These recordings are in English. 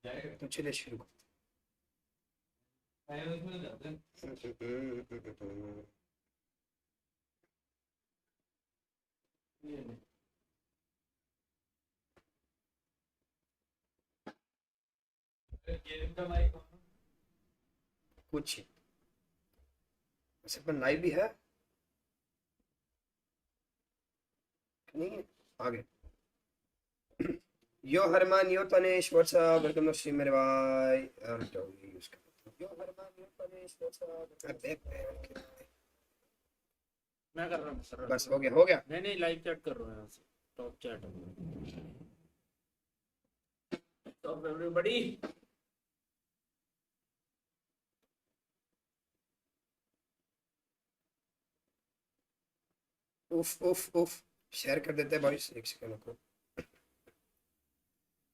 तो चलिए शुरू करते कुछ वैसे पर लाइव भी है नहीं आगे yo Harman yo Tanesh what's up welcome to stream मेरे भाई और डब्ल्यू यूज कर यो हरमान यो तनेश व्हाट्सअप मैं कर रहा हूँ बस हो गया नहीं लाइव चैट कर रहा हूँ यहाँ से टॉप चैट टॉप एवरीबॉडी उफ शेयर कर देते हैं बॉयज एक सेकंड को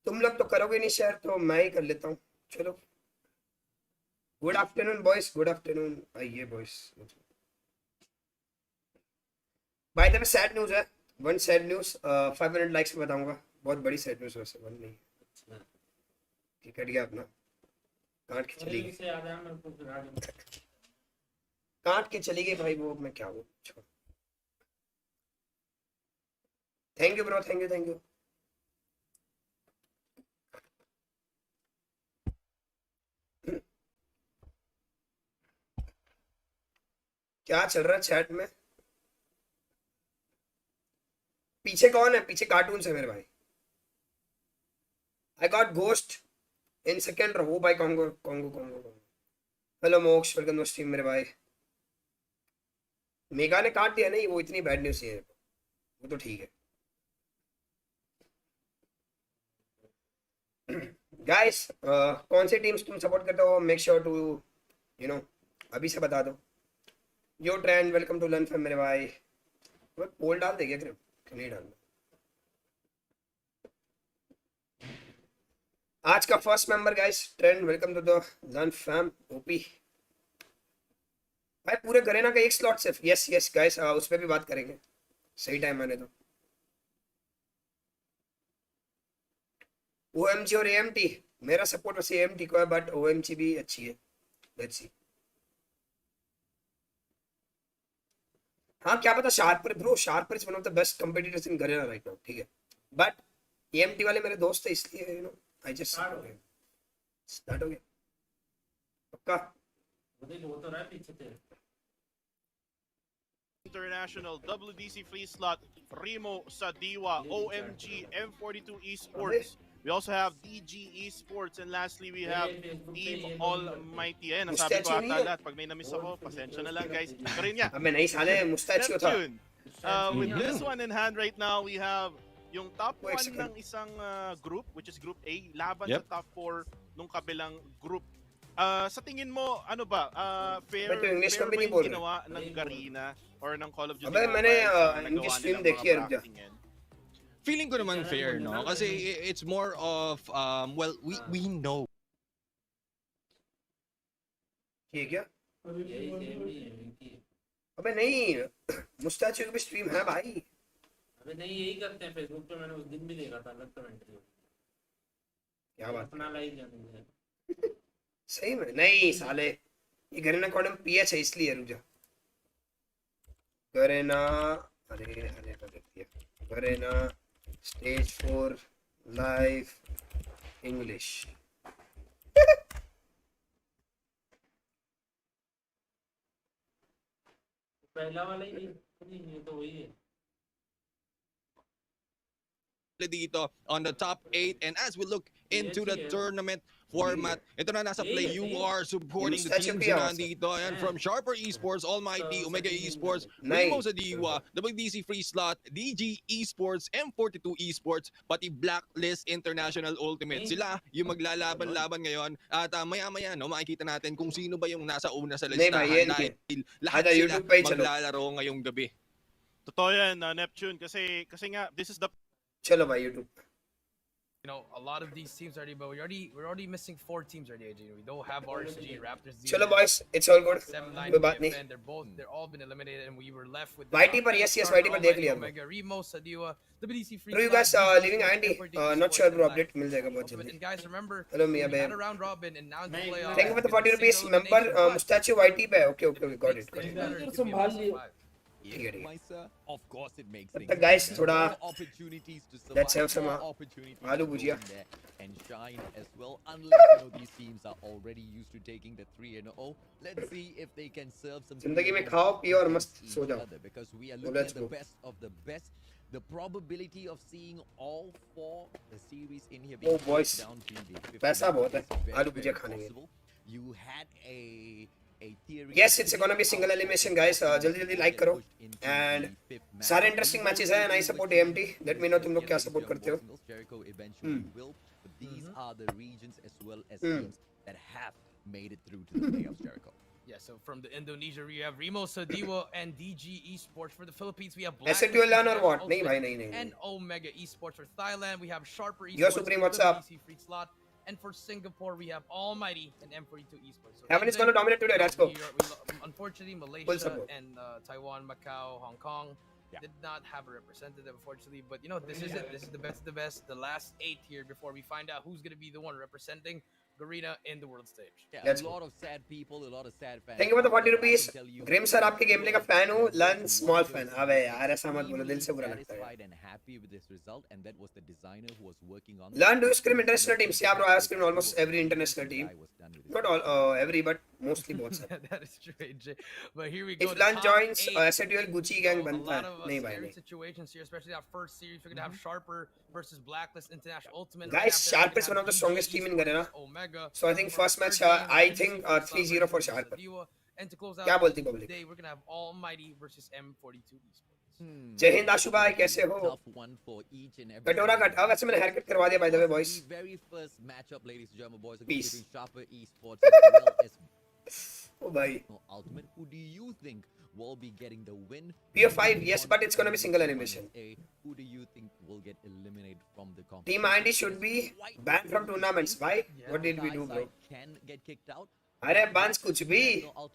तुम लोग तो करोगे नहीं शेयर तो मैं ही कर लेता हूँ चलो good afternoon boys good afternoon आइए boys by the way sad news है वन सैड न्यूज़ 500 लाइक्स में बताऊंगा बहुत बड़ी सैड न्यूज़ वैसे वन नहीं ठीक कट गया अपना काट के चली गई काट के चली गई भाई वो मैं क्या बोलूं thank you bro thank you क्या चल रहा है चैट में पीछे कौन है पीछे कार्टून है मेरे भाई I got ghost in second row भाई Congo hello Moksh welcome to stream मेरे भाई मेगा ने काट दिया नहीं वो इतनी बैड न्यूज़ है वो तो ठीक है गाइस कौन सी टीम्स तुम सपोर्ट करते हो make sure to you know अभी से बता दो yo trend welcome to learn from मेरे भाई वो पोल डाल देगा क्या नहीं डालना आज का first member guys trend welcome to the learn from OP भाई पूरे गरेना का एक स्लॉट सिर्फ यस गाइस उस पर भी बात करेंगे सही टाइम मैंने तो ओएमजी और एएमटी मेरा सपोर्ट वैसे एएमटी को है बट ओएमजी भी अच्छी है लेट्स सी हाँ क्या पता sharper bro sharper is one of the best competitors in Garena right now ठीक है बट एएमटी वाले मेरे दोस्त है इसलिए you know I just start हो गया पक्का वो तो रहा पीछे थे International WDC free slot Remo Sadiwa OMG M42 Esports. We also have DG Esports, and lastly we have Team Almighty. Ayan, nasabi ko ata lahat. Pag may namiss ako, pasensya na lang guys. Garena. Neptune. With this one in hand right now, we have yung top 1 ng isang group, which is Group A, laban sa top 4 nung kabilang group. Sa tingin mo, ano ba? Fair ba yung ginawa ng Garena or ng Call of Duty Mobile na nagawa nilang mga bracketing yan? Feeling ko naman fair, no? Kasi it's more of, well, we know. ये क्या अबे नहीं मुस्ताचियो की भी stream है भाई अबे नहीं यही करते हैं फेसबुक पे मैंने उस दिन भी देखा था अलग कमेंट्री क्या बात अपना लाइव जाने सही में नहीं साले ये गरेना कॉर्डम पीएच है इसलिए रुक जा गरेना अरे कर दिया गरेना स्टेज 4 लाइव इंग्लिश पहला वाला ही नहीं ये तो वही है Dito on the top 8, and as we look into the tournament format, ito na nasa play. You are supporting the teams na nandito, and from Sharper Esports, Almighty, Omega Esports, Remo Sadiwa, WDC Free Slot, DG Esports, M42 Esports, pati Blacklist International Ultimate. Sila yung maglalaban-laban ngayon, at maya-maya no, makikita natin kung sino ba yung nasa una sa listahan dahil lahat sila maglalaro ngayong gabi. Totoo yan, Neptune, kasi nga this is the चलो भाई YouTube you know, a lot of these teams already, but we're already missing 4 teams already, AJ. We don't have RSG, Raptors. चलो boys, it's all good. 7-9 कोई बात नहीं. BFN. They're all been eliminated, and we were left with YT पर yes YT पर देख लिया bro. Omega, Remo, Sadiwa, WDC Free. Bro, you guys leaving Andy? Not sure bro. Update मिल जाएगा बहुत जल्दी. And guys, remember, Hello Mia we had babe. a round robin, and now in the playoffs. Thank you for the 40 rupees member. Mustache YT पे. Okay, got it. ठीक है. Of course it makes But guys, थोड़ा opportunities to survive, let's have some opportunities aloo to go bhujia in there and shine as well. Unless these teams are already used to taking the 3-0. Let's see if they can serve some. जिंदगी में खाओ पियो और मस्त सो जाओ. Because we are looking at the best of the best. The probability of seeing all 4 the series in here being boys. down to the 50 पैसा बहुत है is आलू भुजिया खाने के. possible. You had a theory. Yes, it's gonna be single elimination guys. जल्दी like करो and सारे interesting matches हैं and I support AMT. Let me know तुम लोग क्या support करते हो. Jericho eventually will, but these are the regions as well as teams that have made it through to the playoffs, Jericho. Yeah, so from the Indonesia, we have Remo, Sadiwa, and DG Esports. For the Philippines, we have Asset duel LAN or what? नहीं भाई नहीं नहीं. And Omega Esports. For Thailand, we have Sharper Esports. Yo Supreme, what's up? WDC Free Slot. And for Singapore, we have Almighty and M42 Esports. So Heaven is gonna dominate today. Let's go. Unfortunately, Full Malaysia support. and Taiwan, Macau, Hong Kong did not have a representative, unfortunately. But you know, this is it. This is the best of the best. The last 8 here before we find out who's gonna be the one representing Garena in the world stage. Yeah, Let's a go. lot of sad people, a lot of sad fans. Thank you for the 40 I can rupees. tell you- Grim sir आपके gameplay का fan हूँ. लन small fan. अबे यार ऐसा मत बोलो दिल से बुरा लगता है. Satisfied and happy with this result, and that was the designer who was working on. Learn to scrim international teams. Yeah bro, I have scrimmed almost every international team. I was done with Not all, every but mostly both side. That is true, AJ. But here we go. If the Lan top joins, 8. Asset duel Gucci gang A बनता lot है. of नहीं भाई scary नहीं. situations here, especially that first series. We're gonna have Sharper versus Blacklist International Ultimate. Guys, Right after that, Sharper we're is gonna one of the have strongest DG team in Garena. Omega. So I think For first the match, third game, I DG think versus 3-0 for Sharper. Sharper. And to close क्या out बोलती public? today, we're gonna have Almighty versus M42 Esports. जय हिंद आशु भाई कैसे हो? tough one for each and every. कटोरा cut. अब वैसे मैंने हेयर कट करवा दिया by the way boys. The very first matchup, ladies and gentlemen, boys, Peace. between Sharper Esports as well as ओ भाई. Ultimate. Who do you think will be getting the win? PO5 yes, but it's gonna be single elimination. Who do you think will get eliminated from the competition? Team Andy should be banned from tournaments. Why? What did we do bro? Can get kicked out. अरे बंस कुछ भी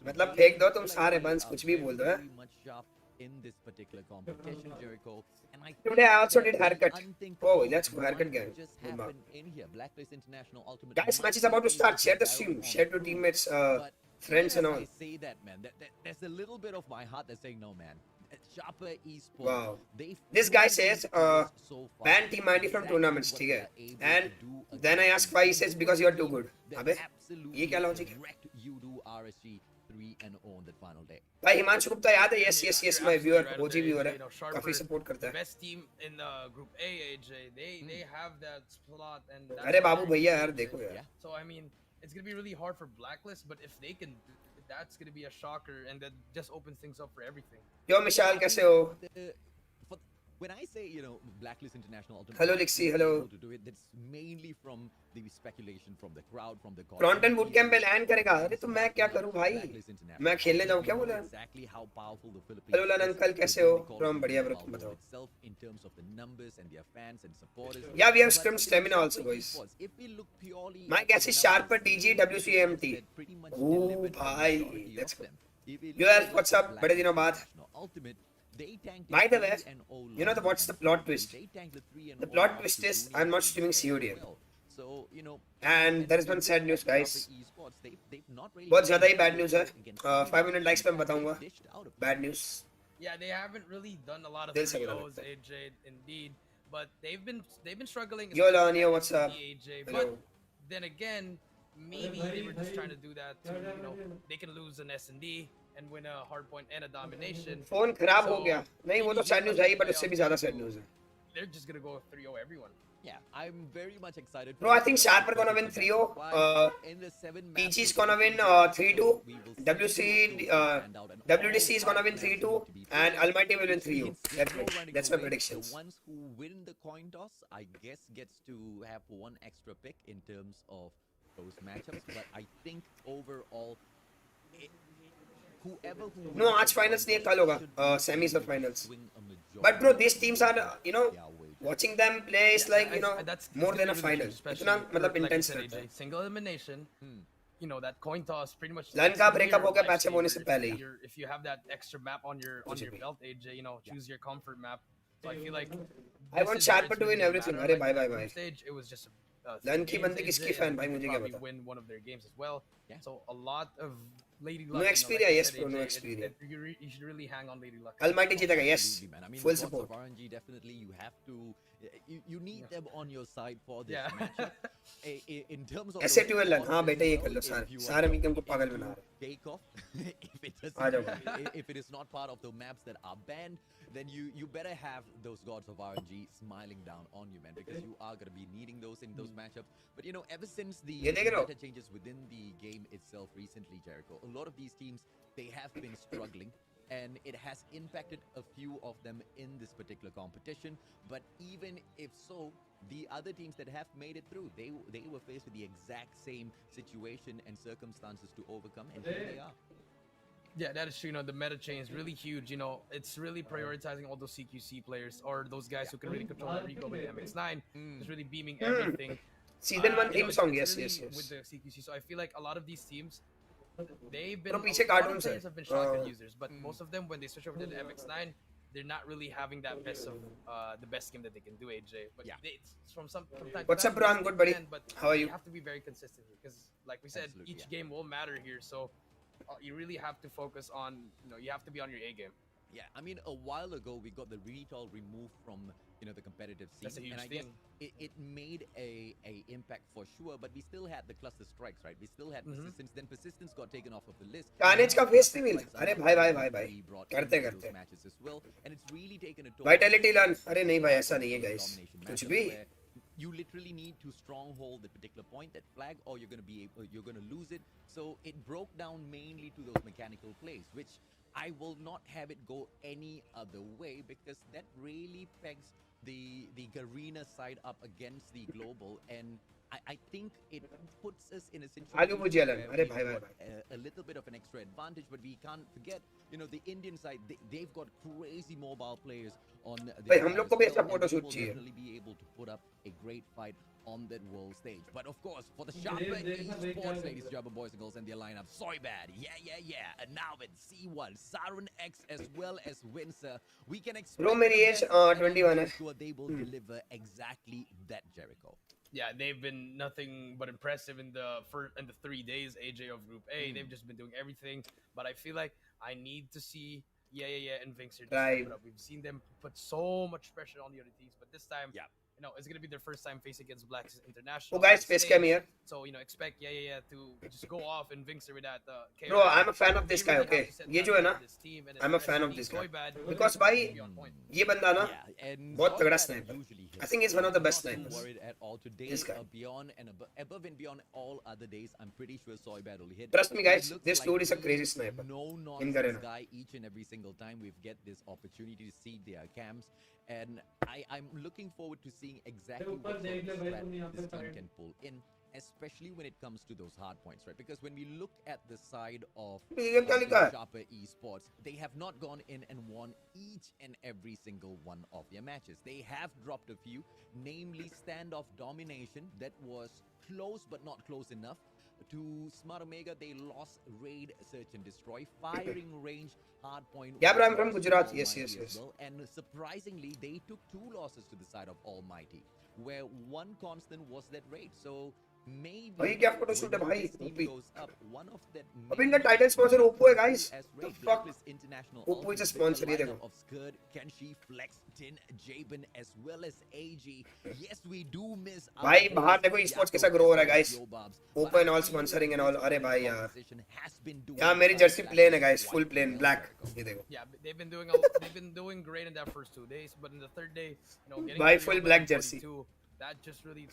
मतलब फेंक दो तुम सारे बंस कुछ भी बोल दो है. Very much sharp in this particular competition, Jericho. And I Today I also did haircut. unthinkable Oh, let's go haircut gang. just Good mark. happened in here. Blacklist International Ultimate. Guys, might match is about to be start. Share the barrel stream. on Share to it. teammates, But friends and even all. as I say that, man, there's a little bit of my heart that's saying no, man. Sharper Esports. Wow. They This guy proven says, to us so far ban Team Andy from exactly tournaments, what ठीक है? they are able And to do then I against ask why he you. says because you are too good. They अबे absolutely ये क्या logic है? wrecked you do RSG 3-0 on that final day. भाई हिमांशु गुप्ता याद है? Yes, yes, yes, You're my absolutely viewer, right up OG there, viewer AJ. है. You know, Sharper, काफी support करता the है. best team in Group A, AJ. They have that slot, and that's अरे why Babu they're भैया so यार good. देखो यार. Yeah. So I mean, it's gonna be really hard for Blacklist, but if they can, that's gonna be a shocker, and that just opens things up for everything. Yo मिशाल कैसे हो? When I say, Blacklist International Ultimate. Hello, Lixi, hello. able to do it, that's mainly from the speculation from the crowd, from the Content bootcamp में land करेगा. अरे तो मैं क्या करूं भाई? Blacklist International. मैं खेलने जाऊं क्या बोला? Exactly how powerful the Philippines. Hello, Lan is uncle, within कैसे हो? the call Bro, हम बढ़िया bro, of तुम बताओ. itself in terms of the numbers and their fans and supporters. Yeah, we have But scrimmed in stamina Sharper also, boys. Esports, if we look purely My at guess the is numbers, Sharper, DG, WCMT. that pretty much Ooh, delivered the bhai, majority let's of go. them. If we Yo, look यार, at what's up? Blacklist बड़े दिनों बाद. International Ultimate, they tanked By the way, 3-0 you know what's the losses. plot twist? They tanked the 3-0 The plot loss twist to is Junior I'm not Team streaming as COD. well. So, And there is one sad news, guys. Sharper Esports, they've not really बहुत ज़्यादा ही bad done news है. against 5 minute likes पे मैं बताऊंगा. dished out a Bad news. Yeah, they haven't really done a lot of दिल से बुरा 3-0s, लगता है. AJ, indeed. But they've been struggling. Yo, especially Lania, what's against up? the AJ. Hello. But then again, maybe they were just trying to do that to, they can lose an S&D and win a hardpoint and a domination. Phone खराब हो गया. नहीं वो तो sad news है ही, but उससे भी ज़्यादा sad news है. They're just gonna go 3-0 everyone. Yeah, I'm very much excited. Bro, I think Sharper gonna win 3-0. In the 7 TG is gonna win 3-2. WDC is gonna win 3-2. And Almighty will win 3-0. That's my predictions. The ones who win the coin toss, I guess, gets to have one extra pick in terms of those matchups. But I think overall, whoever who No, wins आज the finals coin नहीं है, toss कल होगा, should be able semis or to finals. swing a majority But bro, these of teams are, you know, their way. watching them play is Yeah, like, you know, that's more gonna than a be really final. huge, especially इतना for, मतलब like you intense said, रहता है. AJ, single elimination. You know that coin toss pretty much. Line it's का gonna be breakup your हो गया lifesaver matchup होने से पहले ही. if you have that extra map on your कुछ भी. belt, AJ. You know, choose your comfort map. So I feel like I want this is Sharper where it's to win really gonna everything. matter. अरे Like, bye in the bye group bye. stage, it was just Line three की games, बंदी किसकी AJ, fan and भाई, they मुझे could क्या probably पता. win one of their games as well. Yeah. So a lot of Lady No Luck. You know, Xperia, like you yes said, bro, no AJ, Xperia. you should really hang on Lady Luck. Almighty जीतेगा, yes. Absolutely, man. I mean, Full the gods support. of RNG, definitely you have to, you need them on your side for this Yeah. matchup. In terms of ऐसे those 12 run, odds हाँ as बेटा ये well, कर लो if सारे you are सारे looking मीकम को पागल into बना रहे. Bake Off, if it आ जाओ. doesn't, if it is not part of the maps that are banned, then you better have those gods of RNG smiling down on you, man, because you are gonna be needing those in those matchups. But you know, ever since the ये देख रहे हो? meta changes within the game itself recently, Jericho, a lot of these teams they have been struggling. And it has impacted a few of them in this particular competition. But even if so, the other teams that have made it through, they were faced with the exact same situation and circumstances to overcome, and here they are. Yeah, that is true. You know, the meta chain is really huge. You know, it's really prioritizing all those CQC players or those guys who can really control the Rico with MX9. It's really beaming everything. Season 1 You theme know, song, it's yes, really yes, With yes. the CQC, so I feel like a lot of these teams, they've been. Bro, A पीछे lot of cartoons players है. have been shotgun users, but most of them, when they switch over to the MX9, they're not really having that best of the best game that they can do, AJ. But Yeah. it's from time to What's time, up, bro? yes, I'm they good, buddy. can, but How are you? You have to be very consistent because, like we said, Absolutely, each yeah. game will matter here. So you really have to focus on. You know, you have to be on your A game. Yeah, I mean, a while ago we got the retol removed from the competitive scene, That's a huge and I guess thing. it made a impact for sure. But we still had the cluster strikes, right? We still had persistence. Then persistence got taken off of the list. Carnage Now का face cluster नहीं मिल. strikes are अरे not भाई भाई able भाई to भाई. be brought करते into करते. those matches as well, and it's really taken a toll. Vitality on learn. the अरे नहीं भाई start ऐसा of नहीं है those guys. domination कुछ matchups भी. where you literally need to stronghold that particular point, that flag, or you're going to lose it. So it broke down mainly to those mechanical plays, which I will not have it go any other way, because that really pegs the Garena side up against the global, and I think it puts us in a आगे situation पूछिए Alan. where अरे we've भाई भाई got भाई. a little bit of an extra advantage, but we can't forget, the Indian side, they've got crazy mobile players on भाई their हम side लोग as को भी well, ऐसा and photo they shoot will चाहिए. definitely be able to put up a great fight on that world stage. But of course, for the Sharper esports, ladies and gentlemen, boys and girls, and their lineup, Soybad, yeah, and now with C1, Siren X, as well as Windsor, we can expect Bro, मेरी the age, best, and I'm 21 pretty है. sure they will deliver exactly that, Jericho. Yeah, they've been nothing but impressive in the 3 days, AJ, of Group A. They've just been doing everything. But I feel like I need to see and Vinxer to step it up. We've seen them put so much pressure on the other teams, but this time, Yeah. it's gonna be their first time facing against Blacks International. Oh guys, on the face cam stage. here. So expect to just go off and Vinxer with that. Bro, I'm a fan of this They guy, really okay? have to set ये जो है ना, this team, and I'm a fan of especially this guy. Soybad, Because he भाई, will be on point. ये बंदा ना, Yeah, and बहुत तगड़ा Soybad sniper. usually hits. I think he's one of the best I'm not snipers. too worried at all today. This guy. Beyond and above and beyond all other days, I'm pretty sure Soybad will hit. Trust me, He guys, looks this like dude is a the crazy sniper. No In nonsense Garena. guy each and every single time we get this opportunity to see their cams, and I'm looking forward to seeing exactly what sort of strat this team can pull in, especially when it comes to those hard points, right? Because when we look at the side of ये क्या लिखा है? Sharper esports, they have not gone in and won each and every single one of their matches. They have dropped a few, namely standoff domination that was close but not close enough. To Smart Omega, they lost raid, search and destroy, firing range, hard point. Yeah, bro, I'm was from lost to Gujarat. Yes, Almighty yes, as yes. well. And surprisingly, they took 2 losses to the side of Almighty, where one constant was that raid. So maybe भाई क्या photo shoot है when भाई? this team OP. goes up, one of that अब इनका main title sponsor Oppo है, guys. as The raid, fuck? Blacklist International Oppo is a Ultimate, sponsor, the ये lineup देखो. of Skurd, Kenshi, Flex, Tin, Jabin, as well as AG. Yes, we do miss our भाई boys, बाहर देखो esports कैसा Yato, grow हो रहा है, as well as guys. Yobabs. Oppo But and I all feel sponsoring and the all. अरे rest भाई of the यार. competition has been doing यहाँ मेरी our jersey plain है, Blacklist guys. Full quite plain, well, black. Jericho. ये देखो. Yeah, they've been doing great in that first 2 days, but in the third day, getting By the full 3-0 black by jersey. 42, that just really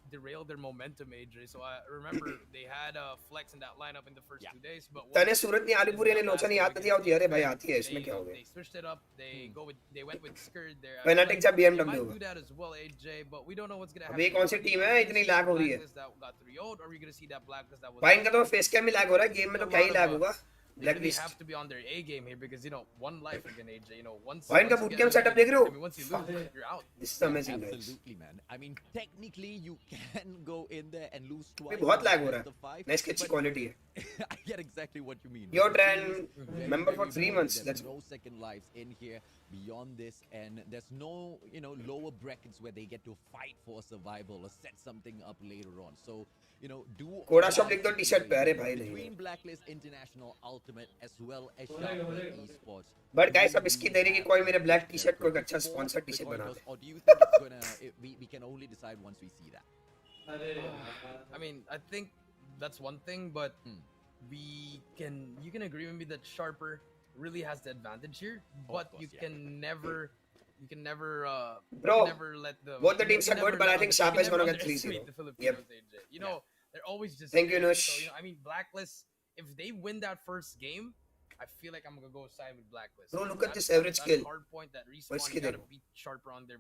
derailed their momentum, AJ. So I remember they had Flex in that lineup in the first Yeah. 2 days, but तने सूरत नहीं आली पूरी ने लोचा नहीं आती थी होती है. अरे भाई आती है, इसमें क्या हो they गया? switched it up. They went with Skurd there. I Fnatic feel जब they BMW might होगा. do that as well, AJ, but we don't know what's gonna अब happen. ये कौन सी team है? इतनी lag हो रही है. Blacklist that got 3-0'd, or are we gonna see that Blacklist that was भाई इनका तो face cam में lag हो रहा है. Game में तो क्या ही lag होगा. they really Blacklist. have to be on their A game here because one life again, AJ. Once Why इनका once you boot get camp setup देख रहे हो? I mean, once you lose, you're out. This is amazing, guys. Absolutely, man. I mean, technically, you can go in there and lose अभी twice. बहुत in the lag हो best रहा of five, है. Nice की अच्छी but quality है. I get exactly what you mean. Your The trend team is very, member for very 3 important. months. There's Let's no go. second lives in here beyond this, and there's no, lower brackets where they get to fight for survival or set something up later on. So, do Koda shop लिख दो T-shirt पे. अरे भाई नहीं. between Blacklist International Ultimate as well as Sharper Esports. But guys, do अब इसकी you देरी की have कोई मेरे black their t-shirt को एक perfect अच्छा for sponsor the t-shirt coin बना toss, they. or do you think it's we can only decide once we see that? I mean, I think that's one thing, but Hmm. you can agree with me that Sharper really has the advantage here, Oh, but of course, you yeah. can never Bro, never let the both the you teams can are good, never but I let think under- Sharper you is can gonna never get 3-0. underestimate the Filipinos, AJ. They're always just Thank you, good. Nush. So, I mean, Blacklist, if they win that first game, I feel like I'm gonna go side with Blacklist. Bro, look at That- this that- average that skill. hard point, that What's respawn, you skill gotta देखो. beat Sharper on their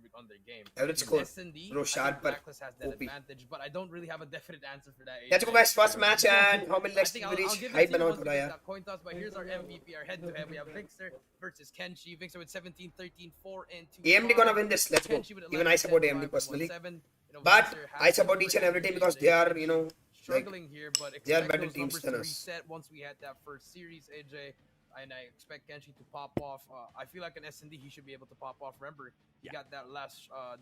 game. Average With score. S&D, Bro, I think Sharper, Blacklist has that OP. advantage, but I don't really have a definite answer for that. Let's go, guys. First match and how many I legs think we I'll reach? give it Hype to you बनाओ once we थोड़ा get यार. that coin toss, but here's our MVP, our head-to-head. We have Vixer versus Kenshi. Vixer with 17, 13, 4, and 2. AMD gonna win this. Let's go. Kenshi with Even 11, I support 10, AMD 5, personally. 1, 7. But Vixer has I to support do each it and every team every because day. they are, Kenshi struggling here, but they are expect better those teams numbers than to us. reset once we had that first series, AJ. And I expect Kenshi to pop off. I feel like an S&D, he should be able to pop off. Remember, he Yeah. got that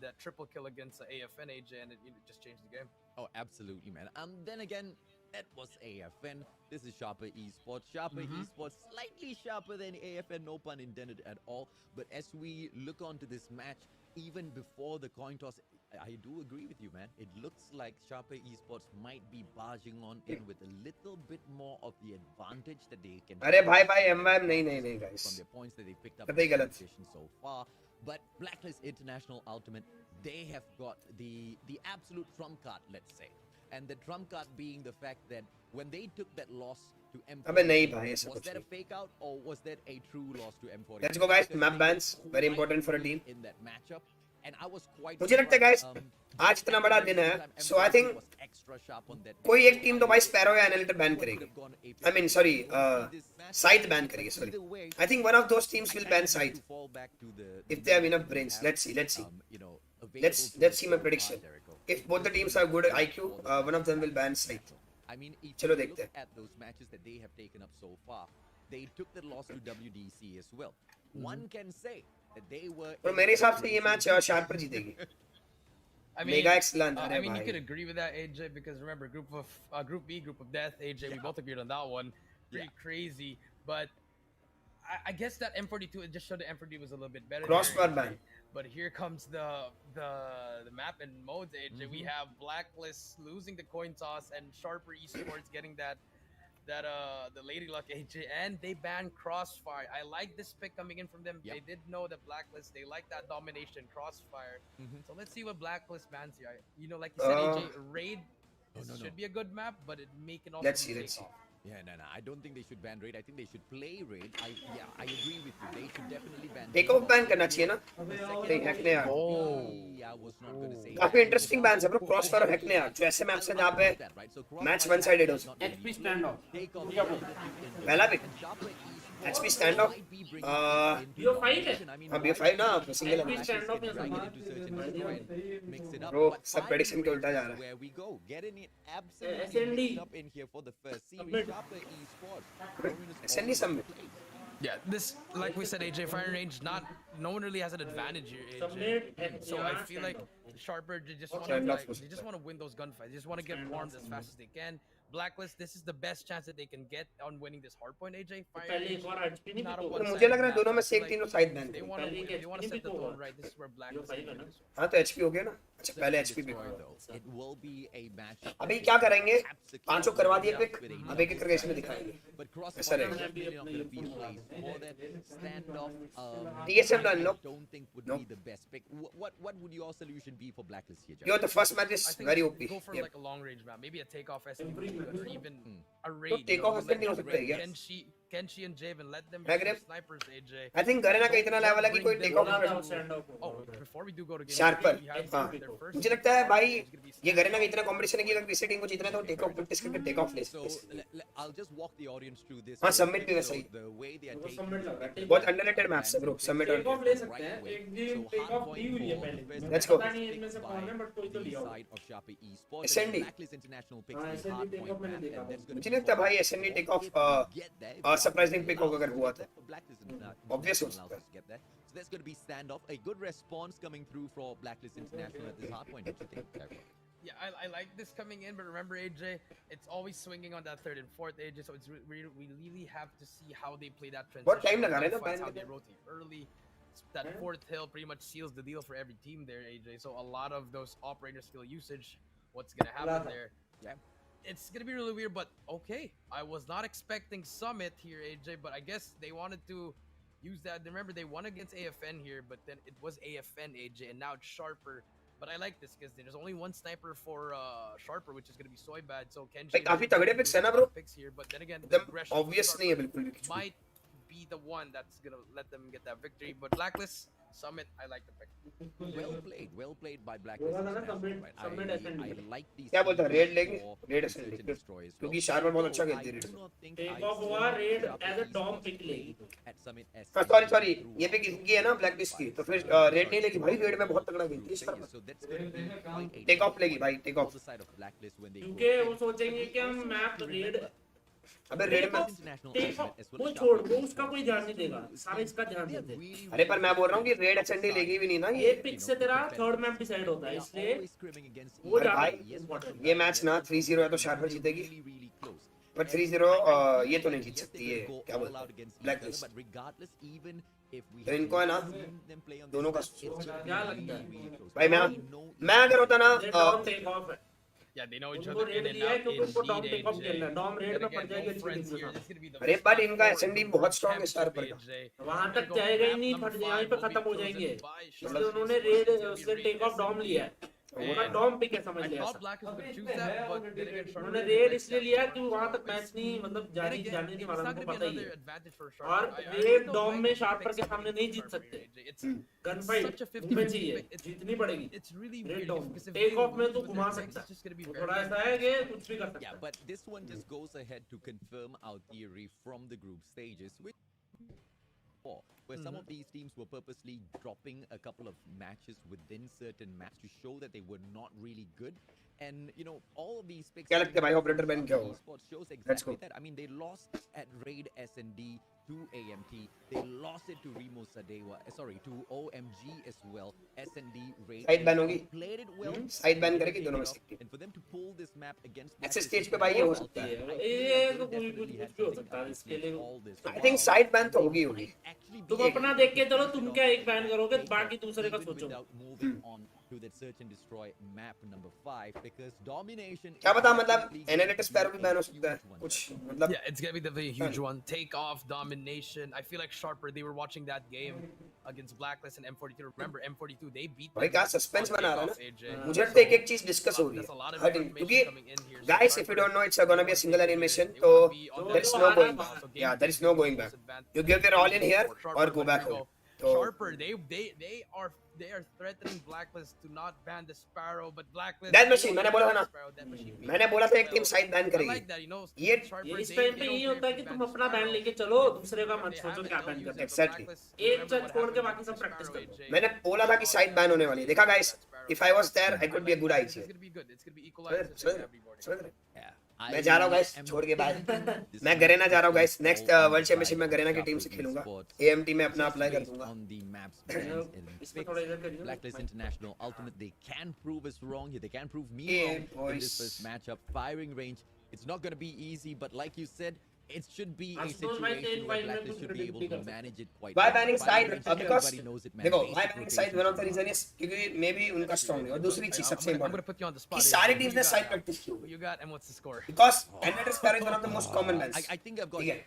that triple kill against AFN, AJ, and it just changed the game. Oh, absolutely, man. Then again, that was AFN. This is Sharper Esports. Sharper Esports, slightly sharper than AFN, no pun intended at all. But as we look onto this match, even before the coin toss, I do agree with you, man. It looks like Sharper Esports might be barging on in with a little bit more of the advantage that they can. अरे भाई MYM नहीं from guys. their points that they picked up कतई in the गलत. competition so far. But Blacklist International Ultimate, they have got the absolute trump card, let's say. And the trump card being the fact that when they took that loss to M42, अबे नहीं भाई ऐसा was कुछ that a नहीं. fake out or was that a true loss to M42? Let's go, guys. Because Map they bans, were very quite important for a good team. in that matchup. And I was quite मुझे लगता है guys, surprised, आज इतना बड़ा दिन है, so I think was extra sharp on that. कोई एक टीम तो भाई स्पैरो या एनालिटर बैन करेगी. I mean, sorry, Scythe ban करेगी, sorry. I think one of those teams will ban Scythe if they have enough brains. Let's see. Let's see my prediction. If both the teams have good IQ, one of them will ban Scythe. I mean, if चलो you देखते look हैं. at those matches that they have taken up so far, they took the loss to WDC as well. One can say that they were. तो मेरे हिसाब से ये match sharper जीतेगी. I mean, Mega excellent. I अरे mean, you could भाई. agree with that, AJ, because remember, Group B, Group of Death, AJ, we both agreed on that one. Pretty crazy, but I guess that M42, it just showed that M42 was a little bit better. there, Crossbar AJ. ban. But here comes the map and modes, AJ. We have Blacklist losing the coin toss and Sharper Esports getting the Lady Luck, AJ, and they banned Crossfire. I like this pick coming in from them. Yep. They did know the Blacklist. They like that domination Crossfire. So let's see what Blacklist bans here. Like you said, AJ, Raid should be a good map, but it may can also Let's be see, a let's see. takeoff. Yeah, no. I don't think they should ban Raid. I think they should play Raid. I agree with you. They should definitely ban. Take off ban करना चाहिए ना. नहीं हैकने यार. I was not going to say. काफी interesting bans है bro. Crossfire और हैकने यार. जो ऐसे मैप्स हैं जहाँ पे मैच वन साइडेड हो सकता है. HP standoff. पहला भी HP standoff. BO5 है. हाँ BO5 ना सिंगल HP है. standoff में संभाल. Mix it up. Bro, But सब prediction के उल्टा जा रहा है. Where we go, getting it absolutely SND. mixed up in here for the first series. Submit. Sharper Esports. SND submit. Yeah, this, like we said, AJ, firing range, no one really has an advantage here, AJ. Submit and So I yeah, feel like Sharper, they just want Okay, to enough was- win those gunfights. They just want to get warmed as fast as they can. Blacklist, this is the best chance that they can get on winning this hardpoint, AJ. Firing पहले range, एक और HP नहीं not a तो तो one-sided मुझे लग रहा है match. दोनों में I से feel एक team like side ban they करेगी. want to पहले win. They want to HP set the भी तो tone right. This is where Blacklist five can है win ना. this one. हाँ तो HP हो गया ना. अच्छा पहले HP pick. Destroy, though. It will be a match. अभी क्या करेंगे? 500 करवा दिए पिक. अब एक एक करके इसमें दिखाएंगे. But cross ऐसा रहेगा. definitely not going to be placed for that standoff. TSM done, I nope. don't think would Nope. be the best pick. What would your solution be for Blacklist here, Jack? Yo, the first match I is think very OP. go for Yep. like a long range map, maybe a takeoff SMG or even a तो raid. take off SMG हो सकता है क्या? Kenshi, Kenshi and Javen, let them I be agree. snipers, AJ. I think Garena का इतना level है कि कोई take off बोला था नहीं उस stand off को। Oh, before we do go to game Sharper, three, we have हाँ। their first मुझे लगता है भाई it's gonna be ये stand Garena का off. इतना competition है कि अगर किसी टीम को जीतना है तो take off practice करके take off ले So सकते हैं। I'll just walk the audience through this. हाँ, real Summit quick. भी वैसा ही। So the way they are वो taking submit लग रहा है, take बहुत off। underrated maps है bro, Summit Take off और ले सकते हैं, एक गेम take off दी हुई है पहले। Let's go. पता नहीं इनमें से कौन है, but कोई तो लिया होगा। side of Sharpie Esports. SND. Blacklist International picks हाँ, the SND hard take point off मैंने map, देखा and that's था। gonna मुझे be लगता है भाई fun. SND take If off we get there, if surprising Blacklist pick होगा अगर हुआ तो। Blacklist International Obvious हो allows सकता है। us to get there. So there's going to be standoff. A good response coming through for Blacklist International at this hard point. Don't you think, Jaguar? Yeah, I like this coming in, but remember, AJ, it's always swinging on that third and fourth, AJ. So it's we really have to see how they play that transition. बहुत time लगा रहे हैं ना Fights, ban how they करने में। rotate early. That fourth hill pretty much seals the deal for every team there, AJ. So a lot of those operator skill usage, what's gonna happen there? Yeah. It's gonna be really weird, but okay. I was not expecting Summit here, AJ, but I guess they wanted to use that. Remember, they won against AFN here, but then it was AFN, AJ, and now it's Sharper. But I like this because there's only one sniper for Sharper, which is gonna be soy bad. So Kenji भाई काफी तगड़े picks है ना bro? picks here, but then again, the एकदम aggression from obvious नहीं है Sharper बिल्कुल भी कुछ भी। might be the one that's gonna let them get that victory. But Blacklist, Summit, I like the pick. Well played by Blacklist बोला था ना, International. submit- Right? submit SND. I like these. क्या बोलता है? teams Raid लेंगे? for Raid the SND, search and destroy as well. क्योंकि Sharper बहुत अच्छा Though खेलती है I raid do में। not think Take I off see हुआ, raid Sharper as a Esports Dom pick लेगी। at Summit सॉरी ये पिक इनकी है ना ब्लैकलिस्ट की तो फिर रेड नहीं लेगी भाई रेड में बहुत तगड़ा खेलती है इस तरफ So that's going to be quite a take off लेगी भाई take on off the side of Blacklist when they क्योंकि वो सोचेंगे कि हम मैप रेड अबे रेड में International take Ultimate as well वो as छोड़ Sharper वो उसका Esports. कोई ध्यान नहीं देगा, सारे इसका ध्यान They are देते हैं। really, अरे पर मैं बोल रहा हूँ कि really रेड एसएनडी लेगी भी नहीं ना ये ये पिक से तेरा थर्ड मैप डिसाइड होता है, They are इसलिए always scrimming against वो each अरे ज्यादा भाई other. Yes, important ये मैच ना 3-0 है तो शार्पर जीतेगी really, really close. पर 3-0 ये तो नहीं जीत Yes, सकती they है could go क्या all बोलते out हैं against each other, blacklist but regardless, even if we तो have इनको है ना seen them play on दोनों का this map, it's gonna क्या be लगता है? really, really close. भाई We know मैं अगर होता ना ये डॉम टेक ऑफ है। Yeah, they know each उनको other रेड in and लिया है out. क्योंकि उनको डॉम Indeed, टेक ऑफ खेलना है, AJ. डॉम रेड Then में again, पड़ जाएगी no अच्छी friends टीम here. के This is gonna be the अरे best but fight इनका forward. SND बहुत strong है Championship, Sharper का। AJ. वहां तक Take off जाएगा ही map नहीं, number फट यहीं पे 5 will be खत्म हो chosen जाएंगे, by इसलिए Sharper उन्होंने Esports. Raid It's gonna be उससे Raid take off dom SND. लिया है, उनका And डॉम पिक है, समझ I लिया thought ऐसा। Black was gonna choose that, but then again, Sharper उन्होंने did the रेड best इसलिए that लिया for कि Sharper वहां तक Esports. मैच नहीं मतलब Then जाने again, जाने नहीं it's वाला, not उनको gonna be पता ही another है। advantage for और Sharper. I raid don't dom like में to शार्पर pick के सामने somebody नहीं for जीत Sharper सकते, here, AJ. It's gun such fight a 50-50 उनमें चाहिए, pick. It's जीतनी पड़ेगी। It's really raid weird dom because if take they off में lose तो with घुमा their picks, सकता it's just gonna be है, very थोड़ा ऐसा है कि कुछ भी कर सकता Yeah, है। but this one just goes ahead to confirm our theory from the group stages, which where some of these teams were purposely dropping a couple of matches within certain maps to show that they were not really good. And you know, all of these picks क्या लगता है भाई operator ban क्या होगा? esports shows Let's exactly go. that. I mean, they lost at Raid SND to AMT. They lost it to Remo Sadewa. Sorry, to OMG as well. SND Raid. Side ban होगी? Played it well. Side ban they करेगी दोनों में picked से it एक up, and for them to pull this map against ऐसे Blacklist stage पे भाई ये हो सकता है। I feel ये like तो they कोई definitely कुछ had भी हो something सकता है, up इसके their लिए sleeve all this I think while. side ban तो They होगी होगी। might actually तुम be अपना able देख के to चलो, pull तुम it क्या off एक बैन करोगे, take बाकी off दूसरे का even सोचो। without moving on to that search and destroy map number 5 because domination क्या is पता मतलब definitely going एनालिटिक्स to पैरो be भी a बैन हो huge सकता है one. कुछ मतलब Yeah, it's gonna be definitely a huge one. Take off, domination. I feel like Sharper, they were watching that game against Blacklist and M42. Remember, M42, they beat भाई them क्या on suspense बना रहा है Takeoff, AJ. ना मुझे लगता है एक चीज डिस्कस हो रही That's a lot है of हर टीम information क्योंकि coming in here. So guys if you Sharper, don't know it's gonna be a single animation they so wanna be on there is the no top going spot. back So game yeah two there is is no gonna be going the back most advantage you give your all in here for Sharper, or go but back here we home go. तो Sharper, they are threatening Blacklist to not ban the Sparrow, but Blacklist. That they machine, want मैंने to बोला ban था ना, the Sparrow, that machine beat मैंने them बोला था as एक team well. Side ban I करेगी like that, you know. ये Sharper, ये इस they टाइम पे don't यही care होता है if कि we तुम ban अपना बैन Sparrow. लेके चलो, दूसरे का मत They सोचो have क्या it, बैन they'll use करते it, हैं। but Exactly. Blacklist, एक remember जज what छोड़ के happened बाकी with सब the प्रैक्टिस Sparrow, करो। AJ. मैंने बोला था कि साइड बैन होने वाली है देखा guys if I was there I could be a good This idea is gonna be good. It's gonna be equalized समझ for रहे everybody. समझ रहे Yeah. मैं जा रहा हूँ गाइस am छोड़ के बाय this मैं match गरेना जा रहा हूँ is guys next all on world the championship side में of गरेना की Sharper टीम से खेलूंगा Esports. एएमटी में अपना Just अप्लाई कर based दूंगा on the maps, brands, and इसमें picks. थोड़ा इधर करिए। Blacklist International Ultimate, they can prove us wrong here. They can prove me Yeah, wrong in this boys. first matchup. Firing range, it's not going to be easy, but like you said, it should be a Ashutosh bhai, situation ten where five में Blacklist कुछ should be able predict to नहीं कर manage it quite Why well. banning Firing side? range, Because everybody knows it, man. देखो Basic why banning side rotations one of the are reason is क्योंकि may be उनका strong है और दूसरी चीज सबसे I'm gonna important put you on the कि spot. सारी AJ. टीम्स Who ने you साइड got? प्रैक्टिस की Who होगी you got and what's the score? Because analytics पैरो is one of the most common I bans think I've got ठीक है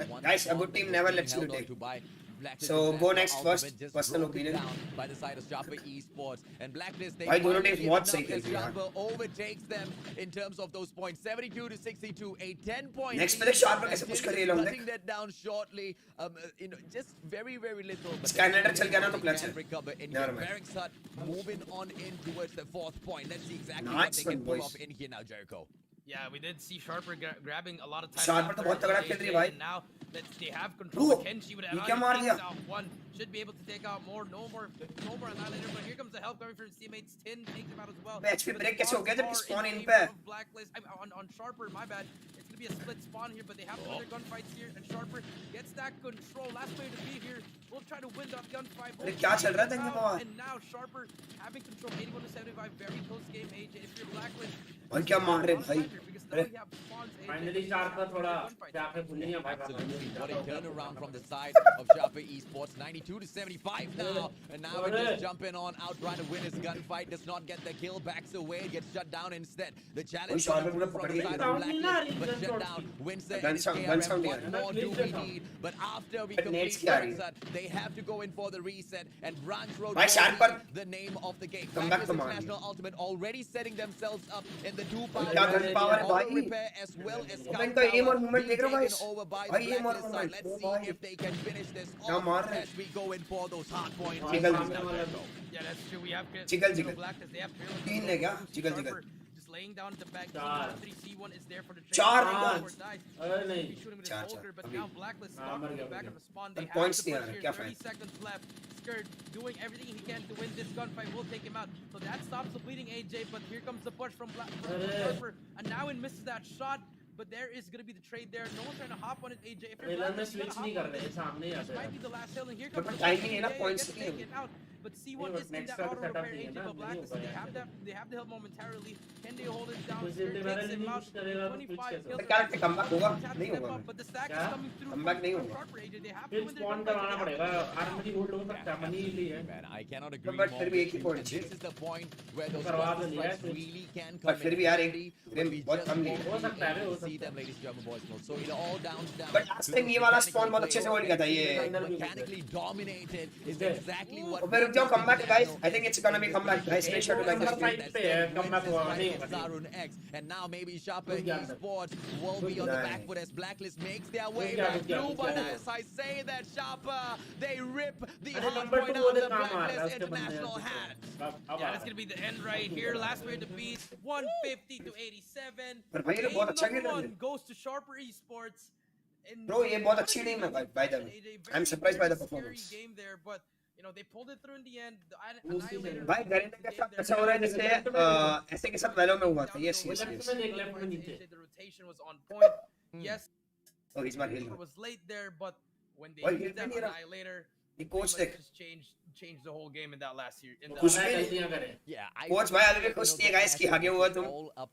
Once Guys, a upon good team was never being lets you held on retake. to by Blacklist So, go International next Ultimate first, just personal broken opinion. down by the side of Sharper Esports. And Blacklist, they भाई दोनों finally teams give बहुत it सही up खेल as रही है यार. Sharper overtakes them in terms of those points. 72 to 62, a 10-point Next lead. पे देख Sharper And कैसे push Tim कर रही है is long cutting neck. that down shortly. Just very, very little. But Skylander चल गया ना तो they clutch can है. recover in Never here. mind. Barracks Hut moving on in towards the 4th point. Let's see exactly Nice what they can one, pull boys. off in here now, Jericho. Yeah, we did see Sharper grabbing a lot of time. Sharper तो बहुत तगड़ा खेल रही है भाई. And now that they have control, Bro, Kenshi with ये Annihilator क्या मार takes दिया? out one. Should be able to take out more. No more Annihilator. But here comes the help coming from his teammates. Tin takes him out as well. Bay HP But break the कैसे हो गया जब spawns spawn are in favor पे? of Blacklist. On Sharper, my bad. It's gonna be a split spawn here, but they have to win their gunfights here. And Sharper gets that control. Last player to be here. We'll try to win that gunfight. अरे क्या चल रहा है तंगे बाबा? And now Sharper having control. 81 to 75. Very close game. AJ, if you're Blacklist. और क्या मार रहे भाई? अरे फाइनली शार्पर थोड़ा जाके भूल गया भाई. Absolutely. What a turnaround from the side of Sharper Esports. 92 to 75 now. And now we're just jumping on out trying to win his gunfight. Does not get the kill. Backs away. Gets shut down instead. The challenge Sharper coming पूरा from पकड़ the लिया. side of Blacklist. But shut down. Winston and his Gun sound KRM. नहीं आ What more do we need? But after we But complete nades क्या आ रही है? Barracks Hut, they have to go in for the reset. And Branch Road भाई will Sharper be the name of the game. Come back Blacklist to man. International Ultimate already setting themselves up in the 2 क्या gun power है भाई? repair as well as अबे इनका aim और movement देख रहे हो भाई? over by भाई the aim और Blacklist side. movement. Let's O see भाई. if they can finish this क्या off मार रहे हैं? as we go in for those hard points. Jiggle, Now, jiggle. Jericho. Yeah, that's true. We have Jiggle, jiggle. Blacklist. They have तीन है क्या? Jiggle, jiggle. Just laying down the back. चार. 3C1 is there for the चार trade. निकाल. Or dies. अरे नहीं. He's shooting with his चार, Volker, चार. but अभी. now Blacklist हाँ, stopping मर गया, the back मर of the spawn. अब They points have to नहीं आ push रहे, here. क्या 30 फायदा? seconds left. Skirt doing everything he can to win this gunfight. Will take him out. So that stops the bleeding AJ, but here comes the push from Sharper. And now he misses that shot. But there is going to be the trade there. No one's trying to hop on it, AJ. If you're trailer में Blacklist, you switch gotta नहीं hop कर on रहे this. सामने ही This आते might हैं. be the last hill, and here But comes the timing है ना, Yeah, points gets नहीं है. taken out. But C1 but is in next that का auto setup repair नहीं है AJ, ना, but नहीं Blacklist, होगा they have the help momentarily. Can they hold it down? कुछ Skirt देर takes him नहीं out. कुछ करेगा तो 25 कुछ kills. तो क्या लगता है comeback होगा? Tap नहीं step होगा. up, but the stack is क्या? coming through Comeback from नहीं होगा. Sharper AJ. They have to फिर win their स्पॉन gunfight. करवाना पड़ेगा. आर्मरी होल्ड हो सकता है मनी ली है. Man, I cannot agree But more. फिर भी एक ही with you. point And चाहिए. this is the point where those करवा cluster तो लिया है strikes कुछ. really can But come फिर in भी यार एक handy, but frame we बहुत just कम won't ली. हो be सकता है, able हो to see सकता them, ladies and gentlemen, boys. No. So it all downs down. But last to time those ये वाला mechanical spawn बहुत अच्छे से play. hold किया था ये. Mechanically dominated is Okay. exactly what. और फिर रुक जाओ comeback guys. I think it's gonna be comeback guys. Make sure to like this Number video. five पे है, comeback हुआ, नहीं होगा. Zarun X, and now maybe Sharper रुक जा अंदर. Esports will be on the Nice. back foot as Blacklist makes their way रुक जा, back रुक जा, through. रुक But जा. as I say that Sharper, they rip the अरे hard number point two out वाले the कहाँ मार रहा है Blacklist उसके बंदे international हैं. hands. अब Yeah, uh that's gonna be the end right here. Last player to beat 150 to 87. पर भाई ये लोग बहुत अच्छा Game खेल रहे number हैं. 1 goes to Sharper Esports. And Bro, ये बहुत अच्छी team है by the way. I'm surprised by the performance. Scary game there, but you know they pulled it through in the end. The Annihilator- भाई Garena के साथ ऐसा हो रहा है जैसे ऐसे के साथ वेलो में हुआ था. Yes, yes, Left yes. में देख, left में नीचे. The rotation was on point. Yes, Oh, he's not it healed. was late there, but when they Why used heal that नहीं रहा? Annihilator, ये pretty coach much देख. just changed the whole game in that last year. In the कुछ मैं भी गलतियां करें. Yeah, I Coach भाई आगे खुश थी guys कि आगे हुआ तुम.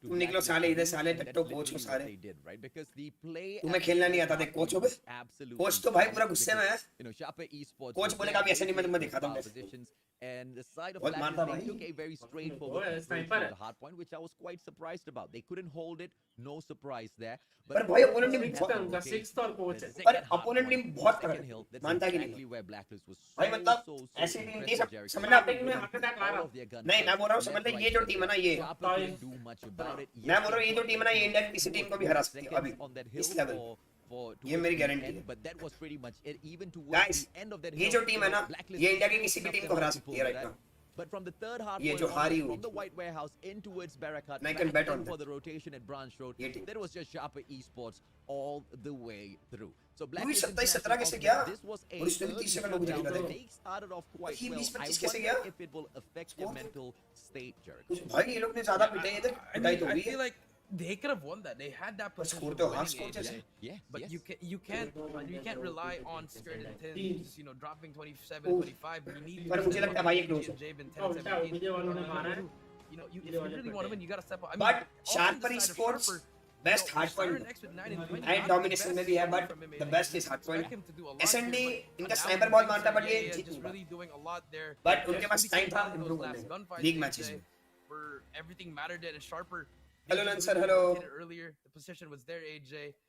तुम निकलो साले इधर साले टट्टो coach को सारे. They did, right? Because the play तुम्हें खेलना नहीं आता देख coach हो बे. absolutely Coach तो भाई पूरा गुस्से में है. you know Sharper Esports Coach बोलेगा अभी ऐसे नहीं मैं तुम्हें दिखाता हूँ कैसे. positions and the side of बहुत Blacklist मारता they भाई. took a very straightforward ओए, approach sniper to है. the hard point which I was quite surprised about. They couldn't hold it, no surprise there. पर भाई opponent team Sixth बहुत है उनका, sixth और coach है. पर opponent team बहुत second तगड़ा hill, है. that's मानता कि exactly नहीं. where Blacklist was भाई मतलब so ऐसी team थी impressive, सब Jericho. समझना. Starting में heart attack आ रहा. All of their guns नहीं मैं बोल रहा हूँ left, समझ ले right, ये जो center. team है ना ये. Sharper couldn't do much about it. मैं बोल रहा हूँ ये जो team है ना ये इंडिया की किसी team को भी हरा सकती है अभी Seconds on that hill इस level. for ये मेरी towards the guarantee end, है. but that was pretty much it. Even towards Guys, the end of that ये hill, जो team है ना Blacklist ये इंडिया की किसी भी took team को हरा the सकती है right that. now. But from the third half ये point जो onwards, हारी हुई from the White Warehouse in towards Barakat, I can back bet in on for that. the rotation at Branch Road, ये team. that was just Sharper Esports all the way through. So पूरी Blacklist 27-17 कैसे International गया? Ultimate, this was a और इसमें भी early 30 second हो गए showdown. थे. They started off quite ये well. 20-25 I कैसे wonder गया? if it will affect their Score? mental state, Jericho. कुछ भाई ये लोग ने ज्यादा पिटे इधर पिटाई तो I हुई feel है. like they could have won that. They had that पर potential स्कोर of तो हाफ winning स्कोर it, जैसे. Yeah, but yes. you can't rely on Skirt and Tin just, you know, dropping 27, Oof. 25. You need पर मुझे लगता है भाई एक close है. Jaben 10, Oh, उल्टा 17. मीडिया वालों ने मारा है. You know, if you really want to win, you gotta step up. I mean, But also on the Sharper side of Esports Sharper, best you know, hard Siren point X with 9 and 20, and not domination the में best भी है game but from him the in best AJ. is hard Expect point. him to do a lot SND here, but इनका now sniper with बहुत Vincent मारता है but ये AJ जीत just नहीं really doing a lot there. But उनके Just पास really time came था down to those improve last करने का. gunfights, League AJ, matches में. where everything mattered and Sharper. Hello, they just Lancer, really hello. did it earlier. The position was there, AJ.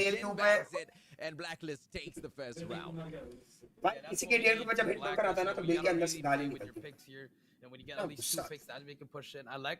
tier Jin 2 पे bags it, and Blacklist takes the first round. भाई किसी के tier 2 पे जब hit होकर आता है ना तो दिल के अंदर से गाली with your निकलती है picks here. And when you get ना at least 2 गुस्सा picks, that make you push in. I like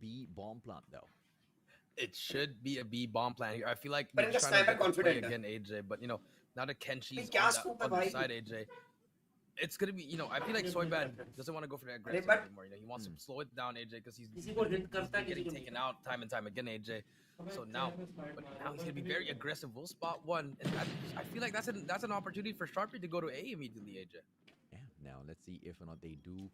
B bomb plant though. It should be a B bomb plan here. I feel like But you're in the trying to sniper get the play confident, again, AJ. But you know, now that Kenshi's क्या on scoop the है other भाई? side, AJ, it's gonna be, you know, I feel like Soybad doesn't want to go for the aggressive but- anymore. You know, he wants to slow it down, AJ, because he's किसी को hit करता है, किसी getting को taken out time and time again, AJ. So now, but now he's gonna be very aggressive. We'll spot one, and I feel like that's an opportunity for Sharpie to go to A immediately, AJ. Yeah, now let's see if or not they do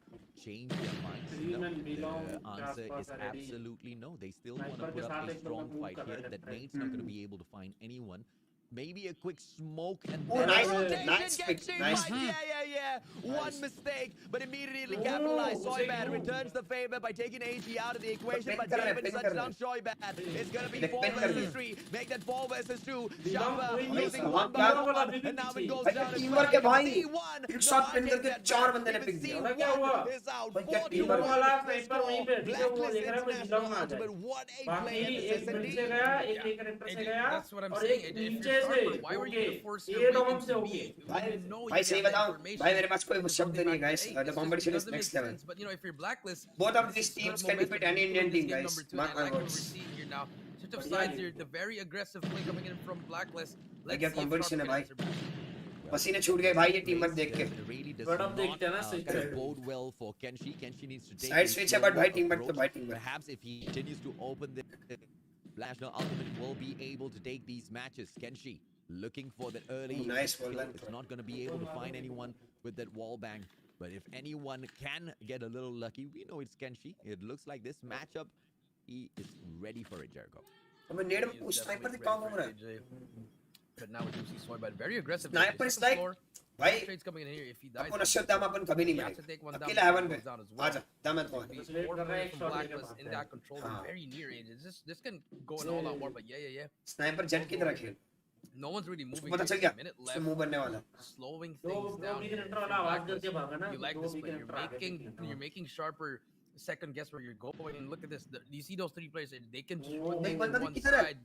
change their minds. The answer is absolutely no. They still want to put up a strong fight here. That Nate's not going to be able to find anyone. Maybe a quick smoke and Oh, then nice, rotation nice gets pick, him nice. right. Yeah. One mistake, but immediately capitalized. Soybad returns the favor by taking AG out of the equation, but David such down Soybad. It's going to be 4 versus 3. Make that 4 versus 2. Sharper using one by one, and now it goes down as well. teamwork है भाई. C1. एक shot पे अंदर के 4 बंदे ने pick दिया. क्या हुआ? Is out. भाई क्या 41 teamwork है. वाला sniper वहीं पे, ठीक है, वो Blacklist देख रहा है, कोई international जिंदा out, ना but what a बाकी play at एक this मिनट से SSD. गया, एक करेक्टर से AJ, गया, that's what I'm और saying. एक AJ, if नीचे you're से. Sharper, why were you Okay. gonna force ये your way डॉम into से B? okay. When you know you भाई got सही the बताऊं, information भाई मेरे पास कोई to शब्द go नहीं है back guys. to A. The It's just- competition it is doesn't make next level. sense, but you know, if you're Blacklist, Both of these good teams can momentum defeat any to Indian win team, this game guys. number two, Mark and my I like what we're words. seeing here now. Switch of sides here, the very aggressive play coming in from Blacklist. Let's क्या see if competition Sharp है can भाई. answer back. पसीने छूट गए भाई ये teamwork देख के. Really does But not अब देखते हैं ना, switch kind of side. bode well for Kenshi. Kenshi needs to take Side a switch है, but slow भाई teamwork तो approach. भाई teamwork. Perhaps if he continues to open the National Ultimate will be able to take these matches. Kenshi looking for that early Nice kill. wall bang. It's not going to be able to find anyone with that wall bang. But if anyone can get a little lucky, we know it's Kenshi. It looks like this matchup, he is ready for it, Jericho. अबे नेड He is उस sniper से definitely काम ready हो for रहा it, है. AJ. But now we do see Soybad very aggressive. Sniper Second strike. floor. भाई Trades coming in here. If he dies, अपन अशरफ दाम अपन कभी नहीं he has to take मिलेगा. one down. अकेला हेवन पे. Goes down as well. आजा दामन को. Be Just wait 4 कर रहा है, players एक from shot Blacklist लेके in भागते that control. हाँ. Very near AJ. This can go an all out war, but yeah. Sniper jet की तरह खेल. No one's really moving. पता चल There's a गया. minute उससे left. मुंह बनने वाला. Slowing दो things दो down. Beach here enter for वाला आवाज Blacklist. करके भागा ना. You like दो this, बीच but एंटर आगे you're making Sharper second guess where you're going. And look at this. You see those 3 players? They can Oh, put नहीं things on बंदा one किधर है? side.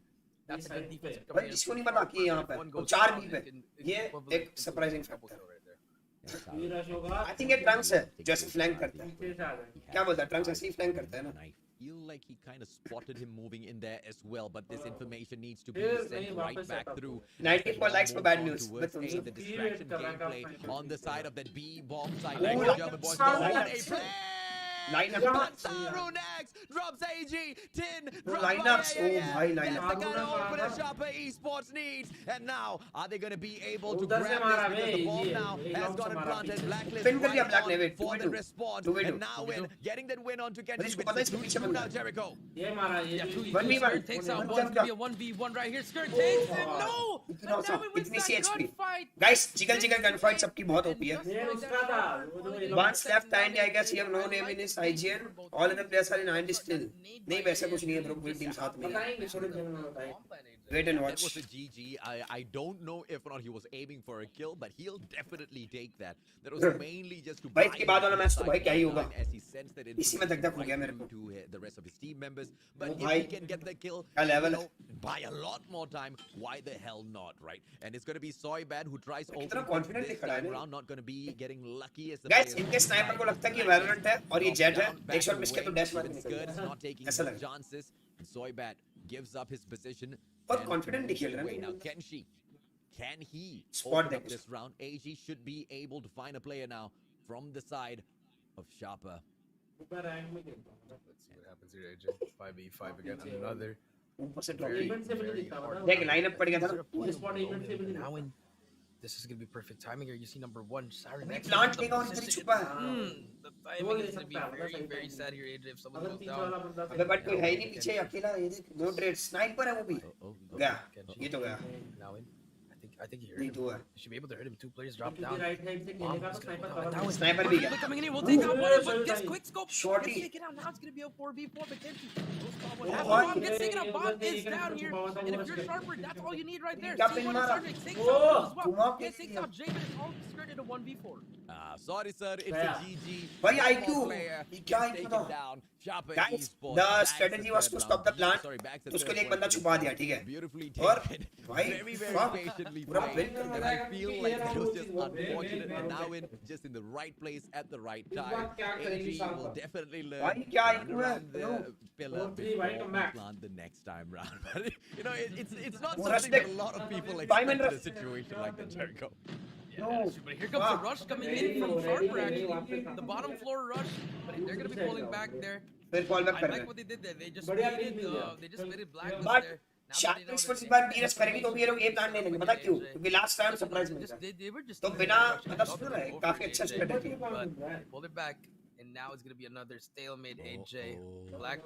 That's a good defense भाई coming in इसको from नहीं पता कि Sharper. यहाँ If पे one वो goes 4 down, बी it पे. can- it ये can equivalent एक into surprising double factor. kill right there. वीराश होगा. आई थिंक ये ट्रंक्स है जैसे फ्लैंक करता है. पीछे से आ गए. क्या बोलता है ट्रंक्स ऐसे ही फ्लैंक करता है ना. And I feel like he kind of spotted him moving in there as well, but this information needs to be फिर sent नहीं, right वापस back setup through. 94 likes for bad news. Towards But A, the distraction कर रहा है gameplay काफी. on the side of that B bomb side. Oh, Like the German boys Saru don't want a X. play. Lineup. But Saru next drops AG. Tin. drop lineups. by, Oh, bhai, That's the lineup. kind of Saru opener ने Sharper Esports needs. And now, are they going to be able to उधर grab से this मारा because the bay, bomb ये, now ये has long से gotten मारा planted. पीछे. Blacklist Pin कर दिया right Black on ने, wait, for 2v2. the response. 2v2. And now in getting that win onto Kenshi. इसको But पता है it's इसके पीछे 2v2 बंदा now, है. Jericho. ये मारा ये. Yeah, 2v2. 1v1. Skirt takes out One one. jump It's gonna be down. a 1v1 right here. Skirt takes him. Oh. No. इतना And now it wins इतनी that सी HP. gunfight. Guys, jiggle gunfight सबकी बहुत OP है. ये उसका था. वो तो ये लोग. Once left and I guess you have no name in his IGN. All other players are in 90 still. नहीं वैसा कुछ नहीं है bro. पूरी टीम साथ में है. बताएंगे सूरज जब मैं बताएं. Wait and That watch. was a GG. I don't know if or not he was aiming for a kill, but he'll definitely take that. That was mainly just to भाई buy इसके बाद वाला मैच तो भाई क्या ही होगा. time as he sensed that इसी में धक-धक हो गया मेरे को. to the rest of his team members. But वो if भाई he can get the kill, क्या level you है. know, buy a lot more time. Why the hell not, right? And it's going to be Soybad who tries कितना opening confident this दिख रहा है time ना. around. Not going to be getting lucky as the Guys, players इनके sniper को लगता है कि Valorant है और ये जेट है. एक शॉट मिस किया तो डैश मार के Even निकल Skirt is गया. not taking ऐसा his लगा. chances. And Soybad gives up his position. बहुत and confident moves खेल रहा away. है. Now Kenshi, can he Spot open देख up this round? AG should be able to find a player now from the side of Sharper. ऊपर rank में खेलता हूँ. Let's see what happens here, AJ. 5v5 against another. ऊपर से Very, drop. Event से भी नहीं very दिखता hard. था. देख लाइनअप पड़ गया था ना. This spot event से भी नहीं Now दिखता. in, this is gonna be perfect timing here. You see number 1, Siren अभी X. प्लांट लेगा और इधर ही छुपा है. The timing is gonna be very, very sad here, AJ. If someone अगर goes पीछे down. वाला बंदा अबे बट कोई है ही नहीं पीछे अकेला. ये देख नो ट्रेड स्नाइपर है वो भी. गया. ये तो गया. Now in. I think he hurt नहीं him. तो है. You should be able to hurt him. 2 players drop क्योंकि down. राइट साइड से Bomb खेलेगा is तो gonna sniper go cover down. कर स्नाइपर भी गया. Coming in, we'll take out one, but this Shorty. quick scope. Shorty. Gets taken out. Now it's gonna be a 4v4, but Kenshi. Goes spot one. Oh, Has the what? bomb, gets taken out. Yeah, Bomb yeah, is yeah, down yeah, here. yeah, And if yeah, you're yeah. Sharper, that's all you need right there. क्या C1 pin is मारा? Sargent, takes Oh, out as well. घुमा के Yes, takes किया. out Javen. It's all skirted a 1v4. Sorry, sir. It's Yeah. a GG. भाई One IQ. more player ये क्या is IQ taken था? down. Sharper Guys, Esports the bags strategy the was third to stop the round. plant. Sorry, bags the तो उसके third लिए एक point बंदा for छुपा this दिया, ठीक है? beautifully और taken. भाई, Very, very fuck, patiently पूरा played. win कर And दिया. I feel like that was just unfortunate. And now in just in the right place at the right time. AG will definitely learn भाई, क्या run IQ है? around the pillar Three, right, before come we back. plant the next time round. But you know, it's not Well, something respect. that a lot of people Time and expect in a rest. situation like that, Jericho. Yeah, that's true, but here comes the rush coming in from Sharper actually. The bottom floor rush, but they're gonna be pulling back there. फिर fall back I कर like रहे what they did there. They just बढ़िया waited, pick लिया. they just waited Blacklist But there. Now sharp that they know इस that bar they DS करेंगे तो भी ये लोग ये प्लान नहीं लेंगे, पता क्यों? क्योंकि लास्ट टाइम सरप्राइज मिल गया. they were just तो thinking बिना of rushing मतलब it, सुन not रहा है, going for काफी it, अच्छा AJ. Strategy. But pulled it back, and now it's gonna be another stalemate. AJ Black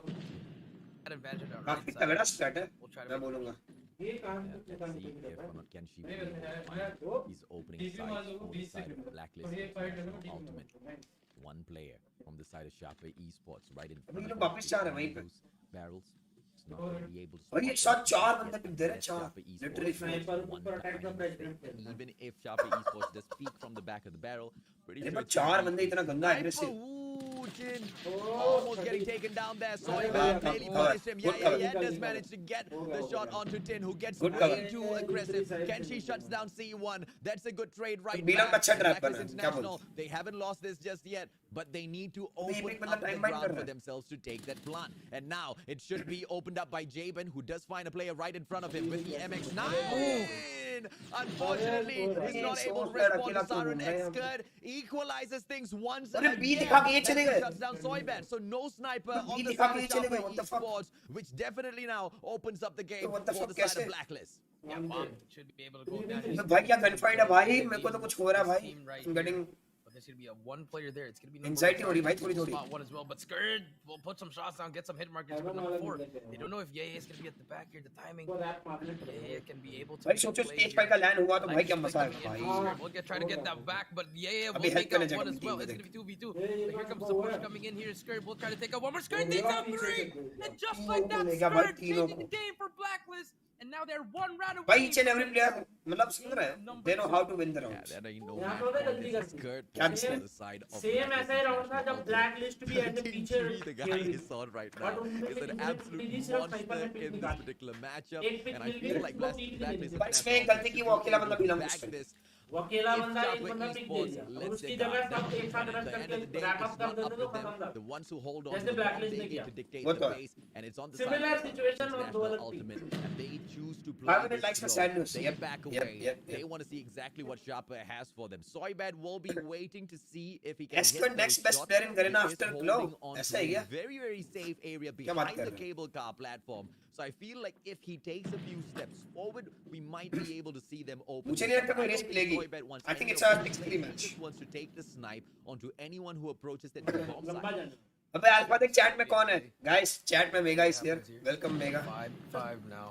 had advantage on our काफी right side. तगड़ा straight है, We'll try to मैं make बोलूंगा. ये कहाँ Let's see if or not can she be able to find his opening sight for the side of Blacklist International Ultimate. One player from the side of Sharper Esports right in front अभी ये of लोग वापस जा रहे हैं वहीं पे. those barrels. It's not going to be able to और ये spot शॉट them. चार बंदे Yes, पिक दे रहे हैं, unless चार. Sharper Esports Literally goes Sniper one ऊपर attack behind का the president stick. है. Even if Sharper Esports does peek from the back of the barrel, pretty ये sure बस it's चार gonna बंदे be इतना गंदा Sniper. aggressive. Ooh, Jin. Almost getting taken down there. Soyba Cover, barely cover. punished him. Good Yeah, cover. does manage to get the shot onto Tin, who gets Good way cover. too aggressive. Kenshi shuts down C1. That's a good trade right Bilang back. अच्छा trap Blacklist बना, क्या International, बोलते? they haven't lost this just yet, but they need to अभी open एक बंदा up the time bind कर ground रहा for है. themselves to take that plant. And now it should be opened up by Jabin, who does find a player right in front of him with the MX9. Unfortunately, he's not able to respond to Siren X. Good equalizes things once अरे again. B दिखा के ये चले That गए. shuts down Soyban. So no sniper B on the दिखा side के of ये चले Sharper गए, what the fuck? Esports, which definitely now opens up the game what the for the fuck, side of कैसे? Blacklist. Yeah, Bomb should be able to go down. अबे भाई क्या गनफाइट है भाई, मेरे को तो कुछ हो रहा है भाई. Team right I'm getting here. But there's gonna be a one player there. It's gonna be Anxiety हो रही भाई थोड़ी थोड़ी. spot one as well. But Skurd will put some shots down, get some hit markers. But number 4, they don't know if Yaya is gonna be at the back here. The timing, Yaya can be able to. भाई सोचो play stage here. पर का land हुआ तो Like भाई this क्या play मजा coming आएगा in भाई. here. We'll try to get that back, but Yaya will अभी help take करने out जाएगा one as अपनी well. team It's में gonna be 2v2. But here comes the push coming in here. Skurd will try to take out one more. Skurd takes out 3, and just like that, तीनों को लेगा भाई, Skurd तीनों changing the को. game for Blacklist. And now they're one round away. भाई each and every from player मतलब समझ रहे हैं, they know how to win the Yeah, rounds. that ain't no यहाँ match पे होता है for गलती this करके. Skirt क्या on same- the side of same Blacklist ऐसा ही राउंड था जब International ब्लैक लिस्ट भी ऐसे Ultimate. पीछे Injury, the guy खेल is on right But now उनमें is से an किसी ने absolute तीन सिर्फ monster sniper ने pick in this निकाली. particular matchup, एक pick and I mill feel गई, like उसको तीन Blacklist मिली. भाई इसमें एक गलती की वो अकेला बंदा बिलोंग back करता है. this. वो अकेला If बंदा एक Sharper बंदा पिक दे Esports दिया और lets उसकी their जगह guard सब एक साथ down, run at the end करके of the day, wrap it's up कर not देते up तो to खत्म them. था. The ones who hold on to जैसे the bomb, Blacklist they ने get किया. to dictate वो the तो है. pace, and it's on the Similar side of situation और दो International अलग Ultimate, team. and they choose to 5 play minute likes for this sad slow. news. They Yep, back yep, away. yep, They yep. want to see exactly what Sharper has for them. Soybad will be waiting to see if he can Escort hit those next best shots. player in Garena He is after holding Glow. on ऐसा to he a क्या? very, very safe area क्या बात behind कर the रहे हो? cable car platform. So I feel like if he takes a few steps forward, we might be able to see them open. मुझे this नहीं up. लगता कोई I don't risk think लेगी. Soybad wants I think any it's of a that. 6-3 He match. just wants to take the snipe onto anyone who approaches that bomb लंबा side. जाना. अबे alpha देख chat में कौन है? Guys, chat में mega is here. Welcome mega. 5-5 now.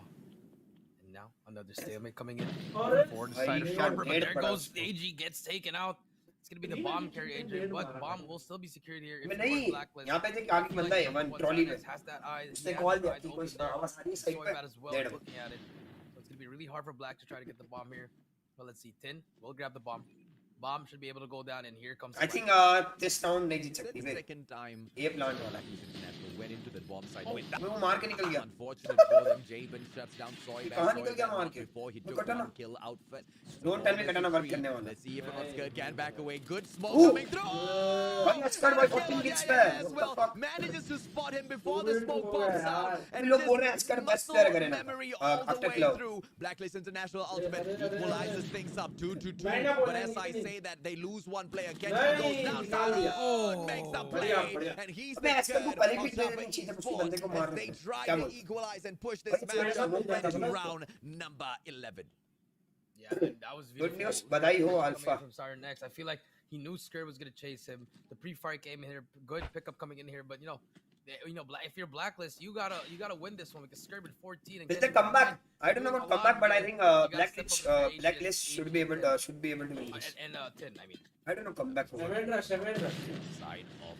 And now another stalemate coming in. और Forward भाई, side of ये Sharper, but dead there पड़ा goes उसको. AG, gets taken out. It's gonna be the bomb carry AJ, but bomb will still be secured here. If अबे you are नहीं, Blacklist, यहाँ पे देख I आगे feel बंदा like है number one one trolley Silex में. has that eye. उसने He has call the दिया eyes कि open कोई there. आवाज आ रही है साइड Soybad पे. as well Dead is हो. looking at it. So it's gonna be really hard for Black to try to get the bomb here. But let's see, Tin will grab the bomb. Bomb should be able to go down, and here comes. I think this round नहीं जीत That's सकती the way. second time ये plant वाला. Blacklist International went into the bomb site with अबे वो मार के निकल गया. Unfortunate for them, Jabin shuts down Soybad. कहाँ निकल गया Soybad मार not के? before he वो took कटाना. one kill out first. Don't tell me कटाना work करने वाला. Let's see if Oscar can back away. Good smoke Ooh. coming through. भाई अस्कर भाई 14 kills पे. As What the well, fuck? manages to spot him before the smoke pops out. अभी लोग बोल रहे हैं अस्कर best player है Garena. Memory all the After way Cloud. through. Blacklist International Ultimate equalizes things up 2-2. But as I say that, they lose one player. Kenji goes down. Saru makes the play. बढ़िया. And he's अबे the Oscar को good पहले of भी Sharper नहीं चाहिए था उसको बंदे को Esports मारना as they था. try क्या to बोल? equalize and push this भाई, इसमें matchup ऐसा होता into था. round number 11. Yeah, and that was Good beautiful. news. बधाई हो Coming Alpha. from Siren next. I feel like he knew Skurd was gonna chase him. The pre-fire came in here, good pickup coming in here, but if you're Blacklist, you gotta win this one because Skurd with 14 and Will they Kenji come back? behind, I don't know doing about a come back, lot but I here. think You gotta step Blacklist up your Blacklist patience, should be able to win this. and 10. I mean, I don't know come back. Seven rush Side of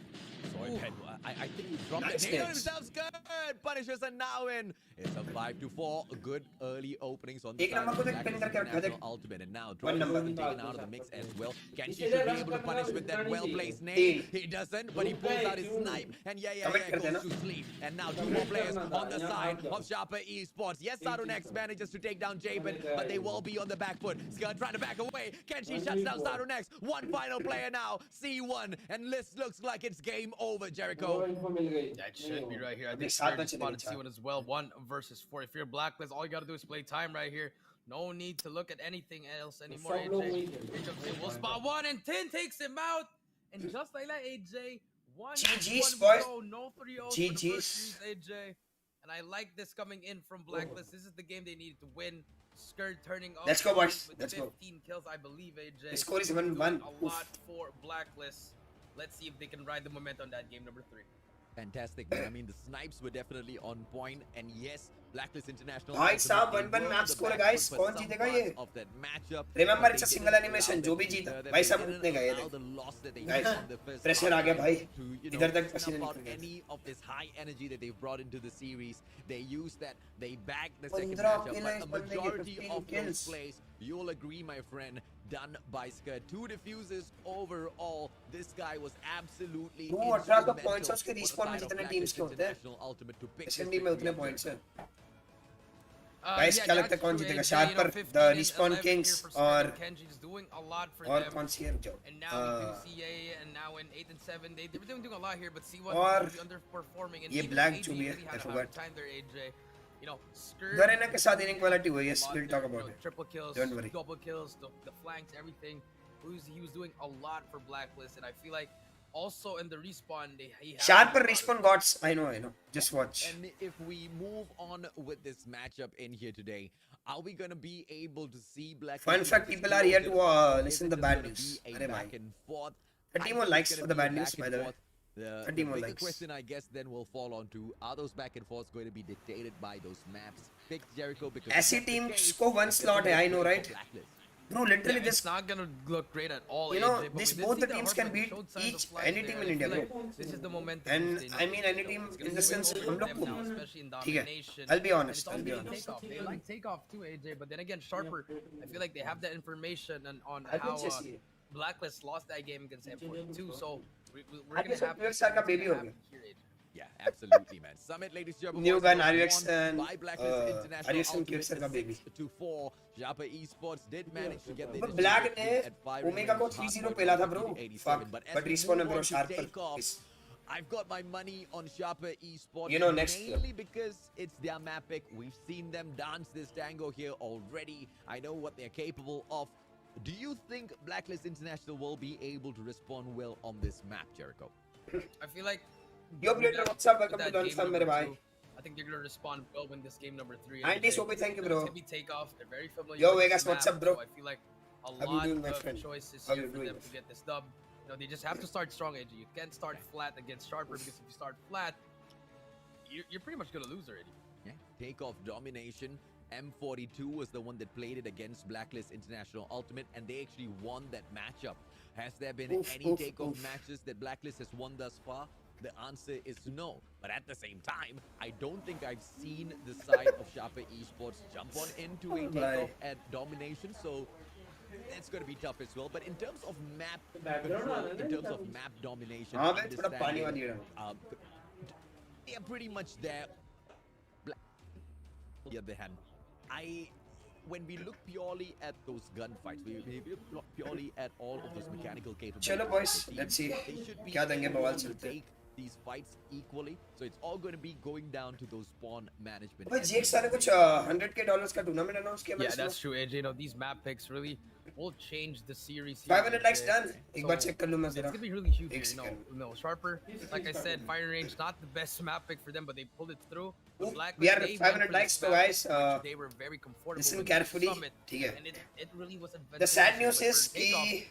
saw him head. I think he dropped Nice it. He got hits. himself good. Punishes are now in. It's a 5-4. Good early openings on the एक side number of को the देख, pin Blackness करके रखा, International देख. Ultimate. And now One Dropping number. has been taken out of the mix as well. Can she इसीलिए should be rush able to करना punish ना, with that उतना नहीं well-placed चाहिए. nade. He doesn't, but he pulls out his क्यों? snipe. And yeah, Commit करते हैं goes ना. to sleep. And now two Commit more players करना था, on the यहाँ side हाथ of Sharper Esports. Yes, एक Saru चीज Next है. manages to take down Jabin, मैंने but they कहा will be on the back foot. Skirr trying to back away. Can she One shuts down three, Saru Next? One final player now. C1. And this looks like it's game over, Jericho. दो info मिल गई. That should be right here. I अभी think सात Scared बचे spotted लेकिन C1 as well. 1 versus 4. If you're Blacklist, all you gotta do is play time right here. No need to look at anything else anymore, सब लोग AJ. वही खेल. Here comes Jay. Will spot one and 10 takes him out. And just like that, AJ, one GG's, one boys. go, no 3-0 for the GG's. first series, AJ. And I like this coming in from Blacklist. This is the game they needed to win. Scared turning up. Let's go, boys. With Let's go. 15 kills, I believe, AJ. The score is Doing 1-1. A lot for Blacklist. Let's see if they can ride the momentum on that game number 3. Fantastic, man. I mean, the snipes were definitely on point, and yes, Blacklist International. भाई ultimately साहब, 1-1 were map the score है, back guys. foot for कौन some जीतेगा parts ये? of that matchup. Remember, But it's a they single didn't animation. allow जो भी them जीता, to- भाई they सब didn't उतने गए allow थे. the loss that they Guys, had on the first pressure half आ गया भाई. to, you know, इधर तक snuff पसीने out निकल गए. any of this high energy that they've brought into the series. They used that. They bagged the second 15 matchup, kills, but a बंदे के majority 15 of kills. those plays, you'll agree, my friend, done by Skirr. 2 diffuses overall. This guy was absolutely वो 18 instrumental points है, उसके for the respawn में side of जितने Blacklist teams के होते हैं. International Ultimate to pick this SMD में victory उतने up. points हैं. Guys, Yeah, क्या लगता है that's कौन true, जीतेगा? AJ, Sharper, you know, the 15 Respawn 11 Kings, here for Scared और and Kenji's doing a lot for और them. कौन सी है जो? And now we do see AA, and now in 8 and 7, they were doing a lot here, but C1 और was underperforming. And ये even black AJ जो भी है, really I had a hard forgot. time there, AJ. You know, Scared Garena के साथ inequality हुई है. Yes, a lot we'll there, talk you about know, it. Triple kills, Don't worry. double kills, the flanks, everything. He was doing a lot for Blacklist, and I feel like also in the respawn, he had Sharper a lot of- respawn gods. I know. Just watch. And if we move on with this matchup in here today, are we going to be able to see Black? Fun fact, people are here to listen the bad news. A अरे back भाई. and forth. 30 I more think likes it's for gonna the be a bad news, back by and the way. forth. The 30 more bigger likes. question, I guess, then will fall on to, are those back and forths going to be dictated by those maps? Pick Jericho because ऐसी if that's the teams case, को one it's slot है, I know, definitely right? Blacklist. Bro, literally Yeah, this. it's not gonna look great at all. You know, AJ, but this we did both see the that teams Hardman can beat showed signs of each flash any there, team and in I India, feel bro. like this is the momentum And they need I mean to any show. team It's gonna in be the sense over हम for लोग them को now, भी. especially in ठीक है. domination. I'll be And honest. it's I'll also be gonna honest. take off. They like takeoff too, AJ. But then again, Sharper, I feel like they have the information on I how think Chelsea. Blacklist lost that game against M42. So we're I gonna think have Pure Star का what's baby gonna हो गया. happen here, AJ. Yeah, absolutely, man. Summit, ladies and gentlemen, New was gun, won RUX and, by Blacklist International RUX and Ultimate Kyoser का baby. 6-4. Japa Esports did manage to get the But initial Black victory ने at 5 Omega को remains, 3-0 Hardpoint पेला था, 50 bro. to 87. Fuck. As But we Respawn move and bro, on to Sharper. take off, Yes. I've got my money on Sharper Esports. You know, next year. mainly because it's their map pick. We've seen them dance this tango here already. I know what they're capable of. Do you think Blacklist International will be able to respond well on this map, Jericho? I feel like Yo, with Plater, that- what's up? with Welcome to that Don game Sam, number मेरे भाई. 2, I think they're gonna respond well when this game number 3. Andy Sophie, thank you, It's bro. gonna be takeoff. They're very familiar. Yo, with this Vegas, what's map, up, bro? So I feel like a How you lot doing, my of friend? choices How here you for doing, them my to get this dub. You know, they just have to start strong, AJ. You can't start flat against Sharper because if you start flat, you're pretty much gonna lose already. Yeah, takeoff domination. M42 was the one that played it against Blacklist International Ultimate, and they actually won that matchup. Has there been any takeoff matches that Blacklist has won thus far? The answer is no. But at the same time, I don't think I've seen the side of Sharper Esports jump on into a takeoff at domination, so it's going to be tough as well. But in terms of map control, in terms of map domination, हाँ बे थोड़ा पानी वाली understanding, है. they are pretty much there. On the other hand, when we look purely at those gunfights, we look purely at all of those mechanical capabilities. चलो boys, of the team, let's see. they should be क्या देंगे able बवाल to चलते हैं. take these fights equally. So it's all going to be going down to those spawn management. भाई at जेक्स the ने end. कुछ $100K का tournament announce किया. Yeah, that's true, AJ. You know, these map picks really will change the series. here, 500 likes AJ. done. एक बार So, check कर लूँ मैं It's जरा. gonna be really huge here, एक you know. second. You know, Sharper, like I said, firing range not the best map pick for them, but they pulled it through. Ooh, Blacklist, we are they 500 went for likes, this so map, guys, which they were very comfortable listen with carefully. Summit, ठीक है. and it really was The sad advantageous, news but is for takeoff, कि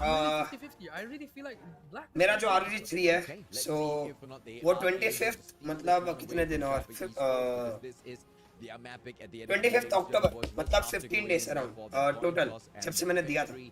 I'm really 50-50. I really feel like Blacklist मेरा जो might RG3 है, Okay, let's so see if or not they वो are able to 25th sneak मतलब this कितने away दिन from और Sharper फिर, Esports, because this is their map pick at the end of the 25th day. October Boys will मतलब have to 15 go days in around for the coin total toss and जब से मैंने दिया था. victory.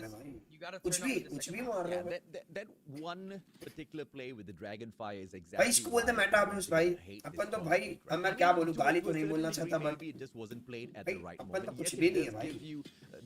रहे हैं is भाई you gotta कुछ turn up भी in the कुछ second भी half. मार रहे Yeah, हैं that one particular play with the Dragonfire is भाई exactly इसको बोलते why मेटा I अब्यूज भाई hate this अपन तो sort of भाई league अब right मैं now. क्या I mean, बोलूं to a गाली तो नहीं certain बोलना degree, चाहता but maybe it just wasn't played at भाई the right अपन moment. तो कुछ Yes, भी it नहीं है does भाई give you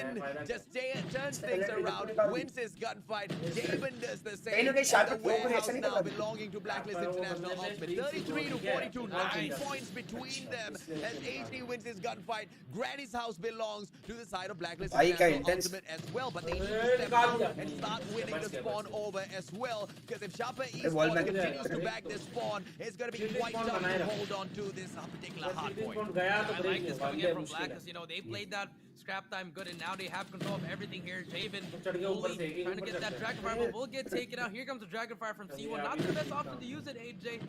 in, just turns things around, wins his gunfight. Jabin does the कहीं ना same. कहीं शार्प And the पर क्यों कोई warehouse ऐसा नहीं now कर रहा? belonging to Blacklist International Ultimate. 33 43 to 42, 9 points between them as AJ wins his gunfight. Granny's house belongs to the side of Blacklist Bhai, kya International intense. Ultimate as well, but they need to step out and start winning the spawn over as well, because if Sharper wall Esports back. continues to back this spawn, it's going to be quite tough to hold on to this particular hard point. I like this coming in from Black, because, you know, they played that scrap time good, and now they have control of everything here. Javen fully trying to get that Dragonfire, but will get taken out. Here comes the Dragonfire from C1. Not the best option to use it, AJ.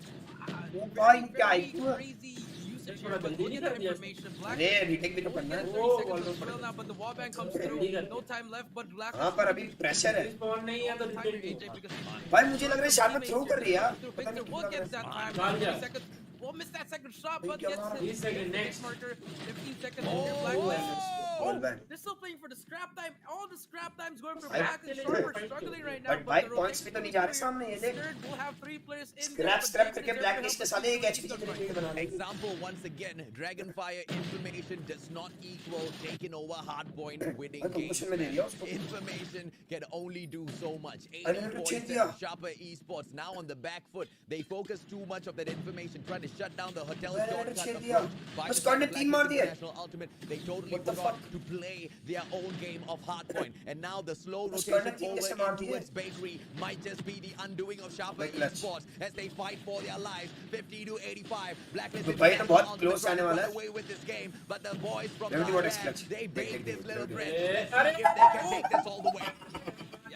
Very crazy usage here, but look at the information. Black अरे retake भी तो will करना get है 30 seconds of spell now, but the wallbang comes through. No time left, but Black हाँ पर अभी pressure है spawn नहीं है तो time here, retake AJ, because भाई मुझे लग रहा है शार्पर थ्रो कर रही है यार पता Victor नहीं will क्यों get लग that रहा है time. 30 seconds. Will miss that second shot, but gets it. 20 seconds next. Marker, 15 seconds. Blacklist. All back. They're still playing for the scrap time. All the scrap times going for I- Black and Sharper struggling right now. But भाई the points पे तो नहीं जा रहे सामने ये देख Third will have 3 players in scrap scrap करके blacklist के साथ एक HP there. जीतने के लिए बना लेंगे Example once again, Dragonfire information does not equal taking over hardpoint winning भाई games. concussion में दे दिया उसको Information can only do so much. 80 अरे तो points cheat and दिया Sharper Esports now on the back foot. They focus too much of that information, trying to shut down the hotel अरे तो shortcut cheat approach दिया by बस the card ने Blacklist 3 मार दिए International Ultimate. They totally What the forgot fuck? to play their own game of hardpoint, and now the slow बस card ने rotation 3 कैसे over मार दिए towards Bakery might just be the undoing of Sharper Wait, let's- Esports as they fight for their lives. 50 to 85. Blacklist तो भाई तो बहुत International close Ultimate आने वाला run है away with this game, but the boys from Remedy what is Thailand, clutch. they Take, bake take, this take, little take, bread. take. Let's see if they can take this all the way.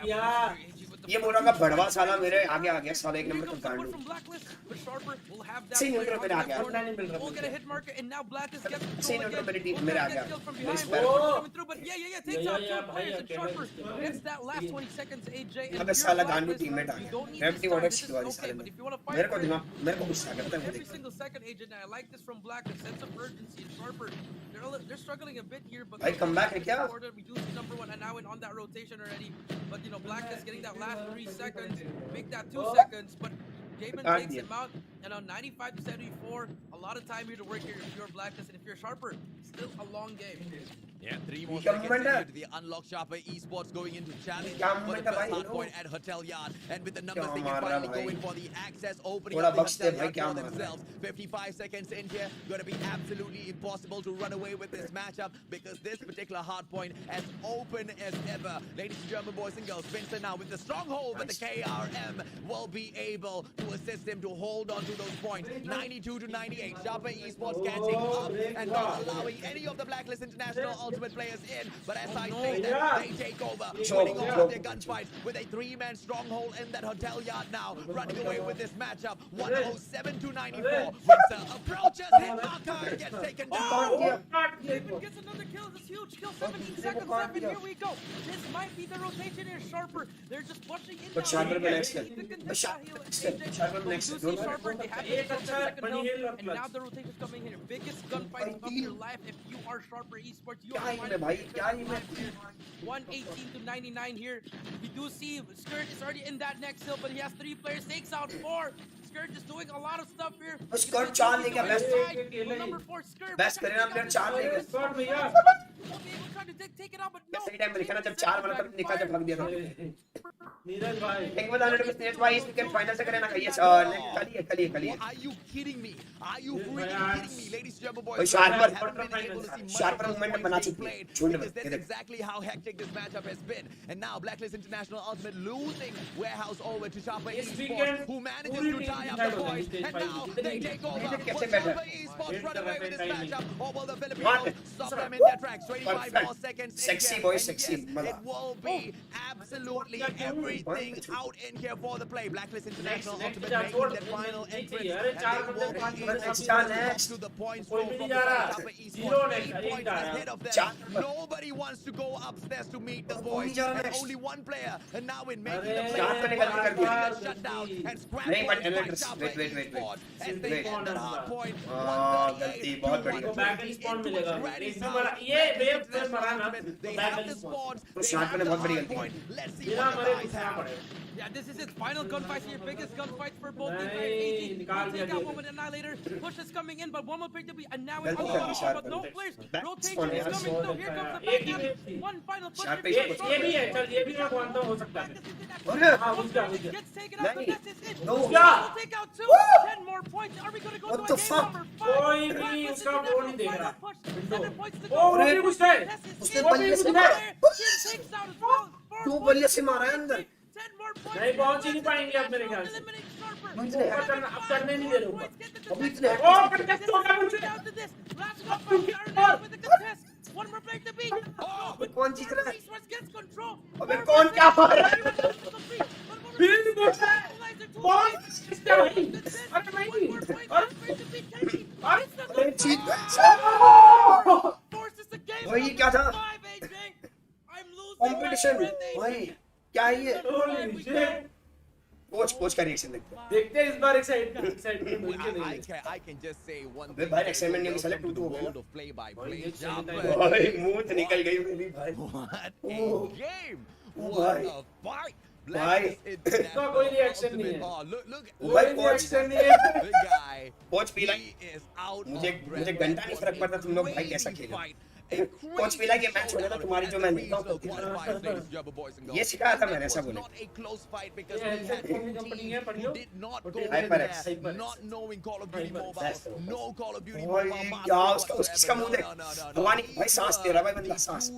Yeah. ये बोला का बड़वा साला मेरे आगे आ गया साला एक Here number comes का someone गांडू from Blacklist, but Sharper will have that See, player neutral on मेरे आ that गया corner. नहीं मिल रहा Will मुझे। get a hit marker, and now Blacklist gets See, control neutral again. मेरी team Will मेरे get आ गया kill from Nice behind. back. Oh. Coming through, but takes out 2 players, and Sharper gets that last 20 seconds, AJ. And अबे if you're साला गांडू Blacklist, teammate uh you गया don't need Remedy this what time. is This is वाली okay, साले but if you want to मेरे fight को for it, दिमाग मेरे को गुस्सा आ गया पता है every मुझे single second, AJ, and I like this from Black, a sense of urgency, and Sharper, they're struggling a bit here, but भाई comeback है क्या we do see number 1 and now in on that rotation already, but you know Black is getting that last 3 seconds, make that 2 seconds, but Jamin Ah, takes yeah. him out, and on 95 to 74, a lot of time here to work here if you're Blacklist, and if you're Sharper, still a long game. Yeah, 3 more क्या seconds moment है? into the unlock Sharper Esports going into challenge क्या for the moment है first भाई, hard you point know? at Hotel Yard, and with the numbers क्या they मार can रहा finally भाई? go in for the access opening थोड़ा of the Bakhsh they Hotel भाई, Yard क्या for मार रहा है? themselves. 55 seconds in here, gonna be absolutely impossible to run away with this matchup because this particular hard point as open as ever. Ladies and gentlemen, boys and girls, Spencer now with the stronghold, but the KRM will be able to assist him to hold on to those points. 92 to 98. Sharper Esports catching up and not allowing any of the Blacklist International Ultimate players in. But as I say that, they take over, winning all of their gunfights with a 3-man stronghold in that Hotel Yard now, running away with this matchup. 107 to 94. Winter approaches, hit marker, gets taken down. Jamin gets another kill, this huge kill, 17 seconds left, and here we go. This might be the rotation here, Sharper. They're just pushing in But now. Sharper They next can step. contest But that heal, AJ. Sharper But we next do step. see Sharper, they have to एक get अच्छा that second funny hill, hill और and now clutch. the rotation's coming here. Biggest gunfight of your life if you are Sharper Esports. You क्या are ही में भाई क्या ही में 118 to 99 here. We do see Skirt is already in that next hill, but he has 3 players, takes out 4. Skirt is doing a lot of stuff here. Skirt 4 ले गया best Well, number 4 Skirt. Best Garena player 4 ले गया spawn भैया Will be able to try to take it out, but no. सही time में लिखा ना जब 4 वाला तब निकाल जब भाग दिया था नीरज भाई एक बता रहे हो नेक्स्ट भाई इसके फाइनल से करेना यस कल ही Are you kidding me? Are you freaking kidding me, ladies and gentlemen, boys? भाई Sharper Haven't been able to see much Sharper of the movement points बना being चुकी है played छोड़ because they that's exactly how hectic this matchup has been. And now Blacklist International Ultimate losing warehouse over to Sharper This Esports, weekend, who manages पूरी to team tie up decide the होता है points. stage And five now कितने they he take over. कैसे Will बैठा? Sharper Esports Hit run the away with this timing. matchup, or will the What? Filipinos stop them in their tracks? 25 Perfect. more seconds. in Sexy here. boy, And sexy. yes, Mala. it will be absolutely everything out in here for the play. Blacklist International next Ultimate चार making छोड़, their final नहीं entrance, चाहिए, अरे and चार they बंदे, will पांच be बंदे, able सब to बंदे get next. to the points कोई roll भी from नहीं the जा रहा। Sharper Esports. Zero 8 next, points एक जा ahead of them. चार Nobody wants to go upstairs to meet the कोई boys. नहीं जा रहा And next. only one player, and now in making अरे the चार play, तो निकल कर दिया। getting the shutdown and scrap नहीं, but points by Electors, Sharper wait. Esports as they Wait. end that hard point. गलती, बहुत बढ़िया। को बैक एंड स्पॉन मिलेगा Granny's एक भी house. बड़ा ये वेव से मरा ना They back have and the spawn spawns. तो They Sharper have ने the बहुत बड़ी hard गलती point. Let's see बिना what the मरे guys करना पड़ेगा। Yeah, this is it. Final gunfight here. Biggest gunfight for both teams. Hey, AG निकाल will दिया take out game. one with Annihilator. Push is coming in, but one will pick the beat. And now it's Well all done, about Sharp. but no players. That's Rotation funny, is that's coming so through. Here comes the एक ही back. Wave थी। One final push Sharp here is for ये भी है, Sharper. चल ये भी मैं मानता हूँ हो सकता है। अरे घुस गया। Gets taken out, but नहीं, that's his it. no. We'll take out two. 10 more points. Are we going to go What to the a game fuck? number 5? कोई भी Black was उसका in वो the नहीं देख final रहा। push. 7 points to O go. वो भी घुस गए। That's his उसने it. बल्ले से Jin मारा। takes out as well. 4 दो points बल्ले to से go. मारा है अंदर। 10 more points. नहीं पहुंच ही नहीं पाएंगे अब मेरे ख्याल से। Eliminate Sharper. नहीं, नहीं, ऊपर करना अब करने नहीं दे रहे ऊपर। अभी इतने ओ कंटेस्ट हो गया मुझे। Down to this. Last go from Garena with the contest. One more break to beat. Oh, but कौन जीत रहा है? Esports gets control. अबे कौन क्या मार रहा है? फिर घुस गए। कौन किसका भाई? अरे नहीं। अरे जीत गए। Forces the game. भाई, ये क्या था? 5, AJ. I'm losing. Competition my breath, भाई AJ. क्या है ये? Holy shit। कोच का रिएक्शन देखते हैं। देखते हैं इस बार एक्साइटमेंट I, मिलके I, देंगे। can, I can just say one अबे thing. भाई, very excitement नहीं well. मिला, Welcome to 2-2 हो the गया। world of play-by-play. भाई, Sharper. भाई मुंह से निकल गई मेरी भाई। What a Oh. game! Oh, What bhai. a fight! Bhai. इसका कोई reaction नहीं है। Oh, look, भाई, कोई कोच reaction नहीं है। the guy. कोच पीला He is out मुझे of breath. मुझे घंटा नहीं फर्क पड़ता तुम लोग भाई कैसा Crazy Khelo. fight. A coach पीला के मैच होने था तुम्हारी जो मैं देखता हूँ qualifiers, ladies and gentlemen, boys and girls. ये सिखाया था मैंने It ऐसा was बोले। not a close fight because Yeah, we had it's a two company teams है, पढ़ who low. did not Okay. go in HyperX. there, not knowing Call of Duty HyperX. That's Mobile, the no Call of Duty भाई Mobile क्या Master उसका उसका मुंह देख। whatsoever. Bhavani भाई सांस ले रहा भाई बंदा सांस।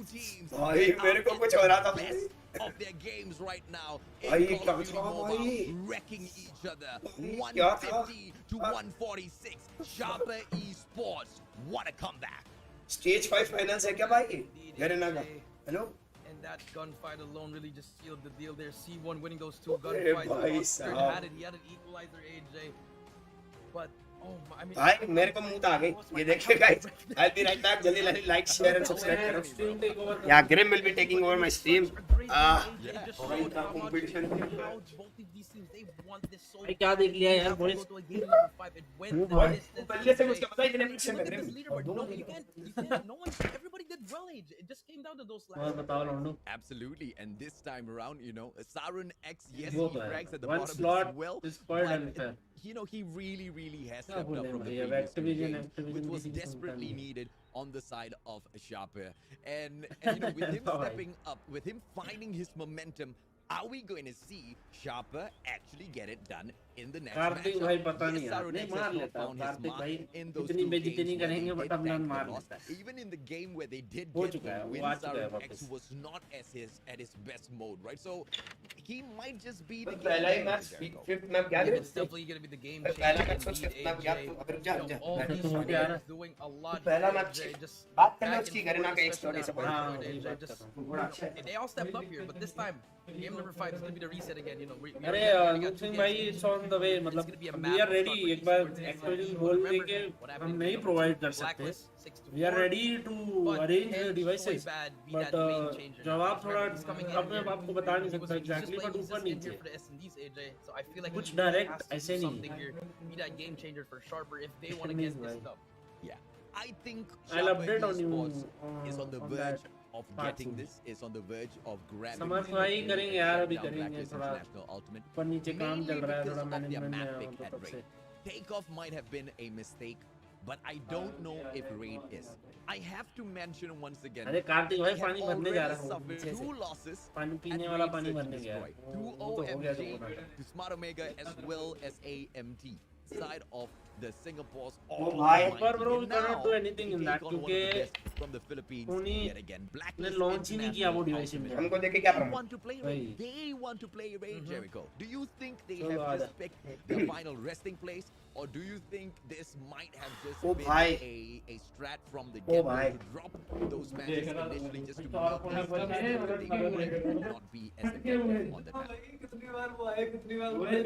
भाई मेरे को कुछ हो रहा था भाई। Of their games right now भाई, in Call of Duty क्या था Mobile, भाई? wrecking each other. भाई, क्या था? 150 to 146. Sharper Esports, what a comeback! Stage 5 finals है क्या भाई? गरेना का। Hello? And that gunfight alone really just sealed the deal there. C1 winning those two अरे gunfights. भाई Oscar साहब। he had an equalizer, AJ. But oh my, I mean, भाई मेरे को मुंह आ गई। ये देखिए guys, I'll be right back. जल्दी लाइक शेयर एंड सब्सक्राइब करो। Stream take over। Yeah, Grim will be taking over my stream. just भाई showed का how much competition how both of these teams they want this so भाई क्या देख लिया यार Go Boris? to a game number 5 and win the भाई distance. पहले से मुझे पता है इतने मिक्स Look में at Grim। this leaderboard. No, you can't. No one. Everybody did well, AJ. It just came down to those और last. बताओ लौंडू। Absolutely, and this time around, you know, Sarun X, yes, वो he तो है। ranks at the One bottom slot as well. is quite but, unfair. you know, he really has क्या stepped up बोले from the भाई, अब previous two Activision- games, Activision which was की किसी desperately चिंता नहीं। needed on the side of Sharper. And you know, with him Bye. stepping up, with him finding his momentum, are we going to see Sharper actually get it done in the next Kartik matchup? भाई पता Yes, नहीं यार, Sarun नहीं X has मार not लेता है found his Kartik mark भाई, in those इतनी two बेइज्जती games नहीं where they करेंगे did but अपना tank the मार loss. लेता है। Even in the game where they did हो get चुका है, the वो win, आ चुका है Sarun X वापस। was not at his best mode, right? So he might just be the तो game पहला ही changer, match Jericho. Fifth map क्या It's definitely going to be the game पहला changer. मैच सोच indeed, fifth map क्या AJ. तू अगर जा You जा know, all these तो हो गया ना। players doing a lot. पहला here, मैच AJ, just बात करना back उसकी and गरेना forth, का एक especially स्टोरी से that हाँ, point, वही AJ, बात just- कर रहा हूँ। बड़ा अच्छा है। They all stepped up here, but this time, game number 5 is going to be the reset again. You know, we अरे already got loop two Singh games भाई in. It's on the way It's मतलब gonna be a we map are of ready start एक with बार esports inside. Activision So बोल remember देके what happened हम in नहीं game number provide 2. कर सकते Blacklist, 6-4. We are ready to But arrange can the devices Bad be but that game changer? जब आप थोड़ा Remember, he's coming in अपने here. आप को बता नहीं He was- सकता he's just exactly playing- but he's ऊपर just in नीचे here for the S&Ds, AJ. So I feel like कुछ he direct has to do ऐसे नहीं something है। here. Be that game changer for Sharper if they want to Techniques, get this भाई। dub. Yeah, I think I'll Sharper update on you Esports is on the on verge that of part getting soon. this, is on the verge of grabbing Samarth the भाई win करेंगे and यार, shutting अभी down करेंगे Blacklist थोड़ा International Ultimate. ऊपर नीचे काम Mainly चल रहा है because थोड़ा of their मैनेजमेंट map में pick तो at तब से Raid. Takeoff might have been a mistake, but I don't know if Raid is. I have to mention once again. अरे कार्तिक भाई they have पानी भरने जा रहा already हूँ suffered पीछे से 2 losses पानी at पीने वाला Raid पानी Search and भरने गया Destroy. है। 2 वो तो हो गया जो OMG होना था। to Smart Omega as well as AMT side of the Singapore's Oh, bhai. But bro, we And cannot now do anything we in take that on one of the क्योंकि best from the Philippines उन्हीं yet again. ने Blacklist launch ही नहीं किया वो International device में Ultimate. हमको देखे क्या They problem want to play Why? Raid. They want to play Raid, Jericho. Do you think they So have bad. just picked their final resting place, or do you think this might have just Oh, been bhai. a strat from the Oh, get-go bhai. to drop those matches initially just to तो make this not be as effective on the map?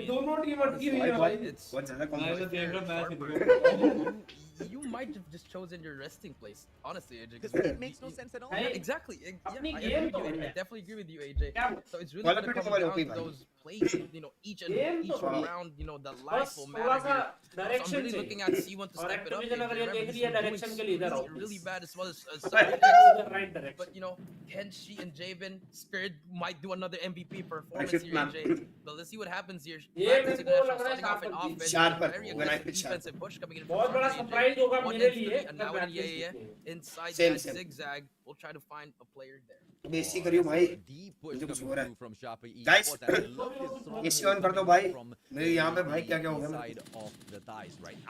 दोनों team अटकी हुई है भाई It's बहुत ज्यादा मैं complex तो देख रहा match Sharper you might have just chosen your resting place, honestly, AJ. Because it makes no sense at all. Yeah, exactly. Yeah, I Apni agree game with you. to I hai. definitely agree with you, AJ. क्या So it's really Call gonna of Duty come mobile down okay, to bhai. those plays, each Game तो round, the बस life will थोड़ा matter सा here. So I'm direction really से looking at C1 to और step it up. Activision अगर ये Remember, देख he's लिया been डायरेक्शन के doing लिए इधर आओ really please. bad as well as User right direction. But Kenshi and Jabin Scared might do another MVP performance should here, plan. AJ. But let's see what happens here. ये Black मेरे को International लग रहा है starting off in Sharper offense. Sharper, Very when I aggressive pick Sharper. defensive push coming in from बहुत बड़ा Sharper, AJ. Surprise होगा One मेरे and लिए three, and अगर now in बैटलिस्ट yeah, जीतते हैं. inside Same, that same. zigzag, we'll try to find a player there. बेइज्जती करियो भाई A deep push मुझे कुछ coming हो रहा है through from Sharper Guys, Esports. And I love this strong AC move on कर दो coming भाई from मेरे यहाँ पे भाई the क्या क्या हो गया मेरे side of the thighs, right?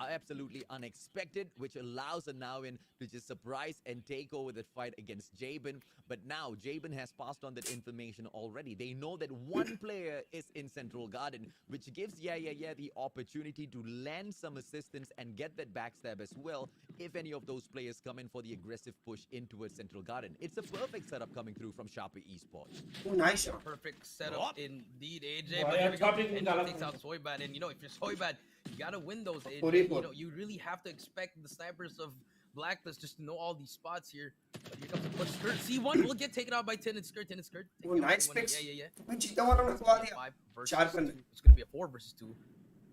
Absolutely unexpected, which allows a now in to just surprise and take over that fight against Jabin. But now Jabin has passed on that information already. They know that one player is in Central Garden, which gives the opportunity to land some assistance and get that backstab as well if any of those players come in for the aggressive push in towards Central Garden. It's a perfect setup coming through from Sharper Esports. Oh, nice shot. Perfect setup indeed, AJ. Boy, But here we go. chopping And Gala- takes out Soybad. And if you're Soybad, you gotta win those, AJ. Forty-four. You really have to expect the snipers of Blacklist just to know all these spots here. But here comes the push. Skirt C1 will get taken out by 10 and Skirt. 10 and Skirt. Oh, nice picks. Yeah. मैं जीता हुआ ना खुआ दिया 5 versus Sharper 2. It's gonna be a 4 versus 2.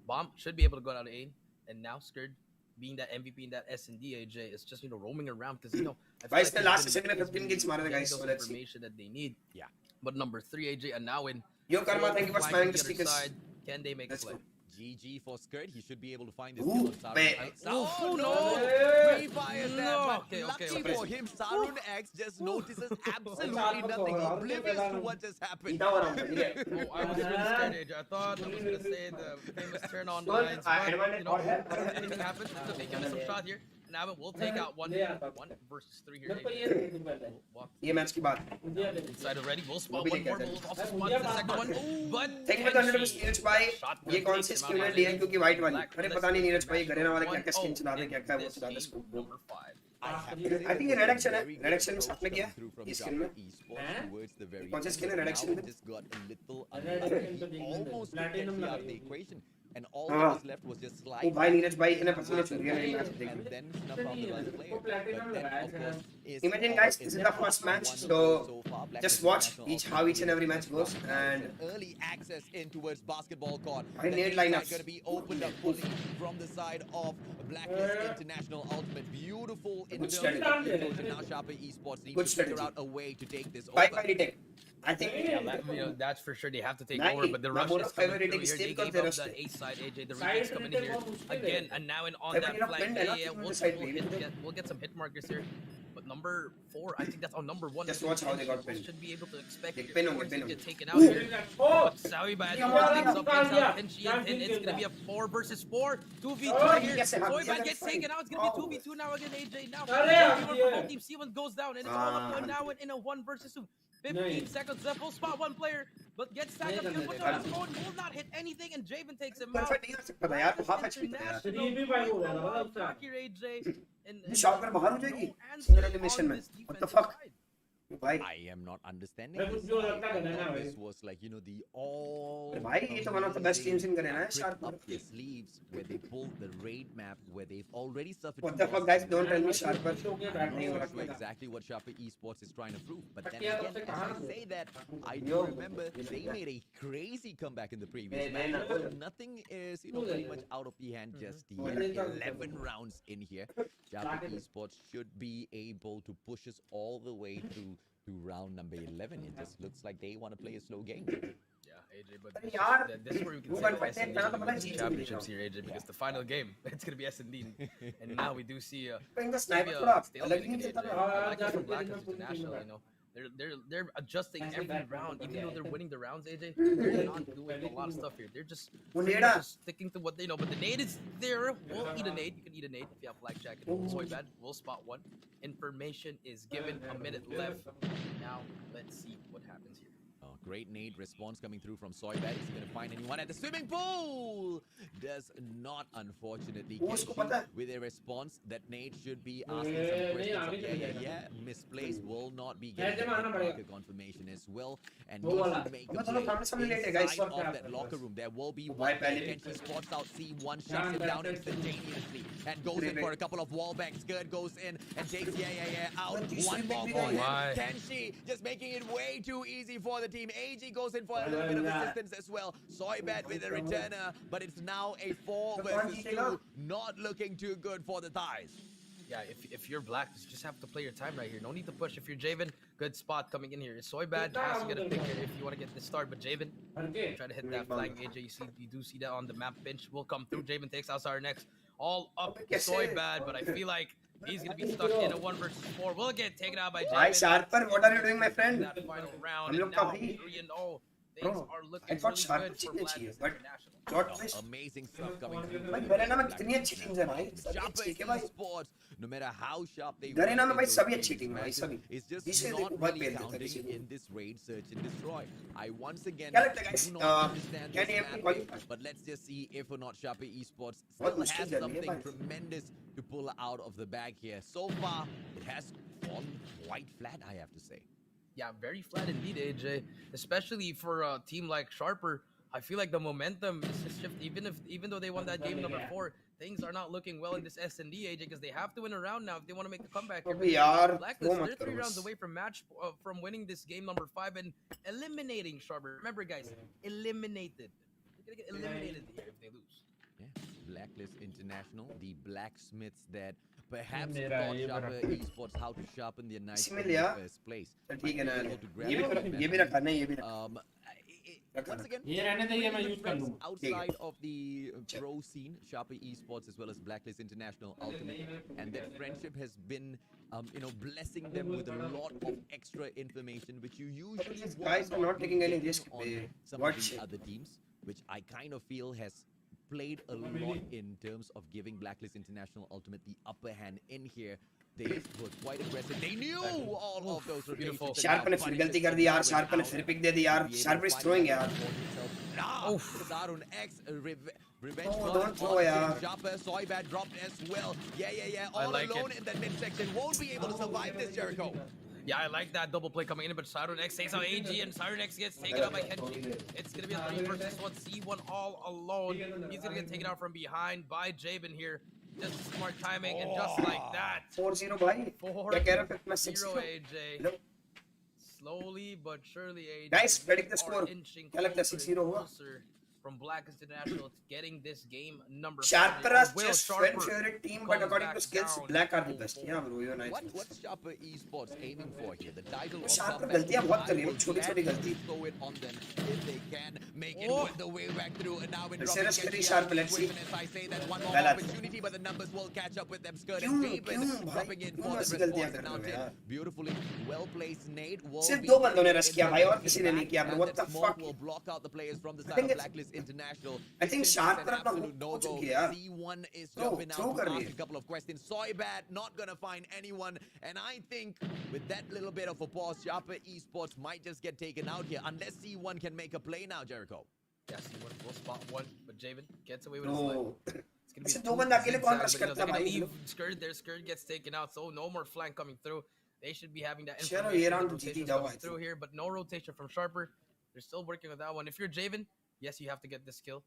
Bomb should be able to go down to 8. And now Skirt, being that MVP in that S&D, AJ, is just roaming around because I feel Guys, the he's last been- session में he's 15 been kills मारे थे getting guys, those so let's see. information that they need. Yeah. But number 3, AJ, and now in Yo Karma, thank you for flanking spamming the other stickers. side, can they make a Let's play? go. GG for Skirt. He should be able to find this Ooh, kill on Sarun man. X. Oh, Oh, no. no! Pre-fires No. that, but Okay. lucky for him, Sarun X just notices absolutely nothing. Oblivious to what just happened. जीता हुआ ना ठीक है Oh, I was really scared, AJ. I thought I was going to say the famous turn on Well, lines. advantage But, or anything happens. It's okay. Give us some shot here. And now we'll take out one versus 3 here, मेरे को AJ. ये देखने पहले Walk ये match की बात India देखो inside already. We'll spot भी one देखा more. था। We'll also spot the second one. But thank you for Kenshi- Neeraj भाई Shot ये कौन सी takes him स्किन out है of डीएल it. क्योंकि वाइट वाली Black अरे list पता नहीं नीरज भाई घरेना वाले क्या क्या 1-0 स्किन चला दे क्या क्या वो in चला दे this इसको game number 5. I think ये red action है Very red good action में approach साथ में किया coming through from इस स्किन में Sharper Esports towards the very कौन सा end. skin है? Red Now action we में? just got a little Red unlucky. action तो He देखने में almost took platinum Kenshi out of लगा the ये। equation. And all हाँ। that was left was just O slide भाई back Neeraj भाई इन्हें to पसीने छूट गया नहीं मैच and देख then snuff out the last player. platinum But then, लगाया of था। course, is Imagine all guys, in this is the the first match, one so far. Black just List watch International how each and every match goes and early access in towards basketball court. I The need inside lineups. going to be opened up fully from the side of Blacklist International Ultimate. Beautiful in Good terms strategy. of execution. Now Sharper Esports needs Good to figure strategy. out a way to take this five over. by retake I think That's for sure. They have to take Nine. over, but the Now rush bonus is coming five through rating here. still They because gave they up rushed the it. A side, AJ. The Side retake's coming in retake here बहुत मुश्किल है। again, and now in on Seven that enough flag. bend, enough to We'll, the side, we'll, baby. we'll get some hit markers here. But number 4, I think that's on number 1. Just watch how they got pinned. Should be able to expect They your pin 'em, forwards they to pin get 'em. taken out here. Oh But Sawi bad. Yeah, Takes yeah, up yeah. Kenshi and Tin. It's gonna be a 4 versus 4, 2v2 Oh, here. yes, yeah, Soyban that's gets fine. taken out. It's gonna be Oh. 2v2 now again. AJ now. Arre, Everyone from yeah. both teams. C1 goes down, and it's all up to now in a 1 versus 2. 15 Nice. seconds left. We'll spot one player, but gets stacked up. Nice, Gonna put nice. on his phone. Will not hit anything, and Javen takes him out. Perfect नहीं हो सकता था यार half HP था यार Three v five हो गया था ना उसका। Back here, AJ. And shot पर बाहर हो जाएगी no answer single on elimination में this what the defensive fuck side. भाई I am not understanding मैं this. कुछ जो लगता है I ना thought भाई। this was like, the all अरे भाई ये तो one of the best teams in Garena है trick sharp up their sleeves where they pulled the raid map where they've already suffered What two the fuck losses guys in don't a tell row. me sharp पर I'm नहीं हो not sure रहा exactly what Sharper Esports is trying to prove, but then क्या again, सबसे as कहाँ I से? say that, I do Yo. remember they made a crazy comeback in the previous Man, match. man, So nothing is, pretty much out of the hand just yet. Mhm. 11 rounds in here. Sharper Esports should be able to push us all the way through to round number 11. It just looks like they want to play a slow game. Yeah, AJ, but अरे this यार, is, this is where we can वो say बन that पाते हैं, S&D पहला is तो gonna पता है win जीत championships जाएगा। here, AJ, because the final game it's gonna be S&D, and now we do see तो इनका maybe स्नाइपर a थोड़ा stalemate अलग नहीं again, खेलता AJ. ना I like it from जाके Blacklist देखना International, पूरी they're adjusting Nice every back round, from even though the they're guy. winning the rounds, AJ. They're not doing a lot of stuff here. They're just वो pretty नेड़ा much just sticking to what they know. But the nade is there. We'll eat a nade. You can eat a nade if you have black jacket. Soy bad. We'll spot one. Information is given. A minute left. Now let's see what happens here. Oh, great nade response coming through from Soybet. Is he going to find anyone at the swimming pool? Does not, unfortunately. उसको Kenshi पता है? with a response that nade should be asking some नहीं, questions. आगे Of, चले yeah, जाएगा। misplaced will not be ऐसे getting the मारना hit पड़ेगा। marker confirmation as well. And वो needs वाला। to make अब a दोनों play सामने सामने लेटे guys। inside क्या of that कर locker बस। room. There will be भाई one there. पहले Kenshi spots out C1, shuts ध्यान him बैठ down से- instantaneously and goes in for a couple of wall bangs. Gerd goes in and takes out. But this One will more be point. why? Kenshi just making it way too easy for the team. AG goes in for a little bit of assistance as well. Soybet with a returner, but it's now a 4 versus 2. Not looking too good for the Thais. Yeah, if you're black, you just have to play your time right here. No need to push. If you're Javen, good spot coming in here. Soybad has to get a pick here if you want to get this start. But Javen, Okay. try to hit that flag. AJ, you do see that on the map. Pinch will come through. Javen takes out our next. All up to Soybad, but I feel like he's gonna be stuck in a 1 versus 4. Will get taken out by Javen. Hi Sharper, what are you doing, my friend? That final round. हम And लोग now काफी- 3-0. Things Bro, are I looking thought really Sharper good for जीतने Black चाहिए, International. but plot twist. Amazing stuff coming through. भाई Garena में कितनी अच्छी teams है भाई, सभी Sharper अच्छी है भाई। esports, no matter how sharp they Garena were में in भाई those सभी previous अच्छी टीम है भाई, matches, सभी। it's just जिसे not देखो बहुत really पेल देता है counting किसी को। in this raid, search and destroy. I once again क्या लगता है guys? do not understand can this AFK map, qualify? but let's just see if or not Sharper esports बहुत still मुश्किल has चल रही है something भाई। tremendous to pull out of the bag here. So far, it has fallen quite flat, I have to say. Yeah, very flat indeed, AJ. Especially for a team like Sharper, I feel like the momentum is just shifting. Even though they won that game number 4, things are not looking well in this S&D, AJ, because they have to win a round now if they want to make the comeback. अबे यार, Blacklist, वो मत they're 3 करो rounds बस। away from winning this game number 5 and eliminating Sharper. Remember, guys, eliminated. They're gonna get eliminated here if they lose. Yeah, Blacklist International, the blacksmiths that perhaps मेरा taught ये Sharper बड़ा- esports how to sharpen their knives इसमें in लिया। the first place. चल ठीक है ना, Able to grab ये it भी from ये भी रखा नहीं, ये भी रखा। once again, ये रहने दे, ये मैं pretty use good कर friends लूँ। outside of the pro scene, Sharper esports as well as Blacklist International Ultimate, and that friendship has been, blessing them with a lot of extra information, which you usually These won't guys are not taking any getting risk, on they some watch of the it. other teams, which I kind of feel has played a lot in terms of giving Blacklist International Ultimate the upper hand in here. They were quite aggressive. They knew all of those Beautiful. rotations. Sharp ने फिर गलती कर दी यार, sharp ने फिर pick दे दी यार, sharp is throwing यार। Darun X revenge Oh, plot don't throw, on yeah. Sharper. Soybad dropped as well. Yeah. I All like alone it. in the midsection. Won't be able to survive this, Jericho. Yeah, I like that double play coming in, but Siren X takes out AG, and Siren X gets taken out by Kenji. It's gonna be a 3 versus 1. C1 all alone. He's gonna get taken out from behind by Jabin here. Just smart timing, and just like that, 4-0 भाई। क्या कह रहा है फिर मैं 0 6-0। AJ. Hello? Slowly but surely, AJ. Guys, predict the are score. inching क्या लगता है, closer 6-0 and हुआ? closer from Black International to getting this game number 5. Sharper Or has will just Sharper one favorite team, but comes according back to skills, down Black are the 4-4. best. Yeah, bro, you're nice. What's Sharper esports aiming for here? The title of Sharper comeback. गलतियां बहुत कर रही है, I will छोटी-छोटी gladly गलती। throw it on them if they can make it Oh. with the way back through. And now in Let's dropping see, Kenji Sharper, out of the let's see. equation, as I say that one more गलत। opportunity, but the numbers will catch up with them. Skirt क्यों, and David क्यों भाई, dropping in क्यों for the ऐसी गलतियां response. कर And now रहे हो 10 यार? beautifully well placed nade will सिर्फ be दो बंदों ने taken rush into किया भाई, और the किसी ने नहीं किया, bro. and What that the smoke fuck? will block out the players from the I side think of it's- Blacklist International. I think Kitchen is Sharper an अपना absolute हो no-go. चुकी है यार। C1 is Throw- jumping throw out कर to रही ask है। a couple of questions. Soybad not gonna find anyone, and I think with that little bit of a pause, Sharper esports might just get taken out here unless C1 can make a play now, Jericho. Yeah, C1 will spot one, but Javen gets away with his life. No. It's gonna be ऐसे a दो two बंदा अकेले कौन zigzag, rush but, करता they're है gonna भाई? leave Skirt. Their Skirt gets taken out, so no more flank coming through. They should be having that चलो, information. ये the round जीत rotations जाओ, coming I through think. here, but no rotation from Sharper. They're still working with that one. If you're Javen, yes, you have to get this kill.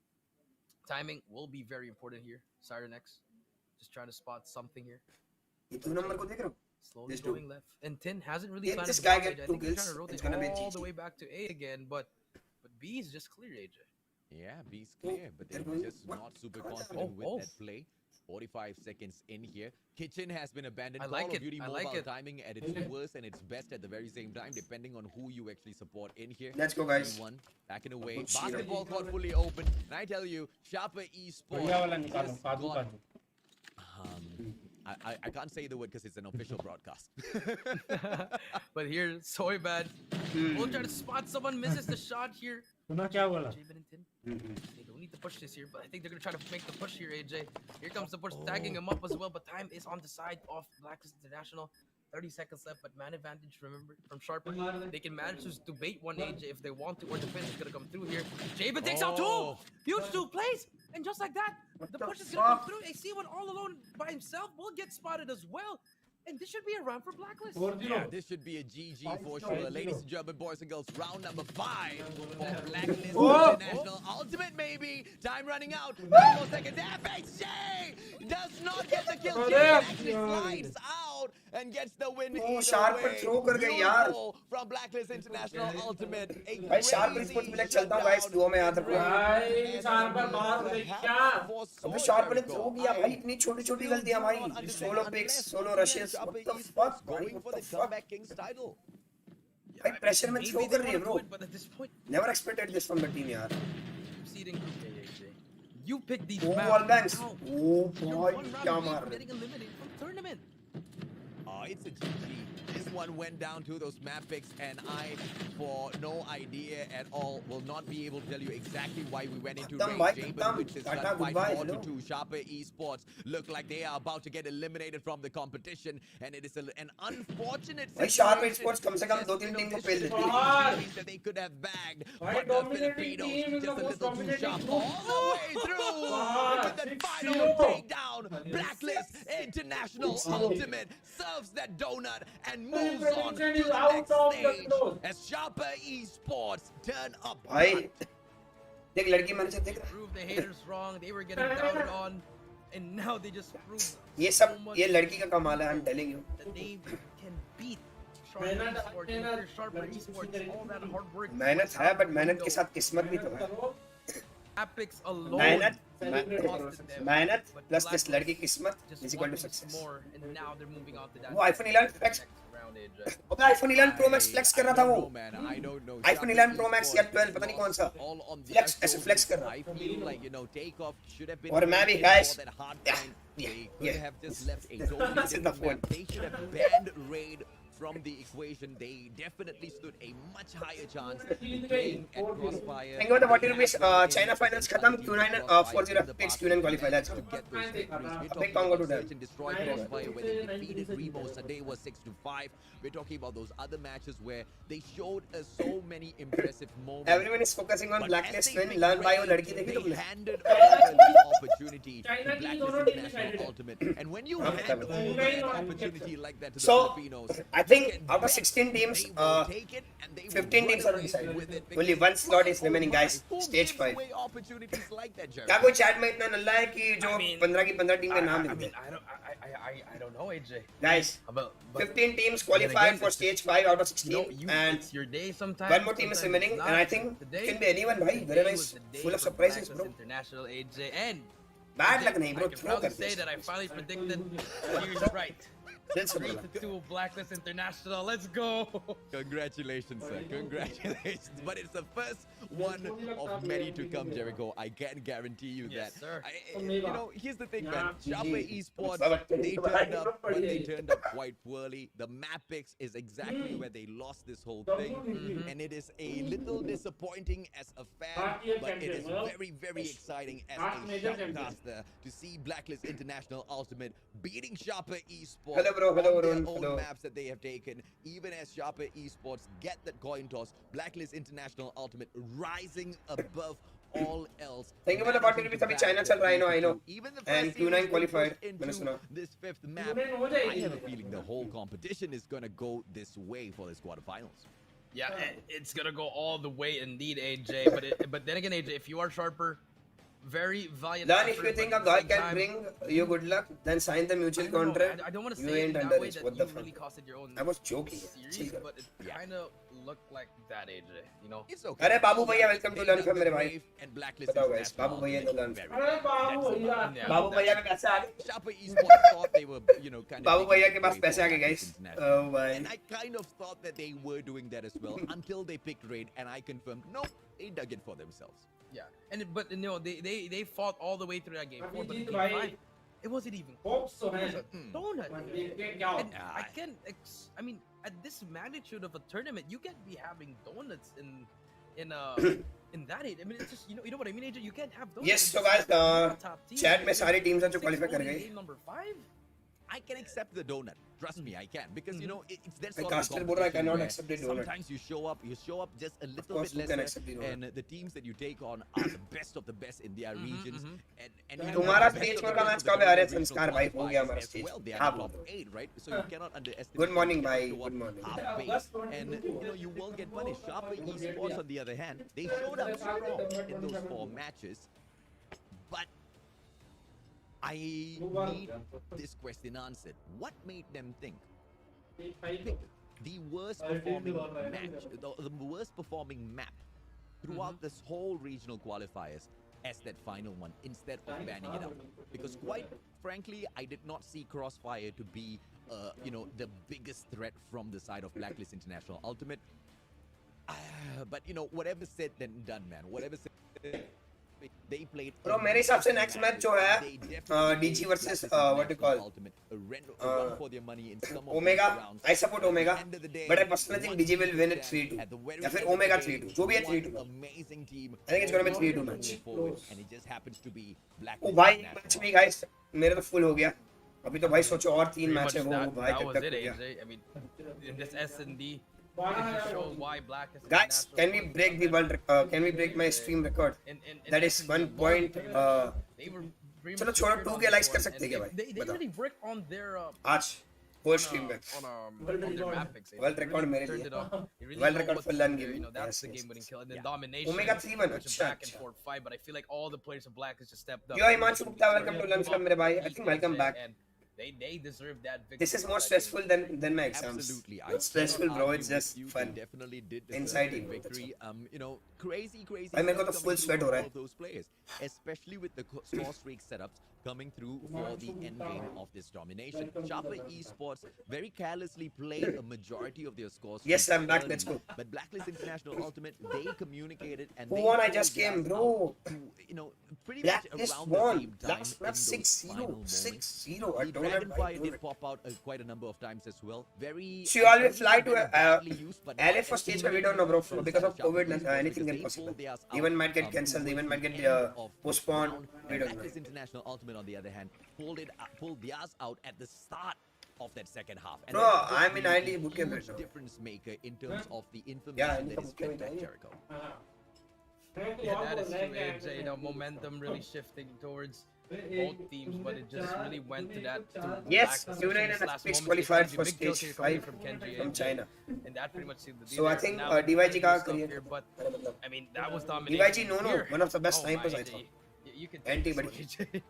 Timing will be very important here. Siren X, just trying to spot something here. ये 2 number को देख रहे हो? Slowly Just do. going left. And Tin hasn't really If planted this the guy bomb, get AJ. I 2 think he's kills, trying to it's rotate gonna be all the GG. way back to A again, but B is just clear, AJ. Yeah, B's clear, but they're they're going- just what? not super Oh, confident with oh. that play. 45 seconds in here. Kitchen has been abandoned. I Call like of it, Duty I mobile like it. timing at its worst and its best at the very same time, depending on who you actually support in here. Let's go, guys. One backing away. Good shit. Basketball court fully open. And I tell you, Sharper esports बढ़िया वाला निकालो, just काजू got, काजू। I can't say the word because it's an official broadcast. But here, Soybad will try to spot someone, misses the shot here. सुना क्या बोला? Javen and Tin, they don't need to push this here, but I think they're gonna try to make the push here, AJ. Here comes the push, tagging him up as well, but time is on the side of Blacklist International. 30 seconds left, but man advantage, remember, from Sharper. They can manage to bait one AJ if they want to, or the finish is going to come through here. Jabin takes out two! Oh. Huge two plays! And just like that, What the the push is going to come fuck? through. AC1 all alone by himself will get spotted as well. And this should be a round for Blacklist. Yeah, this should be a GG for sure. Ladies and gentlemen, boys and girls, round number 5 for Blacklist International Ultimate, maybe. Time running out. 9 more seconds. FHJ does not get the kill. She actually slides out and gets the win. either sharp पर way. throw कर गई यार. Beautiful from Blacklist International Ultimate. A भाई sharp पर crazy sports में चलता हूँ भाई दुआ में याद रखो. भाई शार्प पर बाहर हो गई क्या? अबे sharp ने throw किया भाई इतनी छोटी-छोटी गलतियां भाई. Solo picks, solo rushes. What the fuck? Going What for the the fuck? comeback king's title. भाई pressure में Maybe throw they कर रही है wanna bro. do it, but at this point, Never expected this from the team यार. proceeding AJ. You pick these Oh, maps wall banks. now. Oh You're boy, one round क्या away मार from रहे. getting eliminated from tournament. It's a GG. This one went down to those map picks, and I, for no idea at all, will not be able to tell you exactly why we went into Khatam raid. bhai, Jabin khatam. with this Tata, gunfight goodbye, 4-2. Sharper Esports look like they are about to get eliminated from the competition, and it is an unfortunate भाई Sharp situation. Esports कम से कम Yes, 2-3 you know, team को this pail should देती be है. a series that they could have bagged, Why but the dominating Filipinos team is just the a most little too dominating sharp group? all the way through Wow, with the 6-0. final takedown. Blacklist International 6-0. Ultimate serves that donut and moves on to prediction is the out next of the stage close. as Sharper Esports turn up. भाई देख लड़की मैंने से देख रहा. Prove the haters wrong. They were getting doubted on, and now they just proved ये so सब much ये लड़की का कमाल है. I'm telling you. that they can beat Sharper मेहनत- Esports. मेहनत- After Sharper Esports, all that hard work. मेहनत है but मेहनत के साथ किस्मत भी तो है. Epics alone मेहनत costed them. मेहनत But plus this Blacklist लड़की किस्मत just is equal one to inch success. more, and now they're moving on to that. वो iPhone 11 flex next round, AJ. अबे iPhone 11 Pro Max flex कर रहा था वो. man. I don't know. iPhone 11 Pro Max या 12 पता नहीं कौन सा. All on their Flex ऐसे shoulders. flex कर रहा. I feel like, you know, takeoff should have been और मैं भी, waiting guys. for that hard Yeah, point. yeah, They could yeah. have just left a This totally is the different point. map. They should have banned raid from the equation. They definitely stood a much higher chance playing at Crossfire. Think about the 40 rupees China finals खत्म Q9 4-0 picks Q9 qualify. Let's To go. get those victories. We're big talking congo about to them. Search and Destroy Crossfire where they defeated Remo. Sunday was 6-5. We're talking about those other matches where they showed us so many impressive moments. Everyone is focusing on But Blacklist as they win. Learn by वो betrayed, लड़की देखी they तुमने? handed over the opportunity to China की Blacklist दोनों team International decided. Ultimate. And when you हाँ, hand बताओ. over an opportunity like that to the So, Filipinos, I think you can out of bet 16 teams, they will take it and they will 15 run teams are away decided. with it Only because one slot is why, remaining, oh guys. my, who Stage gives 5. away opportunities like that, Jerry? क्या कोई chat में इतना नल्ला है कि जो I mean, 15 की 15 team के नाम I लिखते mean, हैं? I don't know, AJ. Guys, But 15 teams Then again, qualified for it's stage 5 out of you know, 16, and it's your day sometimes. one more team is sometimes remaining, it's and I not. think Today- it can be anyone, bhai. today Garena was is the day full of for surprises, Blacklist bro. International, AJ, and Bad I luck think नहीं, bro. I can Throw proudly कर say they. that I finally predicted he was right. दिल से बोला. 3-2 Blacklist International. Let's go. Congratulations, sir. Congratulations. But it's the first one of many to come, Jericho. I can guarantee you Yes, that. sir. You know, here's the thing, man. Yeah. Sharper Esports, they turned up, but they turned up quite poorly. The map picks is exactly where they lost this whole thing. And it is a little disappointing as a fan, but it is very, very exciting as a shoutcaster to see Blacklist International Ultimate beating Sharper Esports Hello, bro. Hello, on their Arun. own Hello. maps that they have taken. Even as Sharper Esports get that coin toss, Blacklist International Ultimate rising above all else. Think about the 40 rupees अभी China चल रहा है, I know. Even the And first Q9 series qualified, goes मैंने सुना. into this fifth map. Q9 हो I जाएगी. have a feeling the whole competition is gonna go this way for this quarterfinals. Yeah, it's gonna go all the way indeed, AJ. But then again, AJ, if you are Sharper, very valiant. Learn if effort, you but think at a the guy same can time, bring you good luck, then sign the mutual I don't know, contract. I don't want to You say it ain't in under that way this. that What you the fuck? really costed your own I was joking. series, ठीक है. but it kind of looked like that, AJ. You know. It's okay. अरे बाबू भैया, welcome to They've Learn done from the मेरे भाई. brave and Blacklist बताओ guys, International बाबू भैया Ultimate तो learn. very अरे well. बाबू That's यार. about Yeah. बाबू भैया के पैसे आ गए. Sharper Esports thought they were, you know, kind of. Babu taking भैया it के पास away पैसे आ from गए guys. Blacklist International. Oh भाई. And I kind of thought that they were doing that as well until they picked Raid, and I confirmed, nope, they dug it for themselves. Yeah, but you know they fought all the way through that game. अभी 4, but in Jeet game भाई. 5, it wasn't even Hopes तो It हैं. was a donut. पर देखते क्या And होता I can, I mean, at this magnitude of a tournament, you can't be having donuts in in that age. I mean, it's just you know what I mean, AJ. You can't have donuts. Yes, It's so just guys, like, you're a top team. chat में सारी teams हैं जो Six qualify कर only गई. game number 5. I can accept the donut. Trust me, I can, because you know it's that I sort Caster of बोल रहा है, I competition cannot where accept the donut. sometimes you show up just a little course bit you can lesser, accept the donut. and the teams that you take on are the best of the best in their regions. And you know, तुम्हारा the best stage of the का best match of the कब है? अरे regional संस्कार भाई, हो गया qualifiers हमारा as stage. well. They are हाँ, the top बोलो. 8, right? So you cannot underestimate. Good morning, you cannot bhai. show up Good morning. half-baked, and you know you will get punished. Sharper Esports, on the other hand, they showed up strong in those 4 matches, but I need this question answered. What made them think pick the worst performing match, the worst performing map throughout this whole regional qualifiers as that final one instead of banning it out? Because quite frankly, I did not see Crossfire to be, you know, the biggest threat from the side of Blacklist International Ultimate. But you know, whatever said then done, man. Whatever said, they played. Bro, मेरे हिसाब से next match जो है DG versus what you call for their money in some of Omega. these rounds. I support Omega, At the end of the day, but I personally think DG will win it at 3-2. the very या फिर end of Omega the day, 3-2. जो भी है one 3-2. amazing team. I think it's gonna be 3-2 moving match. forward, and it just happens to be Black. ओ भाई एक match में guys मेरे तो full हो गया. अभी तो भाई सोचो और 3 Pretty मैच है much वो भाई that तक was तक it, हो गया. AJ. I mean, in this S&D, it just shows why Black is Guys, can we break the world? Can we break my stream record? That is 1 point. They were pretty चलो much छोड़ो, secured 2 on के this likes कर one, सकते हैं and क्या भाई? They बताओ. really bricked on their आज whole stream में. on their map picks. They World record really मेरे turned लिए. it up. They really World know record what for to LAN do there, gaming. you know, that's Yes, the yes, game-winning yes. kill. And then Yeah. domination. Omega 3-1, which is अच्छा, back and अच्छा. forth fight, but I feel like all the players of Black has just stepped up. Yo, Himanshu Gupta, welcome to Lunch Club, मेरे भाई. I think welcome back. And they deserve that victory. This is more for that game. stressful than my exams. Absolutely. It's stressful, cannot bro. argue It's with just you. They fun. definitely did deserve Inside the you, that's victory. You know, crazy भाई मेरे को तो stuff full coming sweat through हो रहा from है. all those players, especially with the score streak setups coming through for the end game of this domination. Sharper Esports very carelessly played a majority of their scores. Yes, I'm back. Let's go. But Blacklist International Ultimate, they communicated and Who they won? I pulled just came, theirs bro. out to, you know, pretty Blacklist much around the won. same time Last match in those 6-0. final moments. 6-0. I The don't know Dragonfire why. did pop out quite a number of times as well. Very. So you always fly to badly used, but LA not for stage, as we don't know, bro. from Because of Sharper COVID, Esports, anything because is they possible. pulled theirs Event out, might get cancelled, towards event might the get end of the postponed. round. We don't know. Blacklist International Ultimate, on the other hand, pulled theirs out at the start of that second half. And Bro, that could I'm in be a ID boot camp huge right now. difference maker in terms of the information Yeah, that is fed back Jericho. Yeah, that is true, AJ. You know, momentum really shifting towards both teams, but it just really went to that. To Yes, Black, Q9 especially and this last FPX moment. qualified Kenji, for big kill stage here coming 5 from Kenji from AJ, China. and that pretty much sealed the deal. So I there. think Now, DYG का stuff career. here, but मतलब I mean, that was domination. DYG, no, here. one of the best Oh, snipers, my I AJ. thought. You can Anti-buddy.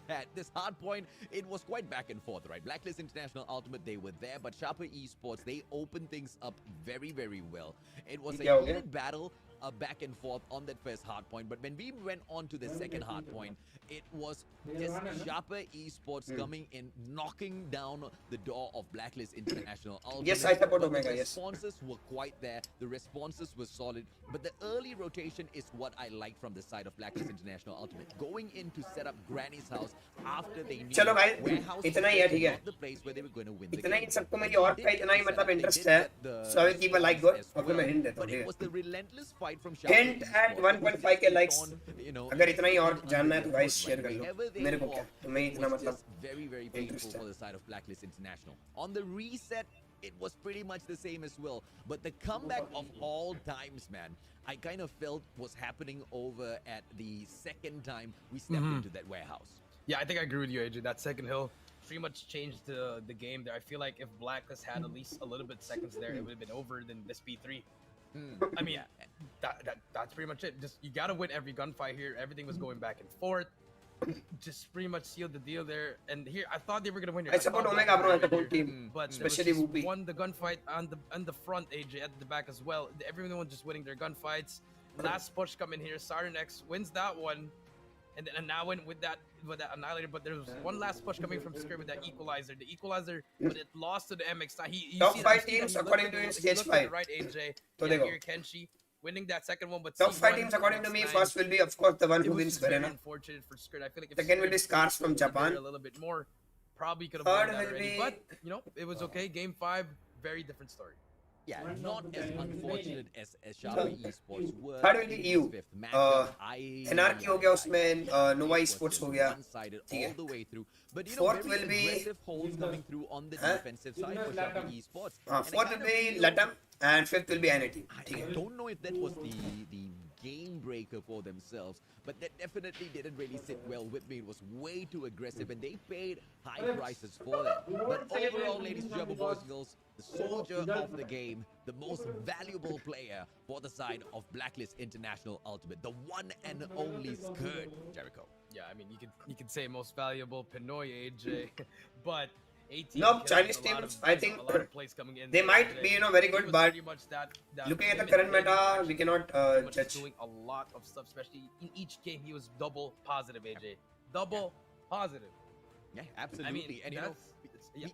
At this hard point, it was quite back and forth, right? Blacklist International Ultimate, they were there, but Sharper Esports, they opened things up very, very well. It was Yeah, a okay. heated battle, back and forth on that first hard point, but when we went on to the second hard point, it was just Sharper Esports coming in, knocking down the door of Blacklist International Ultimate. Yes, I support But Omega, the yes. responses were quite there. The responses were solid, but the early rotation is what I like from the side of Blacklist International Ultimate. Going in to set up Granny's house after they knew चलो भाई, warehouse इतना ही है, was ठीक है. not the place where they were going to win the इतना game. ही सबको मेरी They और did का इतना ही set मतलब up, they interest did है. get the So I will keep a like good. as और फिर मैं well. hint देता But हूँ. it ठीक was है. the relentless fight from Sharper Hint at Esports. 1.5 के likes. You know, अगर इतना ही और on जानना है the तो guys field, share right? कर लो. Wherever they मेरे को क्या? walked, तो मैं it इतना was मतलब just very, very painful interest for the side of Blacklist International. On the reset, it was pretty much the same as well. But the comeback of all times, man, I kind of felt was happening over at the second time we stepped into that warehouse. Yeah, I think I agree with you, AJ. That second hill pretty much changed the game there. I feel like if Blacklist had at least a little bit seconds there, it would have been over than this P3. I mean, that's pretty much it. Just you gotta win every gunfight here. Everything was going back and forth. Just pretty much sealed the deal there. And here, I thought they were gonna win here. I support thought Omega, Black bro. I would win support here. team. But Especially just Whoopi. won the gunfight on the front, AJ, at the back as well. Everyone just winning their gunfights. Last push coming here. Siren X wins that one. And then now went with that annihilator, but there was one last push coming from Skirt with that equalizer. The equalizer, but it lost to the MX. Now you Top see 5 that, teams he looked according at to the- his he stage looked at the 5. right, AJ. तो Yeah, देखो. here Kenshi winning that second one, but Top 5 C1, teams according to me, MX9, first will be of course the one it who was wins just very Garena. unfortunate for Skirt. I feel like if Second will be Skirt Scars from persevered Japan. a little bit more, probably could have Third won that will already. be- But you know, it was okay. Game 5, very different story. Yeah, not as unfortunate as Sharper Esports were. Third will be in EU. this fifth matchup. Anarchy हो गया उसमें, Nova it was Esports just हो गया. one-sided ठीक all है. the way through. But you know, Fourth very will be- aggressive holds coming through on the Huh? defensive side for Sharper Esports. And I Fourth kind will of be feel- Latam and fifth will be NAT. I ठीक है. don't know if that was the game breaker for themselves, but that definitely didn't really sit well with me. It was way too aggressive, and they paid high prices for that. But overall, ladies and gentlemen, boys and girls, the soldier of the game, the most valuable player for the side of Blacklist International Ultimate, the one and only Skirt, Jericho. Yeah, I mean, you could say most valuable Pinoy AJ, but 18 No, kills, Chinese a lot teams, of- I think a lot of plays coming in they there, might AJ. be, very He good, was but pretty much that looking at the limit current player meta, actually we cannot pretty much judge. doing a lot of stuff, especially in each game. He was double positive, AJ. Double positive. Yeah, absolutely. And you know,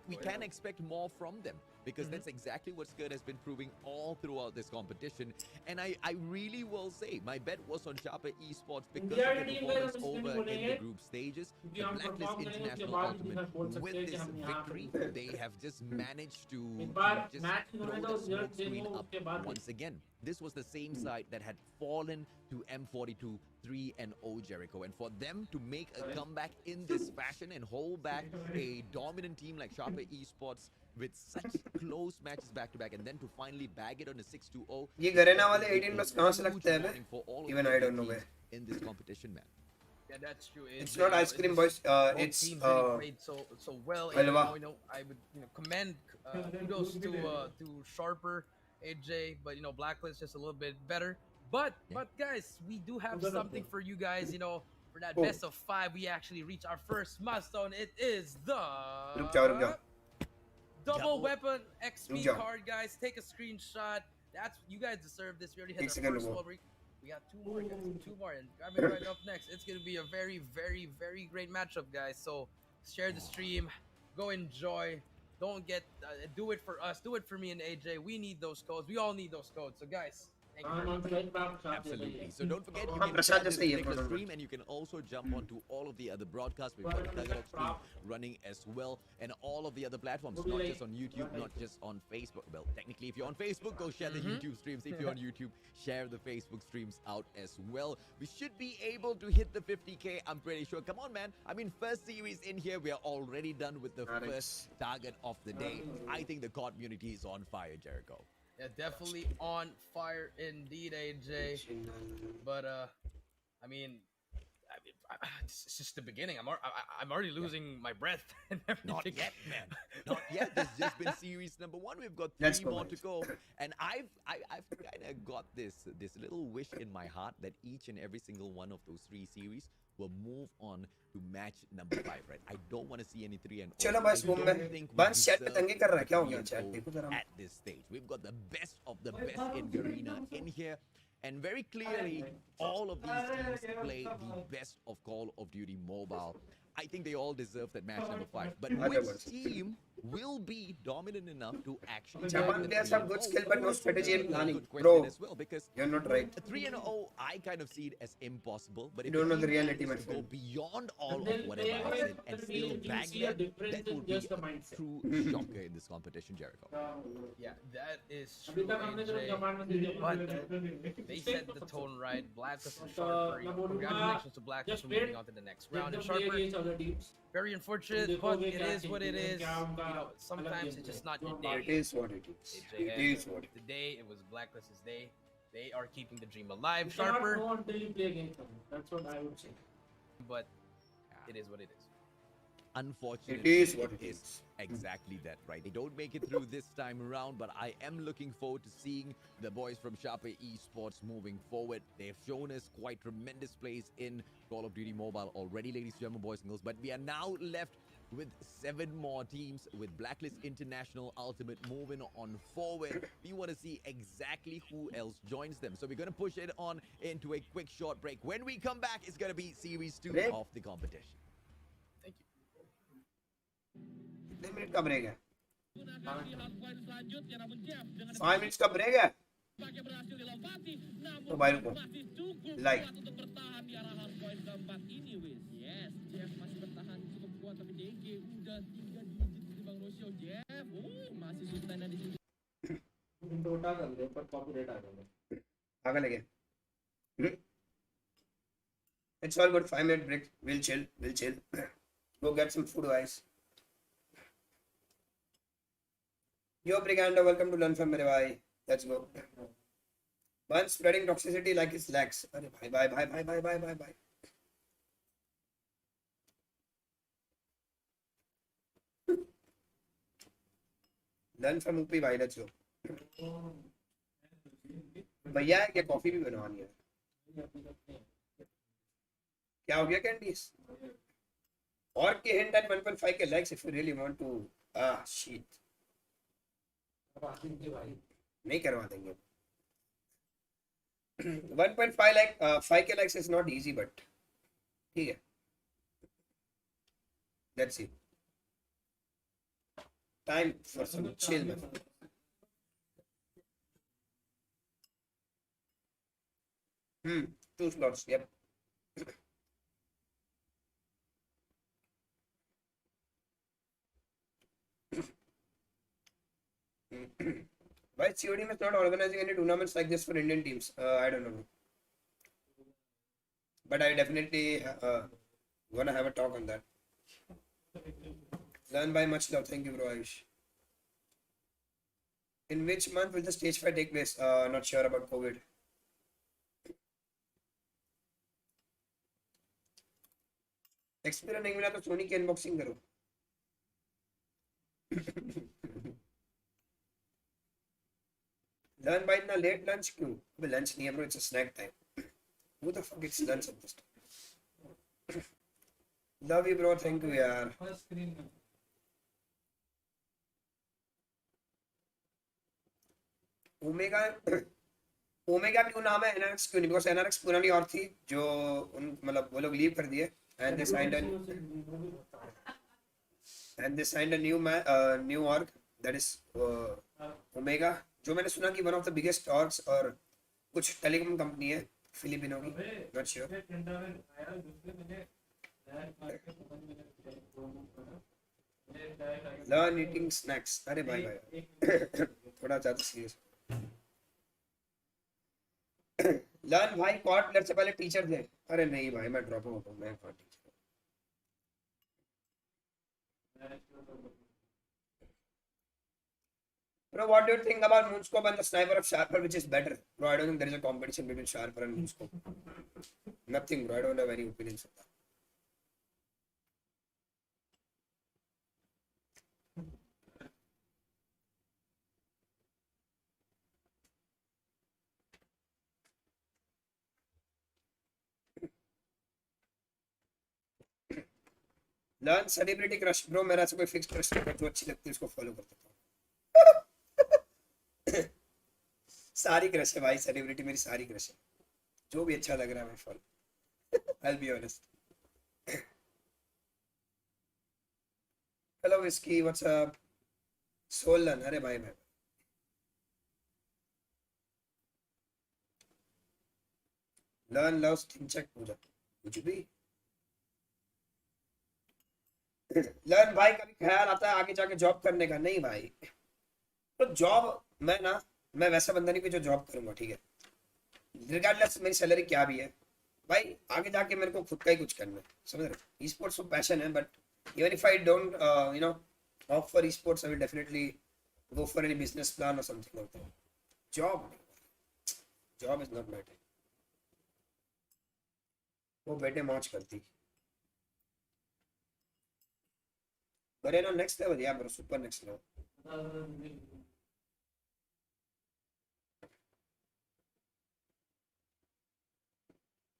we can expect more from them because that's exactly what Skirt has been proving all throughout this competition. And I really will say my bet was on Sharper Esports because of the performance over in the group stages. The Blacklist International Ultimate, with this victory, they have just managed to just throw the smoke screen up once again. This was the same side that had fallen to M42 3-0 Jericho, and for them to make a comeback in this fashion and hold back a dominant team like Sharper Esports with such close matches back to back, and then to finally bag it on a 6-2-0. ये Garena वाले 18 plus कहाँ से लगते हैं बे? Warning for all of Even the I don't know teams where. in this competition, man. Yeah, that's true. It's AJ, not you know, ice cream, boys. both It's teams really played so well. And, Halwa. I would commend kudos to Sharper, AJ, but Blacklist just a little bit better. But guys, we do have something for you guys. For that Oh. best of 5, we actually reach our first milestone. It is the रुक जाओ. double weapon XP Rup jao. card, guys. Take a screenshot. You guys deserve this. We already had Ek our second first ruko. one. We got 2 more, guys. 2 more, and grab it right up next. It's gonna be a very, very, very great matchup, guys. So share the stream, go enjoy. Don't get do it for us. Do it for me and AJ. We need those codes. We all need those codes. So guys, thank you very much. Absolutely. So don't forget, you हाँ, can Prasad share this जैसे ही है particular Prasad. stream, and you can also jump onto all of the other broadcasts. We've got the Tagalog stream running as well, and all of the other platforms, not just on YouTube, not just on Facebook. Well, technically, if you're on Facebook, go share the YouTube streams. If you're on YouTube, share the Facebook streams out as well. We should be able to hit the 50K, I'm pretty sure. Come on, man. I mean, first series in here, we are already done with the first target of the day. I think the COD community is on fire, Jericho. Yeah, definitely on fire indeed, AJ. But I mean, it's just the beginning. I'm already losing my breath and everything. Not yet, man. Not yet. There's just been series number 1. We've got 3 Let's go, more guys. to go. And I've kind of got this little wish in my heart that each and every single one of those 3 series will move on to match number 5, right? I don't want to see any 3 and चलो बस घूम में बंस chat पे तंगे कर रहा है क्या हो गया chat देखो जरा at this stage. We've got the best of the best in Garena in here. And very clearly, all of these teams play the best of Call of Duty Mobile. I think they all deserve that match number 5. But which team will be dominant enough to actually Japan bag the players 3 have good and skill, oh, but no that's strategy and a planning. good question Bro, as well, because you're not right. 3-0, I kind of see it as impossible. But You if don't know the team reality, manages my to go friend. beyond all of whatever I said and still bag that, that would be a true shocker in this competition, Jericho. Yeah, that is true, AJ. But they set the tone right. Blacklist and Sharper. Congratulations to Blacklist for moving on to the next round. And Sharper, very unfortunate, but it is what it is. Sometimes it's just not your day. It is what it is. AJ, It is what it is. today it was Blacklist's day. They are keeping the dream alive, Sharper. That's what I would say. But it is what it is. Unfortunately, It is what it is. Exactly that, right? They don't make it through this time around, but I am looking forward to seeing the boys from Sharper Esports moving forward. They've shown us quite tremendous plays in Call of Duty Mobile already, ladies and gentlemen, boys and girls. But we are now left with 7 more teams, with Blacklist International Ultimate moving on forward. We want to see exactly who else joins them. So we're going to push it on into a quick short break. When we come back, it's going to be Series 2 Break? of the competition. Thank you. कितने minute का break है 5 minutes का break है तो भाई रुको like छोटा कर दे पर कॉपीराइट आ जाएगा। पागल है क्या? It's all good. 5 minute break. We'll chill. We'll chill. Go get some food, guys. Yo, Briganda, welcome to Learn from मेरे भाई. Let's go. One spreading toxicity like his legs. अरे भाई भाई भाई भाई भाई भाई भाई भाई. Learn from ऊपी भाई. Let's go. भैया क्या कॉफी भी बनवानी है? क्या हो गया कैंडीज? और के हिंट एट 1.5 के likes if you really want to shit. नहीं करवा देंगे. 1.5 लाइक 5 के likes is not easy but ठीक है. Let's see. Time for some chill man. Two slots. Yep. Why COD is not organizing any tournaments like this for Indian teams? I don't know. But I definitely wanna have a talk on that. Learn by much love. Thank you, bro. Ayush. In which month will the stage fight take place? Not sure about COVID. Experience नहीं मिला तो Sony की unboxing करो. Learn by इतना late lunch क्यों? अबे lunch नहीं है bro, it's a snack time. Who the fuck it's lunch at this time? Love you bro, thank you यार. फर्स्ट स्क्रीन में ओमेगा ओमेगा क्यों नाम है, एनआरएक्स क्यों नहीं? बिकॉज एनआरएक्स पुरानी और थी जो उन मतलब वो लोग लीव कर दिए and they signed a new org that is omega, जो मैंने सुना कि one of the biggest orgs और कुछ टेलीकॉम कंपनी है फिलिपिनो की. Not sure. Learn eating snacks. अरे भाई भाई थोड़ा ज्यादा सीरियस. लर्न भाई कॉट लेट से पहले टीचर थे. अरे नहीं भाई मैं ड्रॉप आउट हूं, मैं caught teacher. Bro, what do you think about Moonscope and the Sniper of Sharper, which is better? Bro, I don't think there is a competition between Sharper and Moonscope. Nothing, bro. I don't have any opinions on that. Learn celebrity crush. Bro मेरा ऐसा कोई fix crush नहीं है, जो अच्छी लगती है उसको फॉलो कर देता हूँ. सारी क्रश है भाई, सेलिब्रिटी मेरी सारी क्रश है. जो भी अच्छा लग रहा है मैं follow. I'll be honest. Hello Whiskey, what's up? Solan, अरे भाई भाई. Learn love check पूजा कुछ भी. लर्न भाई कभी ख्याल आता है आगे जाके जॉब करने का? नहीं भाई, तो जॉब मैं वैसा बंदा नहीं कि जो जॉब करूंगा, ठीक है, रिगार्डलेस मेरी सैलरी क्या भी है भाई. आगे जाके मेरे को खुद का ही कुछ करना है, समझ रहे? ई स्पोर्ट्स तो पैशन है, but even if I don't you know opt for esports, I will definitely go for any business plan और something like that. Job is not my type. वो बेटे मौज करती. Garena next level, yeah bro, super next level.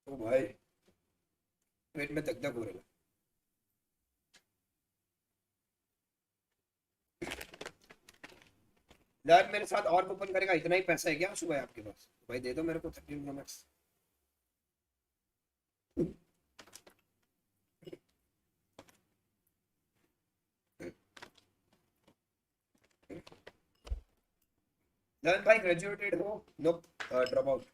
ओ भाई पेट में दगदग हो रहा है. लर्न मेरे साथ और ओपन करेगा? इतना ही पैसा है क्या सुबह आपके पास? भाई दे दो मेरे को 13 Pro Max. लर्न भाई ग्रेजुएटेड हो? No, drop out.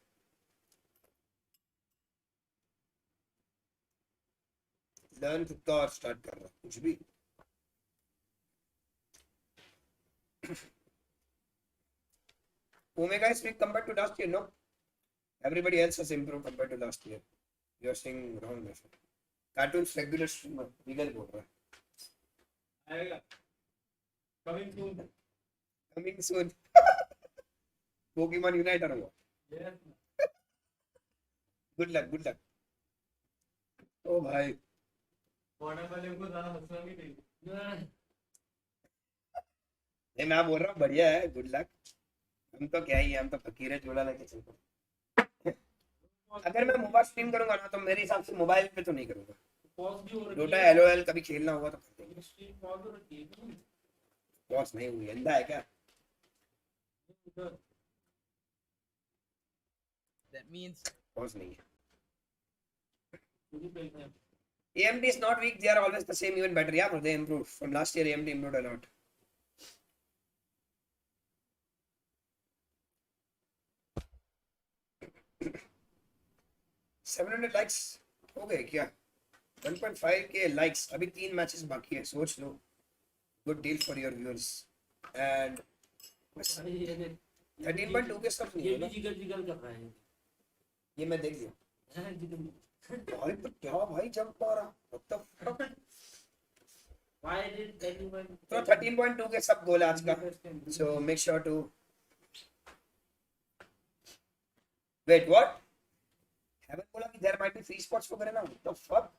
लर्न खुद का और स्टार्ट कर रहा कुछ भी. Omega is weak compared to last year, no? Everybody else has improved compared to last year. You are saying wrong, my friend. Cartoon's regular streamer. Legal बोल रहा है. आएगा. Coming soon. Coming soon. Pokemon Unite होगा. Yes. Good luck, good luck. Oh भाई. पढ़ने वाले को ज़्यादा हंसना नहीं चाहिए. नहीं मैं बोल रहा हूँ बढ़िया है. Good luck. हम तो क्या ही है, हम तो फकीर है, झोला लेके चलते हैं. अगर मैं मोबाइल स्ट्रीम करूंगा ना तो मेरे हिसाब से मोबाइल पे तो नहीं करूंगा. Pause भी हो रही डोटा है. LOL कभी खेलना होगा तो कर देंगे. Stream pause हो रही है. बॉस नहीं हुई, अंधा है क्या? That means बॉस नहीं है. पूरी पे है. AMD is not weak, they are always the same, even better. Yeah, bro, they improved. From last year, AMD improved a lot. $700 likes हो गए क्या? 1.5K likes. अभी 3 मैचेस बाकी है. सोच लो. Good deal for your viewers. And 13.2 के सब नहीं ये है ना? भी जिगर जिगर कर रहा है. ये मैं देख लिया. हाँ, जिगर. भाई तो क्या भाई जंप मारा? What the fuck? Why did anyone? तो 13.2 के सब गोल आज का. So make sure to wait. What? Haven't बोला कि there might be free spots for Garena. What the fuck?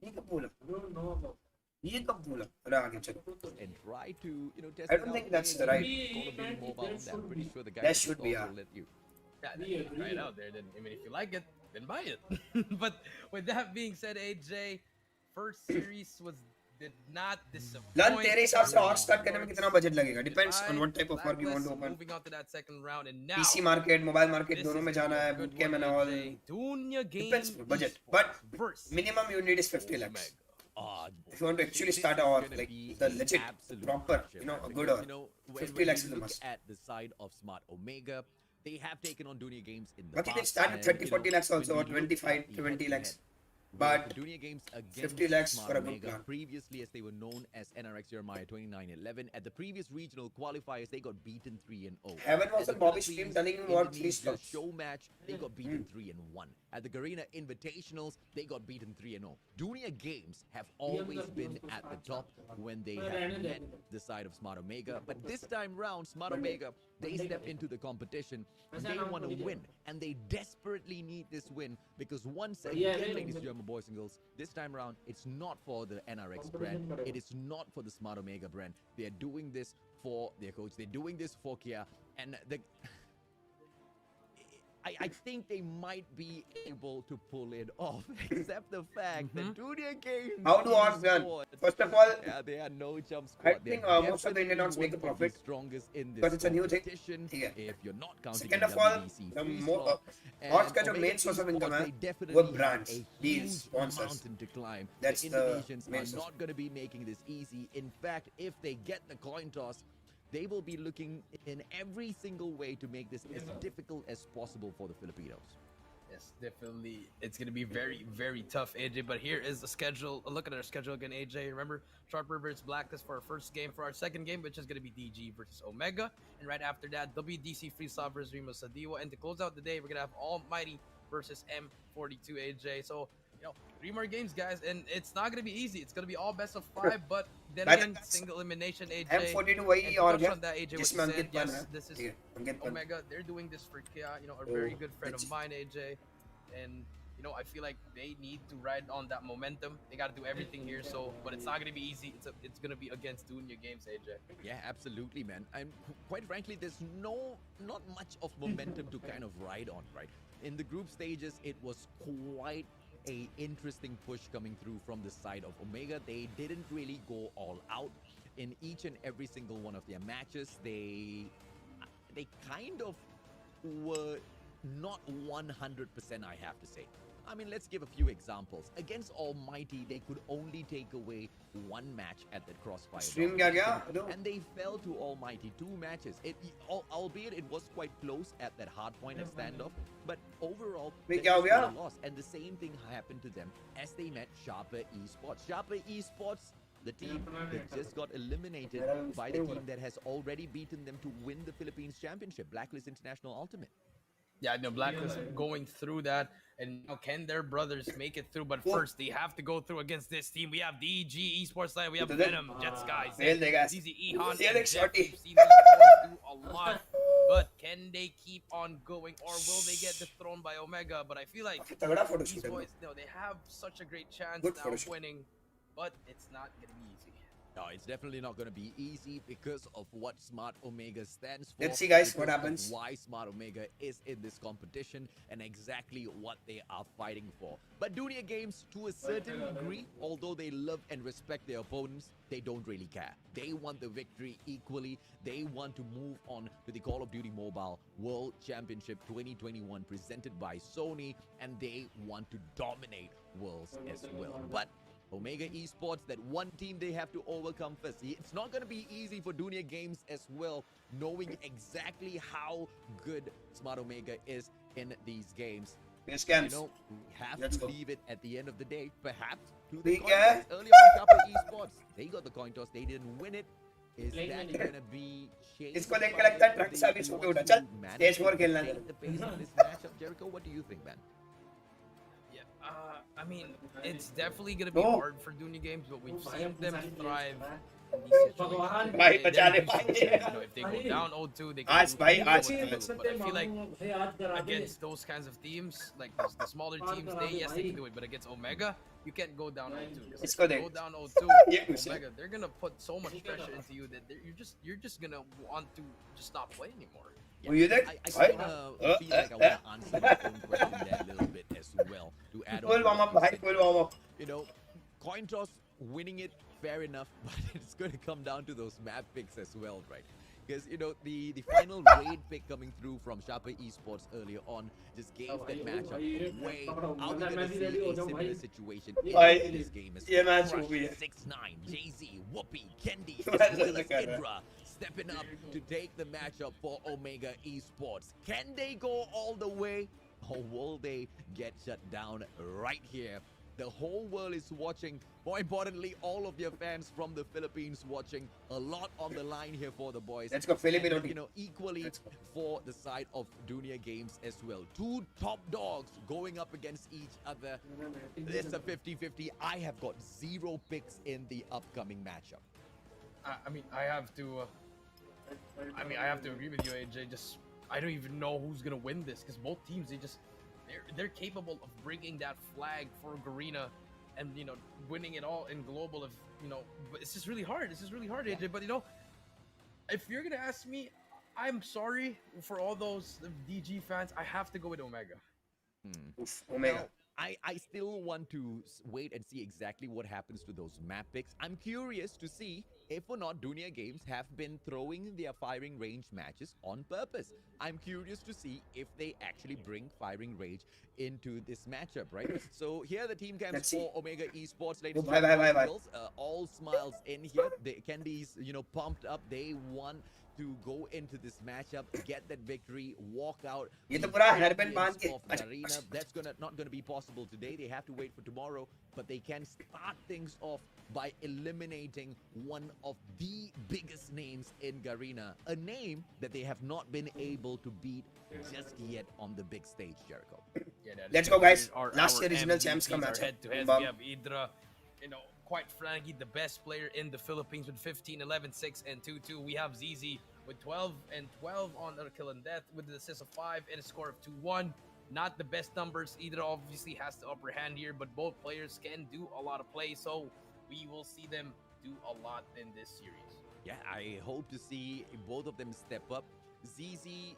ये कब बोला? I don't know about. ये कब बोला? अरे आगे चलो. And try to, test I it don't out. think that's Maybe right. it's gonna be mobile. I'm pretty sure the guys That should be, also yeah. let you. yeah, We then try agree. it out there. Then I mean, if you like it, then buy it. But with that being said, AJ, first series did not disappoint. लन तेरे हिसाब से hot start करने में Sports. कितना budget लगेगा? Depends on what type of work you want to Blacklist, open. moving on to that second round, and now PC market, mobile market this दोनों is में gonna जाना be a है. good Bootcamp one, and all. AJ. Dunya Game Depends on budget. Esports But versus minimum you need is 50 lakhs. Omega. If you want to actually This start is off gonna like be the an legit, absolute proper, crusher, a because, good or when 50 lakhs you is a look must. at the side of Smart Omega, they have taken on Dunia Games in the But you can past. start at and, 30, 40 lakhs also, when or we look 25, at the 20 lakhs. head-to-head, But with the Dunia Games against 50 lakhs Smart for a good Omega, plan. previously as they were known as NRX Jeremiah 2911, at the previous regional qualifiers, they got beaten 3-0. Heaven was At the on Bobby's Philippines stream telling him what three Indonesia stops. show match, they got beaten 3-1. At the Garena Invitationals, they got beaten 3-0. Dunia Games have always been at the top when they have met the side of Smart Omega. But this time round, Smart Omega, they step into the competition. They want to win, and they desperately need this win because once again, ladies and gentlemen, boys and girls, this time round, it's not for the NRX brand. It is not for the Smart Omega brand. They are doing this for their coach. They're doing this for Kia, and I think they might be able to pull it off, except the fact that Dunia Games. How do odds run? esports, First of all, yeah, they are no jump I squad. think They're most of the Indian odds make a definitely one of profit the strongest in this because it's a new thing. competition. Yeah. If you're not counting Second in of all, WBC the free more slot, odds and का जो Omega main source of esports, income है, they definitely वो have brands, a deals, huge sponsors. mountain to climb. That's the the Indonesians main are source. not going to be making this easy. In fact, if they get the coin toss, they will be looking in every single way to make this as difficult as possible for the Filipinos. Yes, definitely. It's going to be very, very tough, AJ. But here is the schedule. A look at our schedule again, AJ. Remember, Sharp River's Blacklist for our first game. For our second game, which is going to be DG versus Omega. And right after that, WDC Freestyle versus Remo Sadiwa. And to close out the day, we're going to have Almighty versus M42, AJ. So, 3 more games, guys. And it's not going to be easy. It's going to be all best of 5. But then But again, that's- single elimination, AJ. M42 And वही to और touch क्या? on that, AJ, what जिसमें you said, अंकित बन yes, है. this is ठीक है, अंकित बन. Omega. They're doing this for Kia, a Oh, very good friend of that's- mine, AJ. And I feel like they need to ride on that momentum. They got to do everything here. So, but it's not gonna be easy. It's gonna be against Dunya Games, AJ. Yeah, absolutely, man. And quite frankly, there's not much of momentum to kind of ride on, right? In the group stages, it was quite a interesting push coming through from the side of Omega. They didn't really go all out in each and every single one of their matches. They kind of were not 100%, I have to say. I mean, let's give a few examples. Against Almighty, they could only take away 1 match at that crossfire. Stream क्या क्या? Hello? And they fell to Almighty 2 matches. Albeit it was quite close at that hard point at standoff, but overall, Wait, they क्या हो गया? lost. And the same thing happened to them as they met Sharper Esports. Sharper Esports the team that just got eliminated by the team that has already beaten them to win the Philippines Championship, Blacklist International Ultimate. Yeah, no, Blacklist going through that, and now can their brothers make it through? But first, they have to go through against this team. We have DG Esports Live, we have Venom, Jet Sky, Fail they guys. ZZ, Ehan, Yeah, and like Jeff. shorty. We've seen these boys do a lot, but can they keep on going, or will they get dethroned by Omega? But I feel like तगड़ा photo these shoot है bro. boys, they have such a great chance Good now photo of shoot. winning, but it's not gonna be easy. No, it's definitely not going to be easy because of what Smart Omega stands for. Let's see, guys, what because of happens. Why Smart Omega is in this competition and exactly what they are fighting for. But Dunia Games, to a certain degree, although they love and respect their opponents, they don't really care. They want the victory equally. They want to move on to the Call of Duty Mobile World Championship 2021 presented by Sony, and they want to dominate Worlds as well. But Omega Esports, that one team they have to overcome first. It's not going to be easy for Dunia Games as well, knowing exactly how good Smart Omega is in these games. Base You camps. know, we have Let's to go. leave it at the end of the day, perhaps, to the Big coin guy. toss. Earlier on, Kappa Esports, they got the coin toss, they didn't win it. Is that going to be changed? इसको देख के लगता है truck से अभी सो के उठा चल स्टेज 4 खेलना है The pace of this matchup, Jericho, what do you think, man? Yeah, I mean, it's definitely gonna be No. hard for Dunia Games, but we've seen them thrive in these situations. भाई They're बचा ले used to भाई it. If they go down 0-2, they can आज do भाई what आज they do. But I feel like against those kinds of teams, like the smaller teams, they can do it. But against Omega, you can't go down 0-2. Because इसको if you देख go down 0-2, ये कुछ है Omega, they're gonna put so much pressure into you that you're just gonna want to just not play anymore. वो ये देख I भाई kind of feel like I want to answer my own question there a little bit as well. To add on full to warm what up you भाई said. Full warm up You know, coin toss, winning it, fair enough, but it's going to come down to those map picks as well, right? Because, you know, the final raid pick coming through from Sharper Esports earlier on just gave that matchup away. Are we going to see a similar situation भाई, in this game as ये well? match हो गई है 6-9, Jay-Z, Whoopi, Kendi, मैं as well ऐसा as कर रहा Indra stepping up to take the matchup for Omega Esports. Can they go all the way, or will they get shut down right here? The whole world is watching. More importantly, all of your fans from the Philippines watching. A lot on the line here for the boys. Let's go, Filipino And, team. you know, equally Let's go. for the side of Dunia Games as well. Two top dogs going up against each other. It's a 50-50. I have got 0 picks in the upcoming matchup. I mean, I have to. I have to agree with you, AJ. Just I don't even know who's gonna win this because both teams they're capable of bringing that flag for Garena and winning it all in global. If but it's just really hard. It's just really hard, AJ. But if you're gonna ask me, I'm sorry for all those DG fans. I have to go with Omega. Oof, Omega Now, I still want to wait and see exactly what happens to those map picks. I'm curious to see if or not Dunia Games have been throwing their firing range matches on purpose. I'm curious to see if they actually bring firing range into this matchup, right? So here are the team camps Let's see. for Omega Esports, ladies Oh, and bye, bye, bye, girls. All smiles in here. They, Candy's, pumped up. They want to go into this matchup, get that victory, walk out. ये तो the पूरा hairband champions बांध के of अच्छा, Garena. That's not gonna be possible today. They have to wait for tomorrow, but they can start things off by eliminating one of the biggest names in Garena, a name that they have not been able to beat just yet on the big stage, Jericho. Yeah, that is Let's good. go, guys. Our Last year regional MVPs champs का are match है. head-to-head. Bum. We have Idra, quite frankly, the best player in the Philippines with 15, 11, 6, and 2-2. We have ZZ with 12 and 12 on the kill and death with an assist of 5 and a score of 2-1. Not the best numbers. Idra obviously has the upper hand here, but both players can do a lot of play, so we will see them do a lot in this series. Yeah, I hope to see both of them step up. ZZ,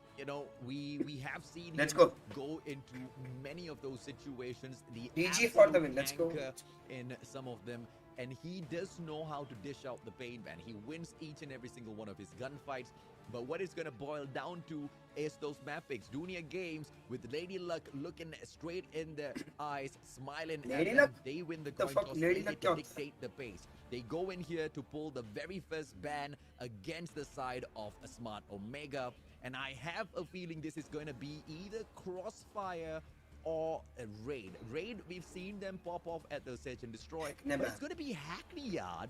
we have seen Let's him go. into many of those situations. The DG for the absolute win. Let's go. anchor in some of them, and he does know how to dish out the pain, man. He wins each and every single one of his gunfights. But what it's gonna boil down to is those map picks. Dunia Games with Lady Luck looking straight in the eyes, smiling Lady at Luck? them. They win the The coin fuck? toss. Lady They Luck get to क्या? dictate the pace. They go in here to pull the very first ban against the side of a Smart Omega. And I have a feeling this is going to be either Crossfire or a Raid. Raid, we've seen them pop off at the Search and Destroy. Never. But it's going to be Hackney Yard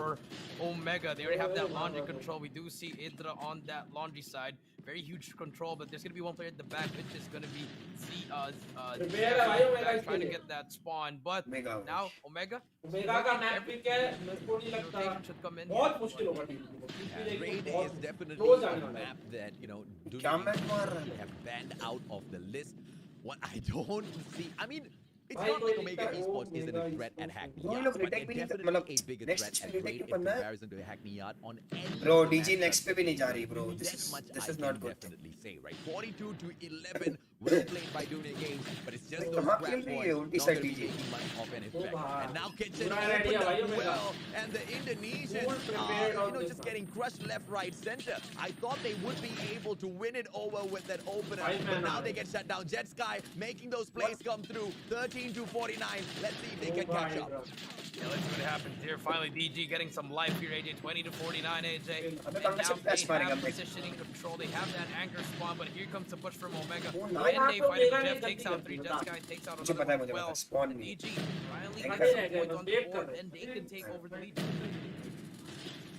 for Omega. They already have that laundry control. We do see Idra on that laundry side. very huge control, but there's gonna be one player at the back, which is gonna be trying to get that spawn. But Omega. now Omega, omega का map pick है मेरे को नहीं लगता rotation should come in. बहुत मुश्किल होगा team को Yeah, Raid is definitely close a आने वाला है map that, you know, क्या मैच मार रहा है? have banned out of the list. What I don't see, I mean, it's भाई not कोई like Omega दिक्कत हो, Esports isn't a Omega threat at Hackney वो Yard, लोग but retake भी they're नहीं कर- definitely मतलब a bigger next threat at retake Raid क्यों in करना है? comparison to Hackney Yard on any Bro, of the DG matchups. next पे भी नहीं जा रही bro. This That much is I not can good. definitely say, right? 42 to 11, well played by Dunia Games, but it's just Wait, those कहाँ scrap खेल रही है? points उल्टी not side gonna be DG. making much of an effect. भाई। And now Kitchen बुरा opened idea भाई, up Omega। well, and the Indonesians Full prepared are, on this just one. getting crushed left, right, center. I thought they would be able to win it over with that opener, Five but man now out. they get shut down. Jet Sky making those plays come through. 13 to 49. Let's see if they can catch up. Yeah, let's see what happens here. Finally, DG getting some life here, AJ. 20 to 49, AJ. अबे And कहाँ now से flash they मारेगा have देख? positioning control. They have that anchor spawn, but here comes the push from Omega. Oh, And nice. they fight it. Omega Jeff ने takes गलती out कर 3. दी, Jet बता। Sky takes out मुझे another पता है one मुझे as पता well. है spawn नहीं DG finally Thank gets you. some points on the Wait board, कर। and they can take over the lead.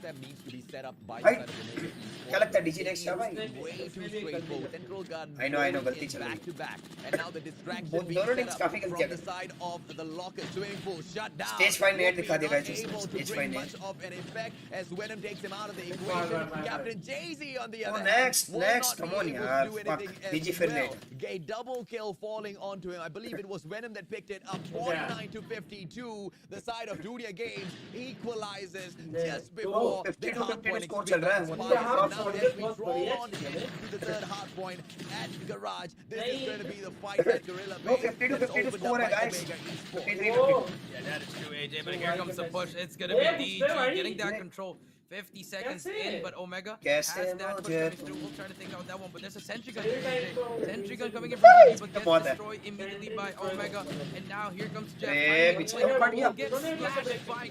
Step needs to be set up by भाई, the side of Omega Esports. क्या लगता है DG next क्या भाई? Way too straightforward. Central Garden I know, going गलती in चल रही back है। to back. And now the distraction वो being दोनों set teams up काफी from गलतियां the कर side of the locker. Swimming pool shut down. Stage 5 net Would दिखा be देगा not जिसमें able to stage bring 5 much net. of an effect as Venom takes him out of the Bye, equation. bye, bye. Captain Jay-Z on the Oh, other next, hand will next. not Come be on, able to yaar. do Fuck. anything DG as फिर well. net. A double kill falling onto him. I believe it was Venom that picked it up. 49 to 52. The side of Dunia Games equalizes just before the 52 hard point score चल रहा है। experience. Yeah, Now hard point as we was draw बढ़िया on चीज़ है। into the third hard point at Garage, this is नहीं। going to be the fight that Gorilla No, Base 50 to that's 52 opened score up है by guys. Omega Esports. 53 Oh. 50. Yeah, that is true, AJ. But here comes the push. It's gonna be Yeah, DG it's very- getting that Yeah. control. 50 seconds कैसे? in, but Omega कैसे has that push मुझे coming through. We'll try to take out that one, but there's a sentry gun. Every here, time AJ. so- Sentry gun coming in from DG, but Come on, gets destroyed immediately by Omega. And now here comes Jeff. Hey, Finally, bitch, Omega don't will cut get me up. slashed by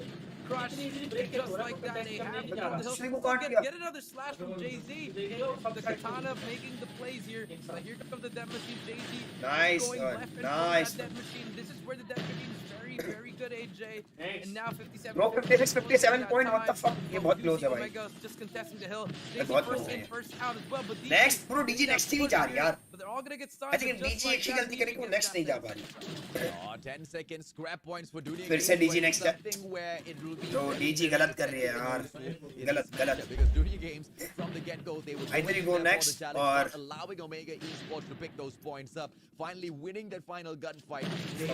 Crush. Just like that, they have it on the hill. दूसरे को Still काट get, दिया। get another slash from Jay-Z. The katana making the plays here. So here comes the death machine. Jay-Z Nice going one. left and Nice that death machine. This is where the death machine is very, very good, AJ. Thanks. And now 57. Bro, 56, 57 point, what the fuck? ये बहुत close है भाई। Omega's just contesting the hill. ये Jay-Z बहुत first close in, है। first out as well. But DG Next, bro, DG next ही नहीं जा रही यार। But they're all gonna get I started. think just DG like एक ही that, गलती DG करेगी वो gets next that नहीं जा finish. पा रही। Oh, 10 seconds scrap points for Dunia फिर से Games, DG but next है। something where it will be Bro, DG गलत कर रही है यार। गलत गलत। because Dunia Games from the get-go they were Either you going go there for the next challenge, or- but allowing Omega Esports to pick those points up, finally winning that final gunfight. They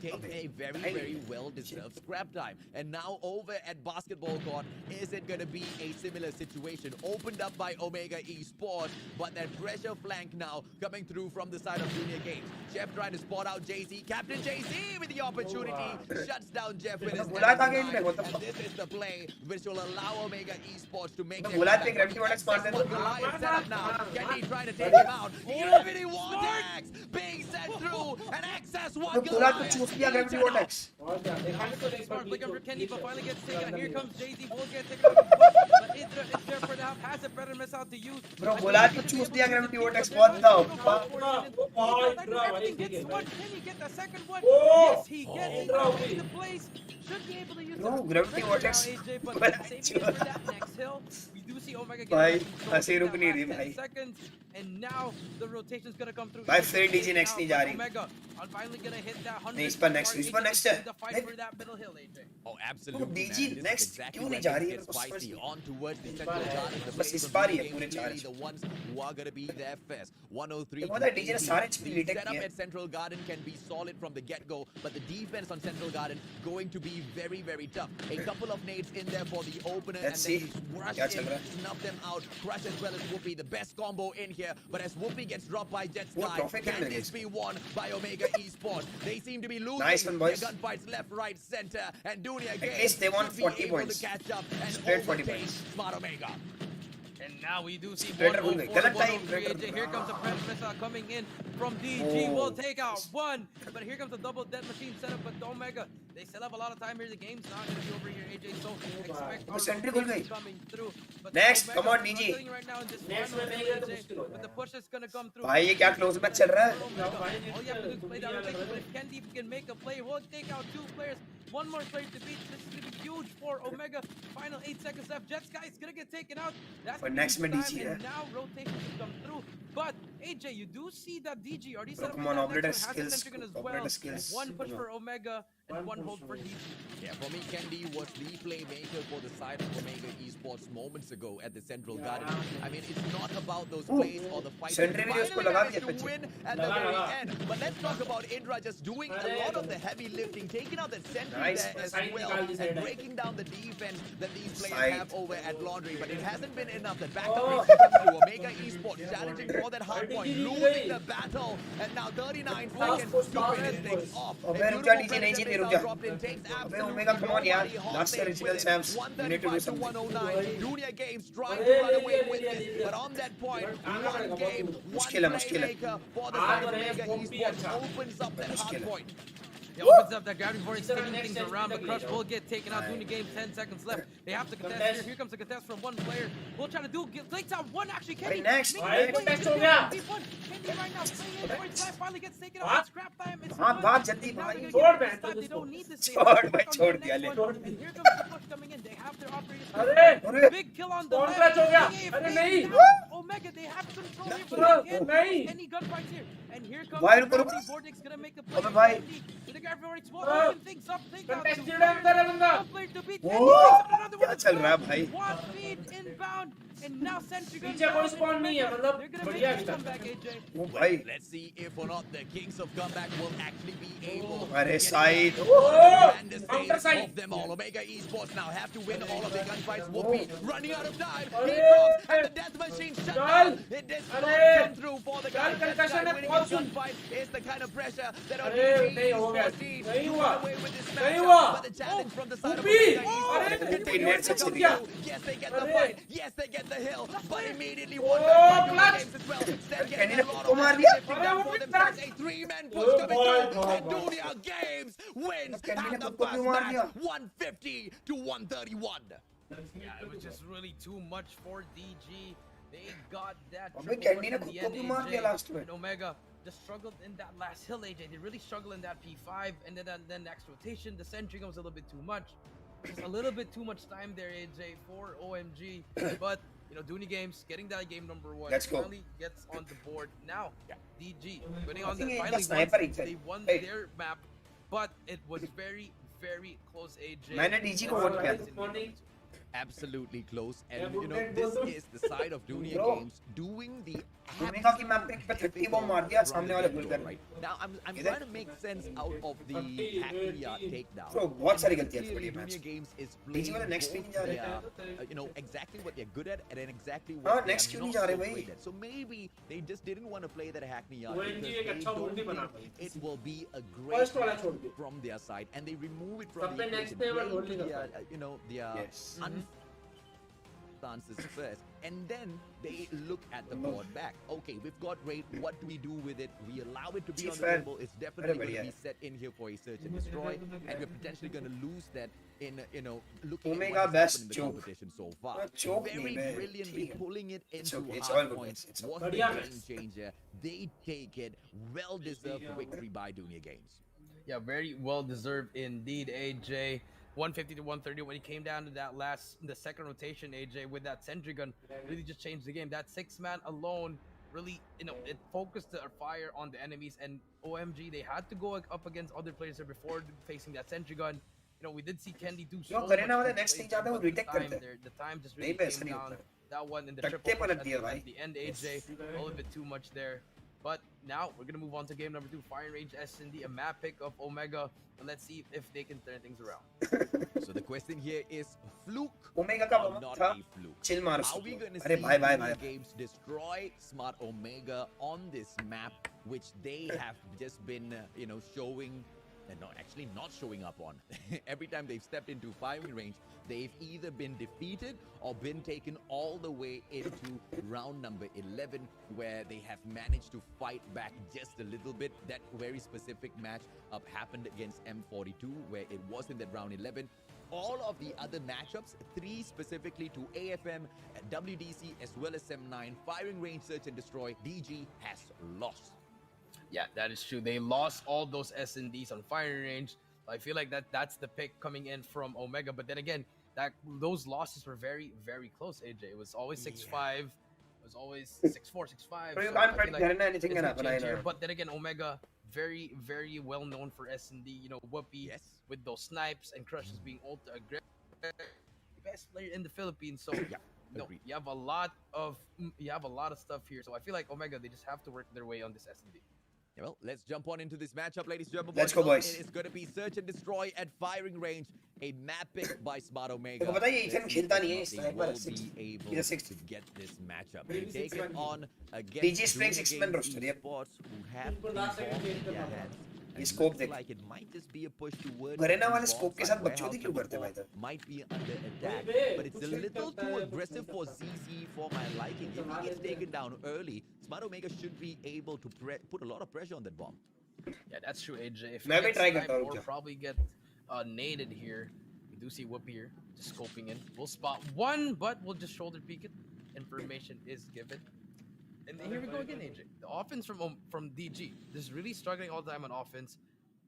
take a very well-deserved scrap time. And now over at basketball court, is it going to be a similar situation opened up by Omega Esports, but that pressure flank now coming through from the side of Dunia Games. Jeff trying to spot out Jay-Z. Captain Jay-Z with the opportunity shuts down Jeff with his बुलाया था M9, game में, what the and fuck? this is the play which will allow Omega Esports to make तो their बुलाया comeback. थे gravity vortex मार देना। Goliath set up now. Kenny trying to take him out. Gravity vortex being sent through and access तो one. बुला तो चूस लिया gravity vortex। और क्या दिखाने को नहीं Smart flick पड़ी over Kenny, but finally gets taken. Here comes Jay-Z. Will get taken तो- out. But Idra is there for the half. Has a better miss out to use. Bro, बुला तो चूस लिया gravity vortex। What the fuck? Everything gets one. Can he get the second one? Oh! Yes, he gets it. Oh! Takes the place. Should be able to use No, it. gravity Now, vortex. AJ, but बुला saving it चूस। for that next hill. We do see Omega भाई, getting control हंसी in रुक that नहीं last रही 10 भाई। seconds. And now the rotation's gonna come through. भाई, फिर DG next नहीं जा रही। Omega are finally gonna hit that 100. नहीं, इस पर next, इस पर next है। The fight for that middle hill, AJ. Oh, absolutely. तो DG man. This is next exactly क्यों नहीं where जा रही things है? get बस spicy समझ on towards the central garden. The बस place इस of बार ही Dunia है Games पूरे clearly charge। the ones who are gonna be there first. 103 ये पता है, to DJ ने 80. सारे HP The retake setup किए। at Central Garden can be solid from the get-go, but the defense on Central Garden going to be very tough. A couple of nades in there for the opener, Let's and then see you rush क्या in, चल रहा है। snuff them out. Crush as well as Whoopi, the best combo in here. But as Whoopi gets dropped by Jet वो Sky, trophy can खेलने this गए। be won by Omega Esports? They seem to be losing Nice one, boys. their gunfights left, right, center, and Dunia Games least they won should be 40 able points. to catch up and Straight 40 overtake points. Smart Omega. And now we do see Better 104, gonna- 103, better- AJ. Here comes the press missile coming in. from DG will take out one. But here comes the double dead machine setup. But Omega, they still have a lot of time here. The game's not going to be over here, AJ. So expect our Sentry खुल rotation गई. coming through. But Next, Omega, come on, I'm DG. telling you right now in this Next final में नहीं hill, गया तो AJ, मुश्किल हो but the जाएगा. push is going to come through. भाई ये क्या close match चल रहा है? All you have to do is play that rotation. But if Candy can make a play, we'll take out two players. One more player to beat. This is going to be huge for Omega. Final 8 seconds left. Jet Sky is going to get taken out. That's But gonna be next huge में time, DG and now rotation will come through. But AJ, you do see that DG already set up Come for on, that operator next one. Has a skills, Centrican as operator well. skills. One push Come for Omega and one hold for DG. Yeah, for me, Kendi was the playmaker for the side of Omega Esports moments ago at the Central Garden. I mean, it's not about those plays or the fights. Sentry भी उसको Finally लगा managed दिया to पीछे. win at the very end. But let's talk about Indra just doing a lot of the heavy lifting, taking out the Sentry Nice. there as Side well, निकाल दी side and है. breaking down the defense that these players Side. have over at Laundry. But it hasn't been enough. The Oh. backup needs to come through. Omega Esports challenging for that hard point, losing the battle, and now 39 seconds to finish things off. A अबे रुक beautiful जा, DG नहीं predator जीत missile रुक जा. dropped in, takes अबे absolutely Omega, come on यार. nobody That's the hostage original with it. champs. You need to do 135 to something. 109. Dunia Games trying to run away with this, but on that point, one game, one मुश्किल है, मुश्किल है. playmaker for the आज side of रहे Omega वो भी Esports अच्छा. opens up that hard मुश्किल है. point. It opens up that gravity before he's Sir, spinning next things set around, but we Crush go. will get taken out. During the game, 10 seconds left. They have to contest here. Here comes the contest from one player. We'll try to do takes out one actually. Kenny, next, making भाई, a play. contest हो गया. Kenny right now playing in for his life, finally gets taken out. हाँ. Scrap time. It's हाँ, good. भाग जल्दी, Now भाई. they're gonna छोड़ get बैठ this time. दो They don't need this. They छोड़ have to भाई, work on छोड़ the दिया, next ले. one. And here comes the push coming in. They have their operators. अरे Big kill on the Spawn left. crash हो गया. They अरे fade नहीं. now. Omega, they have control here, but नहीं. they can't any gunfights here. And here comes भाई, the रुको, रुको. Gravity Vortex gonna make a play. अबे भाई. With the Gravity Vortex, will हाँ. open things up. Take out two Contested है अंदर है बंदा. one player to beat. वो, And he takes out another क्या one as चल रहा है well. भाई? One feed inbound. And now Sentry gun पीछे कोई down spawn in नहीं है, Omega. मतलब They're gonna make बढ़िया this अभी तक. comeback, AJ. ओ भाई. Let's see if or not the Kings of Comeback will actually be able to अरे get side. tremendous Counter days side. of them all. Omega Esports now have to win all of the gunfights. Will be running out of time. He अरे, drops and the death machine shut चल. down. It does not अरे, come through for the guy. चल, concussion है, Winning बहुत his soon. gunfight is the kind of pressure that अरे, Omega नहीं हो गया. Esports needs नहीं to हुआ. run away with this नहीं matchup. हुआ. But the challenge from the side of ऊपी. Omega अरे, Esports. कितने नेट से चल गया. Yes, they get the अरे. fight. Yes, they get the hill. But immediately one Oh, back by Dunia clutch. Games as well. Instead Kenny getting ने a lot को of मार heavy दिया. lifting अरे, done वो for भी themselves. clutch. A three-man Oh, push coming boy, through. boy, And boy. Dunia Games wins Kenny ने at the खुद को first क्यों मार match, दिया? 150 to 131. Yeah, it was just really too much for DG. They got that अबे triple candy win ने in खुद the को end, क्यों मार दिया AJ. लास्ट में? And Omega just struggled in that last hill, AJ. They really struggled in that P5, and then next rotation, the Sentry was a little bit too much. Just a little bit too much time there, AJ, for OMG. But you know, Dooney Games getting that game number one. Let's go. Finally gets on the board. Now, DG winning I on think the he finally got sniper once inside. they won Hey. their map, but it was very, very close, AJ. मैंने DG को vote किया. Absolutely close. And Yeah, you know, but this then- is the side of Dunia Bro. Games doing the omega की map पे 30 बम मार दिया सामने वाले Right. बुलकर. Now I'm इधर- trying to make sense out of the hacky takedown. Bro, बहुत सारी गलतियां थी Clearly, बड़ी match. Dunia Games is DG वाले playing next week both जा रहे their, you know, exactly what they're good at and then exactly हाँ, what next they're क्यों नहीं not जा so रहे भाई? great at. So maybe they just didn't want to play that hackney yard वो because इनकी एक they अच्छा don't boot भी बना think pi. it will be a great First वाला match छोड़ दिया. from their side and they remove it from सब the पे next equation. day वो Playing goal नहीं the, करता. you know, their Yes. stances first, and then they look at the board back. Okay, we've got rate. What do we do with it? We allow it to be on the Fair. table. It's definitely going to बढ़िया be है. set in here for a search and destroy, and we're potentially going to lose that in, you know, looking Omega at what has best happened in the choke. competition so far. choke Very नहीं है, brilliantly ठीक है. pulling it It's into okay, it's hard all good, points. guys, it's all Was the बढ़िया game guys. changer. They take it. Well-deserved victory by Dunia Games. Yeah, very well deserved indeed, AJ. 150 to 130 when he came down to that the second rotation, AJ, with that sentry gun, really just changed the game. That 6-man alone really, you know, it focused the fire on the enemies, and OMG, they had to go up against other players there before facing that sentry gun. You know, we did see Kendi do so much. Garena वाले next plays, thing जाते हैं, वो but the retake time करते हैं. there- The time just नहीं really पे ऐसा came नहीं down. होता. That one in the टट्टे triple push पलट at दिया the, भाई. at the end, AJ, a little bit too much there. But now we're gonna move on to game number 2, Fire Range S&D, a map pick of Omega, and let's see if they can turn things around. So the question here is fluke omega का or वो not था a fluke? Chill मार Are we उसको. going to अरे see भाई भाई Dunia भाई. Games destroy Smart Omega on this map, which they have just been, you know, showing and no, actually not showing up on. Every time they've stepped into firing range, they've either been defeated or been taken all the way into round number 11, where they have managed to fight back just a little bit. That very specific match up happened against M42, where it was in that round 11. All of the other matchups, 3 specifically to AFM, WDC, as well as M9, firing range, search and destroy, DG has lost. Yeah, that is true. They lost all those S&Ds on firing range. I feel like that's the pick coming in from Omega. But then again, those losses were very, very close, AJ. It was always 6-5. It was always 6-4, 6-5. Bro, you So can't I predict feel like Garena anything it's can a happen, change I know. here. But then again, Omega, very, very well known for S&D. You know, Whoopi with those snipes and Crush as being ultra aggressive. Best player in the Philippines. So yeah, no, you have a lot of stuff here. So I feel like Omega, they just have to work their way on this S&D. Yeah, well, let's jump on into this matchup, ladies and gentlemen. Let's go, boys. It is going to be search and destroy at firing range. A map pick by Smart Omega. देखो पता है ये Ethan खेलता नहीं है इस They time पर will 6 be able He's a 6th. to get this matchup. They take it on against DG is playing Junior 6-man Games roster, yep. Esports, who have इनको the last ball second in खेल their कर hands. ये And scope looks देख। like it might just be a push towards Garena the वाले bomb scope के side साथ warehouse. बकचोदी क्यों करते हैं भाई The इधर? might be under attack, wait, but it's a check little करता too है, aggressive for ZZ for my liking. If he gets taken down early, Smart Omega should be able to put a lot of pressure on that bomb. Yeah, that's true, AJ. If मैं he भी gets try sniped करता हूँ or क्या? probably get naded here. We do see Whoop here, just scoping in. We'll spot one, but we'll just shoulder peek it. Information is given. And here we go again, AJ. The offense from DG. Just really struggling all the time on offense.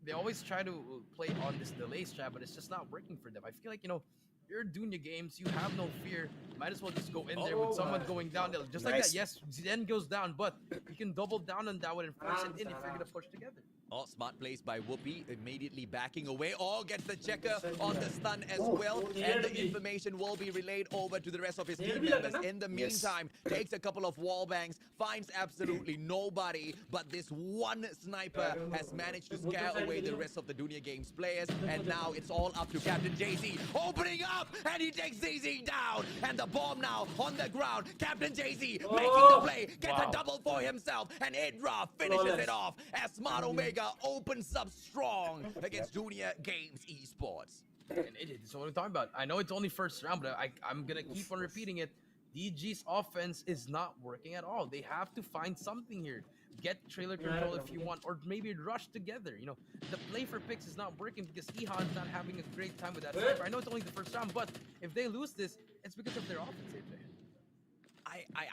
They always try to play on this delay strat, but it's just not working for them. I feel like, you know, you're doing your games, you have no fear. Might as well just go in there with someone going down there. Just like Nice. that, yes, Zen goes down, but you can double down on that one and force it in if you're going to push together. Oh, smart plays by Whoopi, immediately backing away. Oh, gets the checker on the stun as well. And the information will be relayed over to the rest of his team members. In the meantime, takes a couple of wall bangs, finds absolutely nobody. But this one sniper has managed to scare away the rest of the Dunia Games players. And now it's all up to Captain JZ, opening up, and he takes ZZ down. And the bomb now on the ground. Captain JZ making the play, gets a double for himself. And Idra finishes it off as Smart Omega opens up strong against Junior Games Esports. And that's what I'm talking about. I know it's only first round, but I'm going to keep on repeating it. DG's offense is not working at all. They have to find something here. Get trailer control if you want, or maybe rush together. You know, the play for picks is not working because Ehan's not having a great time with that sniper. I know it's only the first round, but if they lose this, it's because of their offense, AJ.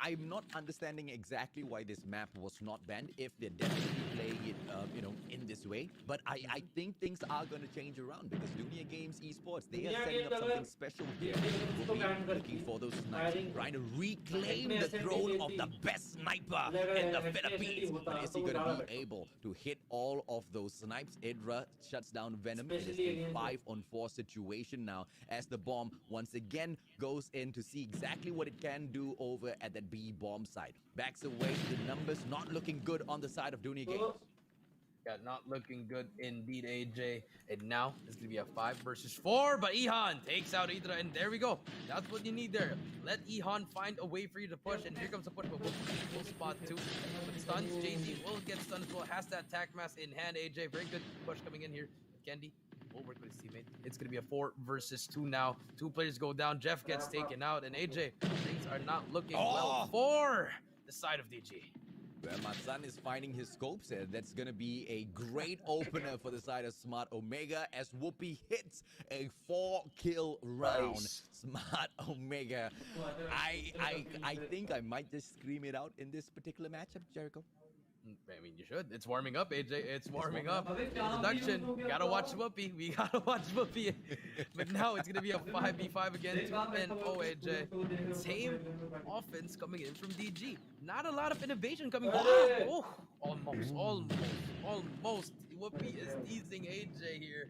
I'm not understanding exactly why this map was not banned if they're definitely playing it, you know, in this way. But I think things are going to change around because Dunia Games Esports, they are setting up something special here. We'll be looking for those snipers, trying to reclaim the throne of the best sniper in the Philippines. But is he going to be able to hit all of those snipes? Idra shuts down Venom. It is a 5-on-4 situation now as the bomb once again goes in to see exactly what it can do over at that B bomb side. Backs away, the numbers not looking good on the side of Dunia Games. Yeah, not looking good indeed, AJ. And now it's going to be a 5 versus 4, but Ihan takes out Idra, and there we go. That's what you need there. Let Ihan find a way for you to push, and here comes the push, but we'll spot 2. But stuns, JZ will get stunned as well. Has that tac mass in hand, AJ. Very good push coming in here. Candy will work with his teammate. It's going to be a 4 versus 2 now. 2 players go down. Jeff gets taken out, and AJ, things are not looking well for the side of DG. Well, Matsan is finding his scopes here. That's going to be a great opener for the side of Smart Omega as Whoopi hits a 4-kill round. Nice. Smart Omega. I think I might just scream it out in this particular matchup, Jericho. I mean, you should. It's warming up, AJ. It's warming up. Introduction. Gotta watch Whoopi. We gotta watch Whoopi. But now it's gonna be a 5v5 again. 2-0, AJ. Same offense coming in from DG. Not a lot of innovation coming back. Oh, almost. Whoopi is teasing AJ here.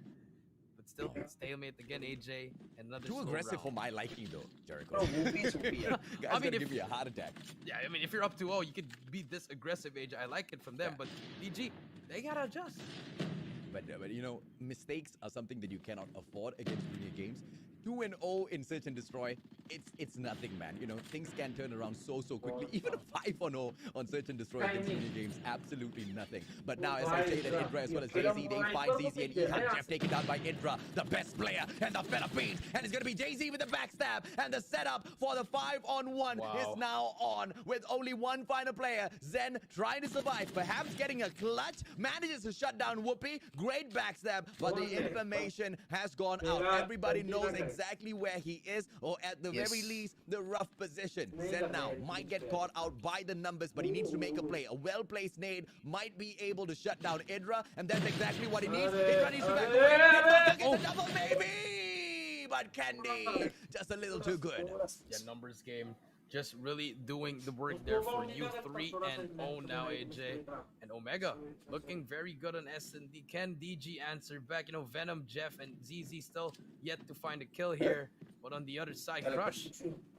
But still, stalemate again, AJ. Another Too aggressive for my liking, though, Jericho. Bro, Whoopi is Whoopi. Guys, I mean, gonna if- give me a heart attack. Yeah, I mean, if you're up 2-0, you could be this aggressive, AJ. I like it from them, but DG, they gotta adjust. But you know, mistakes are something that you cannot afford against Dunia Games. 2-0 in Search and Destroy, it's nothing, man. You know, things can turn around so quickly. Even a 5-0 on Search and Destroy against Junior Games, absolutely nothing. But now, as I say that Idra as well as JZ, they find ZZ and Ihan. Jeff taken down by Idra, the best player in the Philippines. And it's going to be JZ with the backstab. And the setup for the 5-on-1 is now on with only one final player. Zen trying to survive, perhaps getting a clutch, manages to shut down Whoopi. Great backstab, but the information has gone out. Everybody knows exactly where he is, or at the very least, the rough position. Zen now might get caught out by the numbers, but he needs to make a play. A well-placed nade might be able to shut down Idra, and that's exactly what he needs. Idra needs to back away. Idra gets a double, maybe! But Candy, just a little too good. Yeah, numbers game. Just really doing the work there for you. 3-0 now, AJ. And Omega looking very good on S&D. Can DG answer back? You know, Venom, Jeff, and ZZ still yet to find a kill here. But on the other side, Crush,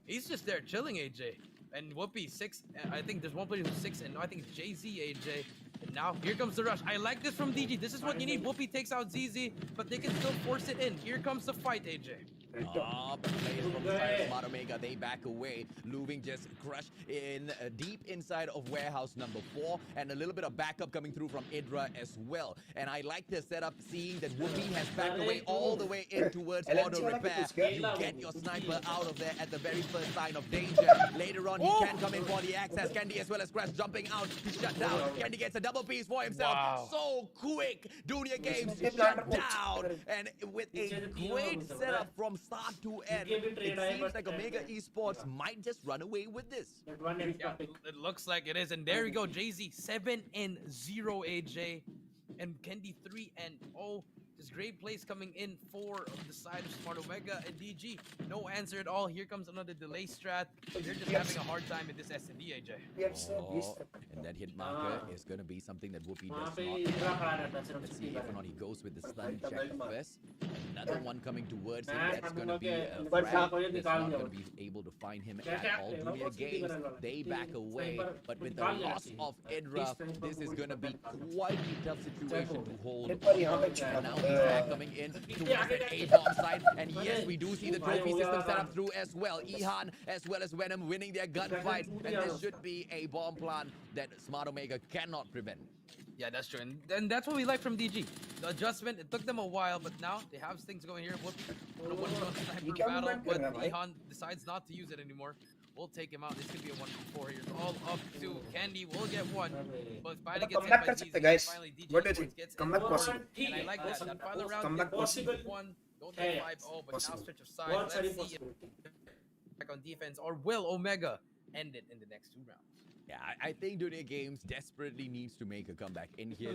he's just there chilling, AJ. And Whoopi, 6. I think there's one player who's 6, and I think it's JZ, AJ. And now, here comes the rush. I like this from DG. This is what you need. Whoopi takes out ZZ, but they can still force it in. Here comes the fight, AJ. Players from the side of Smart Omega, they back away. Luving just crushed in deep inside of warehouse number 4, and a little bit of backup coming through from Idra as well. And I like the setup, seeing that Whoopi has backed away all the way in towards auto repair. You get your sniper out of there at the very first sign of danger. Later on, he can come in for the access. Candy as well as Crash jumping out to shut down. Candy gets a double piece for himself. So quick. Junior Games shut down. And with a great setup from start to end, it seems like Omega Esports might just run away with this. Yeah, it looks like it is. And there we go. JZ 7-0, AJ. And Kendi 3-0. Just great plays coming in for the side of Smart Omega and DG. No answer at all. Here comes another delay strat. They're just having a hard time in this S&D, AJ. And that hit marker is going to be something that Whoopi does not. Let's see if or not he goes with the stun check first. Another one coming towards him. That's going to be a frag. That's not going to be able to find him at all. Junior Games, they back away. But with the loss of Idra, this is going to be quite a tough situation to hold. And now he's back coming in towards the A-bomb side. And yes, we do see the trophy system set up through as well. Ihan as well as Venom winning their gunfight. And this should be a bomb plan that Smart Omega cannot prevent. Yeah, that's true. And that's what we like from DG. The adjustment, it took them a while, but now they have things going here. On a one-shot sniper battle, but Ihan decides not to use it anymore. We'll take him out. This could be a 1v4 here. All up to Candy. We'll get one. But finally gets hit by DG. Guys. Finally, DG What do you think? gets Comeback in. possible. And I like that. That final round Comeback possible. one. Don't get 5-0, but now switch of side. Let's see if back on defense, or will Omega end it in the next 2 rounds? Yeah, I think Junior Games desperately needs to make a comeback in here.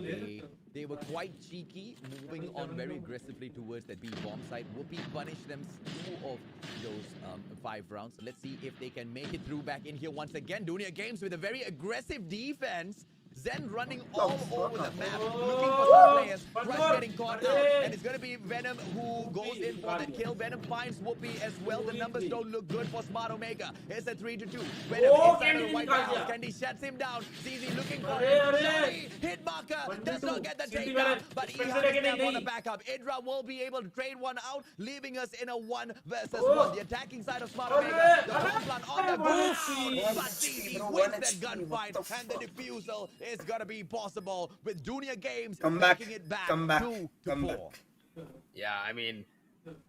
They were quite cheeky, moving on very aggressively towards that B-bomb side. Whoopi punished them 2 of those 5 rounds. Let's see if they can make it through back in here once again. Junior Games with a very aggressive defense. Zen running all over the map, looking for some players. Crush getting caught out, and it's going to be Venom who goes in for the kill. Venom finds Whoopi as well. The numbers don't look good for Smart Omega. It's a 3-2. Venom inside of the White House. Candy shuts him down. ZZ looking for him. Shiny hit marker does not get the takedown, but Ihan is there for the backup. Idra will be able to trade one out, leaving us in a 1 versus 1. The attacking side of Smart Omega, the bomb plan on the ground, but ZZ wins that gunfight, and the defusal is gonna be possible with Junior Games making it back 2-4. Yeah, I mean,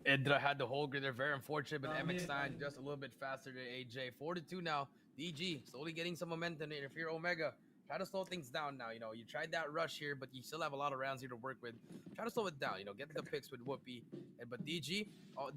Idra had the whole grid. They're very unfortunate, but MX9 just a little bit faster than AJ. 4-2 now. DG slowly getting some momentum here. If you're Omega, try to slow things down now. You know, you tried that rush here, but you still have a lot of rounds here to work with. Try to slow it down. You know, get the picks with Whoopi. But DG,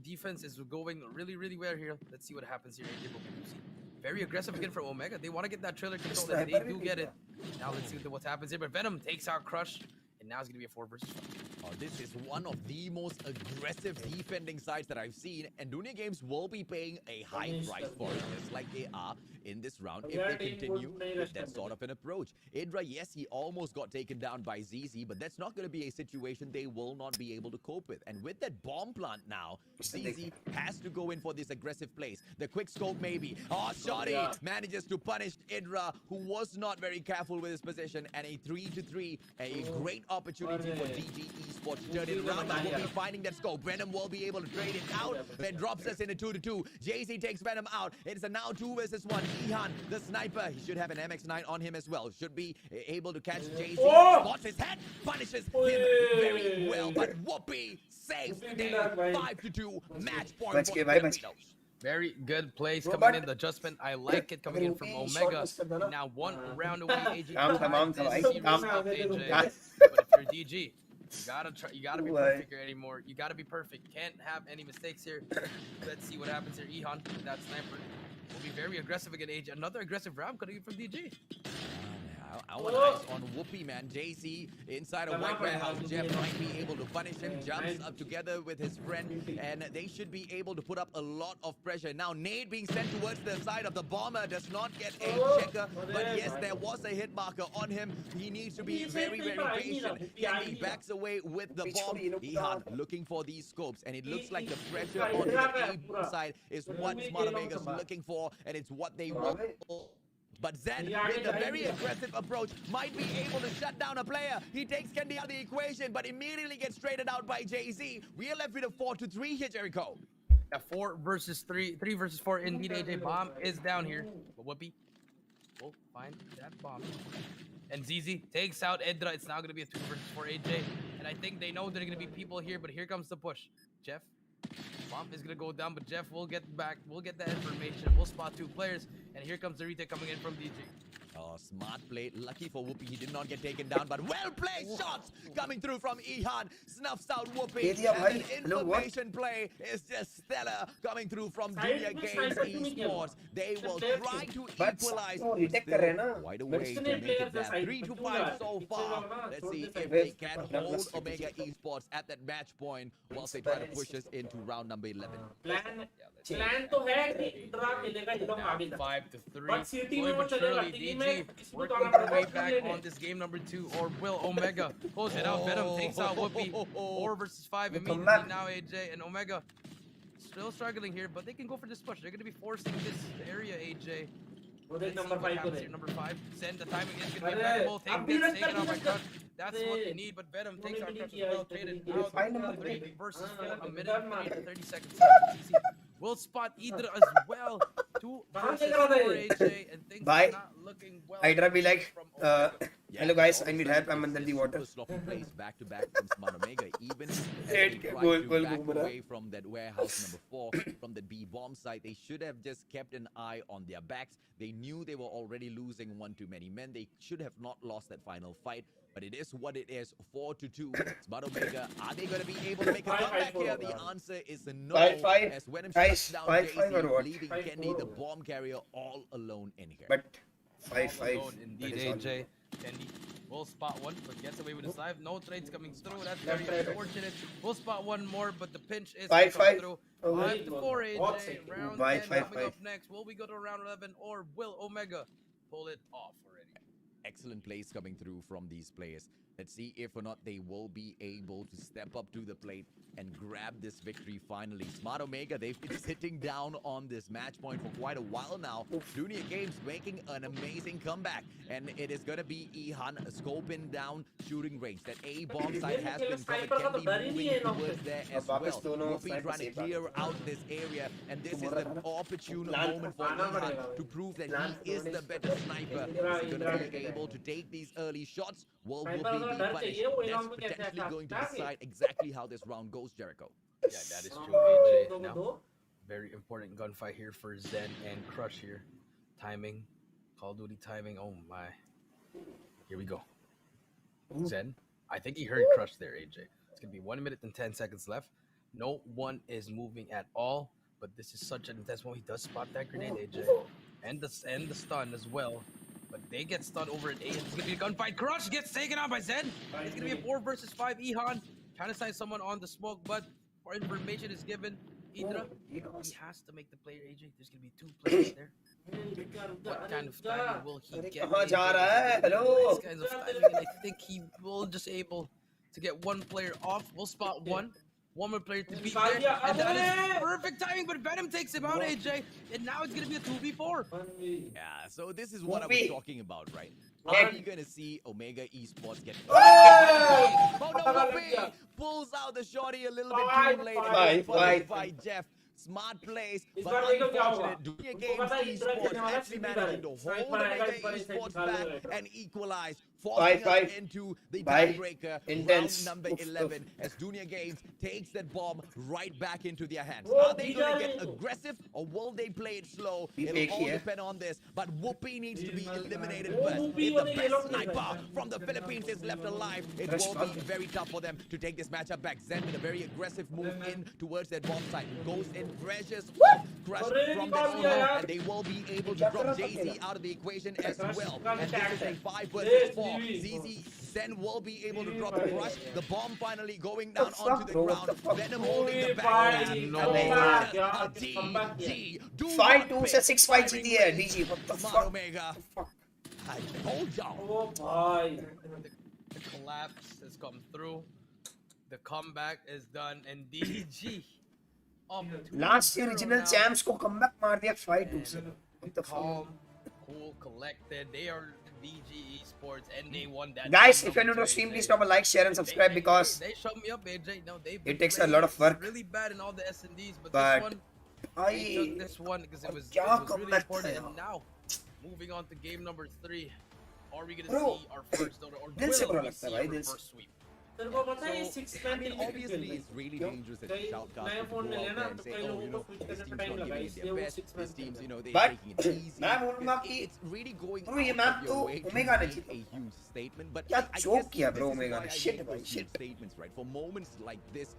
defense is going really, really well here. Let's see what happens here. AJ, but we do see very aggressive again from Omega. They want to get that trailer control, and they do get it. Now let's see what happens here. But Venom takes out Crush, and now it's going to be a 4 versus 5. Oh, this is one of the most aggressive defending sides that I've seen, and Junior Games will be paying a high price for it, just like they are in this round if they continue with that sort of an approach. Idra, yes, he almost got taken down by ZZ, but that's not going to be a situation they will not be able to cope with. And with that bomb plant now, ZZ has to go in for this aggressive plays. The quick scope maybe. Oh, Shoddy manages to punish Idra, who was not very careful with his position, and a 3-3, a great opportunity for DG Esports to turn it around. Now we'll be finding that scope. Venom will be able to trade it out, then drops us in a 2-2. JC takes Venom out. It's a now 2 versus 1. Ihan, the sniper, he should have an MX9 on him as well. Should be able to catch JC. Spots his head, punishes him very well. But Whoopi saves the day. 5-2, match point Bach for ke the bhai, bach. Filipinos. Very good plays Bro, coming but- in. The adjustment, I like it coming in from Ruby, Omega. short list karna. Now one round away, AJ. Calm, to tie calm, this calm, series calm. up, AJ. Calm. But if you're DG, you gotta try. You gotta be Why? perfect here anymore. You gotta be perfect. Can't have any mistakes here. Let's see what happens here. Ihan with that sniper will be very aggressive again. AJ, another aggressive round coming in from DG. I want eyes on Whoopi, man. JC inside a white warehouse. Jeff might be able to punish him. Jumps up together with his friend, and they should be able to put up a lot of pressure. Now, Nade being sent towards the side of the bomber does not get a checker, but yes, there was a hit marker on him. He needs to be very, very patient. Candy backs away with the bomb. Ihan looking for these scopes, and it looks like the pressure on the A side is what Smart Omega's looking for, and it's what they want. But Zen, with a very aggressive approach, might be able to shut down a player. He takes Candy out of the equation, but immediately gets traded out by Jay-Z. We are left with a 4-3 here, Jericho. A 4 versus 3, 3 versus 4. Indeed, AJ bomb is down here. But Whoopi will find that bomb. And ZZ takes out Edra. It's now going to be a 2 versus 4 AJ. And I think they know there are going to be people here, but here comes the push. Jeff, bomb is going to go down, but Jeff will get back. We'll get that information. We'll spot 2 players. And here comes the retake coming in from DG. Oh, smart play. Lucky for Whoopi, he did not get taken down, but well-placed shots coming through from Ihan. Snuffs out Whoopi. Area, And bhai. an Hello, what? information play is just stellar coming through from Junior Games Esports. They will try to But equalize. वो retake कर रहे हैं ना. Quite a way to make it there. 3-5 so far. Let's see if they can hold Omega Esports at that match point whilst they try to push us into round number 11. Plan तो है कि इधर खेलेगा ये लोग आगे जा 5-3. But city Slowly में but चलेगा, surely, city DG में इसको working तो आना their way पड़ेगा, back इसको on this game number 2, or will Omega close it out? Venom takes out Whoopi. 4 versus 5 immediately back. now, AJ, and Omega still struggling here, but they can go for this push. They're going to be forcing this area, AJ. वो Let's देख see number what 5 को happens देख here. Number 5. Send the timing is going to be अरे, impeccable. Take अभी this, रख taken कर out by दीजिए Crush. Sir. That's what you need, but Venom takes out Crush as well. Traded You out. find number 3 versus 4. A minute Done, and man. 30 seconds. CC will spot Idra as well. 2 versus 4, AJ, and things Bye. are not looking well. Hydra be like, from hello guys, I need help. I'm under the water. Sloppy plays back to back from Smart Omega. Even as Eight they try goal, to goal, back goal, away from that warehouse number 4 from the B bomb side, they should have just kept an eye on their backs. They knew they were already losing one too many men. They should have not lost that final fight. But it is what it is. 4-2. Smart Omega, are they going to be able to make a comeback here? The answer is a no. 5-5. As Venom Guys, shuts down 5-5 or JC, what? leaving 5-4. Kenny, the bomb carrier, all alone in here. But all 5-5. alone. Indeed, That is all. AJ. Kenny will spot one, but gets away with his life. No trades coming through. That's very unfortunate. We'll spot one more, but the pinch is 5-5. coming through. Oh, 5-4, AJ. What's Round 10 5-5, coming up 5. next. Will we go to round 11, or will Omega pull it off already? Excellent plays coming through from these players. Let's see if or not they will be able to step up to the plate and grab this victory finally. Smart Omega, they've been sitting down on this match point for quite a while now. Junior Games making an amazing comeback. And it is going to be Ihan scoping down shooting range. That A bomb side has been covered. Can be moving towards there as well. Whoopi trying to clear out this area. And this is an opportune moment for Ihan to prove that he is the better sniper. Is he going to be able to take these early shots? Will Whoopi be punished? That's potentially going to decide exactly how this round goes, Jericho. Yeah, that is true, AJ. Now, very important gunfight here for Zen and Crush here. Timing, Call of Duty timing. Oh my. Here we go. Zen, I think he heard Crush there, AJ. It's going to be 1 minute and 10 seconds left. No one is moving at all, but this is such an intense one. He does spot that grenade, AJ. And the stun as well. But they get stunned over at A. It's going to be a gunfight. Crush gets taken out by Zen. It's going to be a 4 versus 5. Ihan trying to sign someone on the smoke, but more information is given. Idra, he has to make the player, AJ. There's going to be 2 players there. What kind of timing will he get? कहाँ जा AJ? रहा है? Hello? This kind of timing, and I think he will just able to get 1 player off. We'll spot 1 more player to beat there, and that is perfect timing. But Venom takes him out, AJ, and now it's gonna be a 2v4. Yeah, so this is what I was talking about, right? Are we gonna see Omega Esports get? Oh! Oh no, Whoopi pulls out the shorty a little bit too late. And Bye, gets punished bye. by Jeff. Smart plays, इस but बार देखो क्या होगा unfortunate. Dunia उनको Games पता है इस बार खेलने Esports वाला actually Sidhi managing to sniper hold आएगा Omega इस बार इसे Esports निकाल back देगा and equalize, Bye, forcing bye. us into the Bye. tiebreaker. Intense. Round number Oof, 11 oof. as Dunia Games takes that bomb right back into their hands. Oh, Are they going to get Vijay. aggressive or will they play it slow? Be It'll all picky, eh? depend on this. But Whoopi needs to be eliminated Oh, first. Whoopi If the was a best yellow sniper player. from the Philippines is left alive, it Fresh will bug. be very tough for them to take this matchup back. Zen with a very aggressive move in towards that bomb site. Goes in, precious crush Arre, from niकाल that दिया smoke, यार. and they will be able to क्या drop कर रहा था Jay-Z अकेला? out of the equation as Crush well. का And this tag is a है. 5 Yes, versus 4. GV. ZZ Zen will be able to drop GV the crush. The bomb finally going The down fuck, onto the bro? What ground. the fuck? Venom holding the Oi, back. bhai, And no. they Comeback, just yaar, a comeback DG. Do 5-2 not से pay. 6-5 Firing जीती है race. DG. What the Smart fuck? Omega. Fuck. I told y'all. ओ भाई The collapse has come through. The comeback is done, and DG up Last year original champs को comeback मार दिया 5-2 से. What the fuck? calm, cool, collected. They are the DG Esports, and they won that. Guys, game if you're new number to two, stream, AJ. please drop a like, share, and subscribe because they shut me up, AJ. No, they it takes a lot of work. really bad in all the S&Ds, but But this one they I took this one because it was क्या really comeback important. था And now, moving on to game number 3, are we gonna Bro, see our first or दिल से will बुरा we लगता है see भाई, our दिल से. first sweep? तेरे को पता है ये So, 6 I मैन mean, के लिए obviously, it's really क्यों? dangerous as कई a shoutcaster नया to फोन go ले out लेना there and तो say, कई oh, लोगों you को know, स्विच this करने में team's टाइम not लगा giving it इसलिए their वो best. 6 This man team's, you know, they're But taking it easy. मैं बोलूंगा It- कि it's really going bro, ये out map of तो your way to Omega ने make जीता. a huge statement. But क्या I joke guess किया bro this is Omega why ने. I Shit make भाई, those shit. huge statements, right? For moments like this,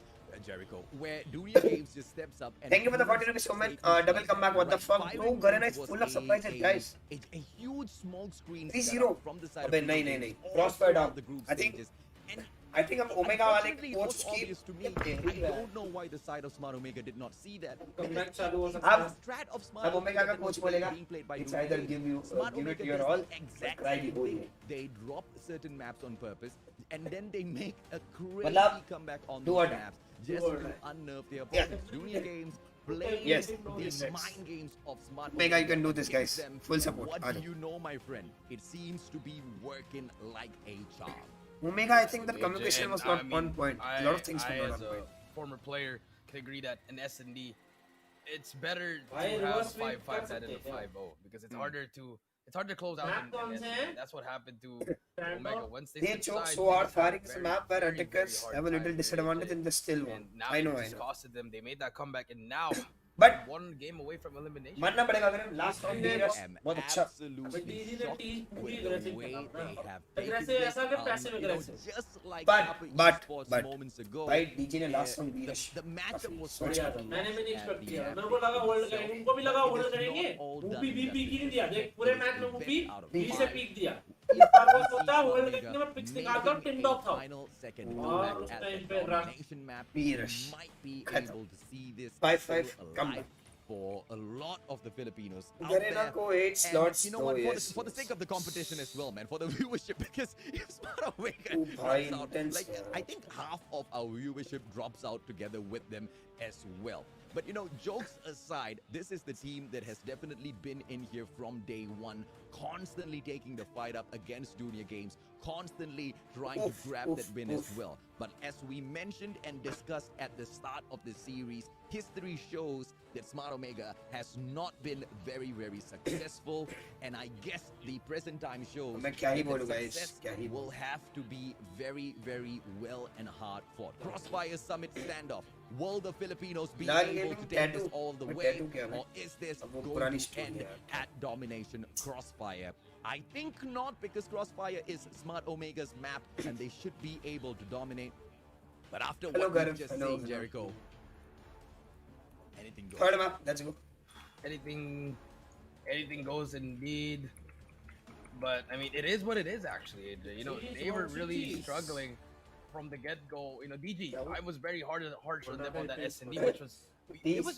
Jericho, where Dunia Games just steps up and Thank you for the proves 40 rupees comment. statements Double like comeback. What the right, fuck, bro? firing Garena wins is was full of surprises, guys. a huge smoke screen 3-0. setup from the side of अबे Dunia नहीं नहीं Games नहीं. all Crossfire throughout down. the group I think stages. And I think हम Omega वाले unfortunately, it coach was की obvious to me. I don't know why the side of Smart Omega did not see that. Comeback चालू हो सकता अब है The strat of Smart अब Omega का that was coach बोलेगा being played by it's Dunia either Games. give you Smart give it Omega your does all the or exact cry the same whole thing. game. They drop certain maps on purpose, and then they make a crazy मतलब, comeback on do or those die. maps just Do or to die. unnerve their Yeah. opponents. Dunia Games playing Yes. the mind games of Smart Omega, you can do this, gives guys. them Full support. What Aa do jaao. you know, my friend? It seems to be working like a charm. Omega, I think the AJ, communication and was I not mean, on point. A lot of things were I not as on a point. former player can agree that in S&D, it's better to भाई, have a reverse sweep 5-5 कर than a सकते हैं 5-0 because it's harder to close out Map in कौन से S&D. हैं? That's what happened to Trando? Omega once they They switched choke sides. so they hard just had a firing is a very, map where very, very attackers hard have a little time here, disadvantage AJ. and they still won. And now I know, it I just know. costed them. They made that comeback, and now But one game away from elimination. मानना पड़ेगा अगर last round I भी am बहुत अच्छा. absolutely DG ने shocked team पूरी with the aggressive way खेला they ना. have taken Aggressive this. ऐसा कि passive You know, aggressive. just like But- Kappa but- Esports but- moments ago. भाई डीजे ने लास्ट राउंड भी the matchup was Sorry, switched यार, a lot मैंने भी नहीं at एक्सपेक्ट the किया end मेरे को लगा होल्ड itself. करेंगे उनको भी लगा It होल्ड is करेंगे not all वो done भी in बी that पीक ही नहीं situation. दिया देख It पूरे is मैच में a वो bit भी out of बी से line. पीक दिया If इस बार वो we सोचा see होल्ड Omega करके मैं पिक्स निकालता हूँ making टिंड ऑफ a था final second Wow, comeback उस at time the पे रश. domination map, भी we रश. might be खत्म. able to see this 5-5 still come alive back. for a lot of the Filipinos out Garena there. को 8 And slots you know दो, what? yes, For the yes. sake of the competition as well, man, for the viewership, because if Smart Omega Oh, bhai, drops out, intense, like yeah. I think half of our viewership drops out together with them as well. But you know, jokes aside, this is the team that has definitely been in here from day one, constantly taking the fight up against Dunia Games, constantly trying Oof, to grab oof, that win oof. as well. But as we mentioned and discussed at the start of the series, history shows that Smart Omega has not been very, very successful. And I guess the present time shows मैं क्या ही that बोलूं, guys, success क्या ही will have to be very, very well and hard fought. Crossfire Summit standoff. Will the Filipinos be Lal able gaming to take this tattoo. all the But way? tattoo क्या है? Or is this अब वो going पुरानी to story end है. at Domination Crossfire? I think not, because Crossfire is Smart Omega's map and they should be able to dominate. But after Hello, what we've Gareth. just Hello, seen, hello. Jericho, anything goes. Third map, let's go. anything goes indeed. But I mean, it is what it is. Actually, you know, Jeez, they were bro, really jeez. struggling from the get-go. You know, DG, I was very harsh on them on that S&D, Jeez. which was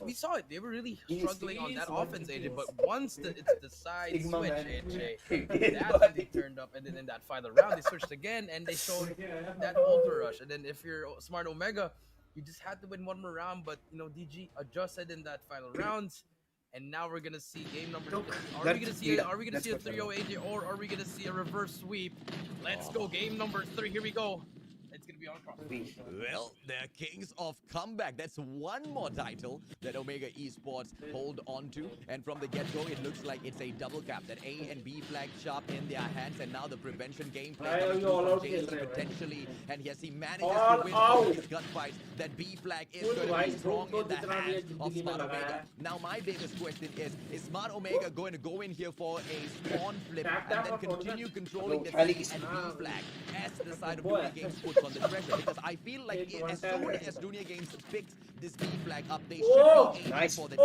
we saw it. They were really struggling on that Jeez, offense, AJ. jeez. But once it's the side Sigma, switch, man. AJ, that's when they turned up. And then in that final round, they switched again, and they showed that ultra rush. And then if you're Smart Omega, you just had to win one more round. But you know, DG adjusted in that final rounds. And now we're gonna see game number Look, 3. that's Dila. Are we gonna That's see a what I 3-0 AJ, or are we gonna see a reverse sweep? Let's go, game number 3. Here we go. It's gonna be on cross. Well, they're kings of comeback. That's one more title that Omega Esports hold on to. And from the get-go, it looks like it's a double cap. That A and B flag sharp in their hands. And now the prevention gameplay coming through from JC potentially. And yes, he manages to win all his gunfights. That B flag is going to be strong in the hands of Smart Omega. Now, my biggest question is Smart Omega going to go in here for a spawn flip and then continue controlling the C and B flag as the side of Dunia Games puts on the pressure? Because I feel like as soon as Dunia Games picks this B flag up, they should be aiming nice. for the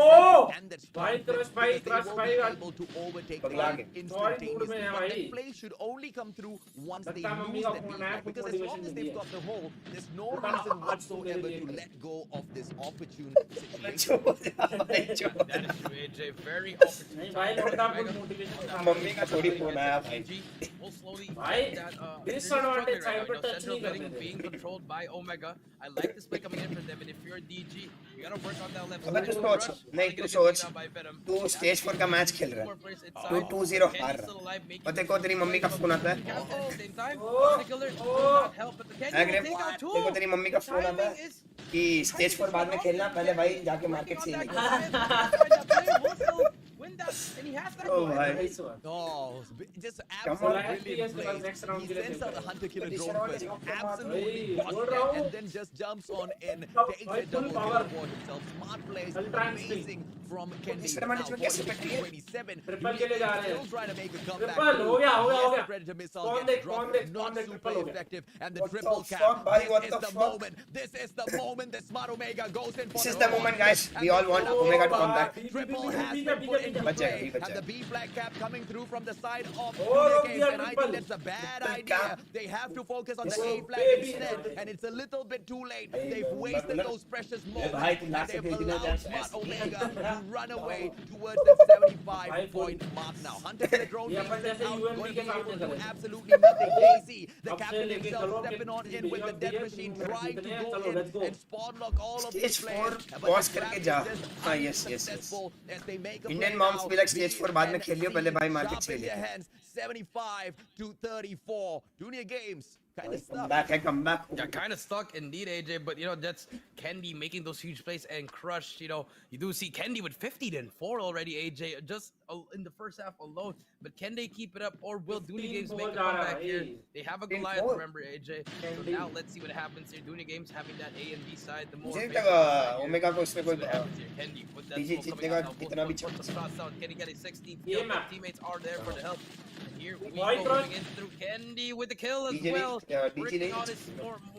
and that Bhai, spawn crush, flip bhai, because crush, they will bhai. be able to overtake Pagla them ke. instantaneously. mein hai, But bhai. that play should only come through once they Lagta hai, lose mummy ka that B phone hai, flag. Because as motivation long as nahi they've hai. got the hole, there's no Pata reason aaj whatsoever to to mere let go of this opportune situation. That is true, AJ. Very opportune. नहीं भाई लौटा full motivation mummy का थोड़ी phone आया भाई We'll slowly Bhai, that, disadvantage this is side struggling पर right now. touch Central नहीं betting करते being थे. controlled by Omega. I like this play coming in for them, and if you're a DG, you gotta work on that left अबे side. तू सोच, Rush, नहीं, finally तू gonna get सोच. beat out by Venom. तू That's stage 4 का match खेल two रहा more है. players तू inside. 2-0 Kenny's हार still रहा alive, है. making और देखो तेरी मम्मी का फोन आता है. At the same time, Oh, the killer oh. will not help, but the Kenny will अरे take out two. देखो तेरी मम्मी का फोन आता Timing है is कि स्टेज 4 बाद में खेलना, पहले भाई जाके मार्केट से ही working निकल. on that Goliath. That player will still win that, and he has that. Oh भाई. नाइस हुआ Oh, just Come on. absolutely brilliant Yes, plays. next round He के लिए sends out the देखते हैं. hunter killer This drone round first, is not the absolutely Hey, bots good them, round. and then just jumps on in, Top takes a five, double full kill power. for himself. Smart plays, Ultra instinct. amazing from Kendi. Disadvantage में कैसे बैठ रही है? 27. Triple के लिए जा रहे हैं. Still trying to make a comeback. Triple, हो गया, हो गया, Yes, हो the गया. Predator missile Spawn gets देख, dropped, spawn देख, not triple super हो गया. effective, and the What the triple fuck, cap. buddy, what This the is the fuck? moment. This is the moment that Smart Omega goes in for This is the the roll. moment, guys. We all want Oh, Omega to come my. back. Triple has Big been put into Bach play, jayega, bach and the jayega. B flag cap coming through from the side of Oh, Dunia look, Games, yeah, and I triple. think that's a bad Triple idea. cap. They have to focus on the Oh, A flag baby. instead, and it's a little bit too late. Hey, They've bro, wasted bro. those precious bhai, moments, tu and last they've se bhejna allowed chance Smart aise. Omega to run away towards that 75-point mark now. Hunter to the drone ये being अपन sent जैसे out, UMP going to के be able सामने to do करें. absolutely nothing. Daisy, the अब से captain लेके himself, चलो stepping on in with the कि death ये machine, तीन trying to कितने हैं? go चलो, in let's go. and spawn lock all of these Stage players. 4 But pause the करके grab जा. is just हाँ, yes, yes, yes. unsuccessful as they make a Indian play moms now. be like, stage B 4 बाद में and खेलियो, C पहले भाई market sharp से in their लेके. hands, 75 to 34. Dunia Games kind of stuff. Comeback है, comeback. Yeah, kind of stuck indeed, AJ. But that's Kendi making those huge plays and Crush. You do see Kendi with 50 and 4 already, AJ, just in the first half alone. But can they keep it up, or will Dunia Games make a comeback here? They have a Goliath, 15-4. remember, AJ. So now let's see what happens here. Dunia Games having that A and B side, the more. मुझे favorite नहीं लगा side here. Omega को Let's इसमें see कोई what happens here. Kendi with that DG smoke जीतने coming का out now. कितना भी Put the chance. shots out. Kendi got a 16th Yeah, kill. man. The teammates are there for the help. And here we White go Rod. coming in through Kendi with the kill as DG well. DG Working नहीं. on his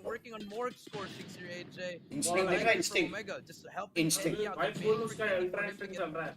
working on more score 6 here, AJ. Instinct देख दिख रहा है, Like from instinct. Omega, just helping Instinct. Kendi out. भाई the full main उसका for ultra him to instinct get चल रहा है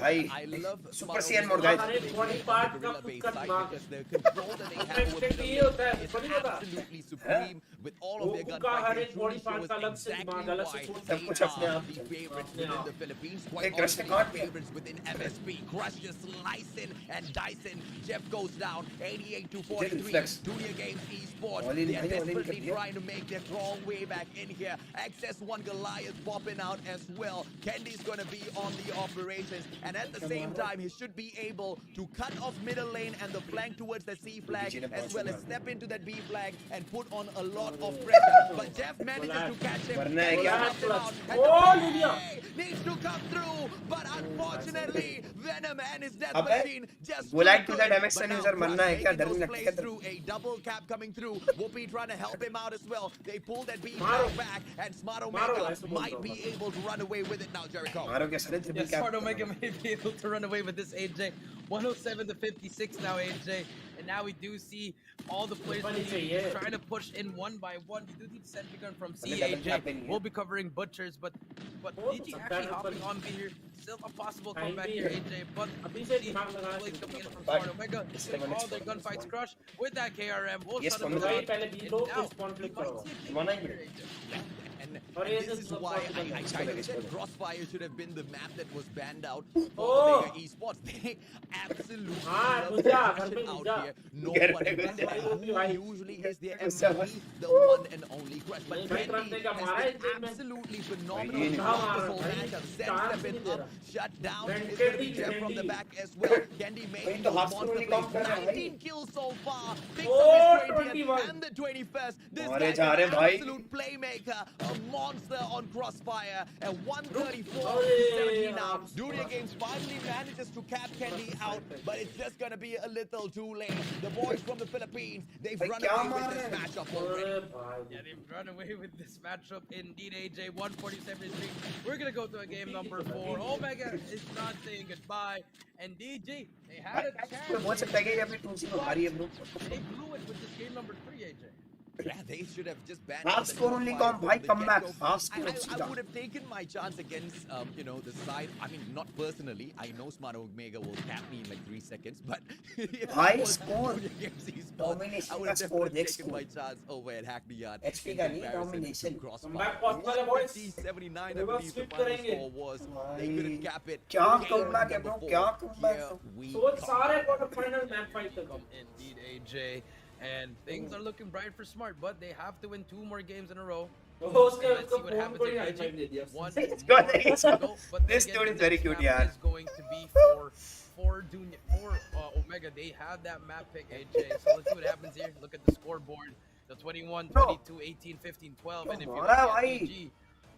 भाई I love Super Smart CN Omega mode, guys. on the अरे 20 guerrilla part का based कुछ side मार because the control that they have over Instinct middle ये lane होता है, is थोड़ी होता। absolutely supreme with all of their Goku का हर gunfighting. एक It truly body part shows का अलग से exactly दिमाग, अलग से why सोच, they सब कुछ अपने are आप। the favorites अपने within आप। the Philippines. एक Quite Crush ने honestly, काट the दिया। favorites within MSP. Crush just slicing and dicing. Jeff goes down 88 to 43. reflex. Dunia Games Esports. All in, They are भाई, all in कर desperately दिया। trying to make their crawl way back in here. Access 1 Goliath popping out as well. Kendi's going to be on the operations, and at the same time, he should be able to cut off middle lane and the flank towards the C flag, as well as step into that B flag and put on a lot of pressure. But Jeff manages to catch him. वरना है Kenny क्या? knocks him out, and Oh, the Lydia. play needs to come through, but unfortunately, Venom and his death अबे, machine just Goliath too to the good. damage But son now user Crush मरना है क्या? making डर those नहीं लगता plays क्या? through, a double cap coming through. Whoopi trying to help him out as well. They pull that B Maro. flag back, and Smart Maro, Omega ऐसे बोल might रहा be हूँ। able to run away with it now, Jericho. मारो क्या साले triple Yes, cap Smart Omega may be able to run away with this, AJ. 107 to 56 now, AJ. And now we do see all the players Triple really चाहिए। trying to push in one by one. You do need sentry gun from पहले double tap CAJ. नहीं है। We'll be covering butchers, but Oh, DG sometimes actually it's hopping funny. on B here. Still a possible Time comeback भी here, है। AJ. But अभी we से see दिमाग लगाना plays शुरू coming in करता from But Smart Omega. it's Doing seven all their minutes. gunfights crush with that KRM. We'll Yes, shut from him the down. भाई पहले बी And लो now फिर spawn we flip might करो see a big One win minute. here, AJ. And और And ये this तो is सब why possible I है। kind of said Crossfire should have been the map that was banned out for Oh! Omega Esports. They absolutely हाँ, love घुस जा, घर passion पे घुस out जा। here. No घर one पे घुस intended. जा। And who भाई। usually is their घुस जा MVP? बस। The one and only Crush. But नहीं भाई, Candy ट्रंप ने क्या has मारा है been इस गेम में? absolutely भाई, phenomenal ये नहीं throughout मारा this है whole भाई, matchup. Zen चांस stepping नहीं दे up, रहा। shut down. Candy, Is going to be Candy, Jeff from the Candy. back as well. Candy भाई making तो those half monster scroll plays. काम कर रहा है भाई। 19 kills so far. Picks Oh, up his 20th 21. and the 21st. This मारे guy's जा an रहे भाई। absolute playmaker, a monster on Crossfire at 134 Oh, to yeah, 70 yeah, now. yeah. Dunia Games finally manages to cap Candy out, but it's just gonna be a little too late. The boys from the Philippines, they've भाई run क्या away मार with रहे this हैं? matchup already. अरे भाई। Yeah, they've run away with this matchup indeed, AJ. 147-3. We're gonna go to a game number 4. Omega is not saying goodbye. And DG, they had a chance. बोल सकता है कि ये अपनी 2C में हारी है bro. They blew it with this game number 3, AJ. Yeah, they should have just banned Half out the score only Crossfire come, bhai, from the come back. get-go. Half score I सीधा। would have taken my chance against, the side. I mean, not personally. I know Smart Omega will cap me in like 3 seconds, but if it High was score. Dunia Games esports, Domination I would का have score definitely देख taken score। my chance over at Hackney Yard. HP in का नहीं, comparison to domination। Crossfire. Comeback possible है, boys। 79, I Reverse believe the sweep final करेंगे। score was. They couldn't cap it. क्या Game comeback है number bro, 4. क्या comeback Here है। we सोच come. सारे क्वार्टर फाइनल मैच फाइट तक। Indeed, AJ. And things are looking bright for Smart, but they have to win 2 more games in a row. तो उसके Let's उसको see what phone happens को ही if high AJ five दे दिया। One It's good, more it's to good. go, but then This again, dude the is very next cute, map yaar. is going to be for Omega. They have that map pick, AJ. So let's see what happens here. Look at the scoreboard. The 21, No. 22, 18, 15, 12. And if you look हमारा at भाई DG,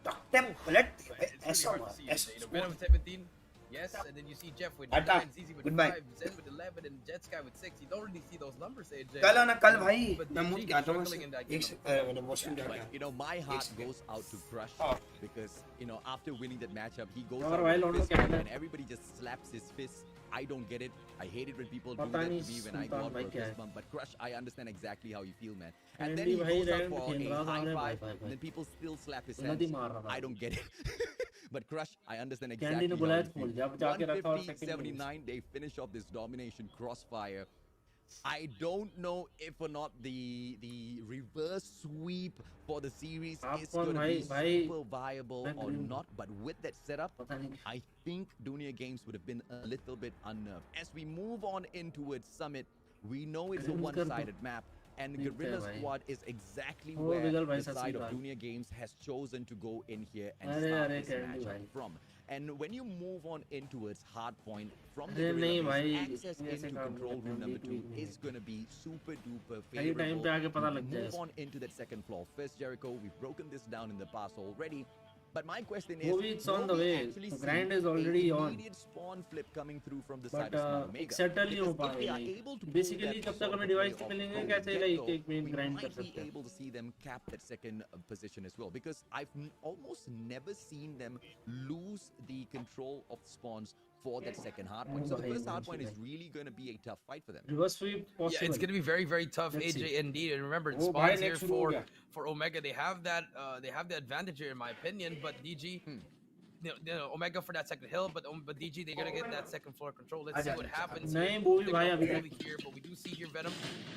टक्कर पलट it's really ऐसा hard to मार see. ऐसा You know, score। Venom 17. Yes, and then you see Jeff with Attack. 9, ZZ with Goodbye. 5, Zen with 11, and Jetsky with 6. You don't really see those numbers, AJ. कल आना कल भाई But मैं DG mood is क्या था struggling in that game. मैंने washroom जा But, रहा my heart goes out to Crush Oh. because, after winning that matchup, he goes और out भाई with लौंडो fist क्या bump है? and everybody just slaps his fist. I don't get it. I hate it when people do पता that नहीं to me when I go Sultan out for भाई a क्या fist है? bump. But Crush, I understand exactly how you feel, man. And then Andy he भाई goes out rank for खेल a रहा था, high अरे भाई, five, भाई, and भाई। then people still slap his गलती hands. मार रहा था। I don't get it. But Crush, I understand Candy exactly ने how बुलाया you स्कूल, feel. जब जाके रखा और 150, second 79, they finish off this domination Crossfire. I don't know if or not the reverse sweep for the series is आपको going to भाई- be भाई- super viable मैं or green- not. But with that setup, पता नहीं। I think Dunia Games would have been a little bit unnerved. As we move on into its summit, we know it's a Green कर दो। one-sided map. And ठीक है Guerrilla भाई। Squad is exactly वो where बिगल भाई the such side में of बात। Dunia Games has chosen to go in here and अरे, start अरे, this Candy matchup भाई। from. And when you move on into its hard point from the अरे Guerrilla नहीं base, भाई, access ऐसे into काम control करते room हैं, number देख 2 लीजिए। is going to be super duper सही टाइम favorable. पे आके पता We लग move जाएगा। on into that second floor. First Jericho, we've broken this down in the past already. But my question is, Movie, it's on will the we way. actually The see grind is a already on. immediate spawn flip coming through from the But side of Smart Omega? settle नहीं हो Because पा if they are रही able to pull basically that जब तक sort हमें of device play से मिलेंगे off कैसे from लाइक the एक मिनट we ग्राइंड कर might be सकते हैं। able to see them cap that second position as well, because I've almost never seen them lose the control of spawns for that second hard point. So the first hard point is really going to be a tough fight for them. Reverse sweep Yeah, possible it's going to be very, very tough, Let's AJ, see. indeed. And remember, Oh, spawns bhai, here next शुरू हो गया। for Omega. They have the advantage here, in my opinion. But DG, Omega for that second hill, but DG, they're gonna get that second floor control. Let's see what happens. नहीं here. वो भी They भाई go अभी early तक here, but we do see here Venom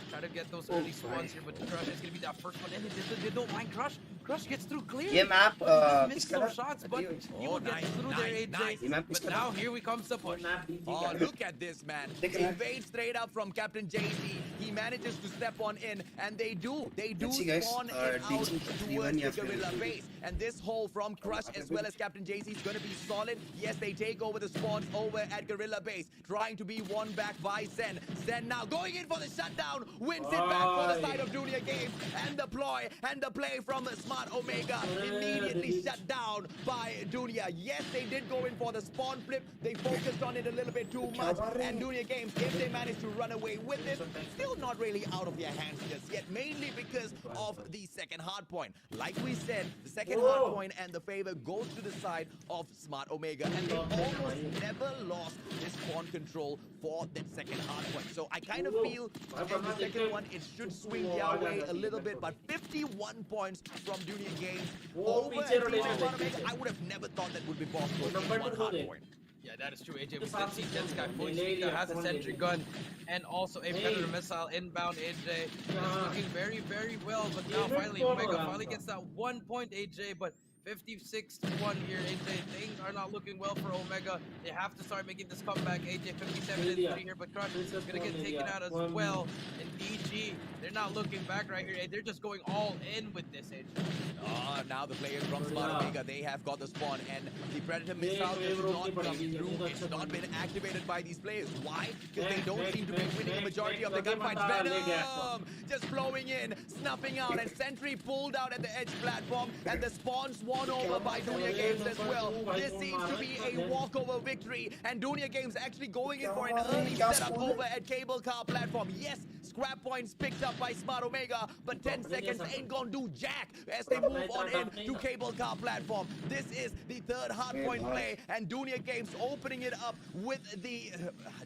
try to get those early spawns here, but Crush is gonna be that first one. And they don't mind Crush. Crush gets through clear. ये map But he just missed किसका some था? shots, but he Oh, will get nice, through nice, there, AJ. nice. ये map But किसका now था? here we comes the push. Oh, look at this, man. Look at that. Invade straight up from Captain JC. He manages to step on in, and they do Let's see, guys. spawn in DG out 3-1 towards the या फिर- Guerrilla base. And this hole from Crush as well as Captain JC is going to be solid. Yes, they take over the spawns over at Guerrilla base, trying to be won back by Zen. Zen now going in for the shutdown, wins it back for the side of Dunia Games, and the ploy and the play from the Smart Omega immediately shut down by Dunia. Yes, they did go in for the spawn flip. They focused on it a little bit too much, and Dunia Games, if they manage to run away with it, still not really out of their hands just yet, mainly because of the second hard point. Like we said, the second hard point and the favor goes to the side of Smart Omega, and they almost never lost this spawn control for that second hard point. So I kind of feel in the second one, it should swing their way a little bit, but 51 points from Dunia Games over पीछे at rotation Smart देखिए। Omega. I would have never thought that would be possible Number in one two hard they. point. Yeah, that is true, AJ. We did see साथ Jetsky में fully ले speed लिया, has a कौन sentry ले लिया? gun and also a predator missile inbound, AJ. It's looking very, very well, but now Favorite finally spot Omega हो रहा finally है gets that 1 point, AJ, but 56-1 here, AJ. Things are not looking well for Omega. They have to start making this comeback. AJ 57-3 here, but Crush is gonna get taken out as well. And DG, they're not looking back right here. They're just going all in with this, AJ. Now the players from Smart Omega, they have got the spawn, and the Predator missile does not come through. It's not been activated by these players. Why? Because they don't seem to be winning a majority of the gunfights. Venom just flowing in, snuffing out, and Sentry pulled out at the edge platform, and the spawn's won over by Dunia Games as well. This seems to be a walkover victory, and Dunia Games actually going in for an early setup over at cable car platform. Yes, scrap points picked up by Smart Omega, but 10 seconds ain't gonna do jack as they move on in to cable car platform. This is the third hardpoint play, and Dunia Games opening it up with the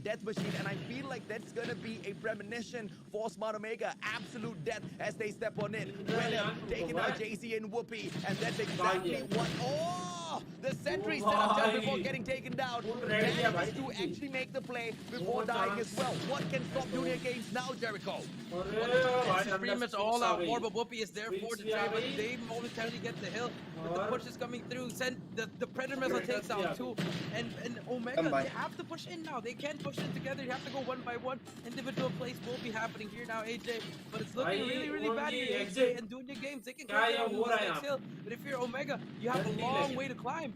death machine, and I feel like that's gonna be a premonition for Smart Omega. Absolute death as they step on in. Venom taking out JC and Whoopi, and that's exactly what. Oh, the sentry set up just before getting taken down. Manages to actually make the play before dying as well. What can stop Dunia Games now, Jericho? It's pretty much all out war, but Whoopi is there for the trade, but they momentarily get the hill. But the push is coming through. The Predator missile takes out two. And Omega, they have to push in now. They can't push it together. You have to go one by one. Individual plays will be happening here now, AJ. But it's looking really, really bad here, AJ. And Dunia Games, they can climb down this next hill. But if you're Omega, you have a long way to climb.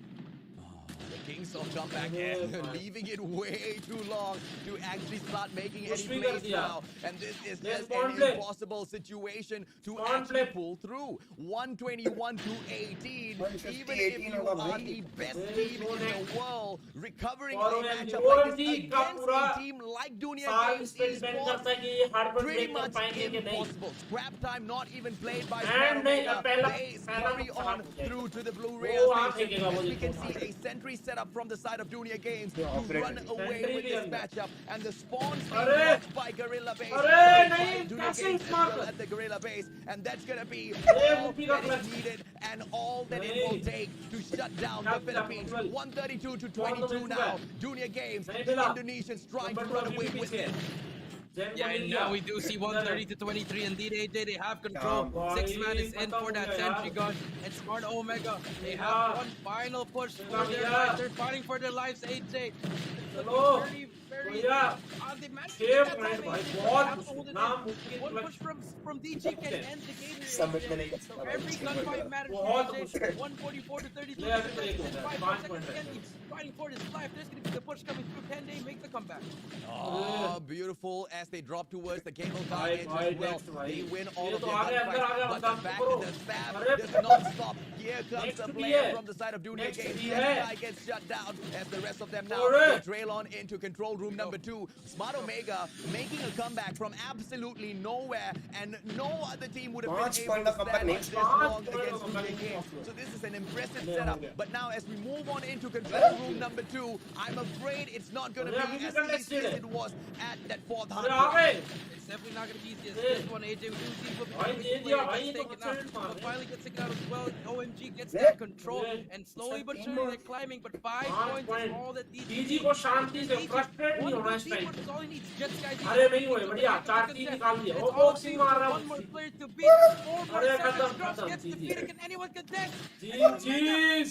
The Kings of comeback and leaving it way too long to actually start making any plays now. And this is just an impossible situation to actually pull through. 121 to 18. Even if you are the best team in the world, recovering a matchup like this against a team like Dunia Games Esports, pretty much impossible. Scrap time not even played by Smart Omega. They carry on through to the blue rail station. As we can see a sentry set up from the side of Dunia Games to run away with this matchup, and the spawns being blocked by Gorilla Base. Dunia Games as well at the Gorilla Base, and that's gonna be all that is needed and all that it will take to shut down the Philippines. 132 to 22 now. Dunia Games, the Indonesians trying to run away with it. Yeah, and now we do see 130 to 23. Indeed, AJ, they have control. 6 man is in for that sentry gun. And Smart Omega, they have one final push for their lives. They're fighting for their lives, AJ. It's looking very, they managed to get that time, AJ. They have to hold it in. One push from DG can end the game here, AJ. So every gunfight matters here, AJ. 144 to 32. 5 seconds again. He's fighting for his life. There's going to be the push coming through. Can they make the comeback? Oh, beautiful. As they drop towards the cable car edge as well. They win all of their gunfights, but the back of the stab does not stop. Here comes the player from the side of Dunia Games. That guy gets shut down as the rest of them now they trail on into control room number 2. Smart Omega making a comeback from absolutely nowhere, and no other team would have been able to stand this long against Dunia Games. So this is an impressive setup. But now as we move on into control room number 2, I'm afraid it's not going to be as easy as it was at that 4th hard. It's definitely not going to be easy as this one, AJ. We do see Whoopi gets taken out, but finally gets taken out as well. OMG gets that control, and slowly but surely they're climbing, but 5 points is all that DG को शांति से frustrate नहीं होना इस time is all he needs. Jets guys, अरे नहीं हुए बढ़िया 4-3 निकाल दिया वो बॉक्सिंग मार रहा one more player to beat. 4 more अरे seconds. खत्म Scrubs खत्म gets defeated. Can anyone contest? जीज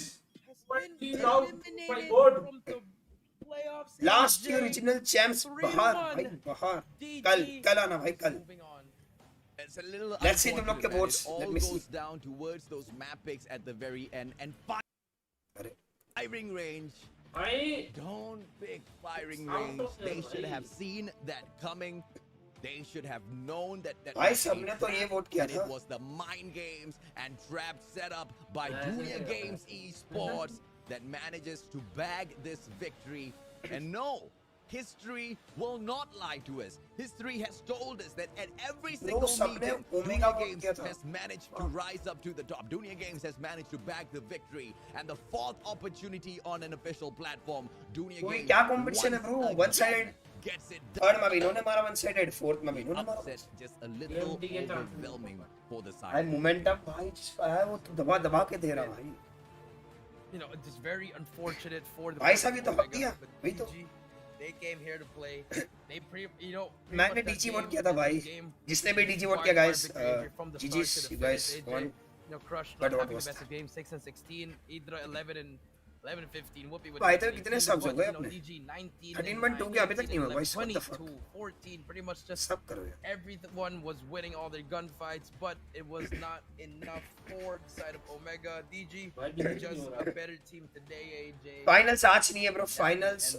Been out my eliminated god from the playoffs. Last AJ. Original champs बाहर भाई बाहर कल आना भाई कल Moving on. It's a little Let's see them lock the unfortunate that boards. it all Let me see. goes down towards those map picks at the very end, and अरे firing range. भाई Don't pick firing Out range. of there, They should bhai. have seen that coming. They should have known that भाई was a सबने तो ये trap, vote किया that था it was the mind games and trap set up by Dunia Games Esports that manages to bag this victory. And no, history will not lie to us. History has told us that at every single सबने meeting, omega Dunia vote Games किया था has managed to rise up to the top. Dunia Games has managed to bag the victory. And the 4th opportunity on an official platform, Dunia कोई Games क्या competition है bro? once One again sided. gets it done. Third में भी इन्होंने मारा one sided fourth में भी इन्होंने मारा Upset just a little overwhelming for the भाई side. मोमेंटम भाई जिसका है वो तो दबा दबा के दे रहा भाई You know, it's very unfortunate for the भाई साहब ये तो हक Omega, दिया but वही तो DG, they came here to play. They pretty मैंने much that DG vote game किया था was भाई the game जिसने भी डीजी वोट किया guys GGs you guys one Crush But not what having was the best that? of games, 6 and 16, Idra 11 and 15, Whoopi with भाई तो 18, कितने subs हो but, गए you know, अपने? DG 19 13.2 and के अभी तक 18 नहीं हुआ and भाई, what the 22, fuck? 14, pretty much just सब करो यार. everyone was winning all their gunfights, but it was not enough for the side of Omega. DG just a better team today, AJ. Finals आज नहीं है bro. Finals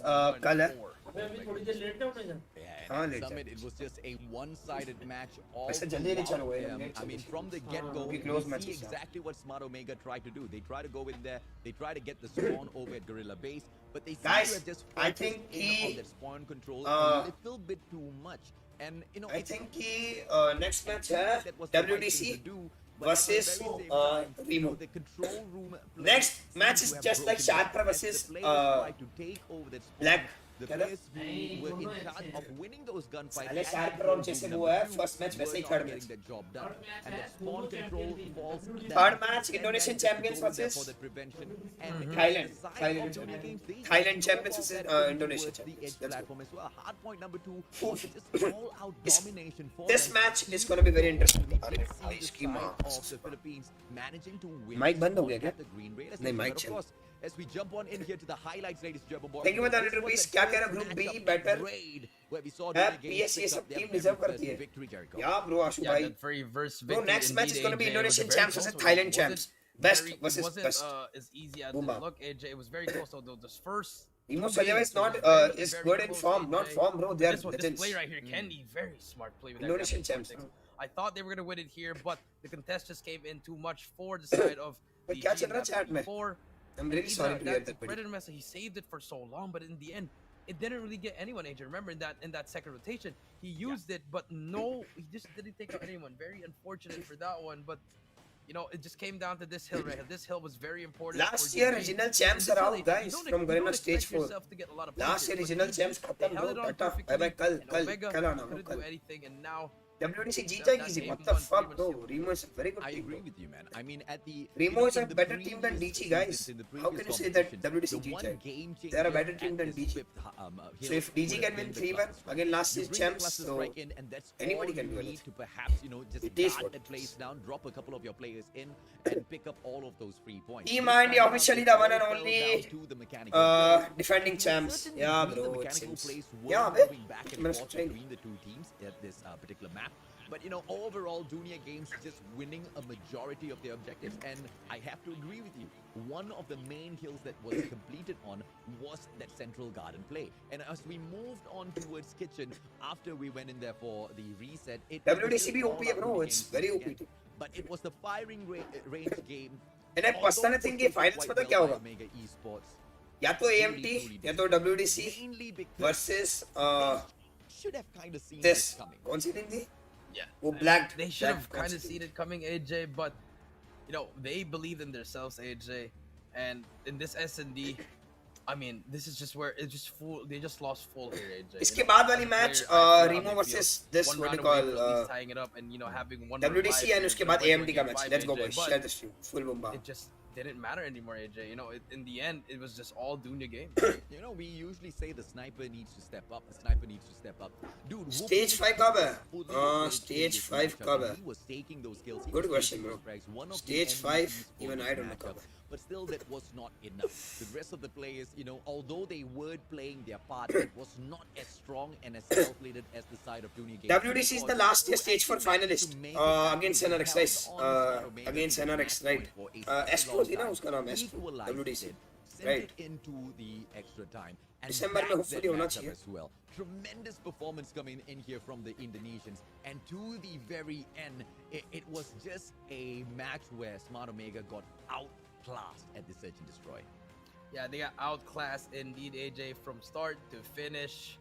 कल है. अबे अभी थोड़ी देर लेट ना उठे Yeah, हाँ, and ले at Summit, जाओ. it was just a one-sided match all वैसे जल्दी नहीं चलो throughout. ये. I mean, from the get-go, Be we close see matches, yeah. exactly what Smart Omega tried to do. They try to go in there, they try to get the spawn over at Gorilla Base, but they seem Guys, to have just I focused think in he, on that spawn control uh, a little bit too much. And, you know, I it's- think कि next match है that was the right WDC thing to do, but at the versus very same time, you Remo. know, the control room Next players match seem is to have just like broken down Sharper as the versus, players tried to take over that spawn. Black. The क्या था? players who were in charge of winning those gunfights साले at Sharper control और जैसे room वो है, number two first match were वैसे ही not third getting match. that job done. And that spawn control falls Third match, Indonesian champions versus for the prevention. And Thailand. the side Thailand of Dunia champions. Games, they Thailand know champions of versus, that push Indonesian towards the champions. edge Let's go. platform as well. Hard point number two Oof. was just all out This- domination for This them. match is gonna be very interesting. We अरे did see भाई this इसकी side माँ. of the Philippines managing to win Mic बंद हो गया क्या? at the Green Raiders. नहीं, mic But of चल. course, as we jump on in here to the highlights, ladies and gentlemen. Thank you for the this 100 was rupees. the क्या कह first रहा Group B matchup better? raid where we saw है Dunia Games PS ये pick सब up their team very deserve first करती है. victory, Jericho. Yeah bro Ashu Yeah, भाई. that very verse Bro, victory. next match is indeed, gonna be AJ. It was a Indonesian very champs close versus one. Thailand It wasn't champs. Best very- versus it wasn't, best. as easy as Boomba. it looked, AJ. It was very close. So those first Remo two Salyava games is not was very, is very good in close, form, not AJ. form bro. They are This one, this legends. play right here, Kenny, very smart play with that Indonesian grab champs. tactics. I thought they were gonna win it here, but the contest just came in too much for the side of But the क्या team चल रहा है that chat में? before. I'm really sorry to hear that buddy. Predator Mesa, he saved it for so long, but in the end, it didn't really get anyone. AJ, remember in that second rotation, he used it, but no, he just didn't take out anyone. Very unfortunate for that one, but. You know, it just came down to this hill right here. This hill was very important. Last for year, DG. regional And champs this are hill, out, you guys, don't- from you Garena don't stage expect 4. yourself to get a lot of Last year punches, regional but champs they खत्म held bro. it on Tata. perfectly, Bye bye. and Omega कल आना bro. couldn't do कल. anything, and now WDC Jeet that जाएगी easy. game What the one fuck pretty bro? much Remo is a very good I team. agree bro. with you, man. I mean, at the Remo you is know, a in the better team than previous DG, guys. seasons, in the How previous can you say that competition, WDC the Jeet one जाएगी? game They are a changer better team at than this DG. fifth, So hill if DG would can have win been the 3-1 clutches, right? again last You year's bring champs, clutches so right in, and that's anybody all can you do need anything. to perhaps, you know, just It is guard what that it place is. down, drop a couple of your players in, and pick up all of those free points. Team This time India around, officially it the one all and fell only, down to the mechanical plays. defending To a champs. certain Yeah degree, bro, the it mechanical seems. plays Yeah, were bhai. moving back and मैंने forth सोचा ही नहीं. between the two teams at this particular map. But you know, overall, Dunia Games just winning a majority of their objectives, and I have to agree with you. One of the main kills that was completed on was that central garden play. And as we moved on towards kitchen, after we went in there for the reset, it WDC भी was OP all है out bro. Dunia It's Games very once OP again. team. But it was the firing range game. And I personally think ये finals quite पता well क्या by होगा? Omega Esports. या तो AMT या तो WDC Mainly because versus should have kind of seen this. this coming. कौन सी team थी? yeah, वो black. they should have black kind of कौन सी seen team? it coming, AJ. But you know, they believed in themselves, AJ, and in this S&D. I mean, this is just where it just full. They just lost full here, AJ. इसके You know, बाद वाली as a match player, I feel Remo how they versus feel. this One what do you round away call from at least tying it up and you know having one WDC revive and here, उसके so बाद we're AMD going का game match. five, Let's go AJ, boys. but Share the stream. Full bomba. it just didn't matter anymore, AJ. You know, in the end, it was just all Dunya game. You know, we usually say the sniper needs to step up. The sniper needs to step up. Dude, Stage 5 कब है? fully Stage this 5 matchup, कब and है? He was taking those kills. He Good was question, taking bro. those frags. One of Stage the 5, MVPs for even this I don't know matchup. कब है. But still, that was not enough. The rest of the players, you know, although they were playing their part, it was not as strong and as calculated as the side of Dunia Games. WDC is the last year stage 4 finalist against NRX, guys. Against NRX, right? Astros थी ना उसका नाम Astro. WDC. Sent Right. it into the extra time. And December में backed hopefully that होना matchup चाहिए. as well. Tremendous performance coming in here from the Indonesians. And to the very end, it was just a match where Smart Omega got outclassed at the Search and Destroy. Yeah, they got outclassed indeed, AJ, from start to finish.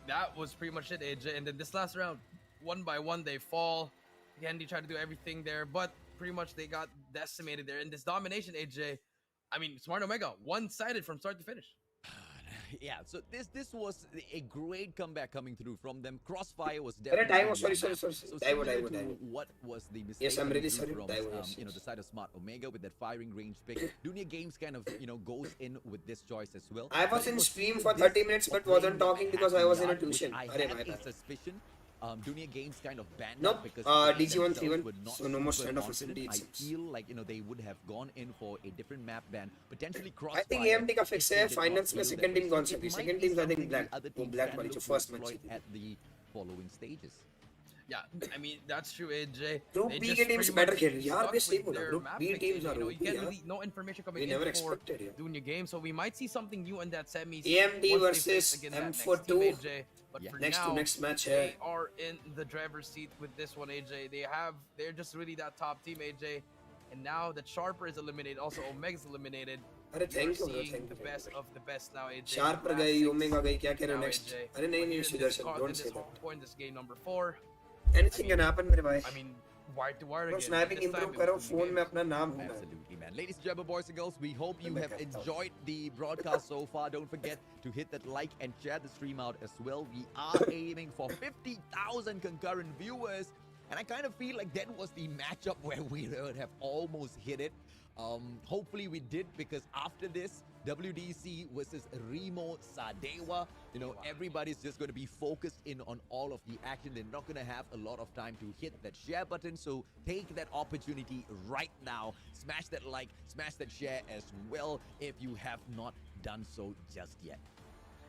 That was pretty much it, AJ. And then this last round, one by one, they fall. Again, they tried to do everything there, but pretty much they got decimated there. In this domination, AJ, I mean, Smart Omega, one-sided from start to finish. Yeah, so this was a great comeback coming through from them. Crossfire was अरे definitely Daiwo, on sorry, the sorry, map. sorry. So Daiwo, similar Daiwo, to Daiwo. what was the mistake Yes, I'm coming really through sorry, from Daiwo, yes, you know, yes. the side of Smart Omega with that firing range pick. Dunia Games kind of, you know, goes in with this choice as well. I But was it in stream through for this 30 minutes but wasn't playing talking because I was in a which tuition. I अरे have भाई a suspicion Dunia Games kind of banned Nope. that because DG they 131, themselves were not so no more super standoff confident. facility, it I seems. feel like they would have gone in for a different map ban, potentially I think crossfire. AMD का if fix they है did not finals में feel that second way. team So कौन सी it होगी might second be teams I think something black the other वो teams black can वाली look जो to first match exploit जीती at the following stages. Yeah, I mean that's true, AJ. Group They B just के teams pretty better much खेल रही यार stuck वे सही with बोला their group map B picks, teams AJ. are You know, you OP can't यार really no information coming we in never for expected yeah. Dunya game, so we might see something new in that semis AMD once they face versus against that next team, M42 AJ. But Yeah. for next now, to next match they है are in the driver's seat with this one, AJ. They're just really that top team, AJ. And now that Sharper is eliminated, also Omega's eliminated. अरे We are thank you bro seeing thank the you best of the best now, AJ. Sharper Last गई six Omega गई क्या कह रहे हो now, next AJ. अरे नहीं But नहीं here in Sudarshan this, don't in say this that point, this game number 4. anything can happen मेरे भाई I mean, wire to wire bro again. sniping This time improve it was करो Dunya phone में Games. अपना नाम हूँ मैं Absolutely, man. Ladies and gentlemen, boys and girls, we hope you मैं have करता हूँ enjoyed the broadcast so far. Don't forget to hit that like and share the stream out as well. We are aiming for 50,000 concurrent viewers. And I kind of feel like that was the matchup where we would have almost hit it. Hopefully we did, because after this, WDC versus Remo Sadewa, you know, everybody's just going to be focused in on all of the action. They're not going to have a lot of time to hit that share button. So take that opportunity right now. Smash that like, smash that share as well if you have not done so just yet.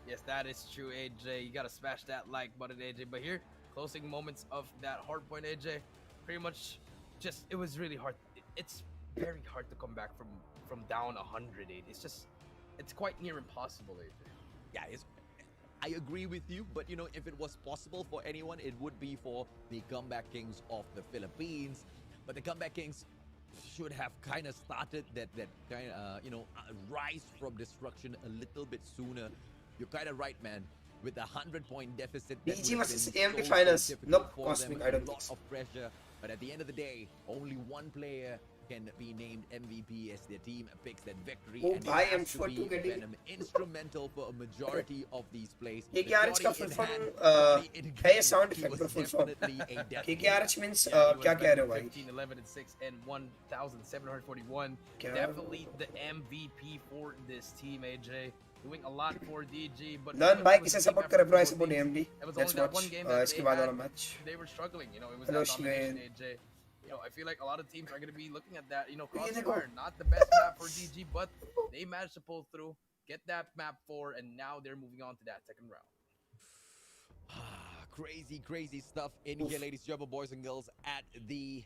Yes, that is true, AJ. You gotta smash that like button, AJ. But here, closing moments of that hard point, AJ. Pretty much, just it was really hard. It's very hard to come back from down 100, AJ. It's quite near impossible, AJ. Yeah, I agree with you, but you know, if it was possible for anyone, it would be for the Comeback Kings of the Philippines. But the Comeback Kings should have kind of started that kind of rise from destruction a little bit sooner. You're kind of right, man. With a 100-point deficit, that DG would have versus been AMD so finals. difficult Nope, for Cosmic, them. I A don't think lot so. of pressure, but at the end of the day, only one player can be named MVP as their team picks that victory, Oh, and bhai, it has to M42 be getting- Venom instrumental for a majority of these plays. KKRH का Majority full in form, hand, uh, majority in है ये game. sound He effect was bro, full form. definitely a death KKRH means Yeah, he was क्या कह रहे हो better भाई 15, 11, and 6, and 1,741. क्या Definitely the MVP for this team, AJ. Doing a lot for DG, but Learn भाई it was किसे a support big करे effort bro for I support both teams. AMD It was let's only that watch one game that इसके they बाद had. वाला match They were struggling, you know, it was Hello, that domination, Shwed. AJ. You know, I feel like a lot of teams are going to be looking at that, you know, ये देखो Crossfire, not the best map for DG, but they managed to pull through, get that map 4, and now they're moving on to that second round. Crazy stuff in here, ladies and gentlemen, boys and girls, at the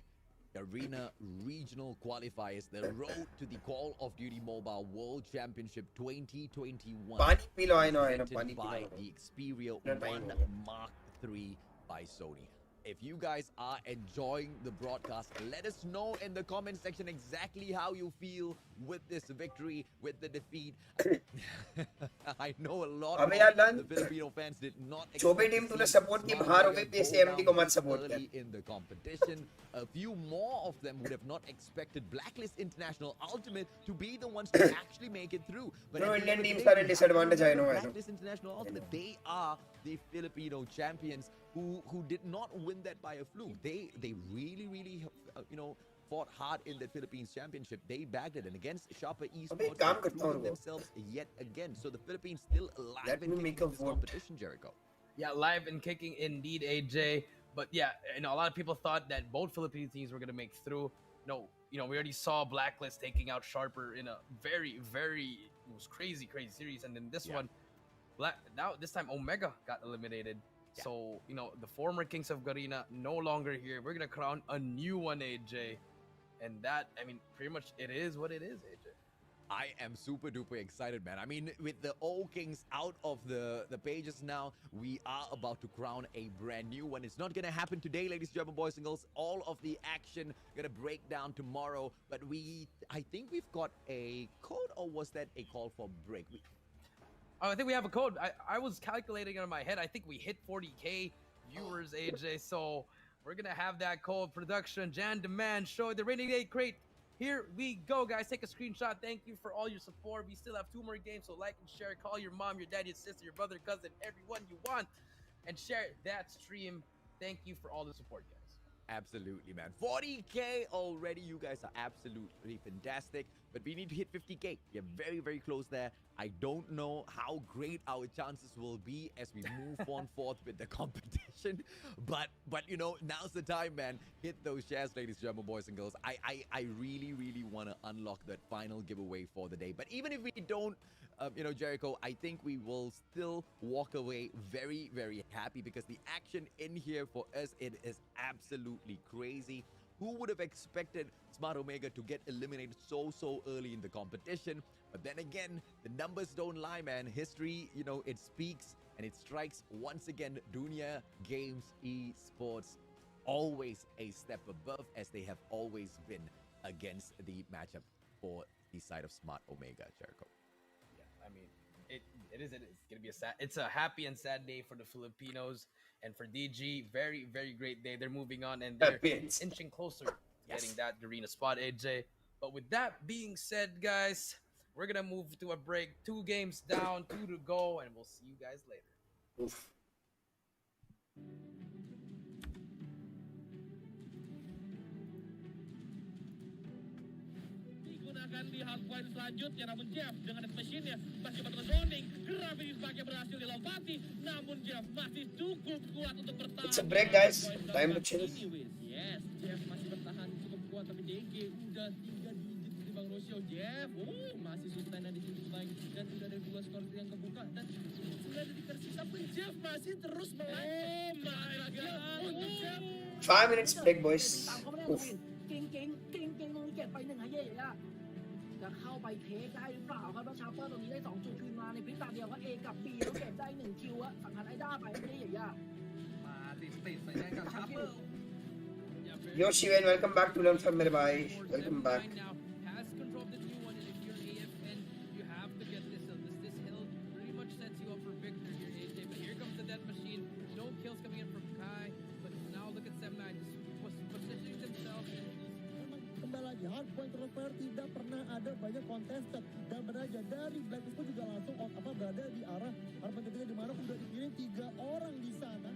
Garena Regional Qualifiers, the road to the Call of Duty Mobile World Championship 2021. पानी P low I know presented पानी P by low the Xperia No time. 1 Mark III by Sony. If you guys are enjoying the broadcast, let us know in the comment section exactly how you feel with this victory, with the defeat. I know a lot अबे of यार लन the Filipino fans did not Chaubis expect team to तूने see support की Smart बाहर हो Player गई PSA go MD down को मत this सपोर्ट कर early in the competition. A few more of them would have not expected Blacklist International Ultimate to be the ones to actually make it through. But No, at the end Indian of the teams day, are we in have to disadvantage, I remember know, I know. Blacklist International Ultimate, they are the Filipino champions who did not win that by a fluke. They really fought hard in the Philippines Championship. They bagged it, and against Sharper Esports, काम they've करता हूँ proven वो। themselves yet again. So the Philippines still alive Let and me make kicking a this vote. competition, Jericho. Yeah, live and kicking indeed, AJ. But yeah, you know, a lot of people thought that both Philippine teams were going to make through. No, you know, we already saw Blacklist taking out Sharper in a very, it was crazy series. And then this Yeah. one, now this time Omega got eliminated. Yeah. So, you know, the former Kings of Garena no longer here. We're going to crown a new one, AJ. And that, I mean, pretty much it is what it is, AJ. I am super duper excited, man. I mean, with the old Kings out of the pages now, we are about to crown a brand new one. It's not going to happen today, ladies and gentlemen, boys and girls. All of the action going to break down tomorrow. But I think we've got a code, or was that a call for break? Oh, I think we have a code. I was calculating it in my head. I think we hit 40K viewers, AJ. So we're going to have that code. Production, Jan Demand, show the Rainy Day Crate. Here we go, guys. Take a screenshot. Thank you for all your support. We still have 2 more games, so like and share. Call your mom, your dad, your sister, your brother, cousin, everyone you want, and share that stream. Thank you for all the support, guys. Absolutely, man. 40K already. You guys are absolutely fantastic. But we need to hit 50K. We're very, very close there. I don't know how great our chances will be as we move on forth with the competition. But you know, now's the time, man. Hit those shares, ladies and gentlemen, boys and girls. I really, really want to unlock that final giveaway for the day. But even if we don't, you know, Jericho, I think we will still walk away very, very happy because the action in here for us, it is absolutely crazy. Who would have expected Smart Omega to get eliminated so early in the competition? But then again, the numbers don't lie, man. History, you know, it speaks and it strikes once again. Dunya Games Esports always a step above, as they have always been against the matchup for the side of Smart Omega, Jericho. I mean, it is. It's gonna be it's a happy and sad day for the Filipinos and for DG. Very, very great day. They're moving on and they're inching closer to getting that Garena spot, AJ. But with that being said, guys, we're gonna move to a break. 2 games down, 2 to go, and we'll see you guys later. Oof. Digunakan di hardpoint selanjutnya, namun Jeff dengan mesinnya masih bertanding. Gravity sebagai berhasil dilompati, namun Jeff masih cukup kuat untuk bertahan. It's a break, guys. Time to chill. Yes, Jeff masih bertahan cukup kuat, tapi DG udah 3 digit di Bang Rosio. Jeff, masih sustain di sini baik dan udah ada 2 skor yang kebuka dan sudah ada tersisa pun Jeff masih terus melaju. Oh my god, untuk Jeff. 5 minutes break, boys. Oof. เก่งตรงนี้เก็บไป1ฮะเย่ๆจะเข้าไปเทคได้หรือเปล่าครับแล้วชาร์เปอร์ตรงนี้ได้2จุดคืนมาในพริบตาเดียวครับ A กับ B แล้วเก็บได้1คิวอะสังหารไอด้าไปฮะเย่ๆ มาติดสัญญาณกับชาร์เปอร์ Yoshi, welcome back to Learn from ਮੇਰੇ भाई. Welcome back. Now has control of the 2-1, and if you're AFN, you have to get this hill. This hill pretty much sets you up for victory here, AJ. But here comes the death machine. No kills coming in from Kai, but now look at Sem9 just positioning himself. Kembali lagi hardpoint transfer tidak pernah ada banyak contested dan beraja dari Blacklist pun juga langsung berada di arah hardpoint ketiga di mana sudah dikirim 3 orang di sana.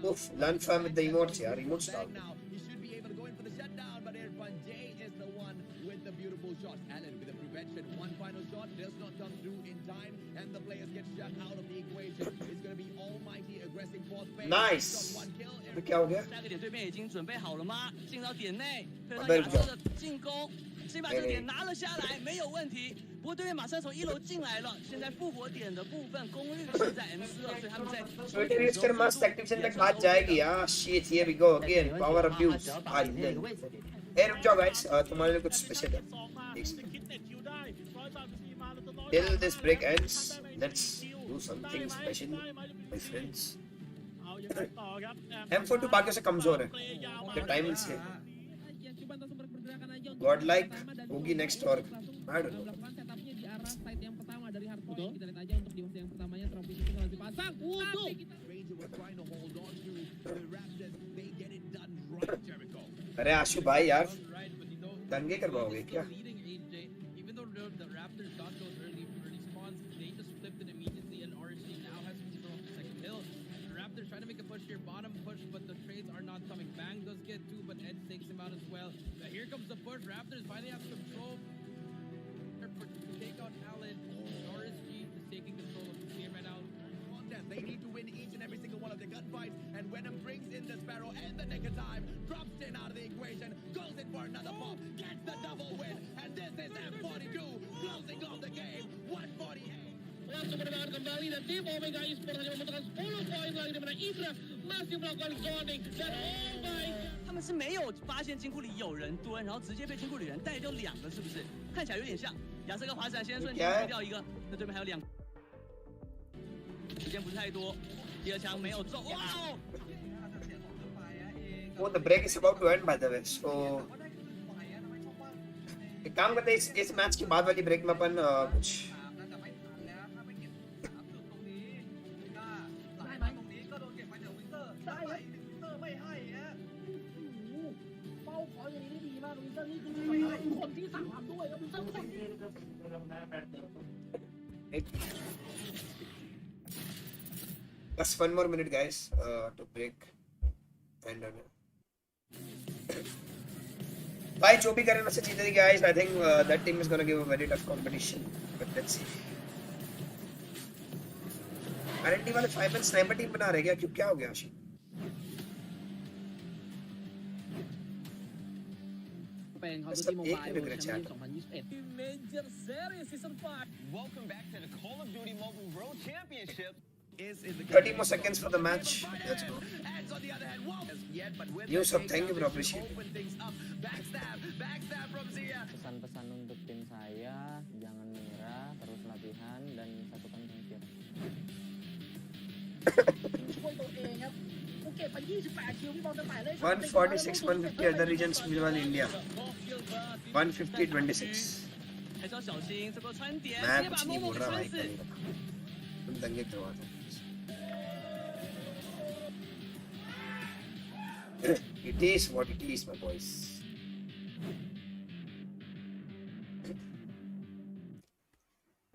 Oof, Learn from with the emotes, yeah. Emotes down. Now he should be able to go in for the shutdown, but Irfan J is the one with the beautiful shot. Allen with the prevention. One final shot does not come through in time, and the players get shut out of the equation. It's going to be almighty aggressive fourth phase. Nice. One kill. 这क्या हो गया? 下个点对面已经准备好了吗？进到点内，配合啊对亚洲的进攻，先把这个点拿了下来，没有问题。不过对面马上从1楼进来了，现在复活点的部分功率是在 M42，所以他们在 Twitter is must activation तक हाथ जाएगी. Ah, shit, here we go again. Power abuse. Ah, then. Hey, रुक जाओ guys. तुम्हारे लिए कुछ special है. Till this break ends, let's do something special, my friends. M42 बाकियों से कमजोर है. The time will say. Godlike होगी next or I don't know. Setupnya di arah side yang pertama dari hardpoint. Kita lihat aja untuk di yang pertamanya transisi harus dipasang. Ranger was trying to hold on to the Raptors. They get it done right, Jericho. अरे आशु भाई यार Right, but you know, दंगे करवाओगे क्या? leading AJ, even though the Raptors got those early spawns, they just flipped it immediately, and RC now has control of the second hill. The Raptors trying to make a push here, bottom push, but the trades are not coming. Bang does get 2, but Ed takes him out as well. But here comes the push. Raptors finally have control to take out Allen. RSG is taking control of the Spearman out. They need to win each and every single one of their gunfights, and Venom brings in the Sparrow in the nick of time, drops in out of the equation, goes in for another pop, gets the double win, and this is M42 closing off the game. 148. Langsung berdengar kembali dan tim Omega Esports hanya membutuhkan 10 poin lagi di mana Idra masih melakukan zoning dan oh my god. 他们是没有发现金库里有人蹲，然后直接被金库里人带掉2个，是不是？看起来有点像。亚瑟跟滑闪先瞬间推掉一个，那对面还有2个。时间不是太多，第2枪没有中，哇哦！ Oh, the break is about to end by the way. So एक काम करते हैं इस match की बाद वाली break में अपन कुछ Just 1 more minute, guys, to break and भाई जो भी Garena से जीतेगी guys, I think that team is gonna give a very tough competition. But let's see. RND वाले 5-man sniper team बना रहे क्या? क्यों क्या हो गया आशिक?เป็นเขาดู सब ที่โม एक บาย में เวอ बिगड़ ร์ชัน जाता. 2021 Major Series Season 5 Welcome back to the Call of Duty Mobile World Championship. Is in the 30 more seconds for the match. Let's go. Ads on the other hand, won't as yet, but with You the sub, thank you, takedown, bro. this Appreciate should open things up. Backstab from Zia. Pesan-pesan untuk tim saya, jangan menyerah, terus latihan dan satukan pemikiran. ช่วยตัวเองครับภูเก็ตไป28คิวพี่บอลจะแตะเลข 146, 150 other regions, meanwhile India. 150, 26. 还是要小心这个穿点，直 मैं 接 कुछ 把 नहीं 默 बोल 默给 रहा 穿 भाई 死。 करेगा. तुम दंगे करवाते हो. It is what it is, my boys.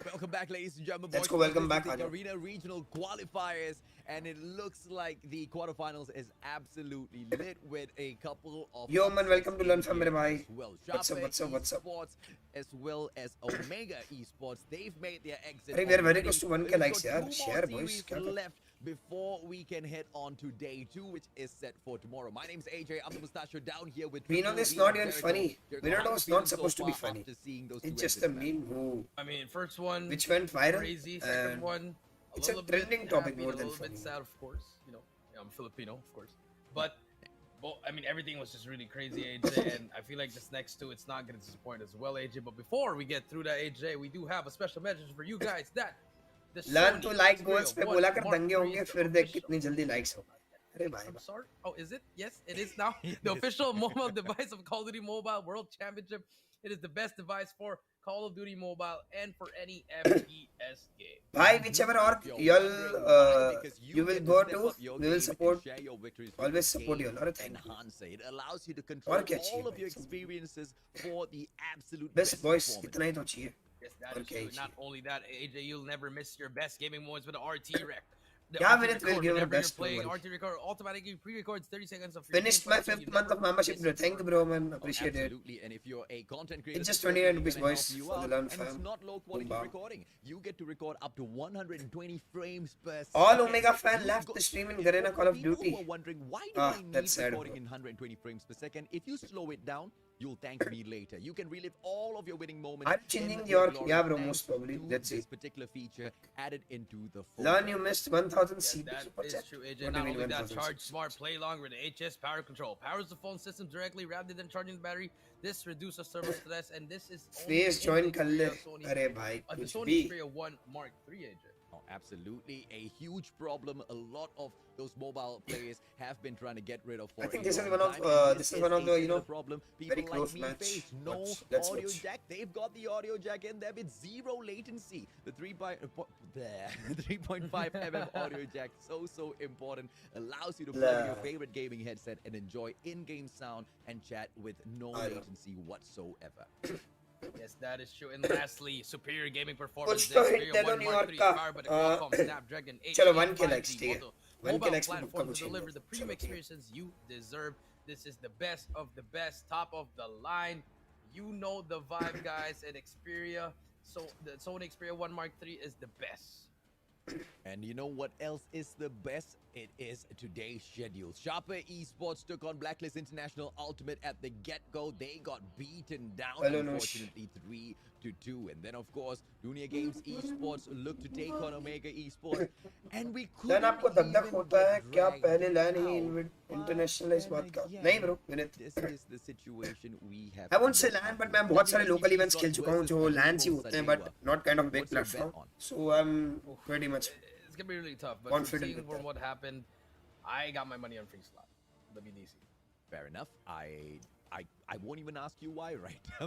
Welcome back, ladies and gentlemen. Let's boys. go, welcome This is back, the Anu. Garena Regional Qualifiers, and it looks like the quarterfinals is absolutely lit with a couple of. Yo, man, welcome to Learn from here मेरे भाई. as well. What's up, Shape what's up, what's up? Esports as well as Omega Esports. They've made their exit. अरे, we are very already. close to 1K We've likes, got यार. 2 more Share, boys. series क्या कर- left before we can head on to day 2, which is set for tomorrow. My name's AJ. I'm the mustachio down here with. We know Triple this V not and even Jericho. funny. Jericho, We don't how know you it's feeling not so supposed to be far funny. after seeing those It's two just a exits, man? meme who I mean, first one, which went viral. crazy. Second one, it's a little trending bit topic happy, more a than little bit funny. sad, of course. You know, I'm Filipino, of course. But, well, I mean, everything was just really crazy, AJ. And I feel like this next two, it's not going to disappoint as well, AJ. But before we get through that, AJ, we do have a special message for you guys that the Learn to Sony like Xperia goals पे 1 बोला कर Mark दंगे III होंगे is the फिर देख official- कितनी जल्दी likes होगा. अरे भाई. I'm sorry. Oh, is it? Yes, it is now. The official mobile device of Call of Duty Mobile World Championship. It is the best device for Call of Duty Mobile and for any FPS game. भाई whichever or y'all you will go to, we will support. Always support you. Alright, thank you. Enhance it. It allows you to control क्या चाहिए all of भाई? your experiences for the absolute Best boys performance. इतना ही तो चाहिए. Yes, that is Okay, true. Not only that, AJ, you'll never miss your best gaming moments with the RT Rec. The Yeah, RT minute will Record, give our whenever you're best playing, moment. RT Record automatically pre-records 30 seconds of your Finished gameplay, my so you 5th month never of membership, miss bro. it. Thank you, bro, man. Appreciate it. Absolutely, and if you're a content creator, It's just this is 29 gonna rupees, help boys, you for the out, Learn and it's fam. not low quality Boom, bam. recording. You get to record up to 120 frames per second. All Omega fan You left go- the stream in Garena Call of People Duty. who are wondering why do Ah, I need that's sad, recording bro. in 120 frames per second? If you slow it down, you'll thank me later. You can relive all of your winning moments. I'm changing in your- glory yeah, bro, thanks most probably. to That's this it. particular feature added into the phone. Learn you missed 1000 Yes, CP that super is chat. true, AJ. What do you Not mean only that, 1000 Charge CP? Smart Play Longer with HS Power Control. Powers the phone system directly rather than charging the battery. This reduces thermal stress, and this is only Face in join the कर ले. Xperia Sony- अरे भाई the कुछ Sony भी. Xperia 1 Mark III, AJ. Oh, absolutely. A huge problem. A lot of those mobile players have been trying to get rid of for I think a this is long one of, time, and this is one of the, a you know, similar problem. People very like close me match. face no Let's audio watch. jack. They've got the audio jack in there with zero latency. The 3.5 mm audio jack, so important. Allows you to plug in your Blah. favorite gaming headset and enjoy in-game sound and chat with no I know. latency whatsoever. Yes, that is true. And lastly, superior gaming performance. कुछ The तो hit Xperia दे दो 1 Mark New York III का. is powered by the Qualcomm Snapdragon 8 चलो 1K likes, ठीक है. 1K mobile likes पे platform पक्का to कुछ deliver the चाहिए. premium चलो, ठीक है. experiences you deserve. This is the best of the best, top of the line. You know the vibe, guys. And Xperia, so the Sony Xperia 1 Mark III is the best. And you know what else is the best? It is today's schedule. Sharper Esports took on Blacklist International Ultimate at the get-go. They got beaten down, Hello, unfortunately, 3-2. And then, of course, Dunia Games Esports looked to take on Omega Esports. And we Then couldn't आपको दग दग even होता है get क्या dragged पहले line ही out. International इस बात का. And नहीं again, bro, Vineet. This is the situation we have. I won't say to look LAN, out but for. मैं बहुत सारे local WCC events खेल चुका हूँ जो versus LAN ही Triple होते हैं, but Sadewa. not kind of big What's your bet platform. on? So I'm pretty much It's gonna be really tough. But from confident seeing with from that. what happened, I got my money on free slot, WDC. Fair enough. I won't even ask you why right now.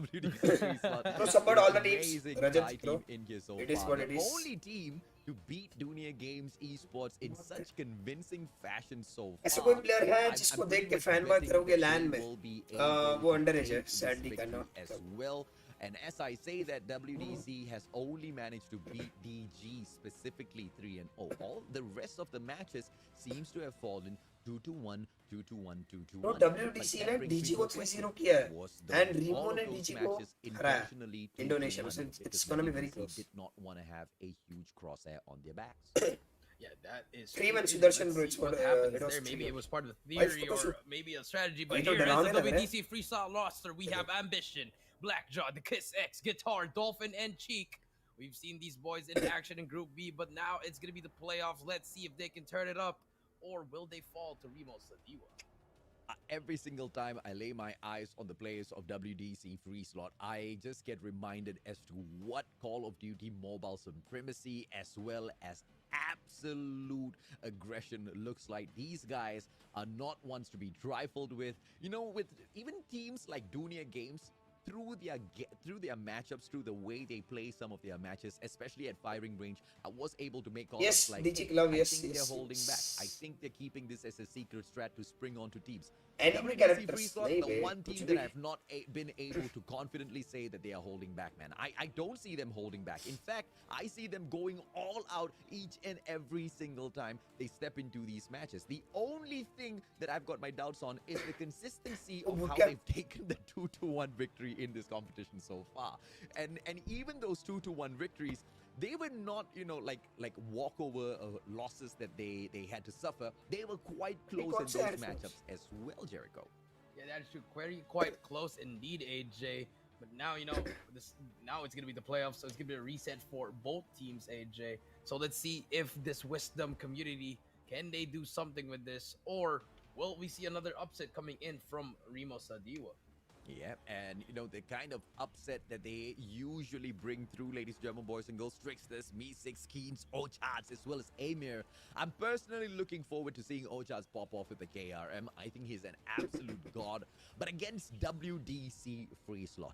Bro, support all the teams. Amazing Rajat, Thai bro. team in here so It is far. what The it is. only team to beat Dunia Games Esports in such convincing fashion so far. ऐसा कोई player है I'm जिसको pretty देख के much fan boy betting करोगे that LAN they में. will be वो able to underage है, take this sadly victory cannot. as well. And as I say that, WDC has only managed to beat DG specifically 3-0. All the rest of the matches seems to have fallen 2-1, 2-1, 2-1. Bro, WDC ने DG को 3-0 किया है and Remo ने DG को हराया Indonesia में, so it's gonna be very close. Did not want to have a huge crosshair on their backs. Yeah, that is Freeman true. Sudarshan, Let's bro, it's see what what, happens it was there. Maybe three. it was part of the Why theory photo or shoot? maybe a strategy. Why But don't here is they the run it, WDC freestyle roster. We have Ambition, Blackjaw, the Kiss X, Guitar, Dolphin, and Cheek. We've seen these boys in action in Group B, but now it's going to be the playoffs. Let's see if they can turn it up, or will they fall to Remo Sadiwa? Every single time I lay my eyes on the players of WDC Free Slot, I just get reminded as to what Call of Duty Mobile Supremacy as well as absolute aggression looks like. These guys are not ones to be trifled with. You know, with even teams like Dunia Games, through their matchups, through the way they play some of their matches, especially at firing range, I was able to make calls Yes, like, DG hey, Love, I yes, think yes, they're holding yes. back. I think they're keeping this as a secret strat to spring onto teams. Enemy WDC characters, Free Slot, nahi the be, one kuch team bhi. that I've not been able to confidently say that they are holding back, man. I don't see them holding back. In fact, I see them going all out each and every single time they step into these matches. The only thing that I've got my doubts on is the consistency of how they've taken the 2-1 victory in this competition so far. And even those 2-1 victories, they were not, you know, like walkover losses that they had to suffer. They were quite close in those matchups as well, Jericho. Yeah, that's true. Quite close indeed, AJ. But now, you know, now it's going to be the playoffs, so it's going to be a reset for both teams, AJ. So let's see if this Wisdom community, can they do something with this? Or will we see another upset coming in from Remo Sadiwa? Yeah, and you know, the kind of upset that they usually bring through, ladies and gentlemen, boys and girls, Tricksters, Me6, Keens, Ochards, as well as Amir. I'm personally looking forward to seeing Ochards pop off with the KRM. I think he's an absolute god. But against WDC Free Slot,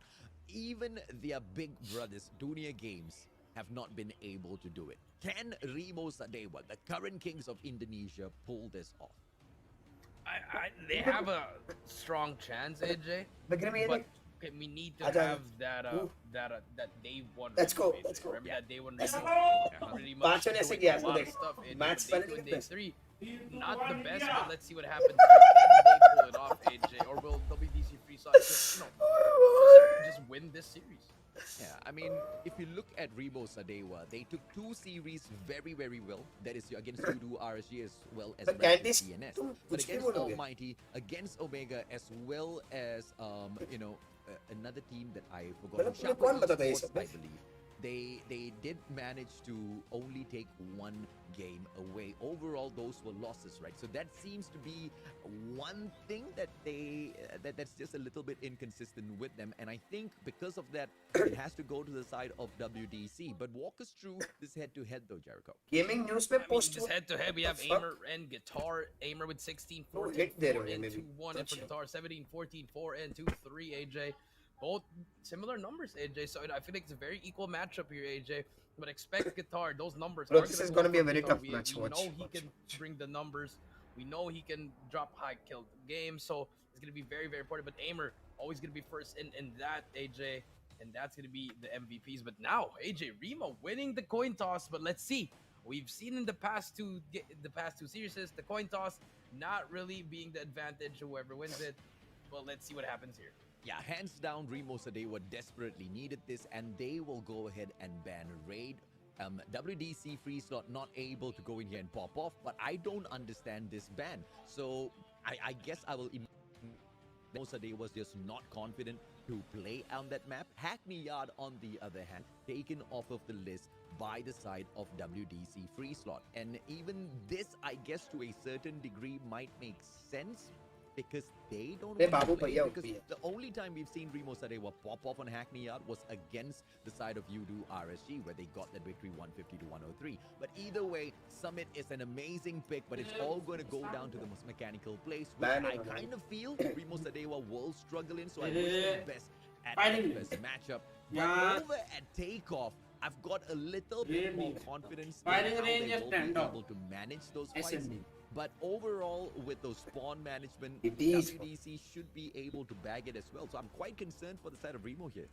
even their big brothers, Dunia Games, have not been able to do it. Can Remo Sadewa, the current kings of Indonesia, pull this off? They have a strong chance, AJ. But we need to have that day one. Let's go. Remember that day one. Pretty much Pacho ne ऐसे किया a lot देख of stuff. Max Day पहले two and नहीं day करते three, not the best, but let's see what happens. Can they pull it off, AJ, or will WDC Free Slot just win this series? Yeah, I mean, if you look at Remo Sadewa, they took 2 series very, very well. That is against Voodoo RSG as well as CNS. But against Almighty, against Omega, as well as, you know, another team that I forgot, Esports, I believe. They did manage to only take 1 game away. Overall, those were losses, right? So that seems to be one thing that that's just a little bit inconsistent with them. And I think because of that, it has to go to the side of WDC. But walk us through this head-to-head though, Jericho. Gaming news पे post Just head-to-head, we have Aimer and Guitar. Aimer with 16, 14, 4, and 2-1. And for Guitar, 17, 14, 4, and 2, 3, AJ. Both similar numbers, AJ. So I feel like it's a very equal matchup here, AJ. But expect Guitar. Those numbers. Bro, this is going to be a very tough match. We know he can bring the numbers. We know he can drop high kill games. So it's going to be very, very important. But Aimer always going to be first in that, AJ. And that's going to be the MVPs. But now, AJ, Remo winning the coin toss. But let's see. We've seen in the past two series, the coin toss not really being the advantage. Whoever wins it. But let's see what happens here. Yeah, hands down, Remo Sadewa desperately needed this, and they will go ahead and ban Raid. WDC Free Slot not able to go in here and pop off, but I don't understand this ban. So I guess I will. Remo Sadewa was just not confident to play on that map. Hackney Yard, on the other hand, taken off of the list by the side of WDC Free Slot. And even this, I guess, to a certain degree might make sense, because they don't want to play, because the only time we've seen Remo Sadewa pop off on Hackney Yard was against the side of Voodoo RSG, where they got that victory 150 to 103. But either way, Summit is an amazing pick, but it's all going to go down to the most mechanical place, which I kind of feel Remo Sadewa will struggle in, so I wish them best at the best matchup. But over at Takeoff, I've got a little bit more confidence in how they will be able to manage those fights. But overall, with those spawn management, WDC should be able to bag it as well. So I'm quite concerned for the side of Remo here.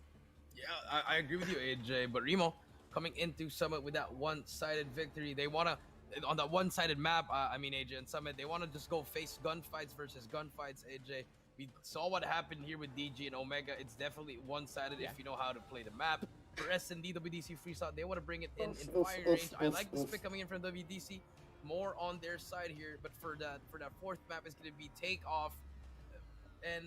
Yeah, I agree with you, AJ. But Remo coming into Summit with that one-sided victory. They want to on that one-sided map. I mean, AJ and Summit, they want to just go face gunfights versus gunfights. AJ, we saw what happened here with DG and Omega. It's definitely one-sided if you know how to play the map. For S&D, WDC Free Slot, they want to bring it in firing range. I like the pick coming in from WDC, more on their side here. But for that fourth map, is going to be Takeoff, and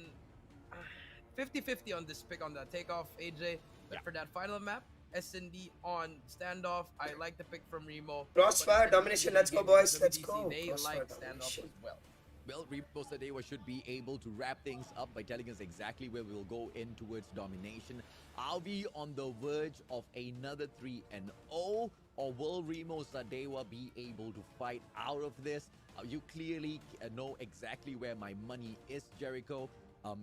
50-50 on this pick on that Takeoff, AJ. But for that final map, S&D on Standoff, I like the pick from Remo. Crossfire domination, let's go boys, let's go. They Crossfire like Standoff domination. as well. Well, Remo Sadewa should be able to wrap things up by telling us exactly where we'll go in towards domination. Are we on the verge of another 3-0, or will Remo Sadewa be able to fight out of this? You clearly know exactly where my money is, Jericho.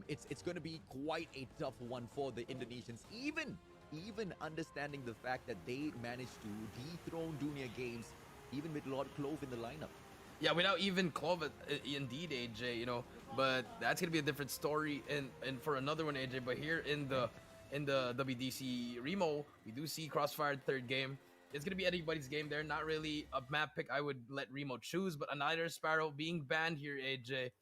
It's going to be quite a tough one for the Indonesians, even understanding the fact that they managed to dethrone Dunia Games, even with Lord Clove in the lineup. Yeah, without even Clove, indeed, AJ, you know, but that's gonna be a different story and for another one, AJ. But here in the WDC Remo, we do see Crossfire third game. It's gonna be anybody's game there. Not really a map pick I would let Remo choose, but another Sparrow being banned here, AJ.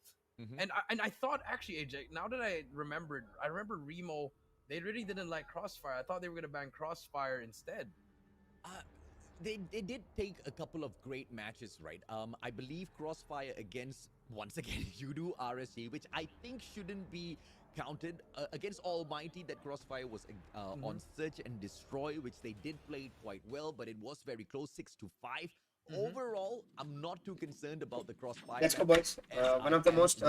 And I thought actually, AJ, now that I remember Remo, they really didn't like Crossfire. I thought they were gonna ban Crossfire instead. They did take a couple of great matches, right? I believe Crossfire against, once again, Yudu RSG, which I think shouldn't be counted. Against Almighty, that Crossfire was on Search and Destroy, which they did play quite well, but it was very close, 6-5. Overall, I'm not too concerned about the Crossfire. Let's go, boys. One of the most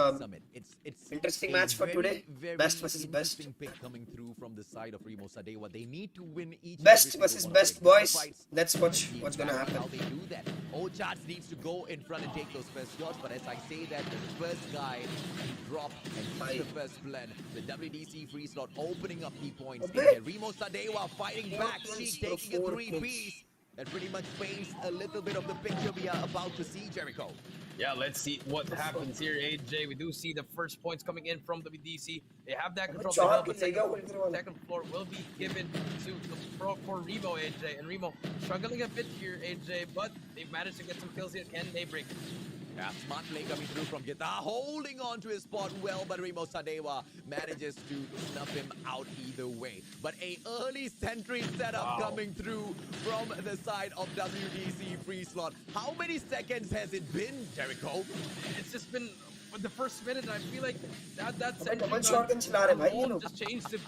it's interesting match for today. Best versus best. Pick coming through from the side of Remo Sadewa. They need to win each Best and every versus single best, one of boys. their fights. Let's watch what's gonna happen. How they do that. Ocharts needs to go in front and take those first shots, but as I say that, the first guy to drop and hit the first blend. The WDC Free Slot opening up key points. Okay. Remo Sadewa fighting back, Sheik taking a 3-piece. That pretty much paints a little bit of the picture we are about to see, Jericho. Yeah, let's see what happens here, AJ. We do see the first points coming in from WDC. They have that control of the hill, but second floor will be given to for Remo, AJ. And Remo struggling a bit here, AJ, but they've managed to get some kills here. Can they break? Yeah, smart play coming through from Guitar, holding on to his spot well, but Remo Sadewa manages to snuff him out either way. But a early sentry setup coming through from the side of WDC Free Slot. How many seconds has it been, Jericho? It's just been the first minute, and I feel like that sentry gun just changed the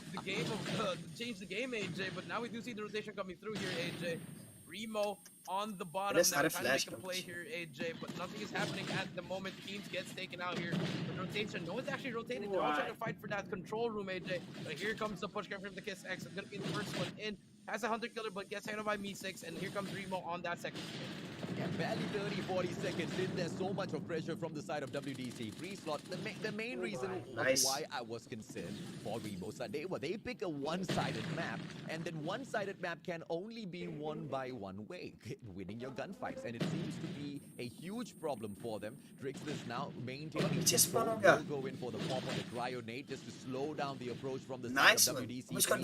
game AJ. But now we do see the rotation coming through here, AJ. Remo on the bottom now, trying to make a play here, AJ, but nothing is happening at the moment. Teams gets taken out here. The rotation, no one's actually rotated. They're all trying to fight for that control room, AJ. But here comes the push coming from the Kiss X. It's gonna be the first one in. Has a hunter killer, but gets handled by Me6, and here comes Remo on that second spin. Yeah, barely 30-40 seconds in. There's so much of pressure from the side of WDC Free Slot. The main reason why I was concerned for Remo Sadewa, they pick a one-sided map, and then one-sided map can only be won by one way, winning your gunfights, and it seems to be a huge problem for them. Drixler's now maintaining control. Will go in for the pop on the Cryonade just to slow down the approach from the side of WDC Free Slot.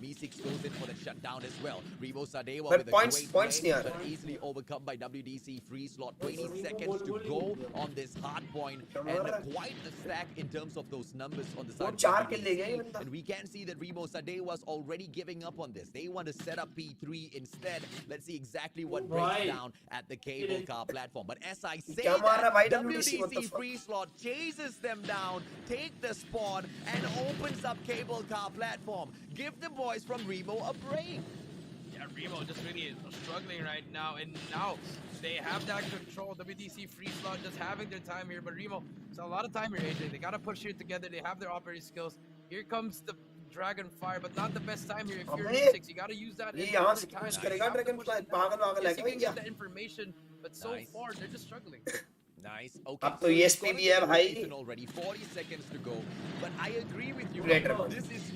Me6 goes in for the shutdown as well. Remo Sadewa with a great play, but easily overcome by WDC Free Slot. 20 seconds to go on this hard point, and quite a stack in terms of those numbers on the side of WDC. And we can see that Remo Sadewa's already giving up on this. They want to set up P3 instead. Let's see exactly what breaks down at the cable car platform. But as I say that, WDC Free Slot chases them down, take the spawn, and opens up cable car platform. Give the boys from Remo a break. Yeah, Remo just really struggling right now, and now they have that control. WDC Free Slot just having their time here, but Remo, it's a lot of time here, AJ. They gotta push here together. They have their operating skills. Here comes the Dragon Fire, but not the best time here. If you're E6, you gotta use that time. Yes, you can get the information, but so far they're just struggling. Nice. Okay. Up to ESP भी है भाई. Already 40 seconds to go, but I agree with you. This is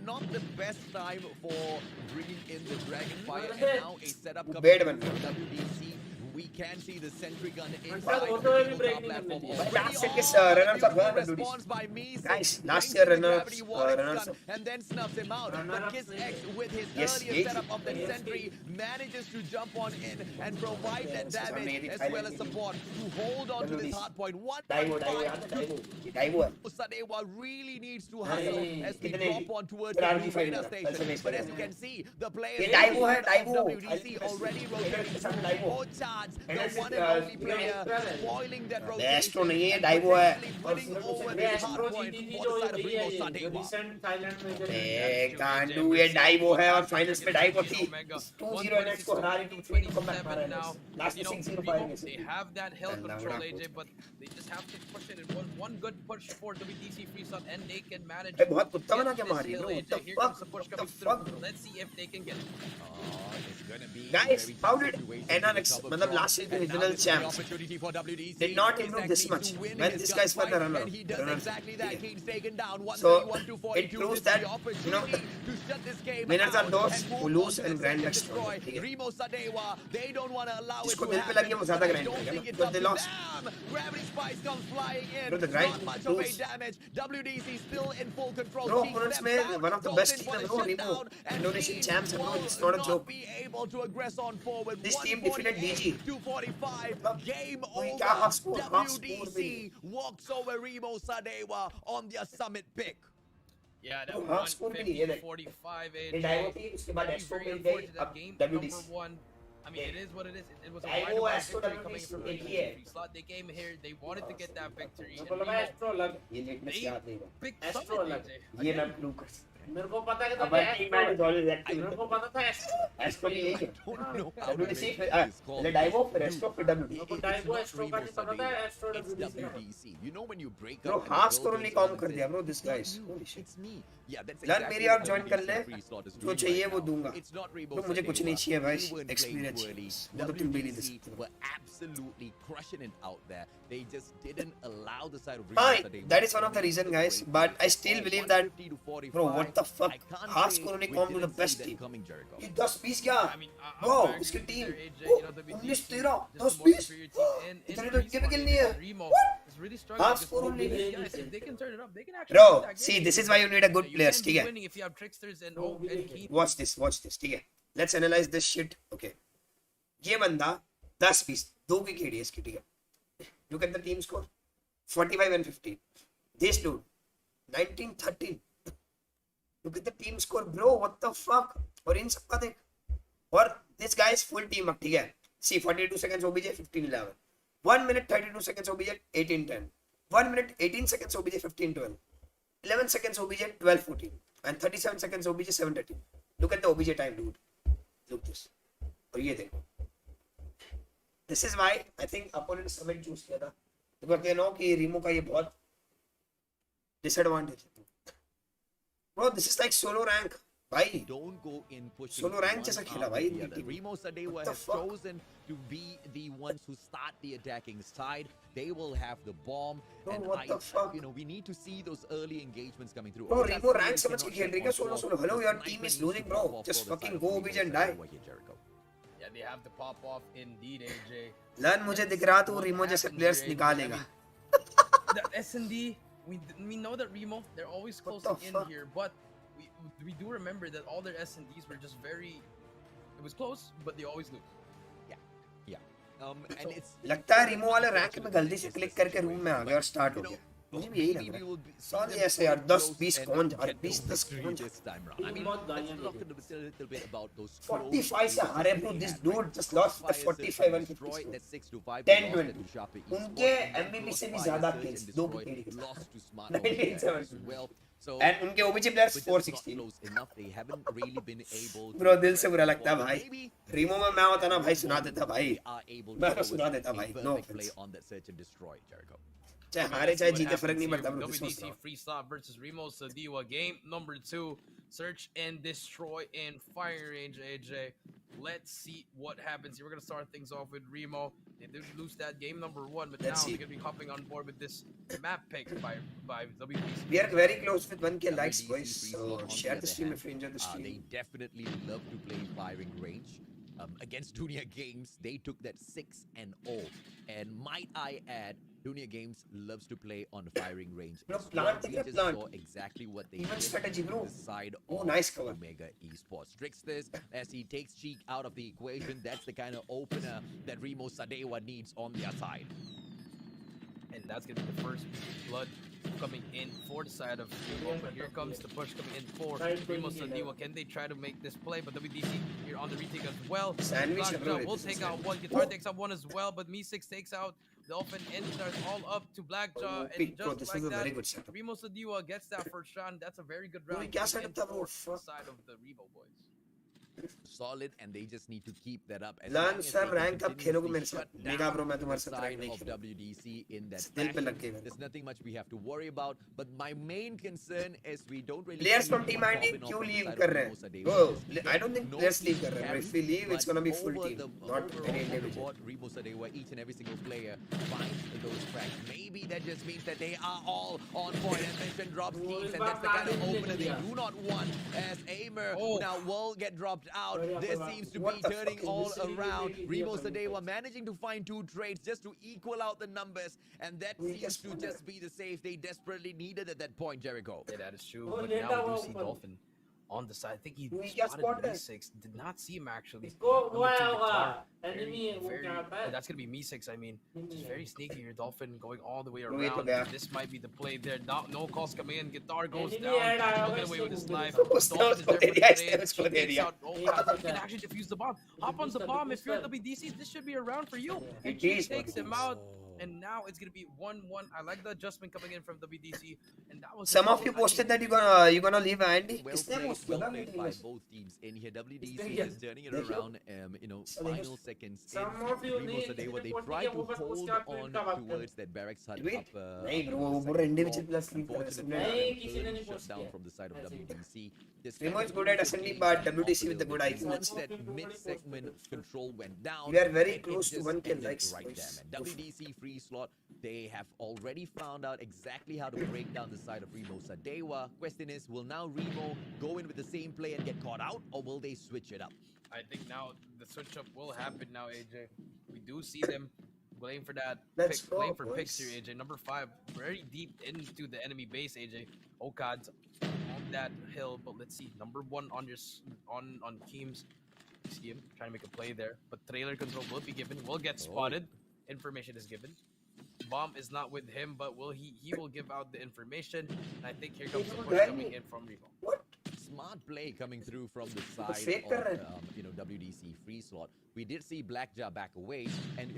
not the best time for bringing in the Dragon Fire, and now a setup coming from WDC we can see the sentry gun Sir, inside वो the तो Eagle break top नहीं platform करनी already. Last year kiss, Oh, and a runners up, beautiful huh, response by Meese. Guys, last Brings year in the runners, gravity Warwick's runners gun up. and then snuffs him out. But Runner-up Kiss नहीं X with his Yes, earlier यही setup of the Yes, sentry manages to jump on in and provide that Yes, हमने damage ये as दिखाया well as नहीं। support to hold on to this WDC. hard point. One Daivo याद है Daivo, ये Daivo है। Sadewa really needs to hustle Hey, as we कितने- drop on towards फिर the RG blue fight radar होगा, station. LCMS But as you होगा। can see, the players ये Daivo है, of Daivo, WDC already rotating LCMS through Daivo। more charge. The LCMS one and only player Astro spoiling that Astro rotation नहीं है, and Daivo है। potentially putting over ये the astro hard point जीती थी on जो the side of यही है Remo ये जो Sadewa. रिसेंट थाईलैंड में ए गांडू ये Daivo है और फाइनल्स में Daivo थी 2-0 NX को हरा रही 2-3 को कमबैक मारा है now. लास्ट You में know, 6-0 Remo, पाएंगे they have that hill Allah, control, bada AJ, but they just have to push it. And one good push for WDC Freestyle, and they can manage. ए बहुत कुत्ता get बना के this मारी hill, bro, what AJ. the Here fuck, comes the push what the coming fuck? through. Let's see if they can get it. It's gonna be a Guys, very how tough did situation to NRX, recover मतलब from. last year And now regional this is the champs opportunity for WDC. did not Kiss improve X this needs much to win when his this guy's for the gunfight, runner. and he does Runner. exactly that. Yeah. He's taken down So, 131 to it 42. proves This is that, the you know, opportunity to shut this game winners are out those and who move lose on to and the grind search back and stronger. destroy. ठीक है। Remo Sadewa, they don't want to allow it जिसको to दिल पे लगी है, happen. वो ज़्यादा But I grind don't करेगा think ना, it's because up they to lost. them. Gravity Spice comes flying in. Bro, the grind Not much of a proves- damage. WDC still in full control. Bro, Team opponents steps में out, one of the goes best in team for है the bro, Remo. shutdown, and Indonesian Team champs है bro, will it's not a not joke. be able to aggress on forward. This team defeated 148 DG. to 45. मतलब Game कोई over. क्या half score भी WDC walks over Remo Sadewa on their summit pick. Yeah, that Bro, half score भी नहीं है, 150-45, ये AJ. Daivo थी, उसके बाद Very, Astro very पे unfortunate गई, that अब game WDC. number one. I mean, it is what it is. It was a Daivo, wide Astro, victory coming WDC from एक ही the है। free slot. They came here. They wanted to get that victory. मेरे And को लगा Remo astro अलग ये late में They- याद नहीं हुआ। picked Astro Summit, अलग। AJ. ये Again. मैं Lucas। मेरे को पता है कि अब team man is always active. मेरे को पता था एस्ट्रो Astro भी यही है। Don't know how to WDC make फिर this call. पहले Daivo फिर Astro फिर मेरे WDC। को It's Daewoo not astro Remo का नहीं पता था Sadewa, astro it's WDC WDC. You know when you break Bro, up and half build score those only कम कर balances, दिया bro, this it's not guys. you, Holy shit. it's me. Yeah, that's यार exactly मेरी what और join कर ले, WDC free slot is जो doing चाहिए right वो now. दूंगा। It's not Remo Bro, मुझे कुछ नहीं Sadewa. चाहिए भाई, They weren't experience playing poorly. चाहिए। वो तो तुम भी नहीं दे WDC सकते। were absolutely crushing it out there. They just didn't allow the side of हाँ, Remo Sadewa that is one of to the make reason the guys, break. but I still believe that 150 to 45. bro, what the fuck? I can't Half say score only we come to the didn't see best that team. coming, Jericho. ये 10-20 क्या? I mean, Bro, I'm very उसकी good team, there, AJ, वो you know, the 19-13, just the 10-20, most superior team in इतने free तो slot, Gill AJ, नहीं है। but Remo is really Half struggling. Just score with only. these guys, if they can turn it up, they can actually Bro, win that see, game. this is why you need a good You players, can be ठीक है? winning if you have tricksters and Keen. Watch this, ठीक है? Let's analyze this shit, okay? ये बंदा 10-20, 2 की KD है इसकी, ठीक है? Look at the team score, 45 and 15. This dude, 19-13. Look at the team score, bro, what the fuck? और इन सबका देख, और this guy is full team up, ठीक है? See, 42 seconds OBJ, 15-11. 1 minute 32 seconds OBJ, 18-10. 1 minute 18 seconds OBJ, 15-12. 11 seconds OBJ, 12-14. And 37 seconds OBJ, 7-13. Look at the OBJ time, dude. Look this. और ये देखो. This is why I think opponent summit choose किया था. Because they know कि Remo का ये बहुत disadvantage है. Bro, this is like solo rank. भाई. Don't go in pushing Solo rank one जैसा खेला after भाई the इनकी other. team. Remo Sadewa What the has fuck? chosen to be the ones who start the attacking side. They will have the bomb. Bro, and what the fuck? You know, we need to see those early engagements coming through. Bro, Obviously, Remo we rank समझ cannot के खेल रही है check solo on solo. top. Hello, The your sniper team is needs to losing, pop bro. off Just for the fucking side go of OBJ Remo and die. Sadewa here, Jericho. Yeah, they have to pop off indeed, AJ. Learn मुझे दिख रहा तू What Remo जैसे happened players here, AJ? निकालेगा. The S&D, we know that Remo, they're always What closing the in fuck? here, but we do remember that all their S&Ds were just very, it was close, but they always lose. And it's लगता है Remo वाले rank में गलती से click करके room में आ गया और स्टार्ट हो गया. मुझे भी यही लग रहा है. सॉरी ऐसे यार 10-20 कौन जा रहा है 20-10 कौन जा this time round. I mean, बहुत गालियां let's talk देते a little bit about those 45 से हारे bro. This dude just lost the 45 and 50 score. That 6-5 10-20. उनके MVP से भी ज़्यादा kills, 2 की KD के साथ. lost to Smart 19-7. as well. So And उनके OBJ players but that's not 460. close enough. They haven't really been able to Bro दिल से बुरा press लगता है forward. भाई. Maybe Remo में मैं होता ना भाई सुना देता भाई. we are able to मैं go तो with सुना a देता भाई. No perfect play offense. on that search and destroy, Jericho. चाहे I mean, हारे let's चाहे see what जीते फर्क happens नहीं पड़ता here. bro. This was WDC rough. free slot versus Remo Sadiwa. Game number 2. Search and destroy in firing range, AJ. Let's see what happens here. We're going to start things off with Remo. They did lose that game number 1, but Let's now see. they're going to be hopping on board with this map pick by WDC. We are very close with 1k likes, WDC boys. free So slot on share the the stream other if you enjoyed the They stream. definitely love to play firing range. against Dunia Games, they took that 6-0. And might I add, Dunia Games loves to play on the firing range. Bro, as well. plant We the just plant. saw exactly what they Even did strategy, bro. on the side Oh, of nice cover. Omega Esports. Tricksters, as he takes Cheek out of the equation, that's the kind of opener that Remo Sadewa needs on their side. And that's going to be the first blood coming in for the side of Remo. But here comes the push coming in for Remo Sandiwa. Can they try to make this play? But WDC here on the retake as well. Sandwich, Blackjaw will take out one. Guitar takes out one as well. But Me6 takes out Dolphin and starts all up to Blackjaw. And Bro, just this like is a that, very good setup. Remo Sandiwa gets that first round. That's a very good Bro, round क्या coming setup था, bro? in for the Fuck. side of the Remo boys. Solid, and they just need to keep that up. As Learn long as sir, they rank up continuously खेलोगे मेरे shut साथ. Mega down bro, मैं the तुम्हारे साथ rank side नहीं of खेलूंगा. WDC in that दिल पे fashion. लग गई मेरे There's nothing much we have to worry about. But my main concern is we don't really Players see from Team what ID popping off क्यों on the leave side of कर रहे Remo हैं? Sadewa. Bro, Just I don't think no players leave team कर रहे हैं. carry, If we leave, it's but gonna be full over team, the not overall any on the individual. board, Remo Sadewa, each and every single player finds those cracks. Maybe that just means that they are all on point. And Mission drops keys, and that's the kind of opener they do not want. As Aimer now will get dropped out. This seems to be What the turning fuck is all this? around. Remo Sadewa managing to find 2 trades just to equal out the numbers, and that seems to just be the save they desperately needed at that point, Jericho. Yeah, that is true. But now we do see Dolphin on the side. I think he spotted Me6. Did not see him actually. On the two guitar. That's gonna be Me6. I mean, just very sneaky here. Dolphin going all the way around. This might be the play there. No calls coming in. Guitar goes down. He'll get away with his life. Dolphin is there for the trade. She takes out. Oh, God, you can actually defuse the bomb. Hop on the bomb. If you're WDC, this should be a round for you. It He is takes what it him is. out. And now it's gonna be 1-1. I like the adjustment coming in from WDC, and that was. Some of you posted that you're gonna leave Andy. Well किसने post किया played, well था played meeting by में? both teams in here. WDC It's is turning it देखो। around, final seconds in. Some of you Remo need Sadewa, to they put tried the to focus hold start on with the towards that barracks hut Wait, up. नहीं, वो second पूरा individual floor. plus leave कर रहा है, Unfortunately, सुनने नहीं, लगा। किसी ने नहीं shut post down किया। from the side of That's it. WDC. This Remo is kind good of at assembly, but WDC with the good opposite. IQ. Once that mid-segment control went down, We are very it close to just 1 kill, ended likes, right boys. there, man. WDC free slot, they have already found out exactly how to break down the side of Remo Sadewa. Question is, will now Remo go in with the same play and get caught out, or will they switch it up? I think now the switch up will happen now, AJ. We do see them playing for that Let's pick, go, playing for boys. picks here, AJ. Number 5, very deep into the enemy base, AJ. Okad's on that hill, but let's see. Number 1 on your on Keems. You see him trying to make a play there, but trailer control will be given. Will get spotted. Information is given. Bomb is not with him, but he will give out the information. And I think here comes the push coming in from Remo. What? Smart play coming through from the side fake of कर रहा है। WDC free slot. We did see Blackjaw back away, and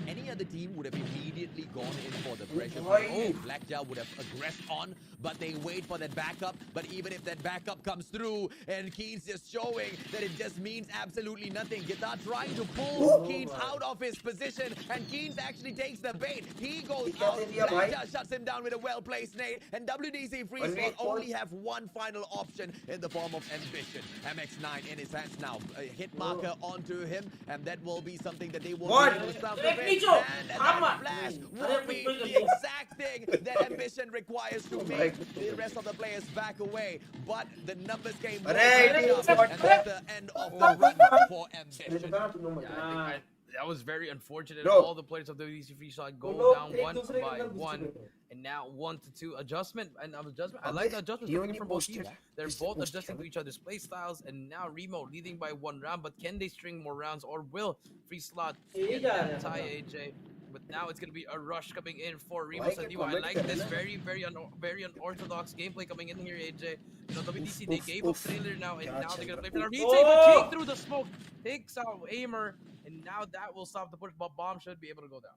any other team would have immediately gone in for the pressure. Why? Oh, Blackjaw would have aggressed on, but they wait for that backup. But even if that backup comes through, and Keens just showing that it just means absolutely nothing. Guitar trying to pull Keens out of his position, and Keens actually takes the bait. He goes out. Blackjaw shuts him down with a well-placed nade, and WDC free slot only have one final option in the form of Ambition. MX9 in his hands now. A hit marker onto him, and that will be something that they will be able to stop the bait. And that flash will be the exact thing that Ambition requires to make the rest of the players back away. But the numbers came more and that's the end of the run for Ambition. Yeah, that was very unfortunate. Bro. All the players of the WDC free shot go down 1 by 1, and now 1 to 2 adjustment. I like the adjustments coming in from both teams. They're both adjusting to each other's play styles, and now Remo leading by 1 round. But can they string more rounds, or will free slot get that tie, AJ? But now it's gonna be a rush coming in for Remo Sandiwa. I like this very unorthodox gameplay coming in here, AJ. WDC they gave up trailer now, and now they're gonna play for now. He takes through the smoke, takes out Aimer, and now that will stop the push. But Bomb should be able to go down.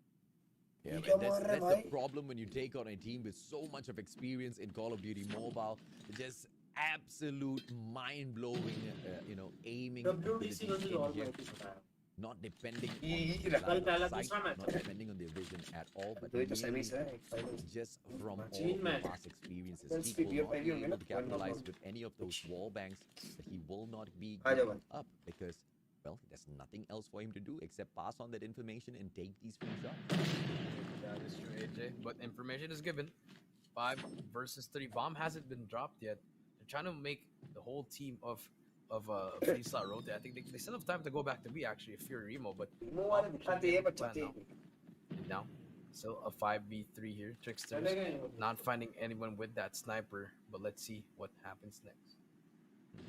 Yeah, man, that's the problem when you take on a team with so much of experience in Call of Duty Mobile. Just absolute mind-blowing, aiming abilities in here. Not depending on the line of sight, not depending on their vision at all, but mainly just from all the past experiences. He will not be able to capitalize with any of those wall banks, that he will not be giving up because, well, there's nothing else for him to do except pass on that information and take these free shots. That is true, AJ. But information is given. 5 versus 3. Bomb hasn't been dropped yet. They're trying to make the whole team of of free slot rotate. I think they still have time to go back to B actually if you're Remo, but Remo वाले दिखाते हैं बच्चा now. And now, still a 5v3 here. Tricksters not finding anyone with that sniper, but let's see what happens next.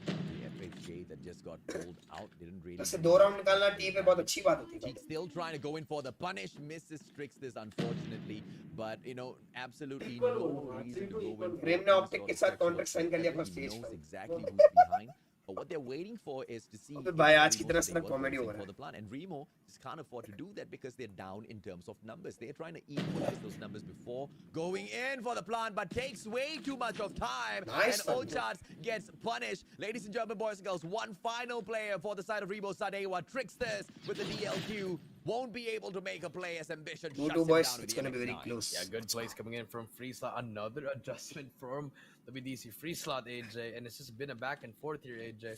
The FHJ that just got pulled out didn't really. बस 2 round निकालना team पे बहुत अच्छी बात होती है. He's still trying to go in for the punish, misses Tricksters unfortunately, but you know, absolutely no reason to go in for Grim ने optic के साथ contract sign कर लिया he first stage knows पर. exactly who's behind. But what they're waiting for is to see अबे भाई आज if की Remo तरह Sadewar से goes comedy in हो रहा for है. the plan, and Remo just can't afford to do that because they're down in terms of numbers. They're trying to equalize those numbers before going in for the plan, but takes way too much of time. Nice And one, bro. Ochats gets punished. Ladies and gentlemen, boys and girls, one final player for the side of Remo Sadewa. Tricksters with the DLQ won't be able to make a play as Ambition shuts 2-2 him boys, down with it's the gonna be very MX-9. close. Yeah, good plays coming in from free slot. Another adjustment from WDC free slot AJ, and it's just been a back and forth here, AJ.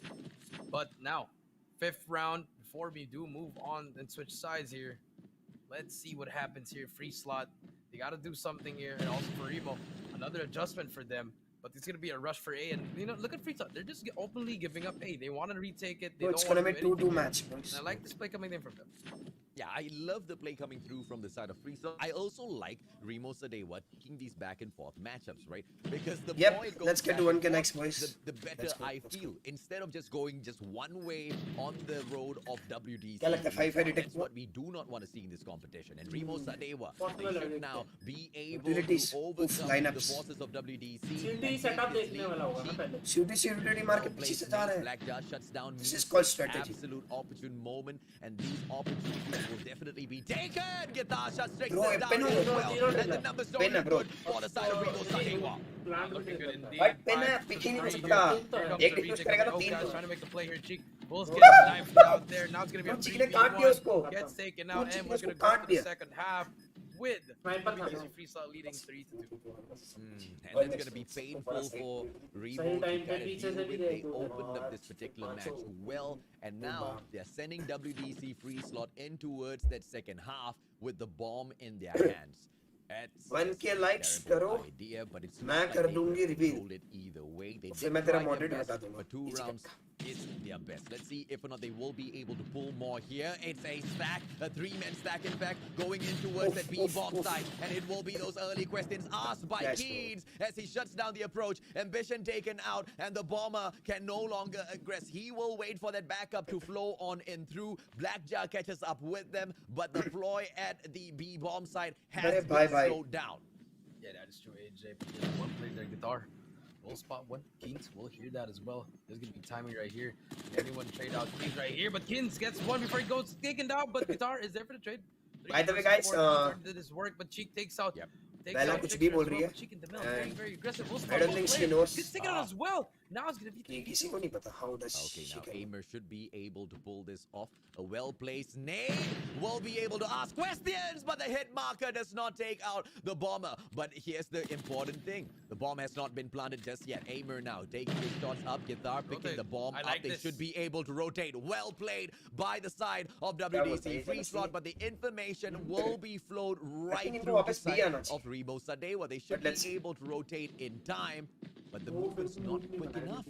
But now, 5th round, before we do move on and switch sides here, let's see what happens here. Free slot, they got to do something here, and also for Remo, another adjustment for them. But it's gonna be a rush for A, and you know, look at free slot. They're just openly giving up A. They want to retake it. They Bro, don't it's want gonna to be do 2-2 anything. match, boys. And I like this play coming in from them. Yeah, I love the play coming through from the side of free slot. I also like Remo Sadewa taking these back and forth matchups, right? Because the more it Yep, goes let's get to back 1K and next, forth, boys. the better Let's go, I let's feel. Instead of just going just one way on the road of WDC. क्या लगता है 5-5 retake That's what we do not want to see in this competition. And Remo Sadewa, they should now be able Utilities. to Oof, overcome the lineups. forces of WDC. सीटी setup देखने वाला होगा ना पहले. सीटी सीटी मार के पीछे से जा रहे हैं. Black Jar shuts down. This is Meek. called strategy. Absolute opportune moment, and these opportunities will definitely be taken. Guitar shuts straight Bro, down pen as है. well, and the numbers don't Pen है, look bro. good for the side of Remo Sadewa. Plan Looking good indeed. But pen है, pick ही नहीं कर सकता. Here comes एक the diffuse retake. करेगा तो Oh, 3 guys, दो. trying to make the play here. Cheek. Bulls getting knifed out there. Now it's going to be a Bro, Cheek ने काट दिया 3v1. उसको. Gets taken Bro, out, Cheek and ने we're उसको going to go काट to the दिया. second half with Sniper था. WDC free slot leading 3-2. And that's going to be painful for Remo to kind of deal with. They opened up this particular match well, and now they're sending WDC free slot in towards that second half with the bomb in their hands. That's 1K likes terrible करो. idea, but it's मैं not like कर they दूंगी could reveal. control it either way. They फिर did मैं तेरा try their moderate best, हटा दूंगा. but 2 इसी rounds का. isn't their best. Let's see if or not they will be able to pull more here. It's a stack, a 3-man stack in fact, going in towards that B-bomb side, and it will be those early questions asked by Yes, Keeds as he shuts down the approach. Ambition taken out, and the bomber can no longer aggress. He will wait for that backup to flow on in through. Blackjack catches up with them, but the ploy at the B-bomb side has Bye, been bye. slowed down. Yeah, that is true, AJ. One plays their guitar. We'll spot one. Keens will hear that as well. There's going to be timing right here. Anyone trade out Keens right here, but Keens gets one before he goes taken down, but guitar is there for the trade. By the way, 3 guys, versus 4, did this work, but Cheek takes out. Yep. Takes Bella out कुछ Trickster भी बोल as रही well, है. but Cheek in the middle, very, And very aggressive. We'll I spot don't both think she players. knows. Gets taken out as well. Now it's going to be ये किसी को नहीं पता. How does Okay, she now can? Aimer should be able to pull this off. A well-placed nade will be able to ask questions, but the hit marker does not take out the bomber. But here's the important thing. The bomb has not been planted just yet. Aimer now taking his shots up. Guitar picking Rotate. the bomb I up. like They this. should be able to rotate. Well played by the side of was WDC. nice, Free honestly. slot, but the information will be flowed right इनको through the वापस B side आना चाहिए. of Remo Sadewa. They should But let's be see. able to rotate in time, but the movement's not quick enough.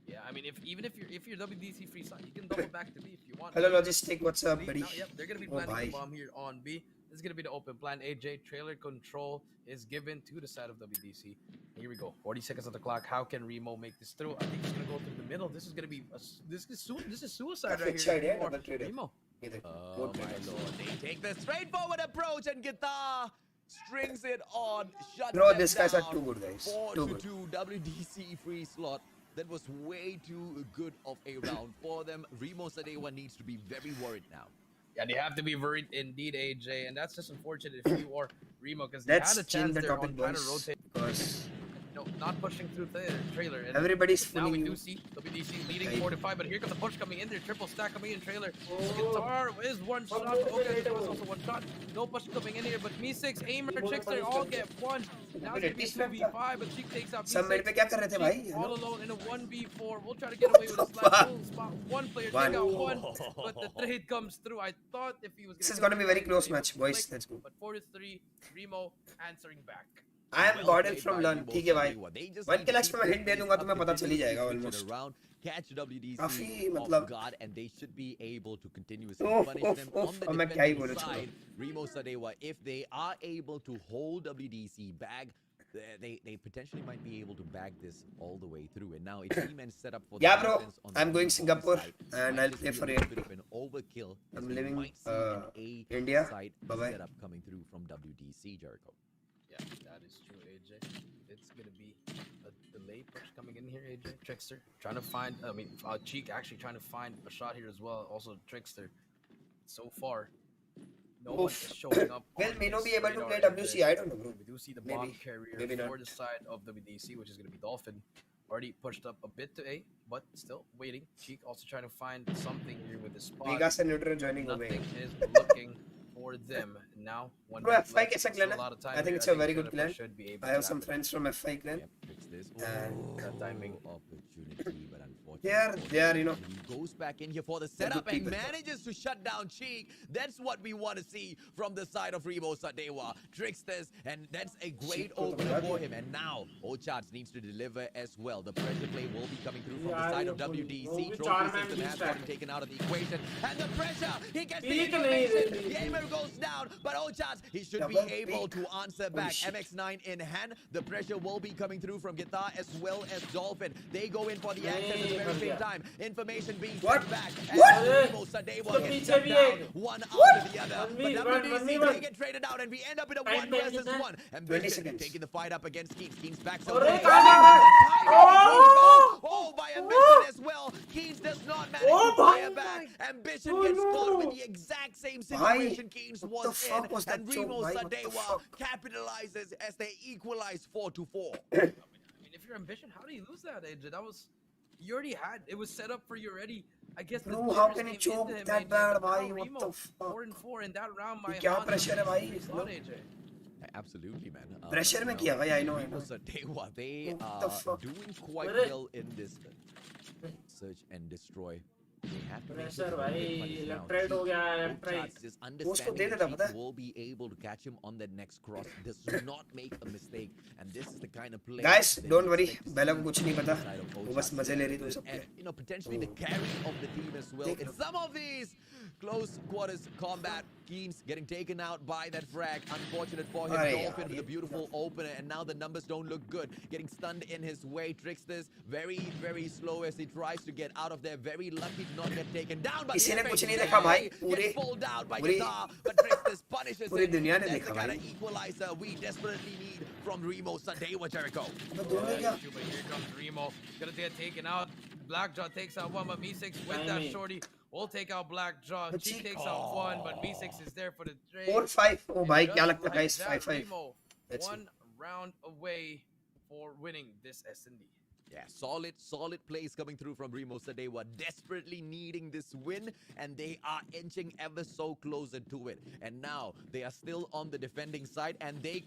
Yeah, I mean, even if you're WDC free slot, you can double back to B if you want. Hello, Logistic. What's up, B, buddy? now, yep, they're gonna be Oh, planting bye. the bomb here on B. This is gonna be the open plan. AJ trailer control is given to the side of WDC. Here we go. 40 seconds on the clock. How can Remo make this through? I think he's gonna go through the middle. This is gonna be this is suicide right Perfect here idea, for double trade. Remo. Either. Oh Both my players. lord, they take the straightforward approach and Guitar strings it on, shut Bro, them these guys are down. too good, guys. 4 Too to good. 2 WDC free slot. That was way too good of a round for them. Remo Sadewa needs to be very worried now. Yeah, they have to be worried indeed, AJ, and that's just unfortunate if you are Remo because they Let's had a change chance the there topic, on trying to boys. rotate. Because No, not pushing through the trailer. And everybody's now we fooling do you. see WDC leading Right. 4-5, but here comes the push coming in there. Triple stack coming in trailer. Guitar is one shot. Okay, there was also one shot. No push coming in here, but Me6, Aimer, Trickster all get one. Now it's gonna be 2v5, but Cheek takes out सब मेरे पे क्या कर रहे थे भाई? Cheek all Hello? alone in a 1v4. We'll try to get away with this last full spot. One player take out one, but the trade comes through. I thought if he was This is gonna be very close match, boys. Let's go. But 4-3, Remo answering back. I am Gordon from Lund. ठीक है भाई. 1 के last में hint दे दूंगा तो मैं पता चल ही जाएगा almost. Catch WDC काफी off मतलब. guard, and they should be able to continuously punish them on the मैं क्या ही defensive बोलूं, side. Remo Sadewa, if they are able to hold WDC back, they potentially might be able to bag this all the way through. And now it's team and set up for the Yeah, bro. defense on the I'm going defensive Singapore side. and Might I'll just play be for a little bit of an overkill. as I'm we living, might see an A India. side Bye-bye. setup coming through from WDC, Jericho. Yeah, that is true, AJ. It's gonna be a delay push coming in here, AJ. Trickster trying to find, Cheek actually trying to find a shot here as well. Also, Trickster. So far, no one is showing up. Will on Mino his be able to radar, play AJ. WC? I don't know, bro. We do see the Maybe. bomb carrier Maybe for not. the side of WDC, which is going to be Dolphin. Already pushed up a bit to A, but still waiting. Cheek also trying to find something here with his spot. Vegas and Neutral joining away. Nothing is looking for them. Now, one Bro, minute FI left, कैसा still clan a lot of है? time I think here. it's a very good Jennifer clan. should be able I have to some happen. friends from FI clan. Yep, fix this. And that timing. Opportunity, but unfortunately, They are, you know. he goes back in here for the setup and people. manages to shut down Cheek. That's what we want to see from the side of Remo Sadewa. Tricksters, and that's a great Cheek को तो opener बता for दिया. him. And now, Ochats needs to deliver as well. The pressure play will be coming through from the side of WDC. Trophy system has gotten taken out of the equation. And the pressure, he gets the information. The aimer goes down, but Ochats, he should be Double able pick. to answer Holy back. shit. MX9 in hand. The pressure will be coming through from Guitar as well as Dolphin. They go in for the access at the very same time. Information being What? sent back. What? And Remo Sadewa Uska gets piche shut bhi down hai. one after the other. One But me, WDC, one. they get traded out and we end up in a Time 1 time versus kitna? 1. And 20 Vision seconds. taking the fight up against Keens. Keens backs Arre, away. Oh! Oh, by Ambition as well. Keens does not manage Oh, to fire bhai. back. Ambition Oh, gets no. caught with the exact same Bhai, situation Keens what the was fuck in. was that And joke, Remo bhai? What the Sadewa fuck? capitalizes as they equalize 4-4. I mean, if you're Ambition, how do you lose that, AJ? That was, you already had, it was set up for you already. I guess the Bro, how jitters can he came into choke him, that AJ, bad, but now bhai? What Remo, the fuck? 4-4 in that round by ये क्या Hans pressure है भाई? is not, AJ. Absolutely, man. Pressure में किया भाई, I know. Remo Sadewa, they What the are fuck? doing quite Arre. well in this search and destroy. They have to make Pressure sure भाई, they punish now. left right हो गया, left right. Ochats is उसको understanding they that देता, Cheek पता है? will be able to catch him on that next cross. Does not make a mistake, and this is the kind of play. Guys, that don't you worry. expect to Bella see को कुछ नहीं पता. on the side of वो बस Ochats. मजे ले रही थी सबके. And you know, potentially the carry of the team as well. In some of these close quarters combat, Keens getting taken out by that frag. Unfortunate for him. Aye, Dolphin with aye. a beautiful opener, and now the numbers don't look good. Getting stunned in his way. Tricksters very, very slow as he tries to get out of there. Very lucky to not get taken down. But किसी ने the कुछ नहीं FA देखा भाई. gets pulled out by पूरी- Guitar, but Tricksters punishes पूरी him. दुनिया ने That's देखा the kind भाई. of equalizer we desperately need from Remo Sadewa, Jericho. अबे दोनों क्या? But here comes Remo. Gonna get taken out. Blackjaw takes out one, but Me6 with that Timing. shorty will take out Blackjaw. But Cheek Cheek- takes out one, but Me6 is there for the trade. 4-5. Oh भाई And क्या just लगता है like guys? that, 5-5. Remo, Let's see. one round away for winning this S&D. Yeah, solid plays coming through from Remo Sadewa, desperately needing this win, and they are inching ever so closer to it. And now they are still on the defending side, and they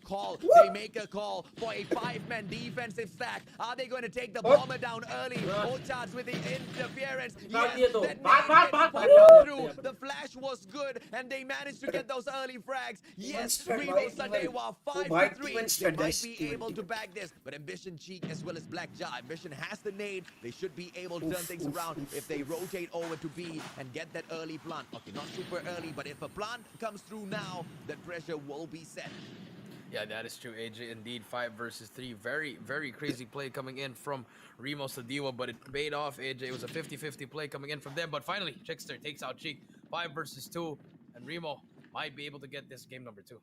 make a call for a 5-man defensive stack. Are they going to take the bomber down early? Ochats with the interference. Yes, that Back, gets back. through. The flash was good, and they managed to get those early frags. Yes, Even Remo strike, Sadewa, even. 5-3. Even They strike, might guys. be Even, able to even. bag this, but Ambition, Cheek, as well as Blackjaw. Ambition has the nade. They should be able to turn things around if they rotate over to B and get that early plant. Okay, not super early, but if a plant comes through now, that pressure will be set. Yeah, that is true, AJ. Indeed, 5 versus 3. Very, very crazy play coming in from Remo Sadewa, but it paid off, AJ. It was a 50-50 play coming in from them, but finally, Trickster takes out Cheek. 5 versus 2, and Remo might be able to get this game number 2.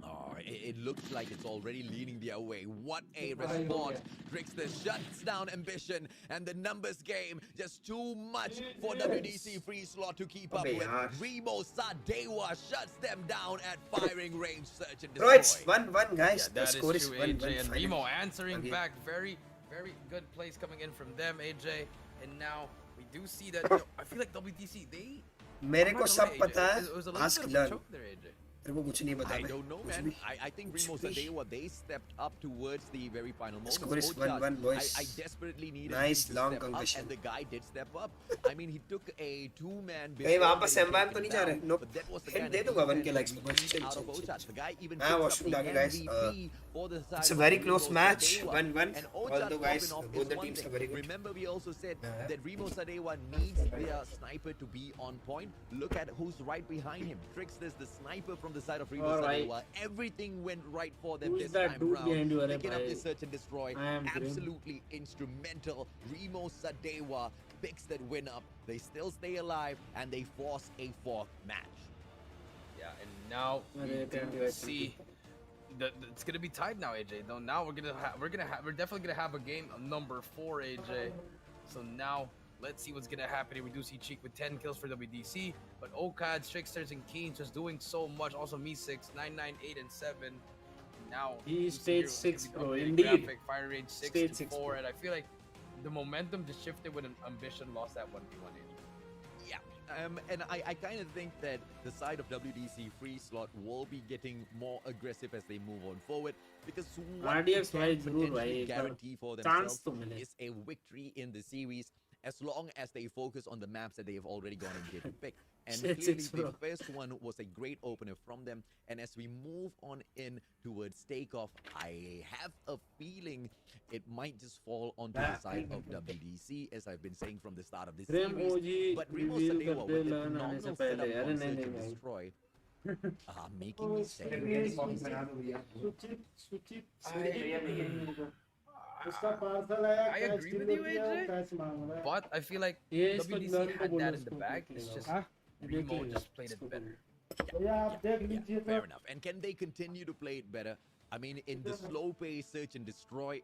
Oh, it looks like it's already leaning their way. What a response. Trickster shuts down Ambition, and the numbers game just too much for WDC free slot to keep up Abey with. yaar. Remo Sadewa shuts them down at firing range. Search and Bro, destroy. it's 1-1 guys. Yeah, The that score is is true, 1-1. AJ. And finally. Remo answering Again. back. Very, very good plays coming in from them, AJ. And now we do see that, you know, I feel like WDC, they... मेरे I'm को not सब gonna lie, पता AJ. है. It was a little Ask bit of a learn. choke there, AJ. तेरे को कुछ नहीं पता I है. don't know, कुछ man. भी. I think कुछ Remo भी. Sadewa, they stepped up towards the very final moments. Score is Ochats, 1-1, boys. I desperately needed Nice him to long step up, concussion. and the guy did step up. I mean, he took a 2-man. कहीं वहाँ पर before Sam getting Bam तो नहीं taken जा रहे? down, Nope. but that was the Hint kind they of दूंगा 1 के defense likes we पे. need Chill, out chill, of chill, Ochats. chill. The guy even हाँ, picks up washroom the जाके guys. MVP for the side It's a of very Remo close match. Sadewa. 1-1. And Although Ochart guys, popping off both is the one teams thing. are very good. Remember, we also said Yeah. that Remo Sadewa needs their sniper to be on point. Look at who's right behind him. Trickster's the sniper from the side of Remo Alright. Sadewa. Everything went right for them Who this is that time dude round. behind you, Arey Picking up bhai? the search and destroy. I am grim. Absolutely instrumental. Remo Sadewa picks that win up. They still stay alive and they force a fourth match. Yeah, and now we do see it's gonna be tied now, AJ. Though now we're definitely gonna have a game number 4, AJ. So now let's see what's gonna happen here. We do see Cheek with 10 kills for WDC, but Okads, Tricksters, and Keens just doing so much. Also me 6, 9, 9, 8, and 7. Now He is this stage hero is 6, gonna be bro. upgrading Indeed. graphic, fire range 6 Stage to 6, 4, bro. and I feel like the momentum just shifted when Ambition lost that 1v1, AJ. Yeah, and I kind of think that the side of WDC free slot will be getting more aggressive as they move on forward, because what they RDX can भाई जरूर potentially भाई एक बार guarantee for chance themselves तो मिले. is a victory in the series, as long as they focus on the maps that they have already gone in here to pick. And Shit, clearly, bro. the first one was a great opener from them. And as we move on in towards takeoff, I have a feeling it might just fall onto the side of WDC, as I've been saying from the start of this Grim series. OG But Remo reveal Sadewa करते with the learn आने से phenomenal पहले. setup अरे on नहीं Search नहीं and भाई. Destroy, making me say, उसका parcel आया. I agree with you, AJ. But I feel like ये इसको WDC learn को had बोलो that in the उसको bag. देख It's लेगा. just हाँ? Remo देख just लेगा. played it इसको better. भैया आप देख लीजिए तो. fair enough. And can they continue to play it better? I mean, in the slow pace search and destroy,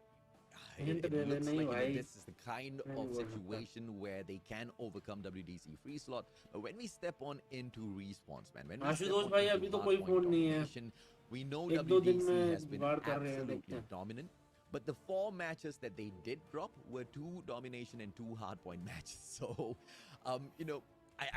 Hint it they looks देना ही like भाई. this is the kind नहीं of बोल सकता. situation where they can overcome WDC free slot. But when we step on into respawns, man, when we step Ashutosh on भाई, into अभी तो hardpoint कोई phone नहीं है. domination, we know एक दो दिन WDC में has been जुगाड़ कर रहे हैं, देखते absolutely हैं. dominant. But the 4 matches that they did drop were 2 domination and 2 hardpoint matches. So, you know,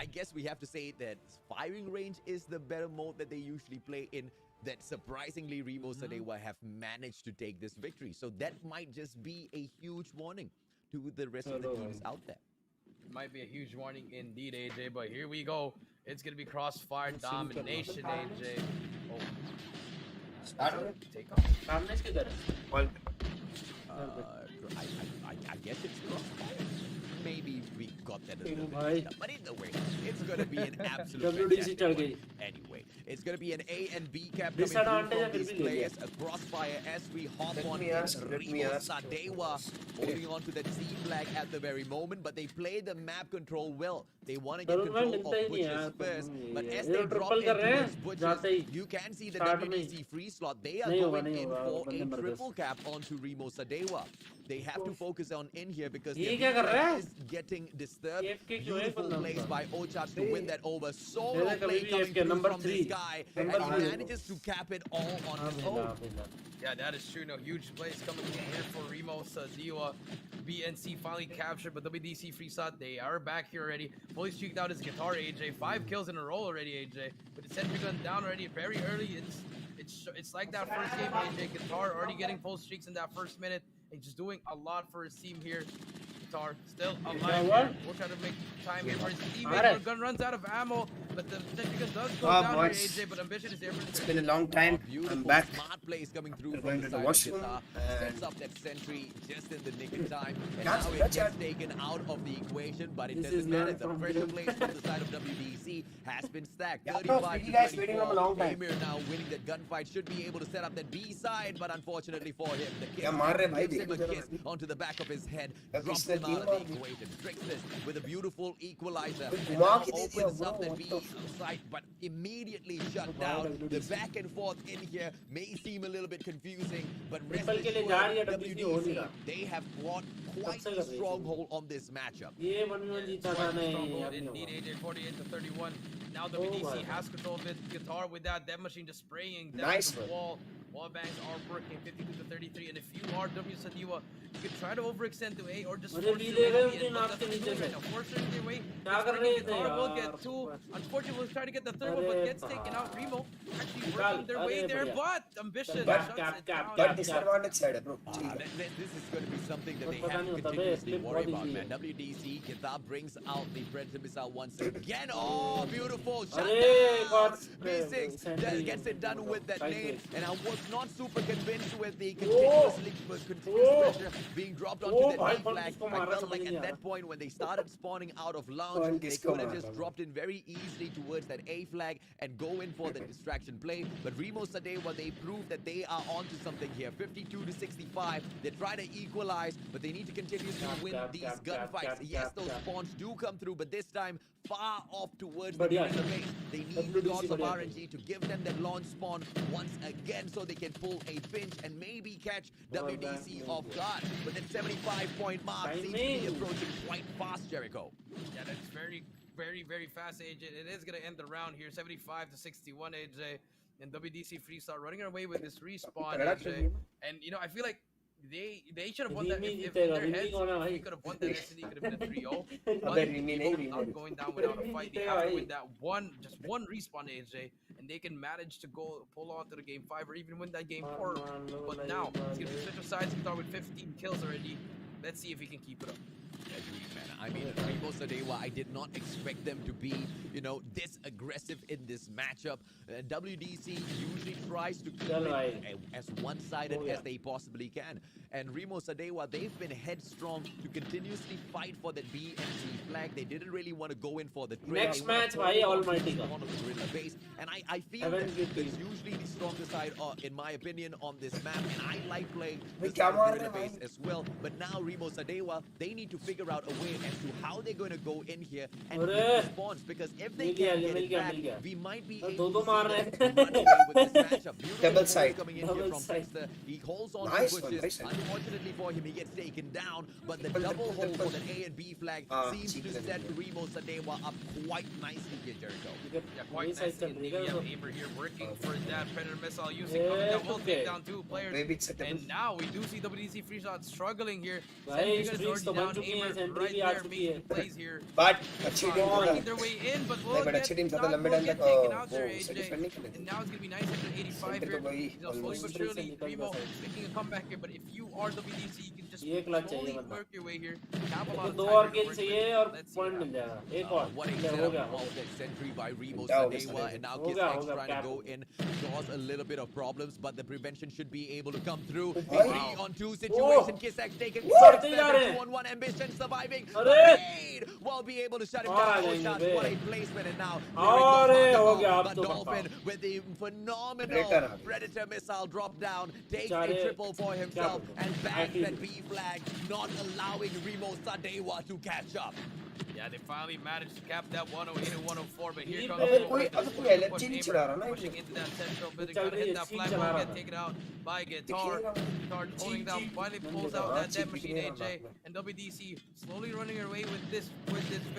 I guess we have to say that firing range is the better mode that they usually play in. That surprisingly, Remo Sadewa have managed to take this victory. So that might just be a huge warning to the rest of the teams out there. It might be a huge warning indeed, AJ, but here we go. It's going to be crossfire domination, AJ. Oh. Take off. सामने इसके इधर है. Well, I guess it's crossfire. Maybe we got that a little bit भाई. mixed up. But either way, it's going to be an absolute WDC fantastic चढ़ one. गई. Anyway, it's going to be an A and B cap coming through Disadvantage है from फिर these भी ले लिया. players. A crossfire as we hop Let on me in. ask, let me Remo ask. Sadewa holding on to that C flag at the very moment, but they play the map control well. They want to get तरुण भाई control मिलता of ही नहीं Butchers यार. first, but as ये they तो drop triple in कर रहे towards हैं Butchers, जाते ही. you can see the Start में. WDC free slot. They are नहीं होगा, going नहीं in होगा, for बंदे a मर गए. triple cap onto Remo Sadewa. They have to focus on in here because ये their क्या कर रहा है? defense is getting disturbed. AFK क्यों है Beautiful बंदा plays अपना? by Ochart to win that over. Solo मेरा कभी play भी coming AFK through number from 3. this guy, and Number he 3. manages to cap it all on हाँ his मिला, own. मिला. Yeah, that is true. No huge plays coming in here for Remo Sadewa. BNC finally captured, but WDC free shot. They are back here already. Fully streaked out his guitar, AJ. 5 kills in a row already, AJ. With the sentry gun down already very early. It's like that first game, AJ. Guitar already getting full streaks in that first minute. And just doing a lot for his team here. Guitar still alive here. We'll try to make time here for his teammate. Our gun runs out of ammo, but the sentry gun does go down here, boys. AJ. But Ambition is there for it's the been a long time. Beautiful, I'm back. smart plays coming through We're from going the to the side of washroom, Guitar. and- Sets up that sentry just in the nick of time. And That's- now it that's gets it. taken out of the equation, but it This doesn't is matter. learned The from pressure him. plays from the side of WDC has been stacked. Yeah, bro, 35 you to guys waiting 24. on a long time. Amir now winning that gunfight. Should be able to set up that B side, but unfortunately for him, the kiss Yeah, मार रहे भाई, gives him a देखो kiss जरा. onto the back of his head, Yeah, drops किसने him तीन out bar of the the? equation. Trixter with a beautiful equalizer. But And घुमा now के दे दिया, opens up bro, that B what the side, but immediately shut Wow, down. The WDC. back and forth in here may seem a little bit confusing, but rest Triple के लिए assured, जा रही है WDC, हो नहीं रहा. they have brought quite सबसे a कर रही है. stronghold on this matchup. ये 1v1 जीता था नहीं अब नहीं Indeed, होगा. AJ 48 to 31. Now my WDC God. has control of it. Guitar with that death machine just spraying down Nice the one. wall. Wall bangs are working 52 to 33. And if you are W Sadewa, You could try to overextend to A or just मुझे force B your दे रहे way हो and कि look नाक at के the नीचे right से now. Forcing their way. क्या It's कर bringing रहे थे Guitar will यार get two. Unfortunately, was trying to get the third one, अरे but gets taken out. Remo actually निकाल working their way अरे there, बढ़िया but Ambition But- shuts cap, it cap, down. But cap, disadvantage side, bro. This is going to be something that But they पता have नहीं to होता बे, continuously split worry बहुत about, easy man. है। WDC, Gita brings out the Predator Missile once again. Oh, beautiful. Shut अरे एक और down. B6 sentry gets it done with that side nade. पे। And I was not super convinced with the Oh! continuous Oh! pressure being dropped onto Oh, that भाई, B कौन flag. किसको I मार रहा है, felt like समझ नहीं at uh that रहा। point when they started spawning out of launch, कौन they किसको could have मार just रहा है? dropped in very easily towards that A flag and go in for the distraction play. But Remo Sadewa, they proved that they are onto something here. 52 to 65. They try to equalize, but they need to continuously win these gunfights. Yes, those spawns do come through, but this time far off towards the बढ़िया। Garena base. They need WDC lots of बढ़िया। RNG to give them that launch spawn once again so they can pull a pinch and maybe catch WDC off guard. But that 75-point mark seems to be Timing. approaching quite fast, Jericho. Yeah, that's very fast, AJ. It is gonna end the round here, 75 to 61, AJ. And WDC Freestyle running away with this respawn, AJ. And you know, I feel like they should have won that if in their heads we could have won that S&D could have been a 3-0. But Remo not going down without a fight. They have to win that just one respawn, AJ, and they can manage to pull on to the game 5 or even win that game 4. But now it's gonna be switch of sides. He's with 15 kills already. Let's see if he can keep it up. Agreed, man. I mean, Remo Sadewa, I did not expect them to be, this aggressive in this matchup. WDC usually tries to keep it as one-sided as they possibly can. And Remo Sadewa, they've been headstrong to continuously fight for that B and C flag. They didn't really want to go in for the trade. Next match, भाई Almighty का। One of the Gorilla base. And I feel that it's usually the stronger side, in my opinion, on this map. And I like playing this Gorilla base as well. But now Remo Sadewa, they need to figure out a way as to how they're going to go in here and get response. Because if they can't get it back, we might be able to see them run away with this matchup. Beautiful Double ball side. coming in here from Frickster. He holds on Nice to one, bushes. nice one. Unfortunately for him, he gets taken down. But the double hold for the A and B flag seems to set Remo Sadewa up quite nicely here, Jericho. Yeah, quite nicely. And we have Amer here working for that Predator Missile using coming down. Will take down 2 players. Maybe it's a double. And now we do see WDC Freeshot struggling here. भाई Sentry streaks is तो already बन down. चुकी हैं, Amer sentry right भी आ there चुकी making है। plays here. But अच्छी team Working होगा their way in, but नहीं will but get अच्छी टीम ज्यादा not लंबे will टाइम get तक taken out वो there, सेटिस्फाई AJ. नहीं करने And now it's gonna be nice at the 85 Center here. तो वही You know, slowly but almost surely, निकल Remo गया side। making a comeback here. But if you are WDC, you can just ये clutch slowly चाहिए बंदा। work your way here. Have a lot तो of दो time और to kill work चाहिए with. और Let's see point what mill happens. जाएगा। एक और What a हो setup गया of that sentry by Remo Yeah, Sadewa, and now हो Kiss गया, X हो गया, trying to cap go हो in, cause a little bit of problems, but the prevention should be able to come through. Oh, The wow. 3-on-2 situation, Kiss X taken बढ़ते जा रहे हैं। 2-on-1 ambition surviving. अरे! But will be able to shut him और आ down. जाएंगे Shots, bay. what a placement, and now अरे, हो गया, अब but तो Dolphin पक्का। with the phenomenal Predator आ गया। Predator missile drop down, takes a बेचारे, triple for himself क्या and bags Actually, that B flag, not allowing Remo Sadewa to catch up. Yeah, they finally managed to cap that 108 and 104, but here comes अबे Remo कोई with अब the कोई push LFG नहीं Amer चला रहा ना pushing into that central building, चल trying to रही hit है, that चीक flag चला ball, रहा get था। taken out by Guitar. दिखेगा Guitar holding down, finally pulls out हाँ, that death चीक machine, दिखेगा AJ, बाद में। and WDC slowly running her way with this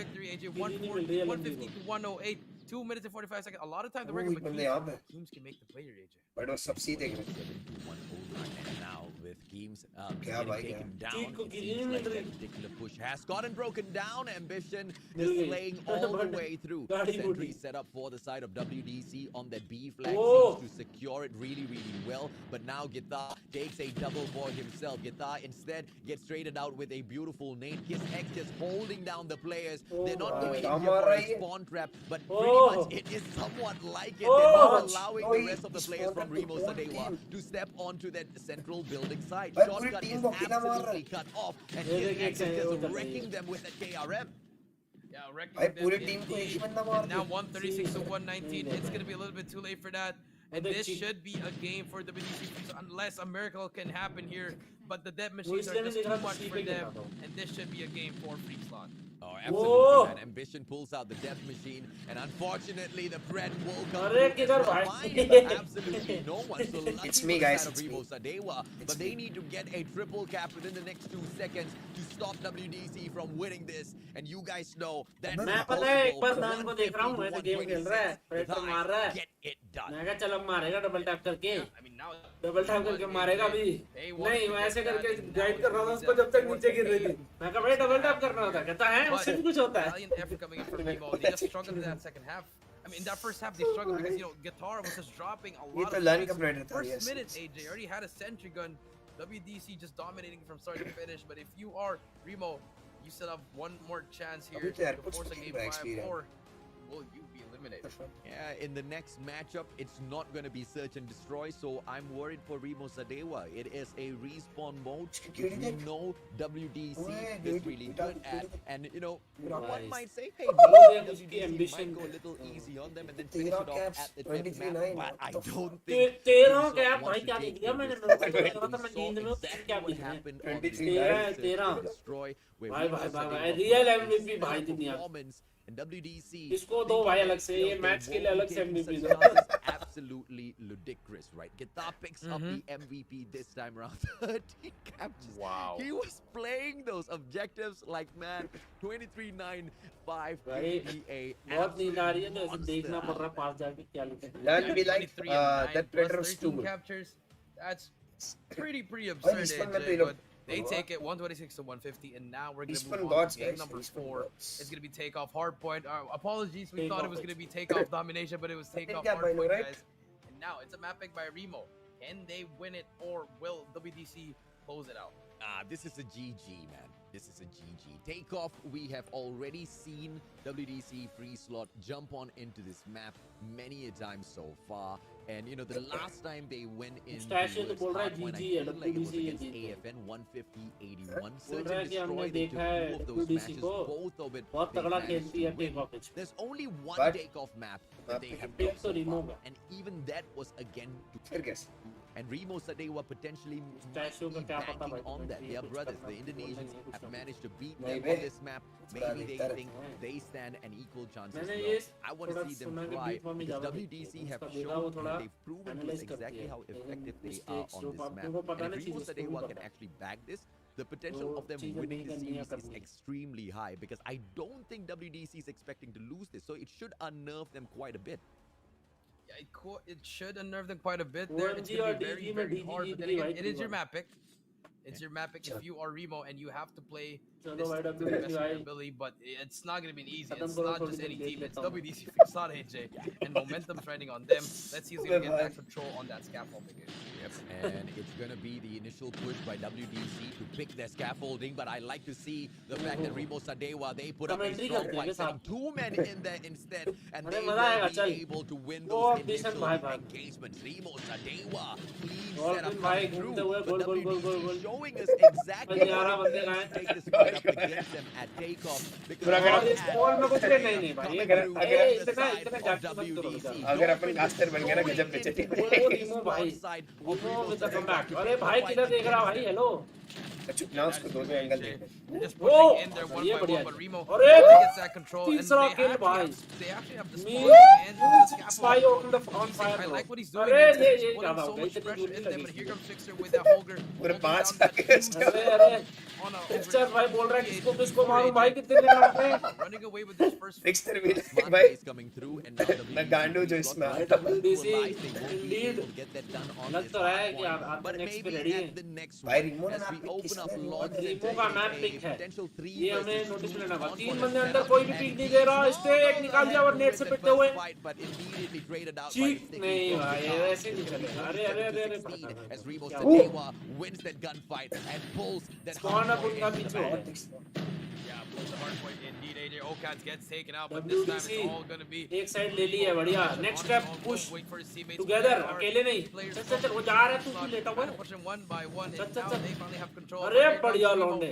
victory, AJ. नहीं मिल रही है 150 to 108, 2 minutes and 45 seconds. A lot of time to work, Ooh, but बंदे यहाँ पे। teams can make the player, AJ. But वो सब सीधे गए 7-1 overrun, and now with Keems क्या getting भाई, taken क्या? down, चीक को it गिरी seems नहीं like मिल that रही। particular push has gotten broken down. Ambition मिल गई। slaying all the but way through. गाड़ी Sentry बूटी। set up for the side of WDC on that B flag, Oh! seems to secure it really well. But now Gita takes a double for himself. Gita instead gets traded out with a beautiful nade. Kiss X just holding down the players. They're not going in क्या here मार for रहा a है ये? spawn trap, but Oh! pretty much it is somewhat like it. Oh! They're not allowing Oh, the rest of the he's players from spawned Remo the whole Sadewa team. to step onto that central building side. भाई पूरी Shortcut team is को अकेला मार रहा absolutely है। cut off, and ये Kiss देखिए X is कैसे वो just कर रही wrecking है। them with that KRM. Yeah, wrecking भाई them पूरी टीम को एक indeed. ही बंदा मार And now दिया 136 to 119. It's going to be a little bit too late for that. And Other this cheek. should be a game for WDC unless a miracle can happen here. But the dead वो machines are इसलिए just नहीं too देखा much C for पे them. खेलता हूँ। And this should be a game for Free Slot. Oh, absolutely, man. Ambition pulls out the death machine, and unfortunately, the Pred will come through as well. Find absolutely no one. So lucky It's for me, the guys, side of it's Remo me. Sadewa, but they need to get a triple cap within the next 2 seconds to stop WDC from winning this. And you guys know that's मैं impossible. पता है एक बार नान को 150 देख रहा हूँ, to मैं तो गेम खेल रहा है, 126. फ्रेड तो Guys, मार रहा है, get it done. मैं कहा चलो मारेगा डबल टैप करके, I mean, now double tap करके मारेगा भी, they want नहीं to मैं get ऐसे that, करके and now गाइड it's कर रहा था gonna be उसको that जब तक fourth नीचे गिर रही game. थी, मैं कहा भाई डबल टैप करना होता है, कहता है But उससे भी कुछ होता है, valiant effort coming in from Remo. They just struggled in that second half. I mean, in that first half they struggled because Guitar was just dropping a ये lot तो of learn points. का Predator था, First yes, minute, yes. AJ already had a sentry gun. WDC just dominating from start to finish. But if you are Remo, you still have one more chance here अभी तो यार to कुछ force a नहीं game हुआ 5, experience. or will you be eliminated? Yeah, in the next matchup, it's not going to be search and destroy, so I'm worried for Remo Sadewa. It is a respawn mode, which we know WDC is really good at. And, you know, one might say, hey, maybe WDC might go a little easy on them and then finish it off at the 10th map, but I don't think तेरह Ubisoft cap wants भाई to क्या take दे दिया the मैंने, risk. मेरे को We लगा था मैं saw नींद में हूँ, exactly क्या what दिख रहा है, happened on the 23 search तेरह and destroy, where भाई Remo भाई भाई Sadewa भाई put real up a MVP भाई stellar दुनिया, performance. And WDC इसको दो भाई अलग से, ये मैच के लिए अलग से एमवीपी दो, absolutely ludicrous, right? Guitar picks up the MVP this time around. 13 captures. Wow. He was playing those objectives like, man, 23-9-5 भाई could be a बहुत नींद आ रही है, तो ऐसे monster देखना पड़ out रहा है there. पास जाके क्या लिखा है, Learn to be like 23 and 9 that plus Predator is too 13 good. captures. That's pretty Oh, absurd, this one AJ, में तो but they take it 126 to 150, and now we're This gonna one move on gods, to game guys. number This one 4. gods. It's gonna be takeoff hard point. Apologies, we Take thought off it was it. gonna be takeoff domination, but it was takeoff yeah, hard by the point, right. guys. And now it's a map pick by Remo. Can they win it, or will WDC close it out? This is a GG, man. This is a GG. Takeoff, we have already seen WDC free slot jump on into this map many a time so far. And, you know, the last time they went in Mustache तो बोल रहा है hardpoint, I GG है, feel like it was WDC ये against जीत AFN 150-81. बोल Search रहा है and कि हमने destroy, they took देखा है 2 of those WDC matches, को, both of it बहुत they तगड़ा managed खेलती है to win. Take off, There's only one But- takeoff map that they have Pick done तो so Remo far, का, and even that was again to फिर कैसे? and Remo Sadewa potentially might Statue be का क्या पता banking भाई, on that. तुम्हें They are कुछ brothers. करना The है, Indonesians बोलना नहीं, have कुछ managed to beat नहीं them bay, on this map. थोड़ा Maybe they बेहतर है। think they stand an equal chance as मैंने well. ये I want to थोड़ा see them सुना कि try बीट में because ज़्यादा WDC have उसका देखा वो shown थोड़ा and they've proven to us analyze करती exactly है, how effective they mistakes are on जो this आप map. लोगों को पता And if नहीं Remo चीज़ें Sadewa पूरी can पता है, actually back this, the potential तो of them चीज़ें winning नहीं the करनी है, series is करनी है। extremely high because I don't think WDC is expecting to lose this. So it should unnerve them quite a bit. Yeah, it should unnerve them quite a bit OMG there. It's gonna और be very, DG में very DG hard. Jeet But then गई again, भाई it is your पूरी map pick. It's your map pick if you are Remo and you have to play चलो this भाई to the WDC best of your भाई, ability, but it's not going to be easy. खत्म It's करो not थोड़ी just देर any देख team. It's लेता हूँ। WDC, it's not AJ. And momentum's riding on them. Let's see who's going to get that control on that scaffolding. And it's going to be the initial push by WDC to pick their scaffolding, but I like to see the fact that Remo Sadewa, they put up a Commentary strong करते हैं fight, के sending साथ। 2 men in there instead, and अरे they मजा आएगा, will चल। be able to win वो those decent initial भाई भाई। engagements. Remo Sadewa, clean और setup फिर भाई coming through, घूमते हुए but goal goal goal goal WDC goal, showing us exactly भाई 11 what बंदे it कहाँ takes to हैं? take this fight up against them at takeoff. Because पूरा और अगर इस बॉल में कुछ नहीं नहीं भाई, coming अगर- through अगर- on the इतना side इतना of जाके मत करो WDC. बेटा। अगर अपन कास्टर बन गए ना गजब बेइज्जती वो रीमो भाई, side of Rimo Remo with the Sadewa comeback। to अरे take the भाई fight किधर देख रहा भाई, against them. हेलो, चुप ना उसको दो दो एंगल देख They're just Whoa! pushing in there one ये by बढ़िया one, but है। Remo अरे gets that control, and तीसरा they kill actually भाई, have the Me? spawn and the spy scaffold. on the on fire I bro। like what he's doing. अरे He's ये putting ज़्यादा so हो गई, much इतनी pressure दूर in नहीं them, but लगी here थी। comes Fixer with that Holger. पूरे holding पांच down that आगे two उसके अरे अरे on a फिक्सचर भाई बोल रहा है किसको over किसको मारूं 4 भाई, AJ. कितने दिन लड़ते हैं, running away with this first fixer भी Smart भाई plays coming through, and now WDC मैं गांडू जो got इसमें to आया realize था WDC they won't be indeed able to get that done on लग this तो रहा है कि hard आप point. But next पे maybe ready at हैं। the next भाई one, रिमो ने as we मैप open किसने up रिमो launch ने रिमो का मैप a पिक है, potential 3 ये हमें versus नोटिस 2 में लेना होगा। on 3 point बंदे of अंदर setup, कोई भी and पिक नहीं he दे रहा, इसने एक goes निकाल दिया ahead और to नेट win से that पिटते first हुए, fight, but immediately traded out by cheek the sticky नहीं from भाई, Guitar. ऐसे नहीं चलेगा, अरे अरे अरे अरे भाई, 16 as Remo क्या Sadewa wins that gunfight and pulls that Spawn hard up point उनका into पीछे the है। back. Yeah, pulls the hard point indeed. AJ Okats gets taken out, but this time WDC it's all gonna be एक side ले ली है, बढ़िया, next step push wait for his teammates. Together, They are अकेले नहीं, players चल चल चल, वो जा रहा है, तू क्यों लेटा हुआ trying है, to push him one by one, चल and चल now चल, they finally have control. अरे Here comes बढ़िया Remo, लौंडे,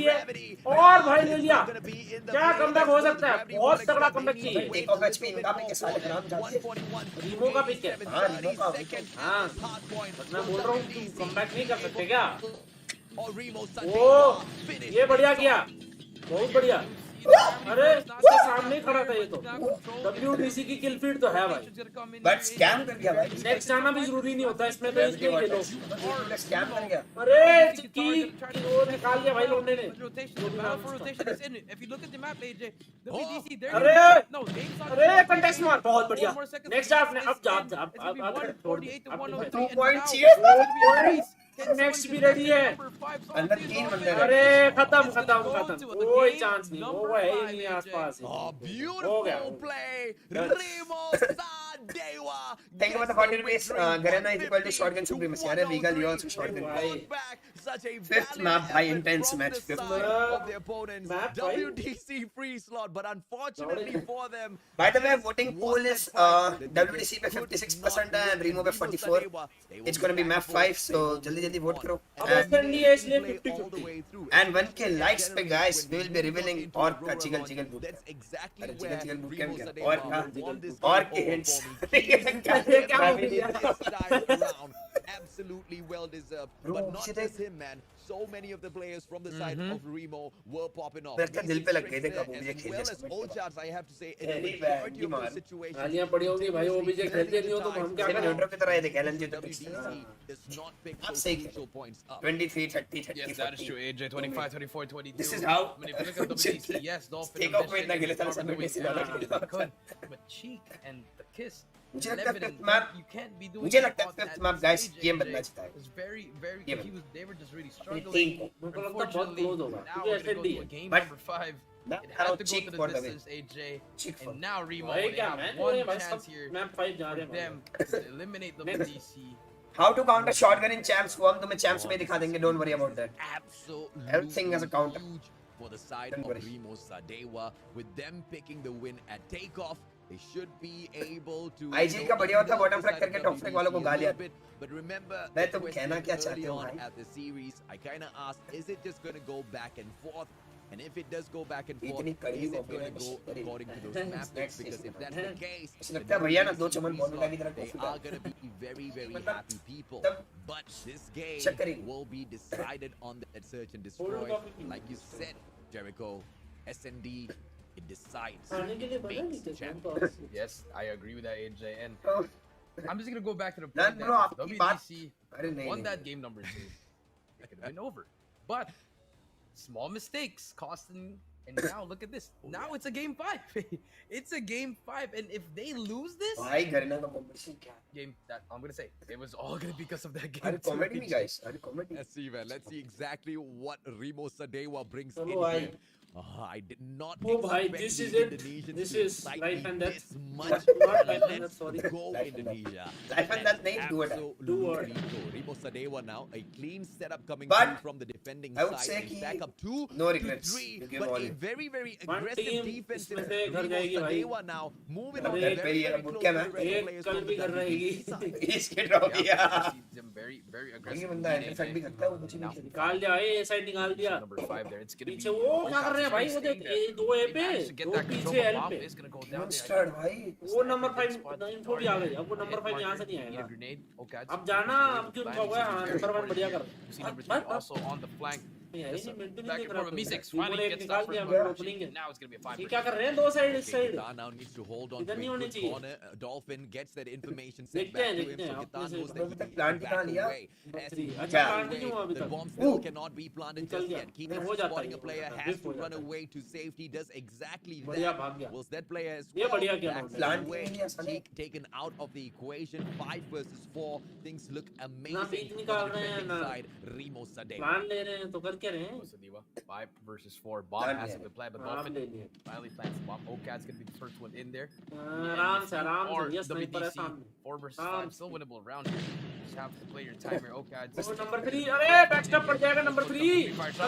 लिए और भाई ले लिया। क्या कमबैक हो सकता है, बहुत तगड़ा कमबैक चाहिए। एक और मैच में इनका पिक है, साले का नाम जानते हैं? रीमो का पिक है। हाँ, रीमो का। हाँ, मैं बोल रहा हूँ तुम कमबैक नहीं कर सकते क्या? और रीमो ओ, ये बढ़िया किया, बहुत बढ़िया। अरे इसके सामने ही खड़ा था ये तो WDC की किल फीड तो है भाई बट स्कैम कर गया भाई नेक्स्ट जाना भी जरूरी नहीं होता इसमें तो इसलिए खेलो स्कैम कर गया अरे चिक्की वो निकाल दिया भाई लोंडे ने अरे कंटेस्ट मार बहुत बढ़िया नेक्स्ट अब जा अब 2 पॉइंट चाहिए नेक्स्ट भी रेडी है अंदर 3 बंदे अरे खत्म कोई चांस नहीं वो है ही नहीं आसपास Beautiful play, Remo Sadewa. Thank you for the 40 rupees. Garena is equal to shotgun supremacy. Are Vigal, you also shotgun. Such a Fifth map, high intense match. Fifth Fifth of the opponents. WDC free slot, but unfortunately for them. By the way, voting pool is WDC पे 56% and Remo पे 44. It's gonna be map 5, so जल्दी vote करो. And 1K likes पे guys, we will be revealing और का चिगल boot. That's exactly अरे where चिगल boot Remo क्या Sadewa और के hints. Absolutely well deserved, but not just him, man. So many of the players from the side of Remo were popping off. दिल पे लग गए थे कब मुझे As खेलने well as से all shots, I have to say, in the majority of those situations. गालियां पड़ी होंगी भाई ओबीजे खेलते नहीं हो तो हम क्या करें न्यूट्रल की तरह ये देख LMG तो WDC does not pick those सही crucial points up. 23 30 30 Yes, that is true. AJ 25, 24, 22. This is how I mean, if you look at WDC, yes, Dolphin. Take off में इतना गिले साले सब में से ज्यादा खेला But Cheek and the kiss. मुझे लगता है Lebanon, fifth map you can't be doing मुझे that लगता है on fifth that map guys stage, game AJ. बदलना चाहता है It was very, very ये good. They were just really तीन struggling. मेरे को लगता है बहुत Unfortunately, क्लोज होगा now क्योंकि we're gonna go SND to a है game But number 5. that It had arrow to go cheek to for the the win. distance, AJ. Cheek for And now Remo, भाई they क्या have मैं one तो भाई chance सब here map 5 जा for रहे हैं them to eliminate WDC. How to counter shotgun in champs वो हम तुम्हें champs में दिखा देंगे don't worry about that Absolutely Everything as a counter. huge for the side Don't of worry. Remo Sadewa. With them picking the win at takeoff, they should be able to. IG का बढ़िया होता bottom frag करके top frag वालों को गालियाँ. But remember, मैं the तुम question कहना क्या early चाहते हो on भाई? at the series, I kind of asked, is it just going to go back and forth? And if it does go back and forth, इतनी कड़ी is it going to cooperation go करी. according to those map picks? Because if that's the case, ऐसा then लगता है भैया ना दो WDC चमन free ball लगा की slot, तरह they coffee are going to be very, very मतलब happy people. तब But this game check करेंगे. will be decided on that search and destroy. Like you said, Jericho, SND, it decides. खाने के लिए बना नहीं थे champions. Yes, I agree with that, AJ. And Oh, I'm just gonna go back to the Nan point bro that आपकी if बात WDC अरे नहीं won नहीं that game number 2, it could have been over. But small mistakes costing, and now look at this. Now it's a game 5. It's a game 5, and if they lose this भाई Garena का competition क्या है game, that I'm gonna say it was all gonna be because of that game. अरे too, comedy में AJ. guys अरे comedy Let's see, man. Let's see exactly what Remo Sadewa brings in चलो भाई here. I did not Oh, bhai, expect this the is it. Indonesians This to is excite life me and death. this much. Not life and death, Let's sorry. go Life and Indonesia. Life and death नहीं do it Do or Absolutely go. Remo Sadewa now, a clean setup coming But through from the defending I would side. say They कि stack up 2 no to regrets. 3, You give but all a in. very, very One aggressive team defensive इसमें से घर Remo जाएगी भाई Sadewa now, moving अरे on भाई, very, ये very book close क्या to मैं? the rest of the एक players कल from भी the घर रहेगी WDC side. इसके ड्रॉ Yeah, किया I see them very, very ये aggressive. बंदा indeed, इंटरफेक्ट भी AJ. करता है वो कुछ Now, नहीं निकाल दिया ए साइड निकाल दिया number 5 there. It's gonna be. पीछे वो क्या कर रहे हैं भाई वो देख ए दो ए They पे managed to get दो that control, पीछे but एल Bomb पे is gonna go down there. monster भाई वो नंबर 5 इन्फो भी आ गई अब वो नंबर 5 यहाँ से नहीं Need a आएगा grenade. Okay, अब जाना अब क्यों रुका हुआ है हाँ नंबर 1 बढ़िया कर You see number 3 also on the flank. नहीं है नहीं मिनट भी Back नहीं and देख रहा forth. Meeseeks Remo finally ने एक gets निकाल that दिया first मैं blood. ओपनिंग है Now it's gonna be a 5 ये क्या कर रहे हैं दो साइड इस side Gitan now needs to hold on इधर to नहीं a होनी good चाहिए corner. Dolphin gets that information sent देखते back हैं to him, देखते हैं so अपने Gitan से knows that he अभी तक needs plant to दिखा back लिया away. As he अच्छा क्या? प्लांट नहीं हुआ अभी the तक bomb still Ooh. cannot be planted निकल just गया yet. Keeping हो जाता spotting है a player ये, has whiff to हो run जाता है away to safety. Does exactly बढ़िया that. भाग गया Was that player as ये well? बढ़िया किया Back उन्होंने। Plant away. नहीं लिया साले। Cheek taken out of the equation. 5 versus 4. Things look ना amazing बीच for निकाल the रहे हैं defending ना side. Remo Sadewa. प्लान ले रहे हैं तो कर क्या रहे हैं Sadiwa, 5 versus 4. Bomb Done, has yeah. to play, but आराम Dolphin ले लिए finally plants the bomb. Okad's gonna be the first one in there. आराम से Or ये स्नाइपर है WDC, सामने 4 versus आराम 5, still winnable round here. Just have to play your timer. Okad's वो नंबर 3 अरे बैकस्टैप पड़ जाएगा नंबर 3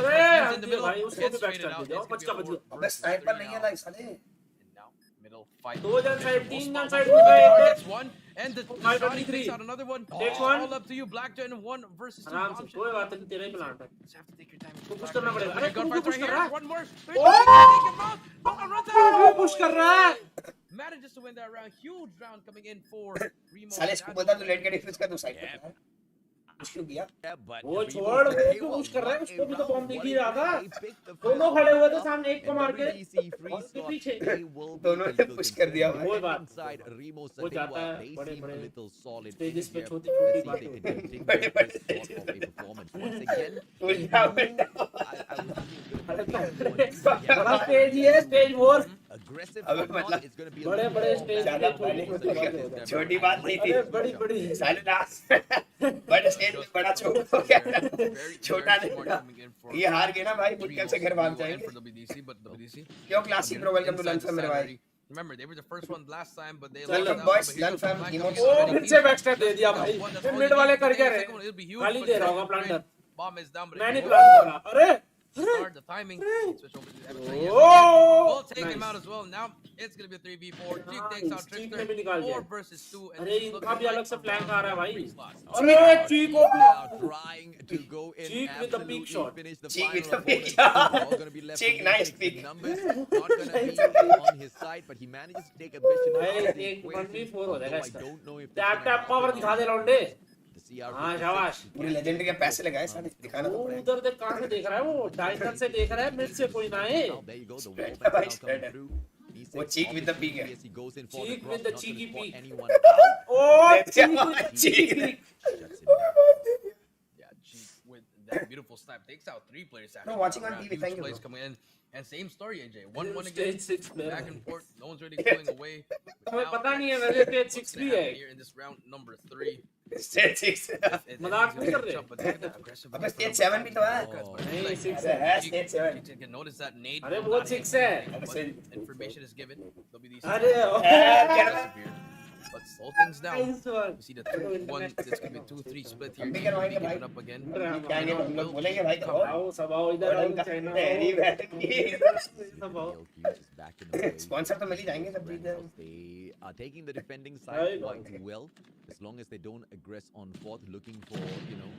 अरे in the हद middle, भाई उसको gets भी traded बैकस्टैप out. दे जाओ It's gonna बच be का a बच 4 अबे versus स्नाइपर 3 नहीं है now. लाइक साले And now, middle fight. दो जन साइड We'll 3 spot जन साइड one. पे Gets one, and the Five Johnny versus three. takes out another one. Takes Oh, one. all up to you, Black Giant 1 versus 2. आराम से Option. कोई बात नहीं तेरा ही प्लान है Just have to take your time. तो push करना पड़ेगा अरे तू Gunfight पुश right कर here. रहा है One more. तू पुश कर रहा है Manages to win that round. Huge round coming in for Remo. साले इसको बता तू लेट के डिफ्यूज कर दो साइड पे क्यों किया? वो छोड़, वो क्यों पुश कर रहा है? उसको भी तो बॉम्ब दिख ही रहा था। दोनों खड़े हुए थे सामने, एक को मार के और उसके पीछे दोनों ने पुश कर दिया भाई। कोई बात वो जाता है बड़े बड़े स्टेजेस पे छोटी छोटी बातें बड़े बड़े उल्टा उल्टा बड़ा स्टेज ही है, स्टेज 4 अबे मतलब बड़े बड़े स्टेज ज्यादा पे छोटी बात नहीं थी। बड़ी बड़ी साले लास्ट बड़े स्टेज में बड़ा छोटा हो गया, छोटा नहीं था। ये हार गए ना भाई, बुट कैसे घर भाग जाएंगे? for WDC, but WDC. क्यों classic bro, welcome to lunch मेरे भाई। Remember, they were the first one last time, but they Welcome, lost boys. out, but here's Lunch the fam, flag emotes. coming in. ओ फिर से backstep दे दिया भाई। One, that's ये all mid you वाले need. कर क्या The रहे? second one, it'll be huge, खाली but दे रहा the होगा planter. bomb is down, but मैं it नहीं won't प्लान करा। अरे start the timing. Switch over to the other side. Oh, We'll take him nice. out as well. Now it's gonna be a 3v4. Cheek Nice. takes out Cheek ने भी Trickster. निकाल दिया। 4 versus 2. And अरे this is इनका looking भी like अलग से a flank round आ रहा है of भाई। 3 slots. अरे चीक को trying to go in Cheek with the big absolutely shot. finish the Cheek with final the big opponent. shot. All gonna be left Cheek, to nice take pick. the numbers. Not gonna be on his side, but he manages to take a bit भाई out of the एक equation. 1v4 हो जाएगा Although I इसका। don't know if tap tap power दिखा दे लौंडे। हाँ शाबाश। पूरे लेजेंड के पैसे लगाए साले, दिखाना वो तो पड़ेगा। उधर देख कहाँ से देख रहा है वो? डाइटर से देख रहा है, मिड से कोई ना है। Now there you go, the wall Spread, back now spread. coming through. He वो says cheek with the obviously peak है। yes, he goes in for Cheek the with cross, the not cheeky gonna spot peak. anyone out. O That's cheek it. with the Cheek. cheeky peak। Shuts him down. Yeah, Cheek with that beautiful snipe takes out 3 players. No, watching on Round. TV, Huge thank you, plays bro. coming in. And same story, AJ. 1-1 Stage again. 6 player Back है। and forth. No one's really pulling away. But हमें now पता नहीं है let's वैसे see stage what's 6 gonna भी है। happen here in this round number 3. Stage 6 मजाक नहीं कर रहे। अबे stage 7 भी तो है। नहीं 6 अरे है। है stage 7। You can notice that nade. अरे will वो not 6 hit है। anything, but अरे information is given. WDC. अरे Let's slow things down. Nice one. You see the 2-1. It's gonna be 2-3 split here. हम भी Cheek will करवाएंगे be भाई। giving up again. क्या नहीं, हम लोग बोलेंगे भाई करो। आओ सब आओ इधर आओ चाइना तेरी आओ। बैठकी। सब आओ। Hughes is back in the way. Sponsor तो मिल ही जाएंगे सब चीजें। They are taking the defending Right. side quite well, as long as they don't aggress on fourth, looking for, you know,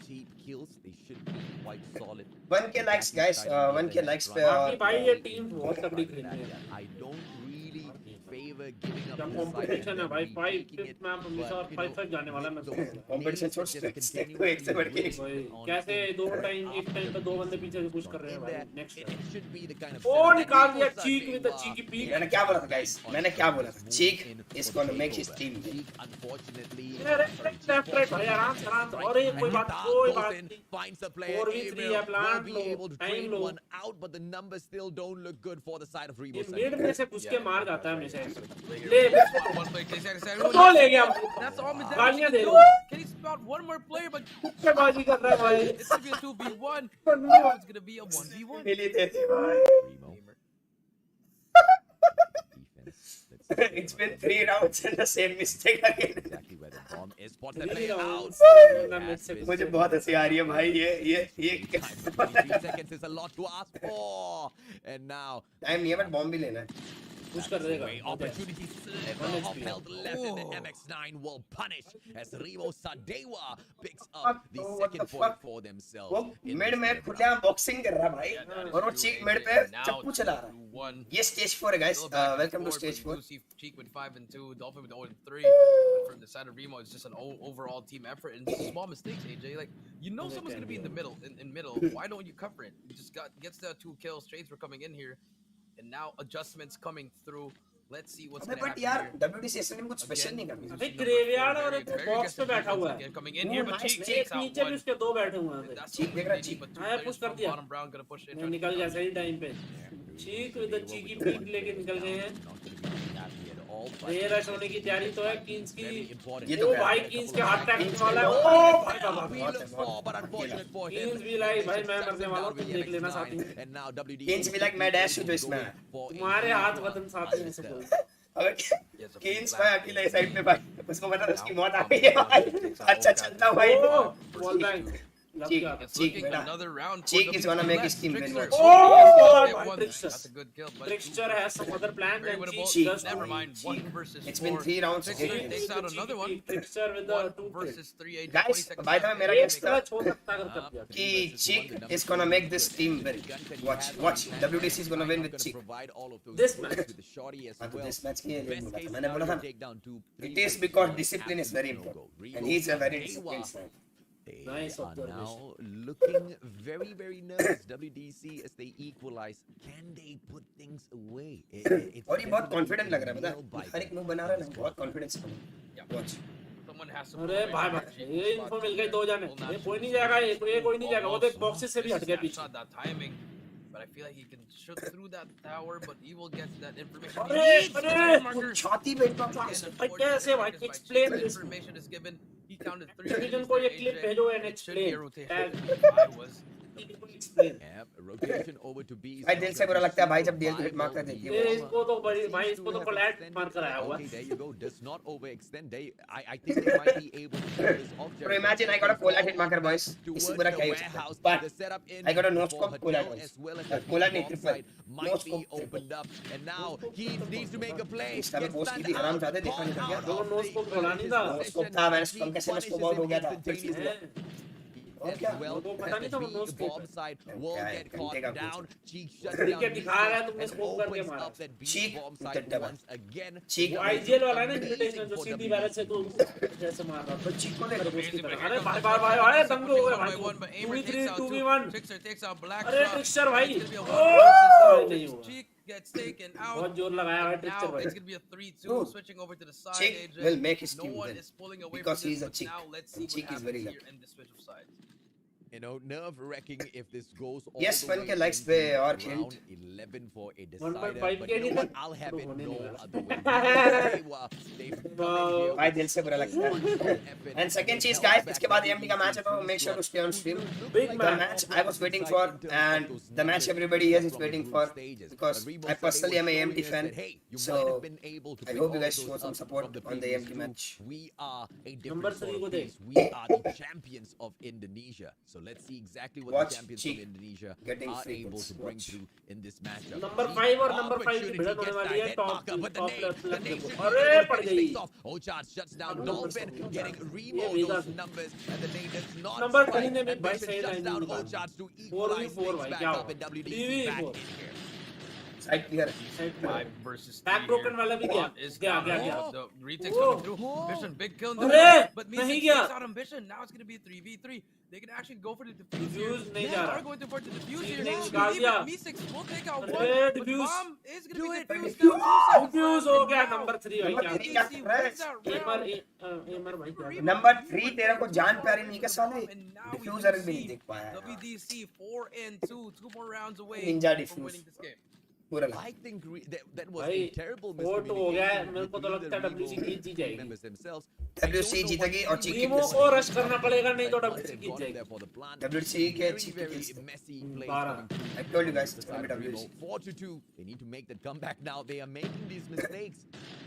cheap kills. They should be quite solid. 1K likes guys, 1K likes पे बाकी भाई ये team बहुत तगड़ी खेल रही है। I don't really favor giving up क्या the side कंपटीशन है and भाई, then 5 retaking it, मैप हमेशा but, you 5-5 know, जाने वाला है मैं those समझ Competition players छोड़, just stick को एक से बढ़ के एक। continuously भाई on कैसे it. दो टाइम एक टाइम पे दो बंदे पीछे से पुश कर रहे हैं In भाई there, next it should be the kind of ओ setup that निकाल Remo दिया cheek Sadewa with the cheeky peek. मैंने क्या बोला था गाइस? मैंने क्या बोला था? Cheek is gonna make his team win. Cheek, unfortunately, left right भाई आराम से आराम से। अरे कोई बात नहीं। finds a player. 4v3 Emil है, plant will be low, able to time trade low. one out, but the numbers still don't look good for the side of Remo ये Sadewa. मिड में से घुस के मार जाता है हमेशा। ले ले one play. तो ले गया। That's all the गालियां damage he दे can रहा do. Can he spot one more player? But कुत्तेबाजी कर रहा है भाई। it's gonna be a 2v1. Now it's gonna be a 1v1. मिली तेरी भाई। Remo. Gamer. Defense. Let's see It's been 3 rounds and the same mistake again. exactly where the bomb is. Spot the Three play out. rounds. He That has makes sense. been मुझे बहुत हंसी आ रही है भाई, ये 23 seconds is a lot to ask for. And now, time नहीं है, but bomb भी लेना है। पुश कर देगा। way opportunity sliver of health left, and the MX9 will punish as Remo Sadewa picks up the what second the point fuck? for themselves. वो in mid this में third खुलेआम round. Boxing कर रहा है भाई, और वो चीक मिड पे चप्पू चला रहा है। 2-1. ये स्टेज 4 है guys, Still back and welcome to forth, stage but you 4। do see Cheek with 5 and 2, Dolphin with 0 and 3. But from the side of Remo, it's just an overall team effort and just small mistakes. AJ, like you know someone's gonna be in the middle. In middle, why don't you cover it? You just gets the 2 kills. Trades were coming in here, and now adjustments coming through. Let's see what's अबे gonna but happen यार here. WDC ऐसे में कुछ special नहीं करना। अबे graveyard और एक बॉक्स पे बैठा हुआ है। Again, coming in here, but nice, Cheek man. takes एक out नीचे भी one. उसके दो बैठे हुए हैं। That's Cheek what देख they रहा, need, Cheek। but 2 हाँ, players push कर from दिया। bottom Brown gonna push in. वो निकल गया सही टाइम पे। चीक विद द चीकी पीक लेके निकल गए हैं। Not going to be happy at all, but ये रश होने की तैयारी तो है किंग्स की। very important. ये तो ओ है। भाई किंग्स के हाथ टैग वाला है। ओ भाई बाबा। We look for, but unfortunate for him. Kings भी लाइक भाई मैं मरने वाला हूँ, तुम देख लेना साथ में। And now WD Kings be like, मैं dash हूँ तो इसमें है। तुम्हारे हाथ वतन साथ में से बोल। अबे केन्स भाई अकेले साइड पे भाई, उसको पता था उसकी मौत आ गई है भाई। अच्छा चलता भाई। Ball bank. Cheek, It's Cheek, looking बेटा। another round. Cheek for is gonna make his WDC. team win. Trickster. Oh, Get my one. Trickster. That's a good kill, but Trickster has some other plan very than winnable. Cheek does. Never mind. 1 versus 4. It's been 3 rounds. Trickster Eight takes out another one. Trickster with the 1 two versus 3. AJ, Guys, 20 seconds by the way, left. मेरा एक guess साला था छोटा ताकत कर दिया। कि Cheek is gonna make this team win. Watch. WDC is gonna win with Cheek। This match. with the shorty as हाँ तो well. this match के लिए Best बोला था, case मैंने बोला था scenario, take down 2, 3, It is because discipline is very important, and he's a very disciplined man. They Nice are observation. now looking very, very nervous. WDC as they equalize. Can they put things away? It's और ये बहुत definitely confident लग रहा है, a पता है? nail-biter हर एक move बना रहा है ना, बहुत कॉन्फिडेंस है. Watch. Someone has to अरे भाई भाई ये इन्फो मिल गई 2 जने. ये कोई नहीं जाएगा, ये कोई नहीं जाएगा. वो देख बॉक्सेस से भी हट गए पीछे. That timing, but I feel like he can shoot through that tower, but he will get that information. अरे छाती पे इतना कैसे भाई explain this. Information is given. He counted 3. Division को ये clip भेजो and It should be a explain. rotation. I was. Yep, rotation over to B. भाई दिल से बुरा लगता है भाई जब DL को हिट मारता है ये देखिए. इसको तो बड़ी भाई इसको तो कोलैट मार कर आया हुआ. Okay, there you go. Does not overextend. I think they might be able to pull this off. Bro, imagine I got a cola hit marker, boys. इससे बुरा क्या ही हो सकता है? But I got a no scope cola, boys. Cola नहीं triple. No Might be scope opened triple. up, and now he needs to make a play. इस time post की थी आराम से आते देखा नहीं था क्या? वो नो स्कोप खोला नहीं था. No scope था, मैंने कम कैसे में scope out हो गया था. फिर चीज हुआ. और क्या? Well, वो पता नहीं था वो no scope bomb है. side will क्या get है, caught घंटे का down. Cheek shuts Cricket down दिखा रहा है तुमने and scope करके opens मारा. up that B Cheek, bomb side डब्बा. once again. Cheek. वो आईजीएल वाला है ना इन्विटेशनल जो सीधी बैलेंस से तो जैसे मार रहा था. चीक को देखो. अरे भाई भाई भाई अरे दंगे हो गए भाई. 2v3 2v1. Trickster takes out Black. अरे ट्रिक्स्टर भाई. It's gonna be a ओह, 1 नहीं versus हुआ. Cheek gets taken out. बहुत जोर लगाया भाई Now ट्रिक्स्टर it's भाई. gonna be a 3-2, Dude, switching over to the side. Cheek AJ. will make his No team one win. is pulling away Because from he's this, a but Cheek. now let's see Cheek what is very happens lucky. here in the switch of sides. You know, nerve-wracking if this goes all Yes, the one way के likes पे into और round hint. 11 for a 1.5 decider. But के you know लिए what? तो- I'll have it होने no नहीं वाला. other way. They've come in here भाई with दिल से बुरा लगता है. effort. And second cheese, They've guys, held इसके back बाद the AMD का match है तो free make sure to slot. stay on stream. Big The match. match I was waiting for and the match everybody here is waiting for because I personally am a AMT fan. So I hope you guys show some support on the AMT match. We are a Number different 3 sort को of देख. place. We are the champions of Indonesia. So let's see exactly what Watch the champions Cheek of Indonesia getting are free able hits. to bring Watch. through in this matchup. Number The 5 और number 5 की opportunity भिड़ंत होने gets वाली that है head top marker, but the top nade left should be left. able अरे to पड़ finish गई. things off. Ochart shuts down number Dolphin, 7 getting ये Remo Vega those numbers, and the nade does not Number strike. 3 ने भी And भाई Mission सही shuts line down निकाली. Ochart to 4v4 equalize things भाई back क्या up, and हुआ? WDC back 3v4. in here. Side clear. 5 versus 3 Back broken here. वाला भी गया. Bot is गया down. गया गया. The retakes Oh. coming through. Ambition, big kill. अरे, But नहीं Meeseeks गया. takes out Ambition. Now it's going to be a 3v3. They can actually go for the defuse here. Defuse नहीं They जा are रहा. going to for the defuse Cheek here. ने Now, निकाल even दिया. Meeseeks will take out अरे, one. But defuse. bomb is going to be defused. Defuse. Now, 2 seconds Defuse left, हो and गया now number 3 भाई Number क्या. 3 WDC wins that MR round. MR भाई क्या. नंबर 3 तेरे को जान प्यारी नहीं के साले. And now we Diffuser can भी नहीं see देख पाया. WDC 4 and 2, 2 more rounds away Ninja from defuse. winning this game. पूरा लगा. I think that was भाई, a terrible फोर्ट हो गया है. miscommunication मेरे को तो between लगता है the WC Remo जीत जाएगी. members themselves. WC जीतेगी और चीक टीमों को रश करना पड़ेगा नहीं तो WC जीत जाएगी. WC के Very, चीक very के messy plays Bara. coming through. I told you guys The it's gonna side be of Remo. WC. 4-2. They need to make that comeback now. They are making these mistakes.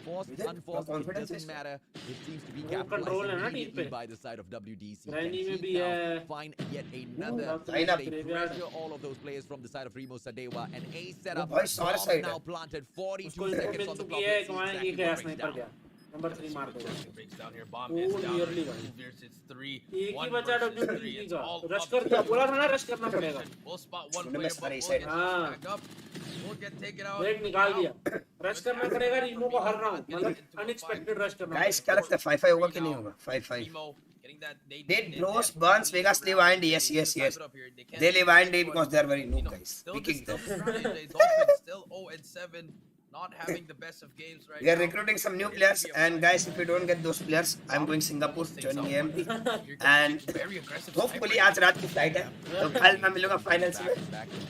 Forced, Is it? unforced, it Confidence doesn't is- matter. It seems to be वो control capitalized है ना team immediately पे. by the side of WDC. Rani Can में he भी now है. find yet another line up. they pressure all of those players from the side of Remo Sadewa, and a setup भाई सारे bomb side now है. planted 42 उसको इनको seconds mill on the चुकी clock. है Let's see कमाएं exactly ये गया what breaks स्नाइपर down. गया. नंबर 3 मार दो. Breaks down here. Bomb is Oh, down. nearly 2 one. versus 3. एक ही 1 बचा versus 3. WDC It's का. all रश up कर to दिया. you. बोला था ना रश करना पड़ेगा. We'll spot one Remember player, but Sari we'll said. get हाँ. back up. We'll get taken out. Break निकाल Now, दिया. रश करना पड़ेगा रीमो को हर राउंड. मतलब अनएक्सपेक्टेड रश करना. Guys क्या लगता है 5-5 होगा कि नहीं होगा? 5-5. Remo getting that. Did Bros, Burns, Vegas live and yes, yes, yes. They live and because they are very noob guys. We kicked them. Dolphins still 0-7, not having the best of games right We are now. recruiting some new players and guys if we don't get those players I'm going Singapore joining AMP and Very aggressive. hopefully आज रात की flight है तो कल मैं मिलूंगा finals में.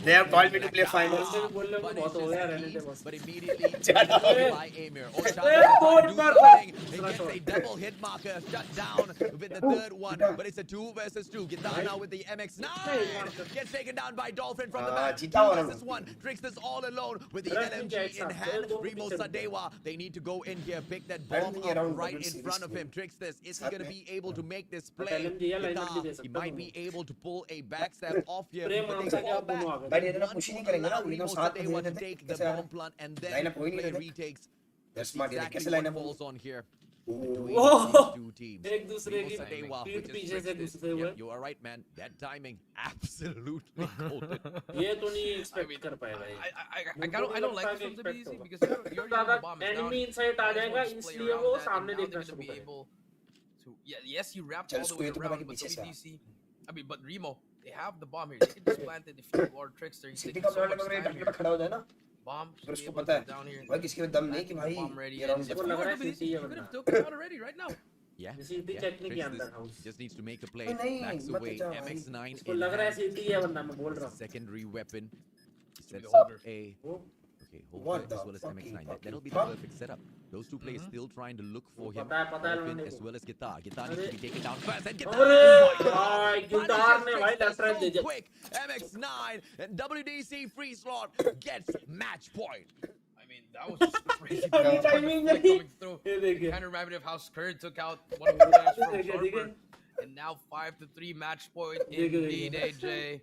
They have called me to play finals. ऐसे भी बोलने को बहुत हो गया रहने दे बस. But immediately ज़्यादा हो गया. by Amir. Hey, Ochart don't do mark something. that. He gets a double hit marker shut down with the third one, but it's a 2 versus 2. Gitana with the MX9 gets taken down by Dolphin from the back. 2 जीता हो versus 1. Trickster's all alone with the Rest LMG in in case, hand. don't Remo be Sadewa, they need to go in here, pick that I don't bomb think up around right double in series front of will. him. Tricksters, is he साथ going to में. be able to make this But play? LMG या lineup भी दे Guitar, he सकता might हूँ. be able to pull a backstab off here, Prem but आम they सा क्या fall back. दोनों आ गए. But इतना push ही नहीं करेंगे ना, we know साथ में Sadewa दे to देते take the कैसे आ bomb plant and then Lineup हो ही नहीं play रहा. retakes. That's smart ये Exactly कैसे what lineup falls on here. Oh. Between Oh. these two teams. एक दूसरे की Sadewa, पीठ which is पीछे से Tricksters. घुसते हुए. Yep, you are right, man. That timing, absolutely golden. ये तो नहीं एक्सपेक्ट कर पाएगा ये. I don't like this from WDC because you're ज़्यादा the bomb is down. enemy inside आ जाएगा Just play इसलिए around वो that, and सामने now they're देखना gonna शुरू be करेगा. able two. Yeah, yes, you wrapped चल all the उसको way ये तो पता around, कि but पीछे से आ. WDC, I mean, but Remo, they have the bomb here. They can just plant it if you are Trickster. He's city taking का so plan much अगर ये time ढक here. के खड़ा हो जाए ना, Bomb फिर should be उसको able to पता go है down here. भाई किसी में दम नहीं कि Planting the भाई bomb ready. ये And राउंड if को you लग were रहा है WDC, CT you है could have बंदा. taken it out already right now. Yeah. सीटी yeah. चेक नहीं किया Tricks अंदर this- house. just needs to make a play. नहीं, Backs मत away. जा भाई. MX9 इसको in लग रहा है hand. सीटी है बंदा, मैं बोल रहा हूँ. Secondary weapon. Should be the Sets holder. up a वो okay What holder the as well as fucking MX9. That'll be the fuck? perfect setup. Those two players still trying to look for him. पता है Dolphin लोगों as को. well as Guitar. Guitar needs अरे. to be taken down first. And Guitar. अरे Oh my God. भाई guitar ने भाई left right they So दिया. quick. MX9 and WDC free slot gets match point. I mean, that was just crazy. अभी The timing flick नहीं. coming through. ये The देखिए. counter rabbit of how Skurd took out one of the players from देखिए, Sharper. देखिए. And now 5-3 match point देखिए, indeed, देखिए. AJ.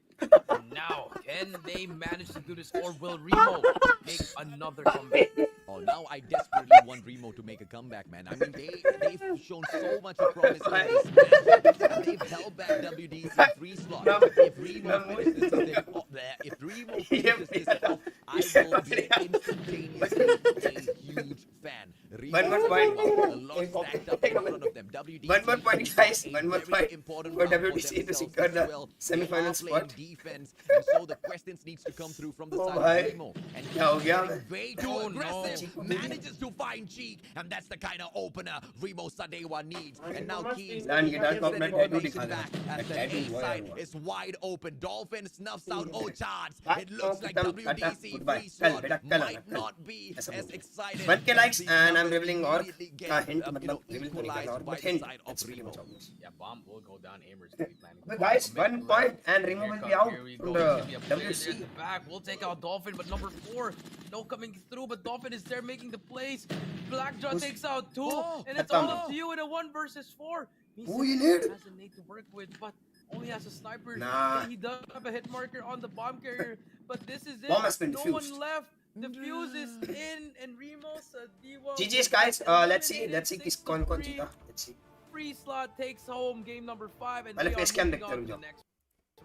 And now, can they manage to do this, or will Remo make another comeback? Oh, now I desperately want Remo to make a comeback, man. I mean, they've shown so much of promise in this match. And they've held back WDC 3 slot. If Remo finishes this thing off, if Remo finishes this off, I will be instantaneously a huge fan. One more point. A lot stacked up in front of them. WDC One more point, guys. a One more very point important for round for WDC to themselves secure as the well. semi-final They are playing spot. defense, and so the questions needs to come through from the Oh, side bhai. of Remo. And क्या हो गया? getting way too Oh, aggressive, no. manages to find Cheek, and that's the kind of opener Remo Sadewa needs. And now Keys Land guitar को अपना tattoo elimination दिखा back they. as the Tattoo A हुआ side है. is wide open. Dolphin snuffs out Ochards. Bye. It looks like Kal, WDC goodbye. free Kal, slot beta, kal might आना, कल. not be ऐसा as बोल. excited. 1K likes These and I'm numbers revealing orc. immediately get, hint you मतलब know, reveal तो नहीं करना equalized orc, by but the hint. side of That's pretty Remo. much obvious. Yeah, bomb will go down. Hammers will be planning. But guys, Bomb will 1 make point left. and Remo will Here be out here we from go. the Should be a player there WC. at the back. We'll take out Dolphin, but number 4, no coming through. But Dolphin is there making the plays. Blackjaw Who's- takes out 2, Oh, and it's Atam. all up to you in a 1 versus 4. Who you need? Has a nade to work with, but only has a sniper. Nah. And he does have a hit marker on the bomb carrier, but this is it. Bomb has been no defused. one left. The fuse is in, and Remo Sadiwa. GG's guys, let's see किस कौन कौन जीता. Let's see. Free slot takes home game number 5, and पहले they are face cam moving देखते on रुक to the जाओ. next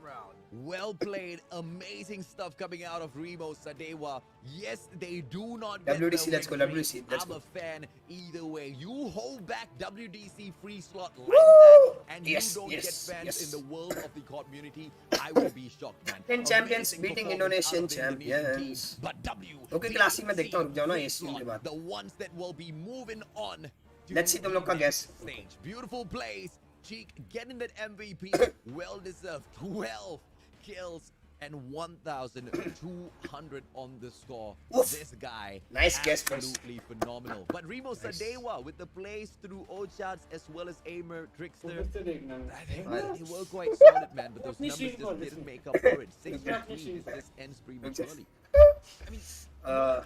round. Well played. Amazing stuff coming out of Remo Sadewa. Yes, they do not get WDC, the let's go, victory. WDC, let's I'm go. a fan either way. You hold back WDC free slot like Woo! that, and Yes, you don't yes, get fans yes. in the world of the community. I will be shocked, man. Indian champions Amazing beating performance out Indonesian of the Indonesian team. champions. But WDC Okay, classy में देखता हूँ, रुक जाओ ना, free ये scene के slot, बाद. the ones that will be moving on. to Let's see तुम लोग का the guess. next stage. Beautiful plays. Cheek getting that MVP. Well deserved. 12 kills and 1,200 on the score. Oof. This guy, Nice guess, boss. absolutely phenomenal. But Remo Sadewa with the plays through Ochards as well as Aimer, Trickster. फिर से देखना है. I think they were quite solid, man. But those Apni numbers sheet just for didn't this. make up for it. 6 Apni to 3 sheet. just ends prematurely. I mean, Uh,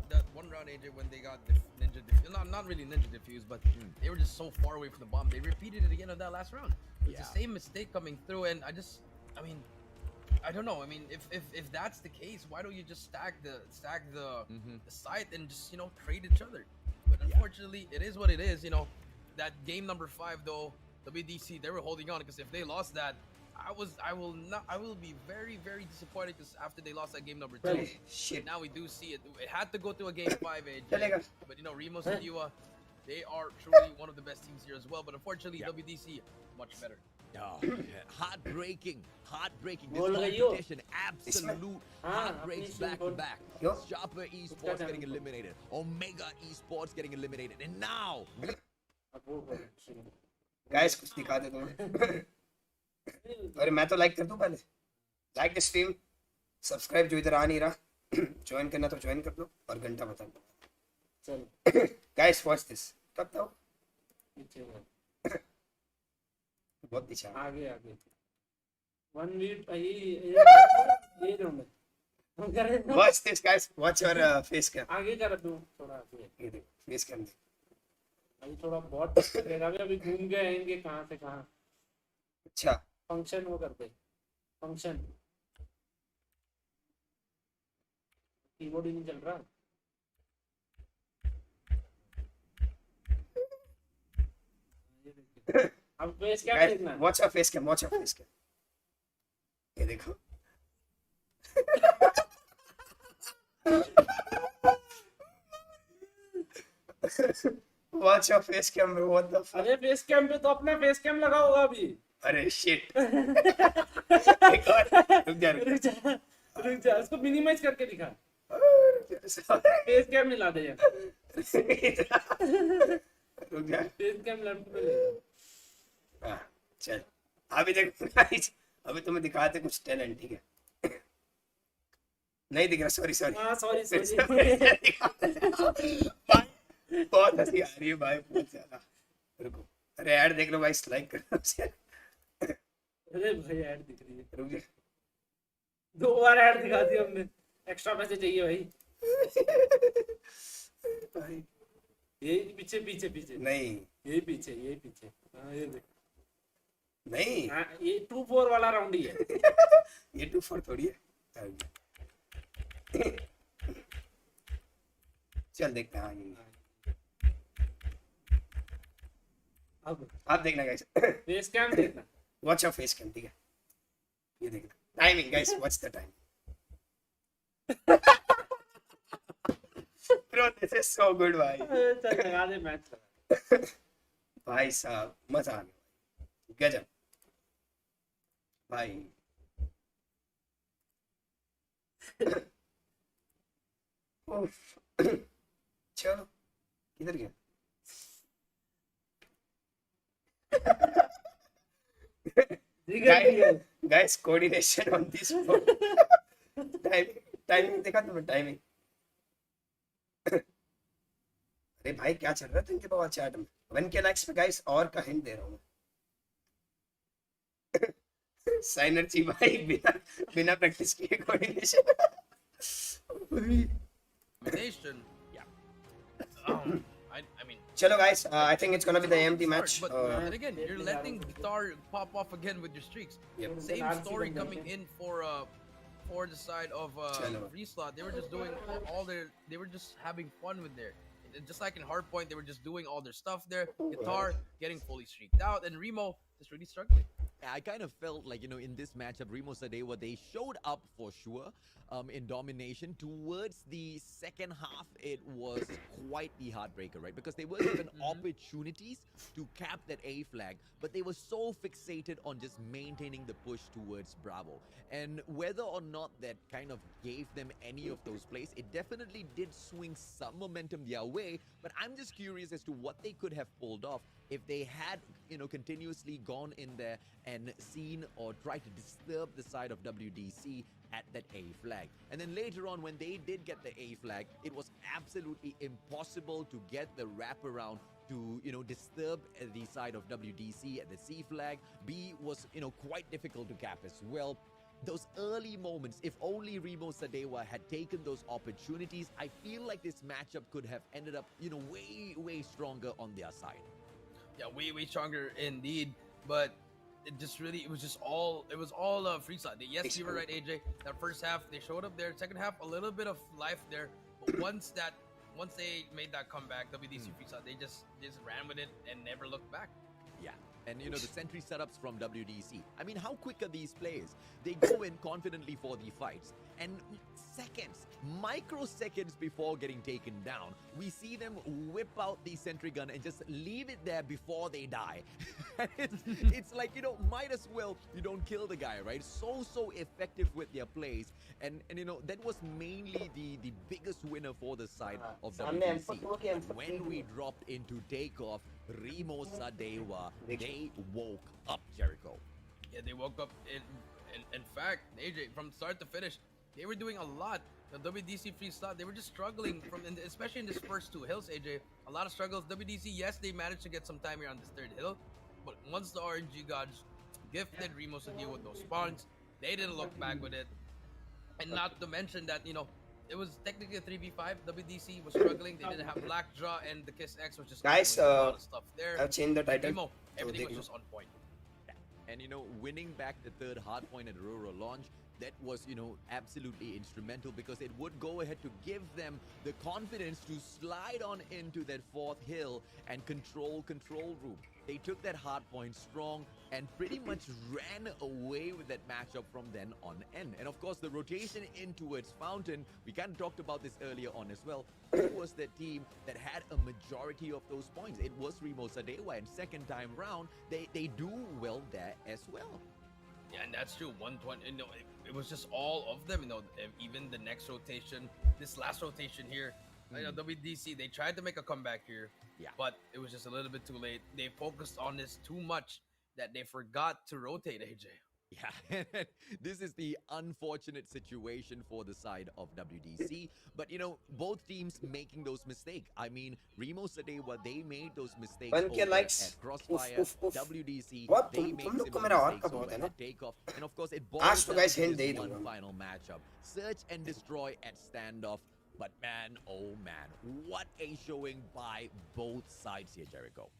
that one round, AJ, when they got not really ninja diffused, but they were just so far away from the bomb. They repeated it again on that last round. It's Yeah. the same mistake coming through, and I don't know. I mean, if that's the case, why don't you just stack the site and just trade each other? But unfortunately, it is what it is. That game number 5 though, WDC, they were holding on, because if they lost that, I will be very, very disappointed, because after they lost that game number 2, shit. now we do see it. It had to go to a game 5, AJ. चलेगा. But Remo Sadiwa, they are truly one of the best teams here as well. But unfortunately, WDC much better. Oh, heartbreaking. This बोल रही हो? competition, absolute हाँ, heartbreaks अपनी back to बोल. back. क्यों? Sharper Esports getting eliminated. Omega Esports getting eliminated. And now, अब वो बोल. Guys, कुछ दिखा दे तुम्हें. अरे मैं तो लाइक कर दूं पहले. लाइक द स्ट्रीम, सब्सक्राइब जो इधर आ नहीं रहा, ज्वाइन करना तो ज्वाइन कर लो और घंटा बता दो. चल. Guys, watch this. कब था वो? पीछे वो. बहुत पीछे. आगे. 1 minute ये दो में. हम कर रहे हैं. Watch this, guys. Watch your face cam. आगे कर तू थोड़ा आगे. ये देखो, face cam. अभी थोड़ा बहुत लगेगा. अभी घूम गए हैं इनके कहाँ से कहाँ. अच्छा. फंक्शन वो करते. फंक्शन. कीबोर्ड ही नहीं चल रहा. अब फेस क्या Guys, देखना. watch your face cam. Watch your face cam. ये देखो. Watch watch your face cam, bro. What the fuck? अरे फेस कैम पे तो अपना फेस कैम लगा होगा अभी. अरे shit. एक और. रुक जा उसको मिनिमाइज करके दिखा. Sorry. फेस कैम मिला दे यार. रुक जा. फेस कैम लेफ्ट पे ले जा. हाँ, चल. अभी देख guys, अभी तुम्हें दिखाते कुछ टैलेंट, ठीक है? नहीं दिख रहा, सॉरी. हाँ सॉरी. भाई बहुत हंसी आ रही है भाई, बहुत ज्यादा. रुको. अरे ऐड देख लो गाइस, लाइक करो. अरे भाई ऐड दिख रही है. रुक जा. 2 बार ऐड दिखा दी हमने. एक्स्ट्रा पैसे चाहिए भाई. भाई ये पीछे नहीं, ये पीछे. हाँ ये देख. नहीं. हाँ ये 2-4 वाला राउंड ही है. ये 2-4 थोड़ी है. चल देखते हैं. हाँ ये अब आप देखना गाइस. फेस कैम देखना. वॉच योर फेस कैम, ठीक है? ये देखना. Timing guys, watch the time. Bro, this is so good भाई. चल लगा दे मैच लगा. भाई साहब मजा आ गया. गजब भाई. उफ. चलो किधर गया? Guys, coordination on this phone. Timing देखा तुमने? टाइमिंग. अरे भाई क्या चल रहा है तुमके पास चैट में? 1K लाइक्स पे गाइस, और का हिंट दे रहा हूँ. साइनर जी भाई बिना प्रैक्टिस किए coordination. Elimination. Yeah. I mean. Chalo guys, I think it's gonna be the AMD match. But and again, you're letting Guitar pop off again with your streaks. Yep. Same story coming in for the side of Reslot. They were just doing they were just having fun with their. Just like in Hardpoint, they were just doing all their stuff there. Guitar getting fully streaked out, and Remo just really struggling. I kind of felt like, in this matchup, Remo Sadewa, they showed up for sure in domination. Towards the second half, it was quite the heartbreaker, right? Because they were given opportunities to cap that A flag, but they were so fixated on just maintaining the push towards Bravo. And whether or not that kind of gave them any of those plays, it definitely did swing some momentum their way. But I'm just curious as to what they could have pulled off if they had, continuously gone in there and seen or tried to disturb the side of WDC at that A flag. And then later on, when they did get the A flag, it was absolutely impossible to get the wraparound to, disturb the side of WDC at the C flag. B was, quite difficult to cap as well. Those early moments, if only Remo Sadewa had taken those opportunities, I feel like this matchup could have ended up, way, way stronger on their side. Yeah, way stronger indeed. But it was all free side. Yes, you were right, AJ. That first half they showed up there. Second half, a little bit of life there. But once they made that comeback, WDC free side, they just ran with it and never looked back. Yeah. And the sentry setups from WDC. I mean, how quick are these players? They go in confidently for the fights. And microseconds before getting taken down, we see them whip out the sentry gun and just leave it there before they die. it's like, might as well you don't kill the guy, right? So effective with their plays. And that was mainly the biggest winner for the side of WDC. When we dropped into takeoff, Remo Sadewa, they woke up, Jericho. Yeah, they woke up. In fact, AJ, from start to finish, they were doing a lot. The WDC free slot, they were just struggling especially in this first 2 hills, AJ. A lot of struggles. WDC, yes, they managed to get some time here on this 3rd hill, but once the RNG gods gifted Remo Sadewa with those spawns, they didn't look back with it. And not to mention that, it was technically a 3v5. WDC was struggling. They didn't have Black Draw, and the Kiss X was just guys. a lot of stuff there. I've changed the title. Remo, everything was just on point. And winning back the 3rd hardpoint at Aurora launch, that was, you know, absolutely instrumental because it would go ahead to give them the confidence to slide on into that fourth hill and control room. They took that hard point strong and pretty much ran away with that matchup from then on end. And of course, the rotation in towards Fountain, we kind of talked about this earlier on as well. It was the team that had a majority of those points. It was Remo Sadewa, and second time round, they do well there as well. Yeah, and that's true. 120. You know, it was just all of them. You know, even the next rotation, this last rotation here. You know, WDC, they tried to make a comeback here, but it was just a little bit too late. They focused on this too much that they forgot to rotate AJ. Yeah, this is the unfortunate situation for the side of WDC. But, you know, both teams making those mistakes. I mean, Remo Sadewa, they made those mistakes over likes. at Crossfire. WDC, What? they made Look similar mistakes over at Takeoff. And, of course, it boils down to this one final matchup. Search and destroy at standoff. But, man, oh, man, what a showing by both sides here, Jericho.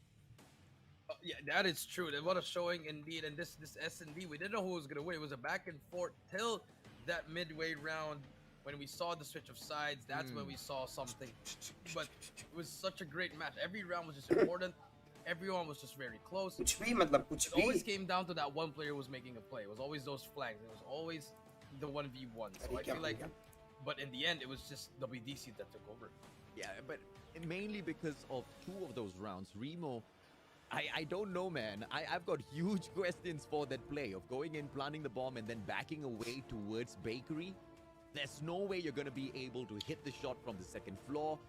Yeah, that is true. What a showing indeed. And this S&D, we didn't know who was going to win. It was a back and forth till that midway round when we saw the switch of sides. That's when we saw something. But it was such a great match. Every round was just important. Everyone was just very close. It always came down to that one player was making a play. It was always those flags. It was always the 1v1. So I feel like, but in the end, it was just WDC that took over. Yeah, but mainly because of two of those rounds, Remo, I don't know, man. I've got huge questions for that play of going in, planting the bomb, and then backing away towards Bakery. There's no way you're going to be able to hit the shot from the second floor.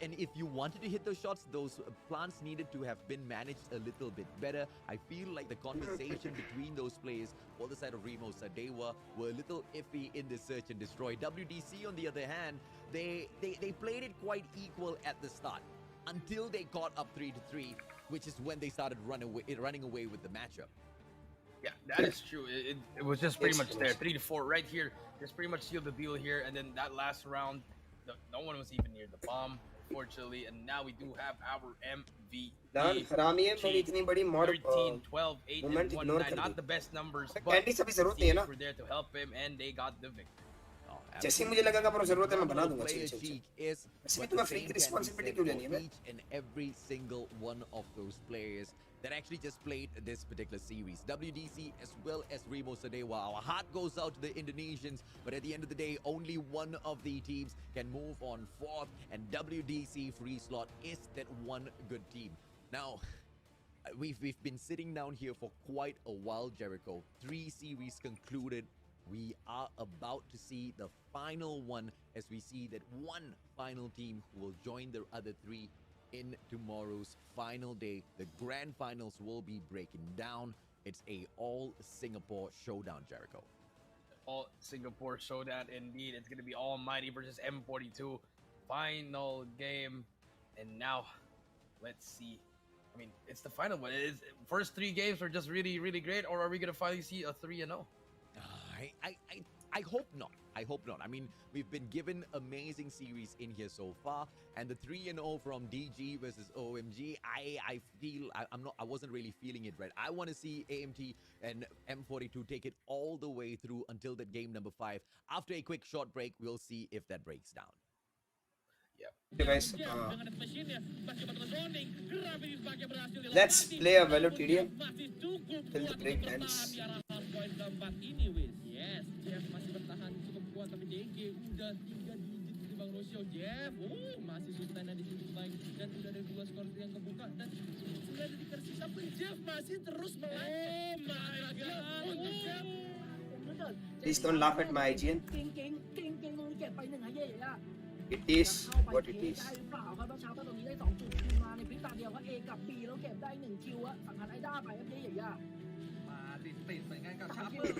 And if you wanted to hit those shots, those plants needed to have been managed a little bit better. I feel like the conversation between those players for the side of Remo Sadewa were a little iffy in the search and destroy. WDC, on the other hand, they played it quite equal at the start until they got up 3-3, which is when they started running away with the matchup. Yeah, that is true. It was just pretty much there. 3-4 right here. Just pretty much sealed the deal here. And then that last round, no one was even near the bomb, fortunately. And now we do have our MVP. 13, 12, 8, and 1, 9. Not the best numbers, but we're there to help him, and they got the victory. जैसे मुझे लगा पर जरूरत है मैं बना दूंगा वैसे तुम्हें फ्री की रिस्पांसिबिलिटी क्यों लेनी है each and every single one of those players that actually just played this particular series. WDC as well as Remo Sadewa. Our heart goes out to the Indonesians, but at the end of the day, only one of the teams can move on fourth, and WDC Free Slot is that one good team. Now, we've been sitting down here for quite a while, Jericho. 3 series concluded. We are about to see the final one as we see that one final team who will join the other 3 in tomorrow's final day. The grand finals will be breaking down. It's a all Singapore showdown, Jericho. All Singapore showdown indeed. It's going to be Almighty versus M42 final game. And now, let's see. I mean, it's the final one. First 3 games were just really, really great, or are we going to finally see a 3-0? I hope not. I hope not. I mean, we've been given amazing series in here so far, and the 3-0 from DG versus OMG, I feel I wasn't really feeling it right. I want to see AMT and M42 take it all the way through until that game number 5. After a quick short break, we'll see if that breaks down. Okay, guys, let's play a Velo TDM till the break ends. Yes, Jeff masih bertahan cukup kuat tapi DG udah 3 digit di Bang Rosio. Jeff, masih sultan di situ baik dan udah ada 2 skor yang kebuka dan sudah ada tersisa pun Jeff masih terus melaju. Oh my god. Untuk Jeff. Please don't laugh at my IGN. It is what it is. ตรงนี้ได้2จุดคืนมาในพริบตาเดียวก็ A กับ B แล้วเก็บได้1คิวอะสังหารไอด้าไปครับเย่ๆมาติดเหมือนกันกับชาร์เปอร์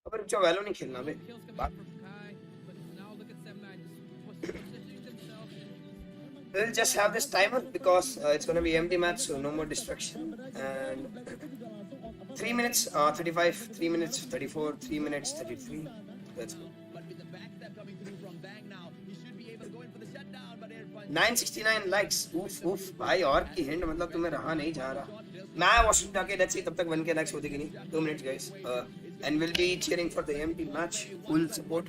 अगर जो वैलो नहीं खेलना बे we'll just have this timer because it's going to be empty match, so no more distraction. And 3 minutes 35, 3 minutes 34, 3 minutes 33. That's good. But with the backstab coming through from Bang now, he should be able to go in for the 969 likes. Oof oof भाई और की hint मतलब तुम्हें रहा नहीं जा रहा. मैं वॉशरूम जाके लेट्स सी तब तक 1k likes होते कि नहीं. 2 minutes guys. And we'll be cheering for the AMP match. Full support.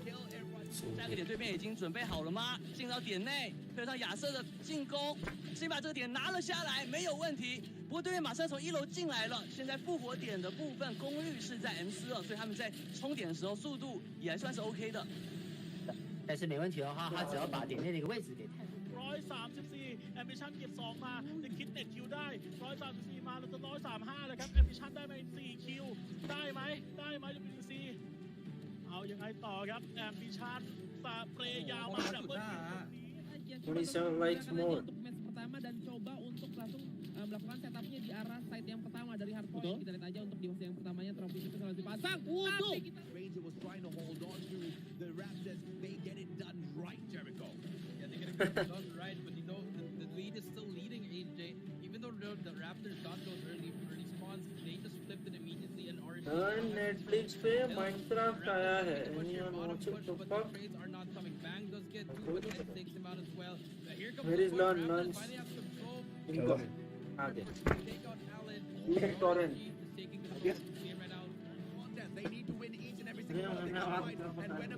下个点对面已经准备好了吗？进到点内，配合上亚瑟的进攻，先把这个点拿了下来，没有问题。不过对面马上从1楼进来了，现在复活点的部分功率是在 M4了，所以他们在冲点的时候速度也还算是 OK 的。但是没问题的话，他只要把点内的一个位置给太134 Ambition เก็บ2มาจะคิดเน็ตคิวได้134มาแล้วจะ135เลยครับ Ambition ได้มาอีก4คิวได้ไหมWBC เอายังไงต่อครับ Ambition สเปรย์ยาวมาดับเบิลคิว 27 likes more. Untuk match pertama dan coba untuk langsung melakukan setupnya di arah site yang pertama dari hardpoint. Kita lihat aja untuk di fase yang pertamanya trophy itu selalu dipasang. Waduh. Ranger was trying to hold on to the Raptors. They get it done right, Jericho. Yeah, they're gonna get it done right, but you know the lead is still leading AJ. Even though the Raptors got those early spawns, they just flipped it immediately and already. Netflix पे Minecraft आया है. Anyone watch it? The fuck? Trades are not coming. Bang does get two, but then takes him out as well. Here comes Where is the Lon? Raptors Lon's finally have control. incoming. आगे. Take out Allen. Left torrent. Is taking the game right now. They need to win each and every single one.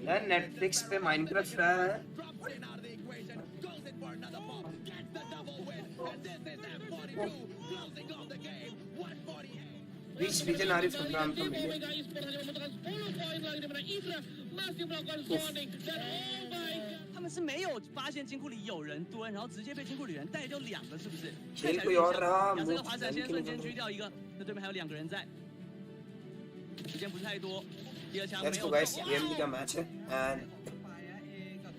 यार Netflix पे Minecraft आया है. Drops in out of the equation, goes in for another pop, gets the double win, and this is M42 closing off the game. 148. Which region are you from? I'm from India. Omega Esports hanya membutuhkan 10 poin lagi di mana Idra masih melakukan zoning dan oh my god. 他们是没有发现金库里有人蹲，然后直接被金库里人带掉2个，是不是？खेल कोई और रहा. 亚瑟跟华仔先瞬间狙掉一个，那对面还有2个人在，时间不是太多。第二枪没 Let's 有 go guys. AMD का match है and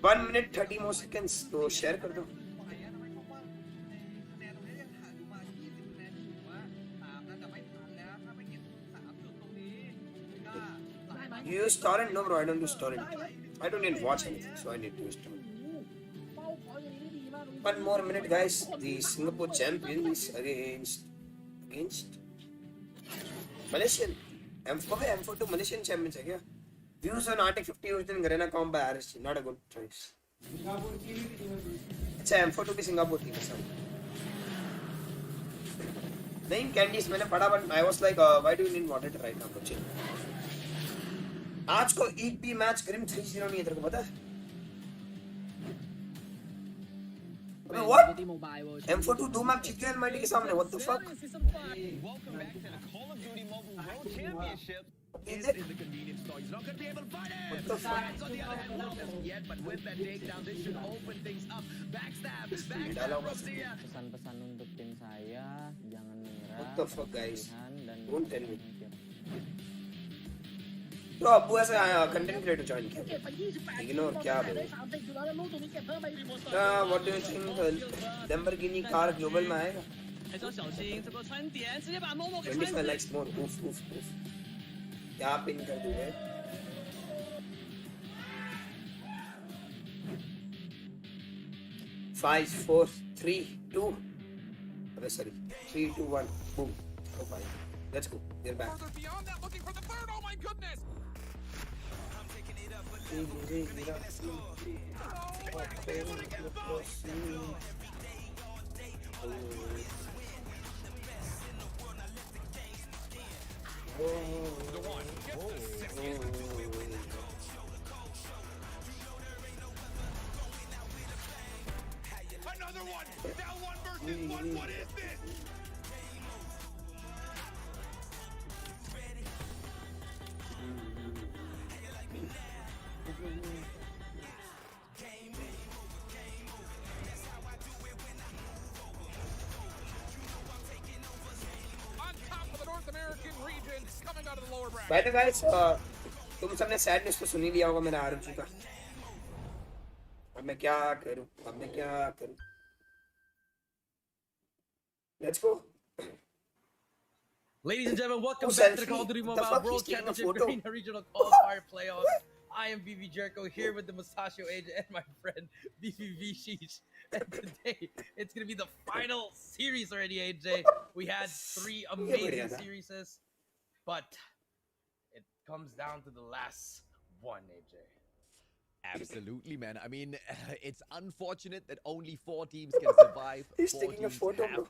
1 minute 30 more seconds. तो share कर दो. You use torrent? No bro, I don't use torrent. I don't even watch anything, so I need to use torrent. 1 more minute guys. The Singapore champions against Malaysian. M42 Malaysian champions है क्या? Views on Arctic 50 used in Garena comp by RSG. Not a good choice. अच्छा M42 भी Singapore की कसम. नहीं candies मैंने पढ़ा but I was like why do you need monitor right now बच्चे? आज को एक भी मैच ग्रिम 3-0 नहीं है तेरे को पता है? What? M42 2 मैच जीत गया एलमाइटी के सामने. What the fuck? Welcome back to the Call of Duty Mobile World Championship. Is Is it? in the convenience store. He's not going to be able to fight it. What the fuck? Sides on the other hand, not just yet, but with that takedown, this should open things up. Backstab Dialog from mas- Sia. Pesan-pesan untuk tim saya, jangan menyerah. What the fuck, guys? latihan, dan Don't tell me. mikir. तो अब्बू ऐसे content creator join किया. Ignore क्या बोले? What do you think? Lamborghini car global में आएगा? 还是要小心这个穿点，直接把 Momo 给穿 25 死。 likes more. Oof oof oof. क्या pin कर दूँगा? 5, 4, 3, 2. अबे sorry. 3, 2, 1. Boom. Oh fine. Let's go. We're back. Beyond that, looking for the third. Oh my goodness! Another one! Now 1 versus 1. What is this? On top of the North American region, coming out of the lower bracket. By the way, guys, तुम सबने sad news तो सुन ही लिया होगा मेरा RMG का. अब मैं क्या करूं? Let's go. Ladies and gentlemen, welcome Oh, back to the selfie. Call of Duty The Mobile fuck, World he's taking a Championship photo. Garena Regional Qualifier Playoffs. I am BB Jericho here with the Mustachio Age and my friend BBV Sheesh. And today, it's going to be the final series already, AJ. We had 3 amazing series, but it comes down to the last one, AJ. Absolutely, man. I mean, it's unfortunate that only 4 teams can survive. He's 4 taking a teams photo, have bro.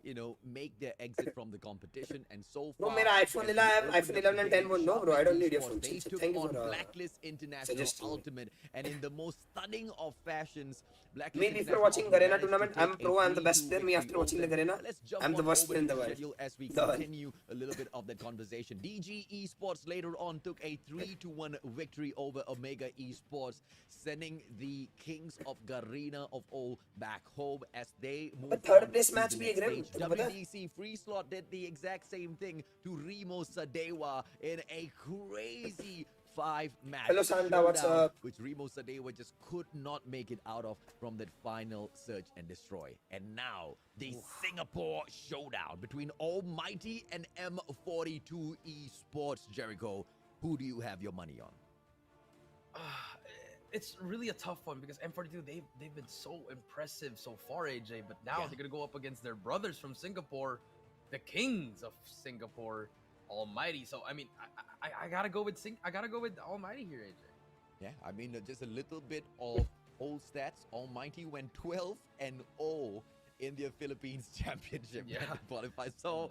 to, make their exit from the competition. And so Bro, far, मेरा iPhone as 11 we I have opened iPhone up 11 and today, 10 won't. No, Sharp bro, I don't need your Esports, phone. they took Thank you on for Blacklist International suggesting me. Ultimate, and in the most stunning of fashions, Blacklist Me before International watching Ultimate Garena managed to tournament, take I'm a pro. I'm the best 3-2 player. Me victory after watching the over Garena, them. Let's jump I'm the on worst over player in to the the world. schedule as we Done. continue a little bit of that conversation. DG Esports later on took a 3-1 victory over Omega Esports, sending the Kings of Garena of all back home as they move But third on place to match the bhi next ek stage. तुमको पता है? WDC Free Slot did the exact same thing to Remo Sadewa in a crazy 5-match Hello, Santa, what's showdown, up? which Remo Sadewa just could not make it out of from that final search and destroy. And now the Singapore showdown between Almighty and M42 Esports. Jericho, who do you have your money on? It's really a tough one because M42 they've been so impressive so far, AJ. But now they're gonna go up against their brothers from Singapore, the Kings of Singapore, Almighty. So I mean, I gotta go with I gotta go with Almighty here, AJ. Yeah, I mean, just a little bit of old stats. Almighty went 12-0 in their Philippines Championship qualifiers. So,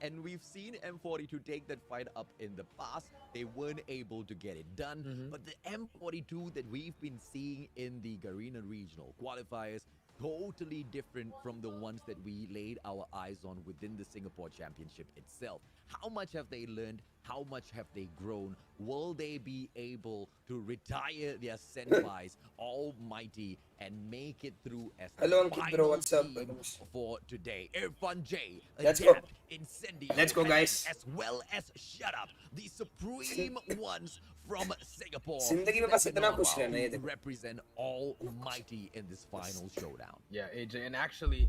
and we've seen M42 take that fight up in the past. They weren't able to get it done. But the M42 that we've been seeing in the Garena Regional qualifiers, totally different from the ones that we laid our eyes on within the Singapore Championship itself. How much have they learned? How much have they grown? Will they be able to retire their senpais, Almighty, and make it through as Hello, the Ankit, final bro. What's up? team for today? Irfan J, Let's go. Adapt, Incendio, Let's go, guys. as well as Shut Up, the supreme ones from Singapore. जिंदगी में बस stepping इतना on खुश रहना है ये to देखो. represent Almighty in this final showdown. Yeah, AJ, and actually,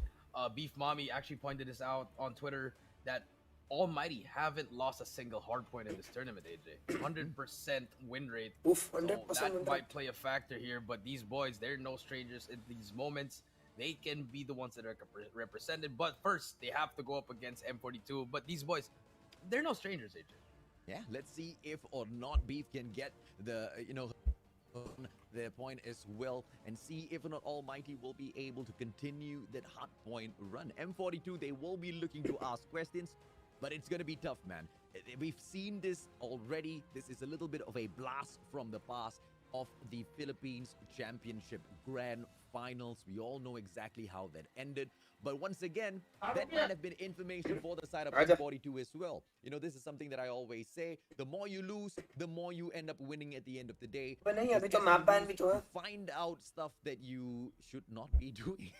Beef Mommy actually pointed this out on Twitter that Almighty haven't lost a single hardpoint in this tournament, AJ. 100% win rate. Oof, So 100% that win might rate. play a factor here, but these boys, they're no strangers in these moments. They can be the ones that are represented, but first, they have to go up against M42. But these boys, they're no strangers, AJ. Yeah, let's see if or not Beef can get the, their point as well, and see if or not Almighty will be able to continue that hard point run. M42, they will be looking to ask questions, but it's going to be tough, man. We've seen this already. This is a little bit of a blast from the past of the Philippines Championship Grand Finals. We all know exactly how that ended. But once again, that might have been information for the side of M42 as well. This is something that I always say. The more you lose, the more you end up winning at the end of the day. पर नहीं, अभी Because तो as map you ban lose, भी तो है. you find out stuff that you should not be doing.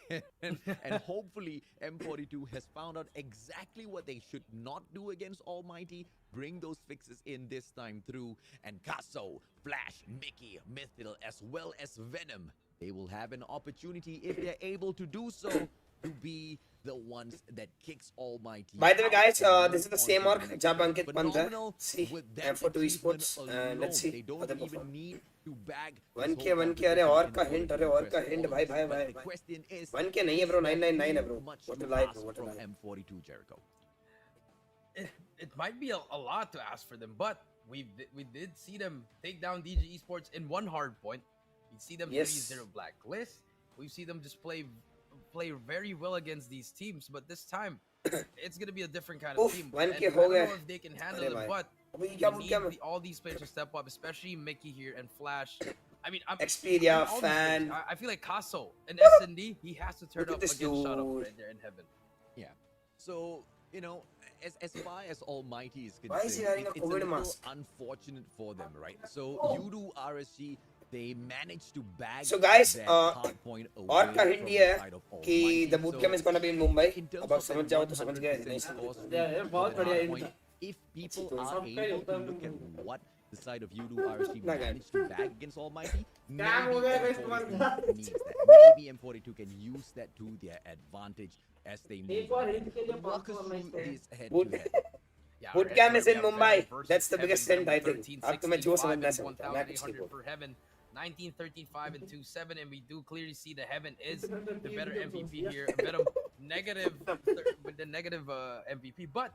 and hopefully, M42 has found out exactly what they should not do against Almighty. Bring those fixes in this time through. And Kaso, Flash, Mickey, Mythil, as well as Venom, they will have an opportunity, if they're able to do so, to be the ones that kicks Almighty. By the way, guys, out and this is move the on same to arc. the next जहाँ stage. Ankit बंद है. Phenomenal See, with that M42 achievement Esports, alone. let's see They how don't they even perform. need to bag 1K, this whole 1K, अरे competition और in का order hint, to अरे और impress का hint, भाई, Almighty. भाई, But भाई, the भाई. question is, 1K नहीं है, bro, 999 है, bro. much What a to life, ask bro, what a from life. M42, Jericho. It might be a lot to ask for them, but we did see them take down DG Esports in one hard point. We see them Yes. 3-0 blacklist. We see them just play very well against these teams, but this time it's gonna be a different kind of Oof, team. 1K And I हो don't गए. know if they can handle अरे it, भाई. but अबे ये we क्या बोल need क्या मैं? all these players to step up, especially Mickey here and Flash. I mean, Xperia, all these players. Fan. I feel like Caso and S&D, he has to turn Look at up this against Shut Up dude. right there in heaven. Yeah. So, as far as Almighty is Why is he concerned, wearing a it's a COVID little mask? unfortunate for them, right? So, Udu RSG, they managed to bag So, guys, that hard point away और का hint from ये the है side of कि Almighty. the bootcamp is gonna be in Mumbai. In terms अब आप of समझ that जाओ तो समझ गए. 100% नहीं score समझ. streak बहुत for that बढ़िया hard hint point, if people तो are सबका able to एकदम- look at what the side of Udu RSG Nah, guys. managed to bag against Almighty, maybe Scam हो गया guys, M42 तुम्हारे needs that. Maybe M42 can use that to their advantage as they move एक और on. hint के लिए Walk us 500 through this head Boot- to head. Yeah, Bootcamp right, is in we have Mumbai. Venom versus That's the biggest Heaven, hint, I think. 13, अब तो मैं जो 65 समझना and चाहता हूँ. मैं कुछ नहीं 1,800 बोलूँ. for Heaven. 19, 13, 5, and 2, 7, and we do clearly see the Heaven is the better MVP here. A bit of negative with the negative MVP, but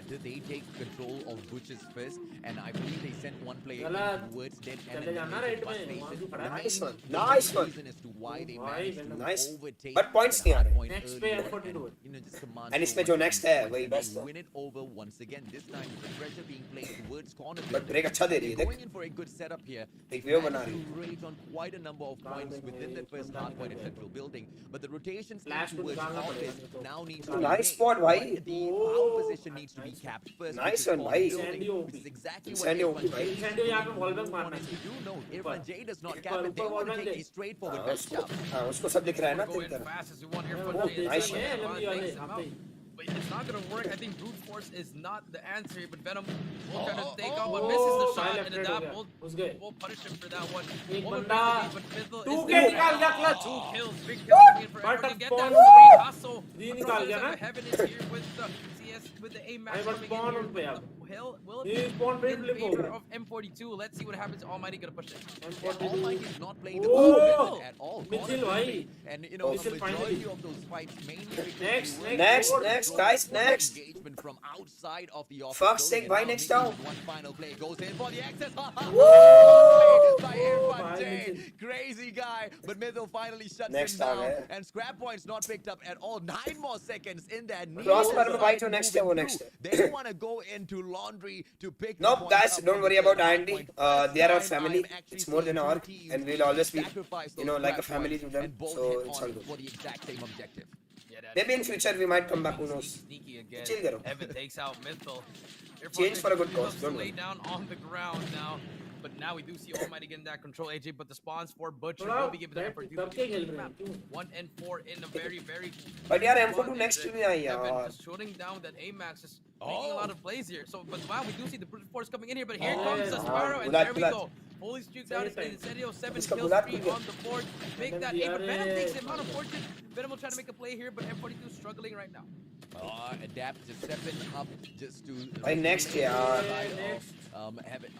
better. They take control of Butch's fist, and I believe they sent one player चला, towards dead चले जाना right में, enemy. वहाँ भी खड़ा है। Nice one. The Nice main one. reason as to why they भाई, managed to nice. overtake But points that नहीं आ hard रहे. point Next early पे on M42 and, just command And so इसमें much जो next है, वही best है. win it over once again. This time the pressure being played towards corner. But break अच्छा दे रही है, देख. Going in for a good setup here. एक wave बना रही Managed to rage on quite a number of points within that first hard point in central building, but the rotations towards office now needs to be Nice made. spot, bhai. But the foul position needs to be capped first. Nice which is one, bhai. building. This is exactly what Incendio Irfan bhai. J Incendio यहाँ पे wall back मारना wanted to do. No, Irfan J does not cap ऊपर it. They wall want to back take they. a straightforward match out. उसको सब दिख रहा है ना Go तेरी in तरफ. fast as you want here Oh, for Jay. nice है, Devon लंबी वाले takes him यहाँ out. पे. But it's not gonna work. I think brute force is not the answer here. But Venom will try to take off, but misses the shot, and Adapt will punish him for that one. एक Over बंदा but Fizzle 2K is निकाल गया clutch. 2 kills, big kills coming in for But everyone. Get spawn that three hustle. 3 निकाल गया ना. Heaven is here with the CS with the aim match भाई, but coming spawn in उन पे here. अब. Hill will ये be spawn break in flip हो favor गया. of M42. Let's see what happens. Almighty gonna push it. Almighty is not playing the Oh! ball at all. Mitchell, bhai. And you know, Mitchell the majority finally. of those fights mainly because Next, you next, were next, guys, next. engagement from outside of the office. Fuck's building, sake, bhai, and now next Mickey down. with one final play goes in for the access. Woo! By Irfan bhai, J. Mitchell. Crazy guy, but Mitchell finally shuts Next him down. target. And scrap points not picked up at all. 9 more seconds in there. Crossbar Neither में भाई side जो next moving है, वो through. next है. They want to go into laundry to pick the Nope, points guys, up don't from worry the about third Andy. point. They are our First family. time actually It's more than seeing our, two teams and we'll always be, sacrifice you those know, like a scrap family points to them. and both So hit it's on all good. for the exact same objective. Yeah, that Maybe in future we might come back. Who knows? Sneaky again. Chill करो. Evan takes out Mythal. Change for a good cause, He don't lay worry. down on the ground now. But now we do see Almighty getting that control, AJ. But the spawns for Butcher थोड़ा will be given to बैठ M42. करके खेल रहे हैं क्यों? 1 and 4 in a very, very. But यार spot M42 is next that में आई Evan यार. just shooting down that AMAX is making a lot of plays here. So, but wow, we do see the brute force coming in here. But here comes the Sparrow, and Gulat, there we Gulat. go. Fully streaked out. Same Incendio 7 Iska kills, Gulat 3 भी on the board. Make that Venom aim, but Venom भी takes uh him out. Unfortunate. Venom will try to make a play here, but M42 is struggling right now. Adapt just stepping up just to भाई next यार. have it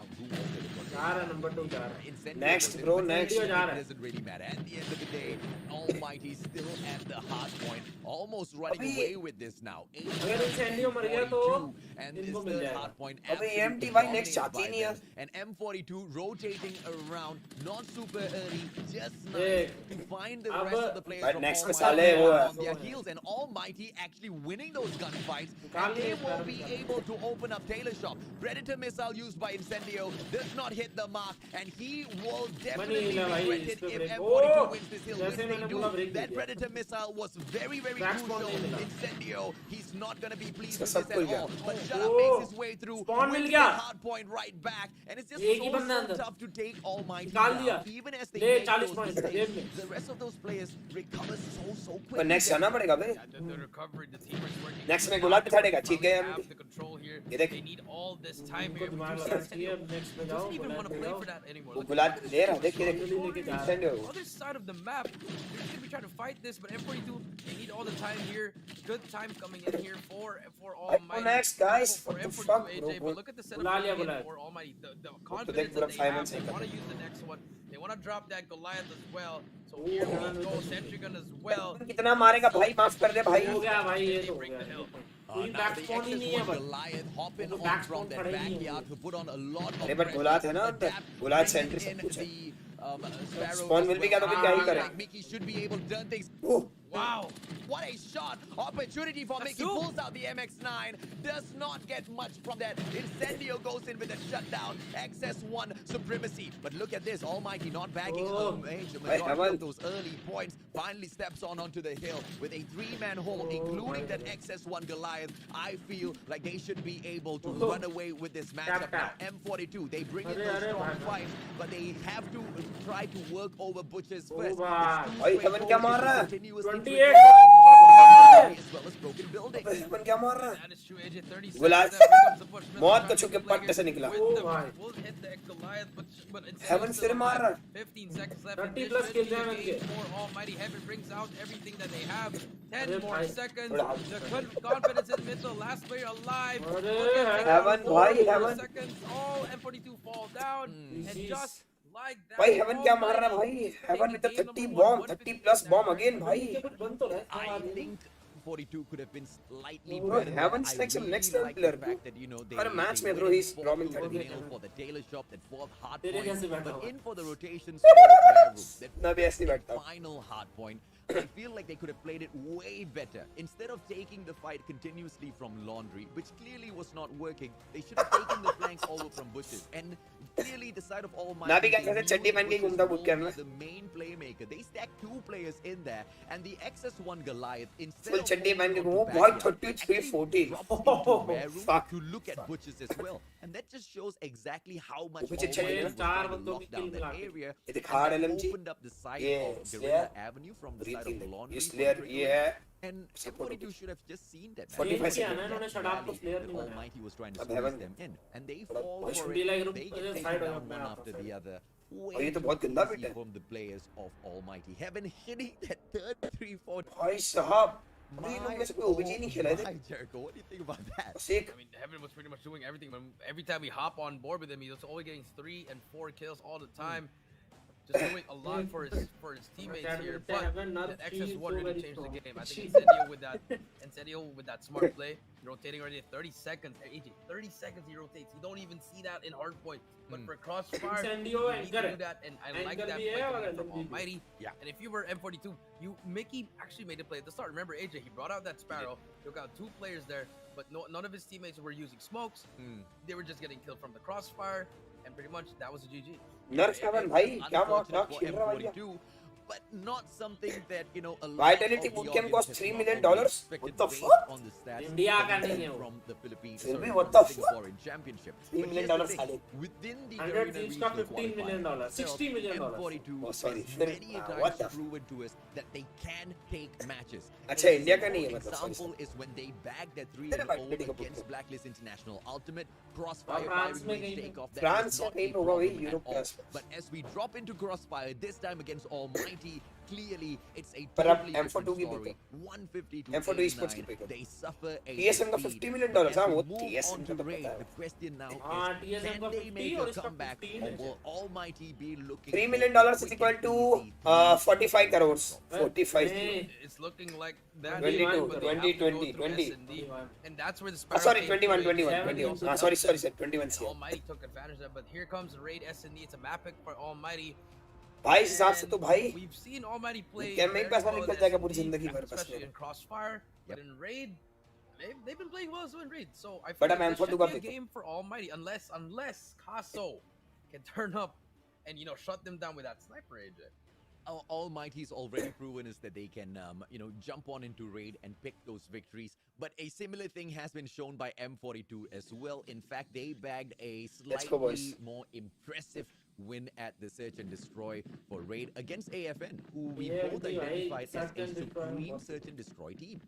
जा रहा है number 2 जा रहा है. Next, bro, next. It doesn't really matter. At the end of the day, Almighty still at the hard point, almost running अभी- away with this now. अगर Incendio मर गया तो 42, and this इनको मिल third जाएगा. hard point अबे absolutely EMT भाई next dominated जाती by नहीं यार. them. And M42 rotating around, not super early, just nice देख. to find the अब- rest of the players But from next में Almighty साले वो है. on their heels, and Almighty actually winning those gunfights, निकाल and they लिए will पैरों be से. able to open up Taylor Shop. Predator missile used by Incendio does not hit the mark, and he will definitely हिला भाई, regret इस it पे if break. M42 Oh! wins this hill, जैसे which मैंने they बोला do. break That दे दिया. Predator missile was very, very Crack spawn crucial. नहीं मिला. Incendio, he's not going to be pleased इसका with सब this खुल at गया. all. But Shut Oh! makes his way through, Spawn wins mill the गया. hard point right back, and it's just एक ही so, बंदा so अंदर. tough to take Almighty निकाल down, दिया. even as they ले, make 40 those points, mistakes. Game में. The rest of those players recover so quickly. पर next जाना पड़ेगा बे. Yeah, the recovery, the team is working. Next में really गुलाब hard. भी छाड़ेगा, They ठीक है, have हम- the control here. ये देख. They need all this time इनको here. We दिमाग do see लगा Incendio चाहिए अब next पे जाओ. doesn't even want to play जाओ. for that anymore. वो Look गुलाब at ले रहा है, देख ये Slowly लेके देख. जा रहा है. Incendio. other side of the map, they're gonna be trying to fight this, but M42 they need all the time here. Good time coming in here for Almighty. next, guys. For What the M42 fuck, AJ, bro? but look at the setup बुला लिया, coming in बुला लिया. for Almighty. The देख confidence पूरा that they 5 have. minutes They है want to use the next one. They want to drop that Goliath as well. So here we go, Sentry Gun as well. कितना मारेगा भाई, माफ कर दे भाई. हो गया भाई ये They तो हो break गया. the hill. कोई Now back the spawn ही नहीं है XS1 बस. Goliath hopping वो on back from spawn that खड़े ही नहीं backyard होंगे. to put on a lot of अरे but गुलाब है ना अंदर. Adapt, गुलाब bringing सेंट्री सब in कुछ है. the, Sparrow Spawn as will be well. क्या तो फिर क्या ही करे. Like Mickey should be able to turn things. Oh. Wow. What a shot! Opportunity for Mickey. Asu. Pulls out the MX-9. Does not get much from that. Incendio goes in with a shutdown. XS1 supremacy. But look at this. Almighty not bagging Oh. the Hey, majority Haman. of those early points. Finally steps onto the hill with a 3-man hold, including that XS1 Goliath. I feel like they should be able to run away with this matchup now. tap. M42, they bring in Arre, those arre, strong bhai. fights, but they have to try to work over Butcher's Oh, first. bhai. It's भाई, two-way Haman क्या मार रहा है? continuously 28. as well as broken buildings. अपन क्या मार रहा है? That is true, AJ. 30 gulab seconds left. Here comes the push. मौत को छू के पट्टे से निकला. With Oh the my. full hit the Goliath, but Heaven still फिर मार alive. रहा है. 15 seconds left. 30 and plus this kills should be a damage game के. for Almighty. Heaven brings out everything that they have. 10 अरे more भाई. seconds. थोड़ा. The confidence in Mitchell, last player alive. अरे Look at it. Heaven, 4 भाई, more Heaven. seconds. All M42 fall down. And Jeez. just like that. भाई haven क्या मार रहा है Almighty भाई. हेवन taking इधर game 30 number one, bomb, 30 plus bomb again भाई. बंद तो रहा I है. think 42 could have been slightly Bro, better. Heaven's I like some really next level like player, the bro. fact that, you know, they, her match they में bro, went he's for bombing the 30. nail for the Taylor Shop, that fourth hard तेरे point, कैसे बैठा but हुआ? in for the rotations for Werewolf, that ना भी ऐसे ही बैठता हूँ. final hard point. I feel like they could have played it way better. Instead of taking the fight continuously from Laundry, which clearly was not working, they should have taken the flank over from Bushes. And clearly the side of Almighty, Nabi kya kaise chaddi pehen ke gunda boot karna the main playmaker. They stacked 2 players in there, and the XS1 Goliath, instead full of chaddi pehen ke holding on wo to boy backyard, 33-14 drops into bare room fuck to look at Butchers as well. And that just shows exactly how much Which is Almighty was star trying to bando lock ki down kill that milate. area. It's a And hard that LMG. opened up the side Yeah, of it's Garena there. Avenue from the side of the Laundry. Yes, for player, Trickle. yeah. And M42 should have just seen that. 45 That seconds. इन्होंने shut up तो player नहीं बनाया. Almighty was trying to अब squeeze heaven. them in, and they थोड़ा fall push for be it. like room They पे get side taken हो down गया one आपका after side. the other. और ये तो Way बहुत too गंदा easy beat है from the players of Almighty. Heaven hitting that third 3-4. भाई साहब अभी इन लोग में से कोई ओबीजी नहीं खेला है My Jericho, what do you think about that? Sick I mean, Heaven was pretty much doing everything. Every time we hop on board with him, he was always getting 3 and 4 kills all the time. Just doing a lot for his teammates here. But that XS1 really changed the game. I think Incendio with that smart play, rotating already at 30 seconds. AJ, 30 seconds he rotates. You don't even see that in hardpoint. But for crossfire, Incendio you need to anchor do that, and I like Anchor that भी play है और coming in from LMG भी. Almighty. Yeah. And if you were M42, Mickey actually made a play at the start. Remember AJ, he brought out that Sparrow, took out 2 players there, but none of his teammates were using smokes. They were just getting killed from the crossfire, and pretty much that was a GG. Nurse heaven भाई क्या Unfortunate क्या for खेल रहा है भैया M42, but not something that, you know, a lot Vitality of the bootcamp audience cost has $3 not million? always expected What the based fuck? on the stats India coming का नहीं है वो. from the Philippines, फिर भी sorry, what from the fuck? Singaporean Championship. $3 But million here's the साले thing, within the 100 Garena seats का regional $15 million, qualifier itself, $60 million. M42 Oh, sorry. has फिर many a what times the proven to us that they can take matches. अच्छा A India का simple नहीं है मतलब sorry example is when they bagged their तेरे 3-0 Vitality का against book Blacklist International Ultimate Crossfire France में firing range कहीं takeoff. That France is या not कहीं a पे होगा वही problem at यूरोप के all. आसपास But as we drop into Crossfire, this time against Almighty, clearly it's a पर अब totally M42 different की story. Pick 150 to M42 esports की 89, pick they suffer a TSM का defeat. $50 million As हाँ we वो move TSM on का to तो raid, पता है the question now हाँ, is, TSM can का they 50 make और a इसका comeback, 15 or है. will Almighty be looking $3 for million a is quick equal and to easy 45 crores 45 नहीं, It's looking like that. 22, but they have 20, to go 20, through 20. S&D, and that's where the oh Sparrow sorry came 21 through. 21 Seven 21 also हाँ sorry sorry sir 21 And से Almighty took advantage of that, but here comes raid S&D. It's a map pick for Almighty. भाई इस हिसाब से तो भाई We've seen Almighty play क्या में ही very पैसा well निकल in जाएगा पूरी S&D, जिंदगी भर बस especially में in Crossfire, but Yep. in raid, they've been playing well as well in raid. So I But feel like I'm this M42 should का be a pick. game for Almighty, unless Caso can turn up and shut them down with that sniper AJ. Almighty's already proven is that they can, jump on into raid and pick those victories. But a similar thing has been shown by M42 as well. In fact, they bagged a Let's go, boys. slightly more impressive win at the Search and Destroy for raid against AFN, who we Yeah, both yeah, identified as Search a and Destroy. supreme Search and Destroy team.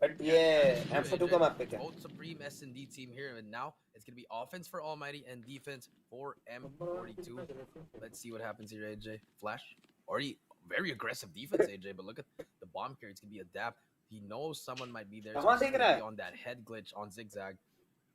but ये M42 का map pick है Both Supreme S&D team here, and now it's going to be offense for Almighty and defense for M42. Let's see what happens here, AJ. Flash. Already very aggressive defense, AJ, but look at the bomb carrier. It's going to be a dap. He knows someone might be there. So कहाँ he's देख gonna रहा be है on that head glitch on Zigzag.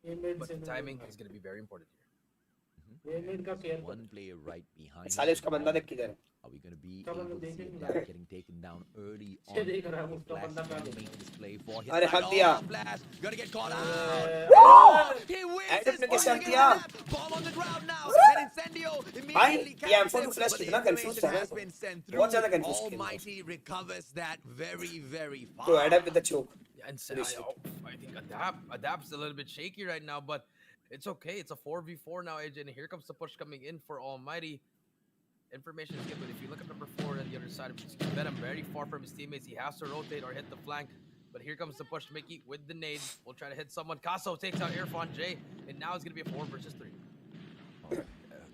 ये mid But से the timing is going to be very important here. ये mid का care One player right behind. साले him. उसका बंदा देख किधर है Are we going to be उसका able बंदा to see देखेंगे that ना। getting taken down early ये on? देख रहा है, उसका Flash बंदा is कहाँ gonna देख make this play for his अरे side. हद दिया। Oh, Flash gonna get caught out. रहा Oh, he wins Edit this ने one कैसे against दिया? that. Bomb on the ground now. And Incendio भाई immediately ये catches M42 him, flash but the कितना confused information था has ना been sent बहुत through. ज़्यादा confused खेल रहा Almighty recovers that very, very fast. तो add up with the choke Yeah, and Pretty sick. I think Adap's a little bit shaky right now, but it's okay. It's a 4v4 now, AJ, and here comes the push coming in for Almighty. Information is good, but if you look at number 4 on the other side, I'm very far from his teammates. He has to rotate or hit the flank. But here comes the push. Mickey with the nade. We'll try to hit someone. Caso takes out Irfan J, and now it's going to be a 4 versus 3.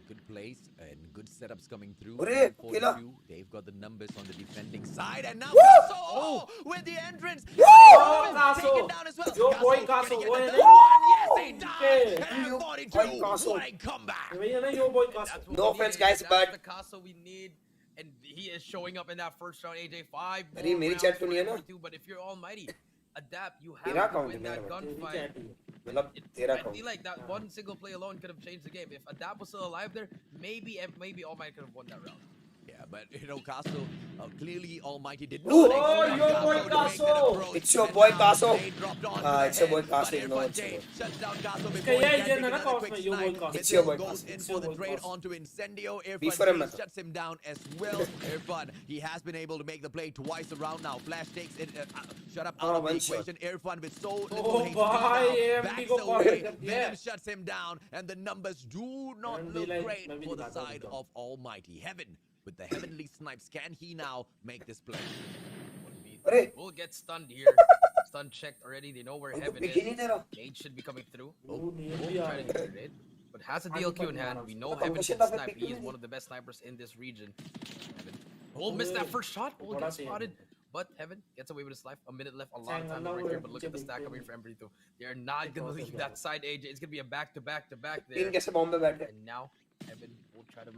Good plays and good setups coming through. अरे, 42, they've got the numbers on the defending side, and now Woo! Caso with the entrance. Oh, Caso Caso. taken down as well. Yo, boy, Caso Caso, gonna boy, get the eh? third one. Yes, he does. Okay. And Yo, M42, boy, Caso. what a comeback. भैया ना यो boy का That's what No we offense, need, guys, AJ. but- That's the Caso we need. And he is showing up in that first round, AJ. 5 अरे, more मेरी rounds chat तो for नहीं है ना? M42, but if you're Almighty, Adapt, you तेरा have to account win है that मेरा gunfight. मतलब तेरा I account feel like that one single play alone could have changed the game. If Adapt was still alive there, maybe Almighty could have won that round. Yeah, But Caso clearly Almighty did Ooh. not Oh, expect your boy to make that Caso. approach. It's your And boy now Caso. they dropped onto It's the your boy head, Caso, but you know Irfan it's your J boy. shuts down Caso Iska before he ye can agent take है ना another cause quick में, your boy snipe. Caso. It's your Mithil boy goes Caso. in It's for your the boy trade Caso. onto Incendio. Before Irfan him, J Mithil. shuts him down as well. Irfan, he has been able to make the play twice around now. Flash takes it, shut up, out of the one shot. equation. Irfan with so little Oh, HP bhai, now, AMD backs को call away. कर दिया Venom है. shuts him down, and the numbers do not AMD look like, great मैं भी for the दिखाता हूँ side तुमको. of Almighty. Heaven with the heavenly snipes. Can he now make this play? Arey. We'll get stunned here. Stun checked already. They know where उनको Heaven pick ही नहीं is. दे रहा. Nade should be coming through. Oh, Nade We'll भी आ try to रहा get है. the nade. But has a आगे DLQ in पर hand. मारा We उसको. know तो Heaven कंप्यूटर can पे snipe. पिक He क्यों is नहीं one of the best snipers in this region. Heaven. We'll miss that first shot. We'll बड़ा get सही है. spotted. But Heaven gets away with his life. A minute left. A lot of Sang time Allah right will here. But look at the picture stack देखते coming हैं. from M42. They're not going to leave that side, AJ. It's going to be a back-to-back-to-back तीन there. कैसे bomb पे बैठ गए. And now Heaven will try to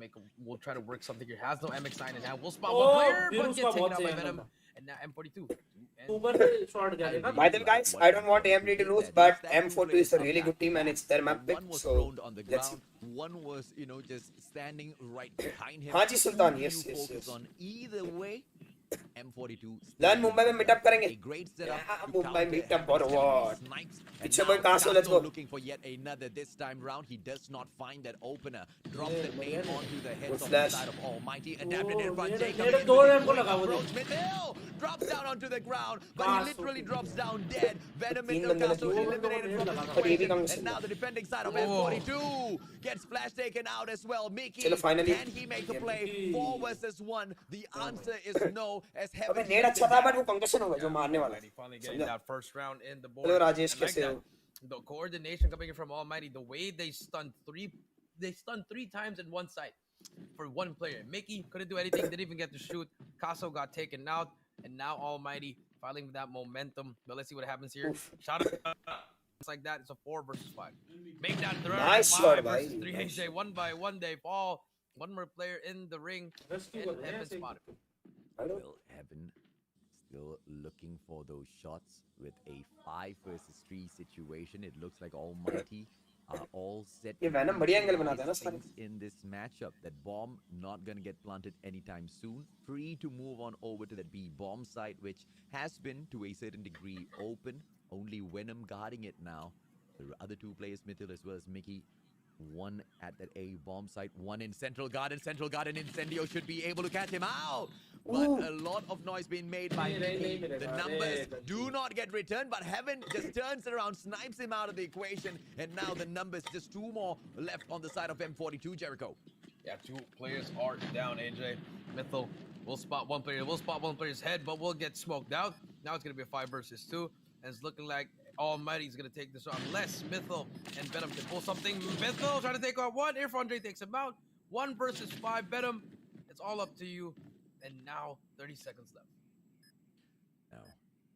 we'll try to work something here. Has no MX9 in hand. We'll spot Oh, one player, फिर but उसका get taken बहुत out by सही Venom. था. And now M42. And ऊपर से shot गया देखा. By the way, guys, I don't want AMD to lose, but M42 is a really good team and it's their map pick. One was So thrown on the let's see. ground. One was, just standing right behind him. हाँ जी सुल्तान, You yes, yes, focus yes. on either way. M42 Learn Mumbai में meet up करेंगे. a great setup Yeah, to Mumbai counter meet up Heaven's for heavenly what? snipes. It's And your boy now Caso, let's Caso go. looking for yet another this time round. He does not find that opener. Drops the nade onto the heads Good of the flash. side of Almighty. Adapted Oh, Irfan nade- J nade coming in दो with जन a को quick लगा वो approach. Mithil drops down onto the ground, but he Caso literally की- drops down dead. Venom तीन Mithil बंदे Caso लगे. eliminated from the But ये भी equation. Come And now the defending side of Oh. M42 gets flash taken out as well. Mickey, चलो finally. can he make the play? 4 versus 1. The answer is no. As अबे Heaven नेड अच्छा था but वो concussion हो गया जो मारने वाला. Almighty finally getting समझा? that first round in the board. Hello Rajesh And like कैसे that, हो? the coordination coming in from Almighty, the way they stunned three times in one side for one player. Mickey couldn't do anything, didn't even get to shoot. Caso got taken out, and now Almighty filing that momentum. But let's see what happens here. Shot it. It's like that. It's a 4 versus 5. Make that throw. Nice 5 shot, versus bhai. 3 Nice. AJ. One by one, they fall. One more player in the ring, Rescue and कर रहे हैं Heaven ऐसे. spotted. Will Heaven still looking for those shots with a 5 versus 3 situation? It looks like Almighty are all set. ये to Venom बढ़िया angle utilize बनाता है ना सारे. things in this matchup. That bomb not gonna get planted anytime soon. Free to move on over to that B bomb site, which has been to a certain degree open. Only Venom guarding it now. The other 2 players, Mithil as well as Mickey. One at that A bomb site, one in Central Garden. Central Garden Incendio should be able to catch him out. But a lot of noise being made by Mickey. The numbers do not get returned, but Heaven just turns around, snipes him out of the equation. And now the numbers, just 2 more left on the side of M42, Jericho. Yeah, 2 players are down, AJ. Mithil will spot one player. We'll spot one player's head, but we'll get smoked out. Now it's going to be a 5 versus 2. And it's looking like Almighty's going to take this round. Unless Mithil and Venom can pull something. Mithil trying to take out one. Irfan J takes him out. 1 versus 5. Venom, it's all up to you. And now 30 seconds left. Now,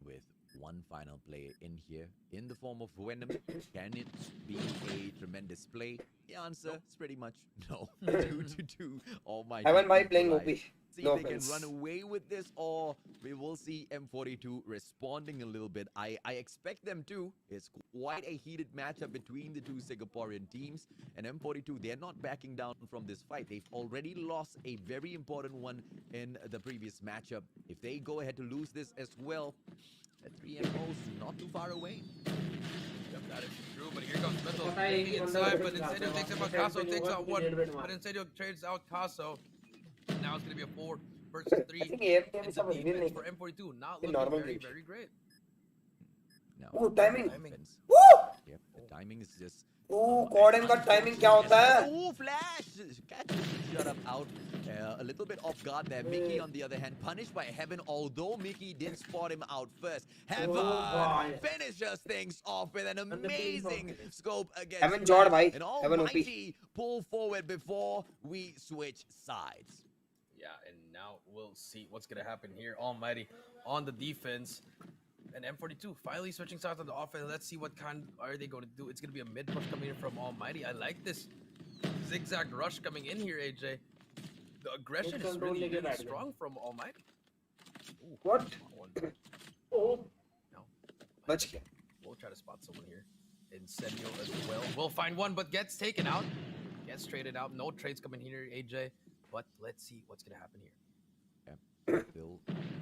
with one final player in here, in the form of Venom, can it be a tremendous play? The answer is pretty much no. 2-2. Almighty. Heaven bhai playing equalize. OP. See No if they can offense. run away with this, or we will see M42 responding a little bit. I expect them to. It's quite a heated matchup between the 2 Singaporean teams. And M42, they're not backing down from this fight. They've already lost a very important one in the previous matchup. If they go ahead to lose this as well, the 3-0's not too far away. Yep, that is true. But here comes Mithil पता है taking कि inside. बंदा But Incendio takes him out. Caso takes out one. But Incendio trades out Caso. Now it's going to be a 4 versus 3. I think AFK And में the सब reveal defense नहीं for किया. M42 not The looking normal very, range. very great. Now, Ooh, timing. defense. Woo! Yep, the timing is just Ooh, coordinate का timing क्या होता है? Ooh, flash! Catch shut up out. A little bit off guard there. Mickey, on the other hand, punished by Heaven, although Mickey did spot him out first. Heaven boy. finishes things off with an amazing scope against Heaven Jord, Flash. bhai. And Heaven OP. Almighty pull forward before we switch sides. Yeah, and now we'll see what's going to happen here. Almighty on the defense. And M42 finally switching sides on the offense. Let's see what kind are they going to do. It's going to be a mid push coming in from Almighty. I like this zigzag rush coming in here, AJ. The aggression is really, really strong from Almighty. Ooh, What? one. Oh, No. बच गया. We'll try to spot someone here. Incendio as well. We'll find one, but gets taken out. Gets traded out. No trades coming here, AJ. But let's see what's going to happen here. Phil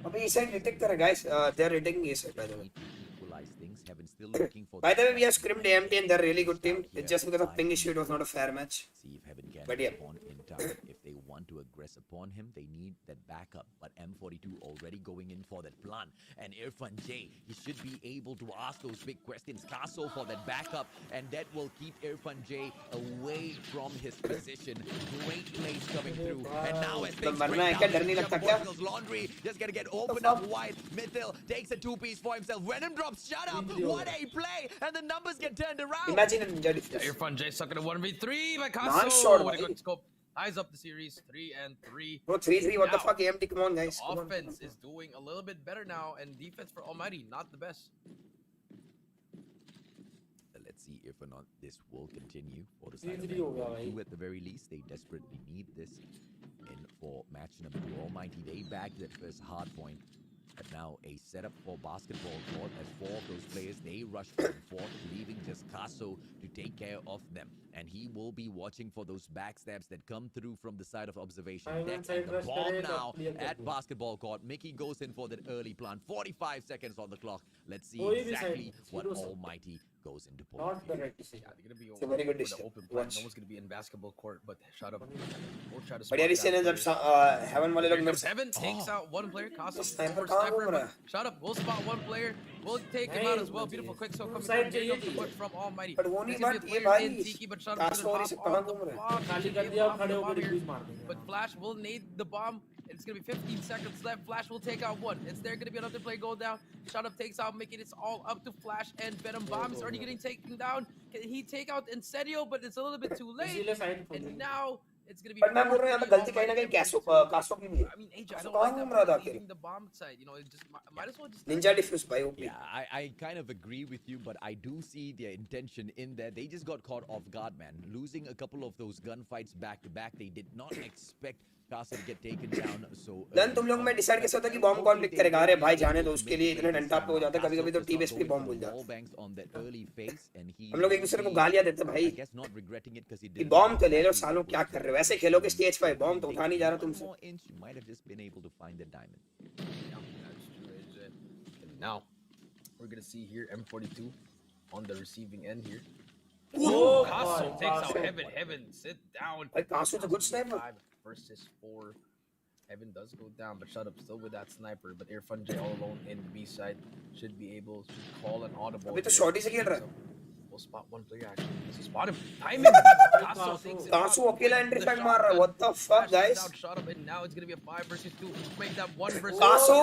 अबे ये side retake करा guys. They're retaking ये side by the way. equalize things. Heaven still looking for. By the way, we have scrimmed AMT and they're a really good team. It's just because of ping issue, it was not a fair match. See if Heaven can But yeah. respond in time. If they want to aggress upon him, they need that backup. But M42 already going in for that plan. And Irfan J, he should be able to ask those big questions. Castle for that backup, and that will keep Irfan J away from his position. Great plays coming through. And now as things break down, Laundry just gonna get opened up wide. Mithil takes a two-piece for himself. Venom drops, shut up! What a play! And the numbers get turned around. Imagine a ninja defense. Irfan J sucking a 1v3 by Non-shot, Caso. What a bhai. good scope. Ties up the series 3-3. Bro, 3-3, what the Now, fuck, AMT, come on guys. The Come on. offense is doing a little bit better now, and defense for Almighty, not the best. Let's see if or not this will continue for the 3-3 side हो गया भाई. of at the very least. They desperately need this in for match number 2. Almighty, they bagged that first hard point. But now a setup for basketball court as 4 of those players, they rush forth, leaving just Caso to take care of them. And he will be watching for those backstabs that come through from the side of observation. Deck and the bomb now at basketball court. Mickey goes in for that early plant. 45 seconds on the clock. Let's see exactly what Almighty goes into play. Not the right decision. Yeah, they're gonna be It's a very good with the decision. open plan. Watch. No one's gonna be in basketball court, but shut up. We'll try to But यार इससे ना जब heaven वाले लोग मेरे से Heaven takes out one player. Caso Sniper over कहाँ घूम sniper. रहा है? But shut up. We'll spot one player. We'll take him out as well. Beautiful quick so coming Side through. चाहिए Big थी. push from Almighty. But वो नहीं There's gonna बात be a ये player भाई. in Tiki, but shut up. Caso और इसे कहाँ घूम रहा है? खाली कर दिया, अब खड़े होकर रिलीज मार देंगे. But Flash will nade the bomb. It's going to be 15 seconds left. Flash will take out one. Is there going to be another play go down? Shut up takes out Mickey. It's all up to Flash and Venom. Bomb is already getting taken down. Can he take out Incendio? But it's a little bit too late. इसीलिए side खोल And देंगे. now it's going to be. But मैं बोल रहा हूँ यहाँ पे गलती कहीं ना कहीं कासो की भी है. I mean, AJ, I Kaso don't कहाँ like घूम that रहा था play आखिर? leaving the bomb side. You know, it just might as well just. Ninja defuse by OP. Yeah, I kind of agree with you, but I do see their intention in there. They just got caught off guard, man. Losing a couple of those gunfights back to back, they did not expect Casa to get taken down so Then तुम लोग में decide कैसे होता है कि bomb कौन pick करेगा? अरे भाई जाने दो उसके लिए इतने डंटा पे हो जाता है कभी-कभी तो टीम पे bomb भूल जाता है. हम लोग एक दूसरे को गालियां देते हैं भाई. कि bomb तो ले लो सालों क्या कर रहे हो? ऐसे खेलोगे stage पे bomb तो उठा नहीं जा रहा तुमसे. might have just been able to find the diamond. Yeah, that's true, AJ. And now we're going to see here M42 on the receiving end here. Oh, Caso God, takes out Caso. Heaven. Heaven, sit down. Like Caso's a good sniper. 5 versus 4. Heaven does go down, but shut up, still with that sniper. But Irfan J all alone in the B side should be able to call an audible. अभी तो here. shorty से खेल रहा है. We'll spot one player actually. Let's spot him. Timing. Caso takes it Caso out. अकेला entry The tag मार रहा है. shotgun. What the fuck, Flash guys? takes out, shot up, and now it's gonna be a 5 versus 2. Make that 1 versus Caso.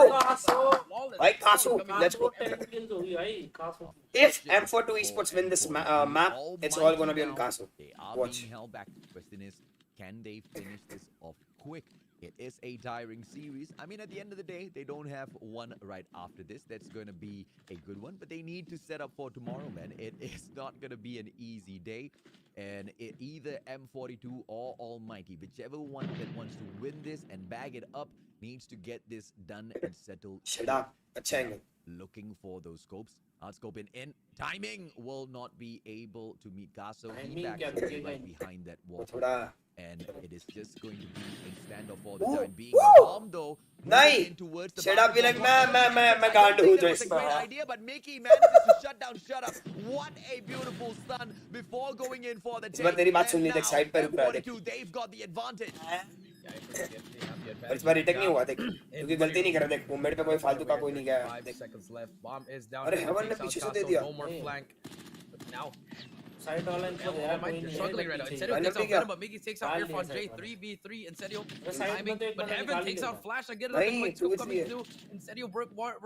Flawless. भाई Caso, Coming let's go. 10 kills होगी भाई. Caso. If M42 Esports win this map, it's all gonna be on Caso. They are Watch. being held back. The question is, can they finish this off quick? It is a tiring series. I mean, at the end of the day, they don't have one right after this. That's going to be a good one. But they need to set up for tomorrow, man. It is not going to be an easy day. And either M42 or Almighty, whichever one that wants to win this and bag it up, needs to get this done and settled. Shut up. अच्छा angle. Looking for those scopes. Outscoping in. Timing will not be able to meet Caso. He Timing backs क्या away करेगा right ये? behind that wall. थोड़ा And it is just going to be a standoff for the Woo! time being. Woo! Bomb though. नहीं. moving in towards the Shut up, be like basketball मैं court. गांड हूँ I जो think that was a इसका. great idea, but Mickey manages to shut down. Shut up! What a beautiful stun before going in for the इस बार take. तेरी बात And सुननी देख now, साइड पे रुक रहा है देख. M42, they've got the advantage. और इस बार रिटेक नहीं हुआ देख. क्योंकि गलती नहीं कर रहा देख. मूवमेंट पे कोई फालतू का कोई नहीं गया. 5 देख. seconds left. Bomb is down. अरे Heaven हेवन ने takes out पीछे से दे Caso, दिया. no more flank. But now, side वाला इनको दे रहा है, कोई Almighty नहीं है, struggling right now. पीछे. Incendio takes out क्या? Venom, but Mickey takes out डाल दिया Irfan J. साइड वाला. 3v3. Incendio साइड में timing, तो एक but बंदा Heaven निकाल ही takes out देगा. Flash again. नहीं, Another quick two scope v coming three through. Incendio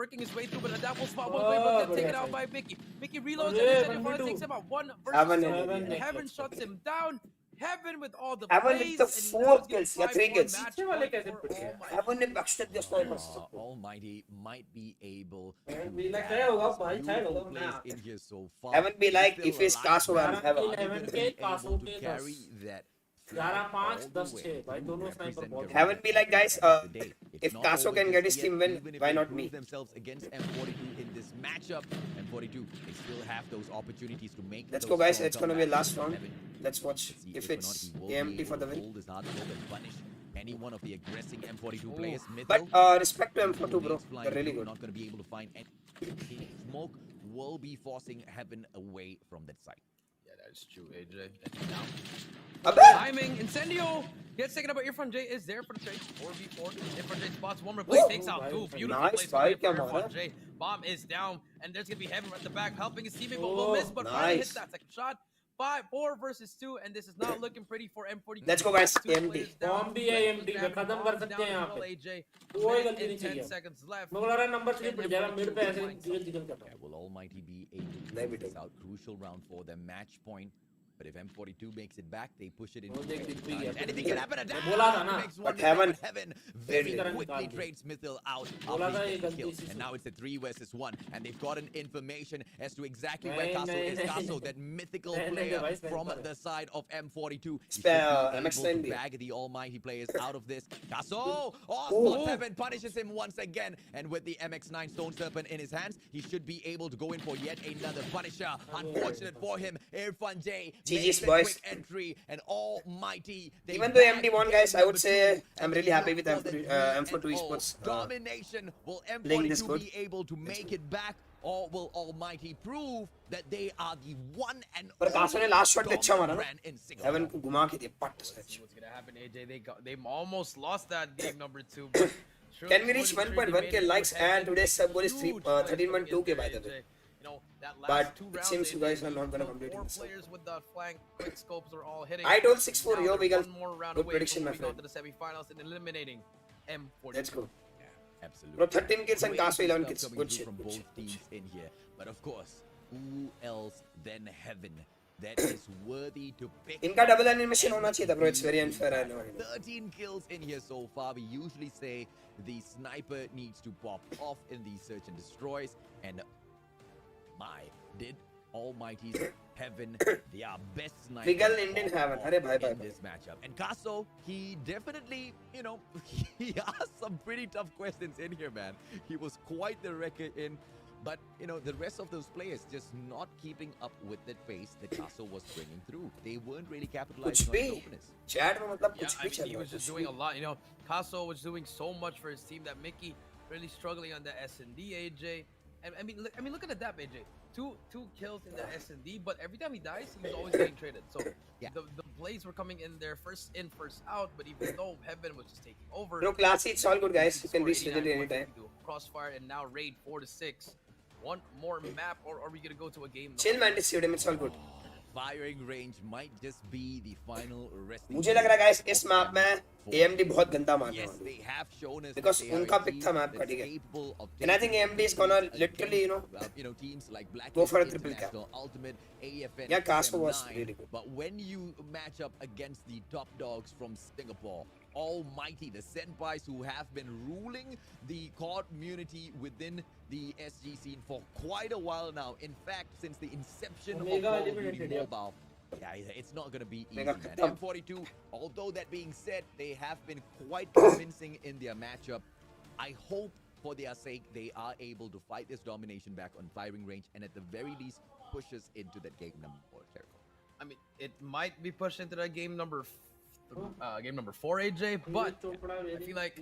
working his way through, but that will spot one Oh, player, but get बढ़िया taken out side. by Mickey. Mickey reloads, अरे, and Incendio 1v2. finally takes him out. 1 Heaven versus ने 2. दे And दिया. Heaven shuts him down. Heaven with all the Heaven with plays, the and 4 now it's kills, getting yeah, 3 5-1 kills. match पीछे वाले point कैसे for पिट गया? Almighty. Haven ने backstab दिया snipers. Almighty might be able भी to लगता है होगा भाई, beautiful साइड होगा plays ना. in here so far. Heaven be like, Still if it's alive, Caso man. and Heaven. Are they Heaven gonna के, be Caso able के to 10. carry that 11-5, all the 10-6 way भाई, to दोनों sniper represent बहुत Garena? Heaven be like, guys, Today, it's if not Caso over can get just his team yet, win, even if why they not prove me? themselves against M42 in this matchup. M42, they still have those opportunities to make. Let's those go, guys. strong It's gonna be a comebacks. last round. Heaven, Let's watch let's see if or not it's he will be AMT able for the to win. hold his hard scope and punish any one of the aggressing M42 players. But respect to M42, bro. They're really good. Not going to be able to find any smoke. Will be forcing Heaven away from that site. Yeah, that's true, AJ. Timing, Incendio gets taken up by Irfan J is there for the trade. 4v4. Irfan J spots one replay, takes out two. Beautiful nice place fight, for Irfan J. Bomb is down, and there's gonna be Heaven at the back helping his teammate, but will miss. But finally hits that second shot. 4 versus 2, and this is not looking pretty for M42. Let's go, guys. AMD. Bomb भी है AMD पे खत्म कर सकते हैं यहाँ पे कोई गलती नहीं चाहिए 10 seconds left. मुझे लग रहा है नंबर 3 पड़ जाएगा मिड पे ऐसे जिगल कर रहा है Will Almighty be able to make this out? Crucial round for their match point. But if M42 makes it back, they push it into anything can happen. But Heaven very quickly trades Mithil out of the kill. And now it's a 3 versus 1. And they've gotten information as to exactly where Kaso is. Kaso, that mythical player from the side of M42. MX9 to bag the Almighty players out of this. Kaso! Oh, Heaven punishes him once again. And with the MX9 Stone Serpent in his hands, he should be able to go in for yet another punisher. Unfortunate for him, Irfan J. GG's, boys. Entry and Almighty. Even though MD won, guys, I would say I'm really happy with M42 Esports. Domination. Will M42 be able to make it back, or will Almighty prove that they are the one and पर कासो ने last shot अच्छा मारा ना brand in Singapore? Heaven को घुमा के दिया पट से What's gonna happen, AJ? They almost lost that game number 2. But Can we reach 1.1k likes and today's sub goal is 13.2k by the way. You know, that last But 2 it rounds, seems you guys are not gonna complete four this. players with the flank quick scopes are all hitting. I told 6-4, yo, Wiggle. One more round Good away prediction, from my moving on friend. to the semifinals and eliminating M42. Let's go. Absolutely. Bro, 13 kills and Great Kaso 11 stuff kills. coming Good through shit. from Good both shit. teams in here. But of course, who else than Heaven that is worthy to pick? इनका double animation होना चाहिए था, bro. It's very unfair. I know. 13 kills in here so far. We usually say the sniper needs to pop off in the search and destroys. And my, did Almighty's Heaven their best sniper Wiggle Indian Heaven. Arey bhai bhai. in this matchup. And Kaso, he definitely, you know, he asked some pretty tough questions in here, man. He was quite the wrecker in. But, you know, the rest of those players just not keeping up with that pace that Kaso was bringing through. They weren't really capitalizing on his openness. Chat में मतलब Yeah, कुछ I भी mean, चल he रहा was just doing a lot. You know, Kaso was doing so much for his team that Mickey really struggling on the S&D, AJ. And I mean, look at the DAP, AJ. Two kills in the S&D, but every time he dies, he was always getting traded. So Yeah. the Blades were coming in there first in, first out. But even though Heaven was just taking over, Bro, classy, it's all good, guys. You can scored reach 89 legendary points, anytime. he do Crossfire and now raid 4-6. One more map, or are we gonna go to a game? Chill, man. Deceived him. It's all good. Firing range might just be the final resting. मुझे लग रहा है, guys, इस map में AMD बहुत गंदा मार रहा Yes, है. they have shown us Because that they are उनका a pick team था map का, that's ठीक है. capable of And I think taking AMD is gonna against, literally, you know, teams like Black go for a triple International, Ultimate, AFN, Yeah, Kaso was SM9. really good. But when you match up against the top dogs from Singapore, Almighty, the senpais who have been ruling the COD community within the SG scene for quite a while now. In fact, since the inception of Call of Duty Mobile. Yeah, it's not going to be easy, man. M42, although that being said, they have been quite convincing in their matchup. I hope for their sake they are able to fight this domination back on firing range and at the very least push us into that game number 4 territory. I mean, it might be pushed into that game number 4, AJ, but I feel like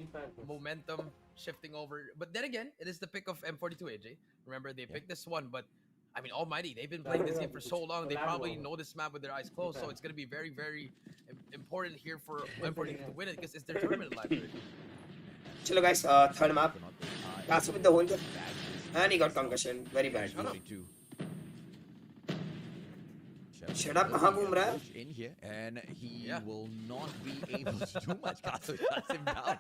momentum shifting over. But then again, it is the pick of M42, AJ. Remember, they picked this one, but I mean, Almighty, they've been playing this game for so long. They probably know this map with their eyes closed, so it's going to be very, very important here for M42 to win it because it's their tournament library. Chalo, guys. Third map. Kaso with the whole game. And he got concussion. Very bad. Shut up, कहाँ घूम रहा है? In here, and he will not be able to do much. Kaso shuts him down.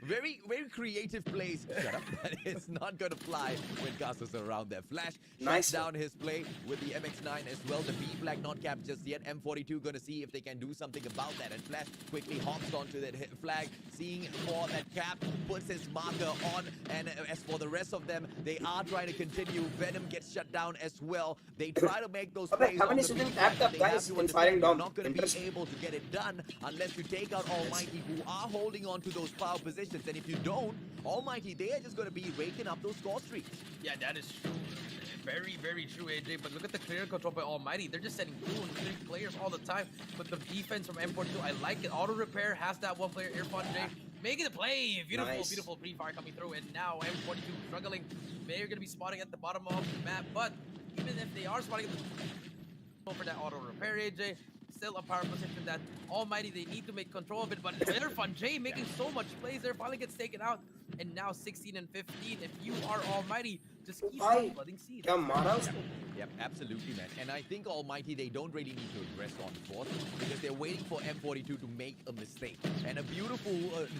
Very creative plays. Shut up. But it's not going to fly when Kaso's around there. Flash shuts down his play with the MX9 as well. The B flag not capped just yet. M42 going to see if they can do something about that. And Flash quickly hops onto that flag, seeing for that cap, puts his marker on. And as for the rest of them, they are trying to continue. Venom gets shut down as well. They try to make those plays on One is the sitting B tapped flag. up, They guys, have to and understand firing you're down. not going to be Interesting. able to get it done unless you take out Almighty, who are holding on to those power positions. And if you don't, Almighty, they are just going to be raking up those score streaks. Yeah, that is true. Very, very true, AJ. But look at the clear control by Almighty. They're just sending 2 and 3 players all the time. But the defense from M42, I like it. Auto repair has that one player, Irfan J, making the play. Beautiful, Nice. beautiful pre-fire coming through. And now M42 struggling. They're going to be spotting at the bottom of the map. But even if they are spotting at the for that auto repair, AJ, still a power position that Almighty, they need to make control of it. But Irfan J making so much plays there, finally gets taken out. And now 16 and 15. If you are Almighty, just keep on flooding C. क्या मारा उसको? Yep, absolutely, man. And I think Almighty, they don't really need to rest on fourth because they're waiting for M42 to make a mistake. And a beautiful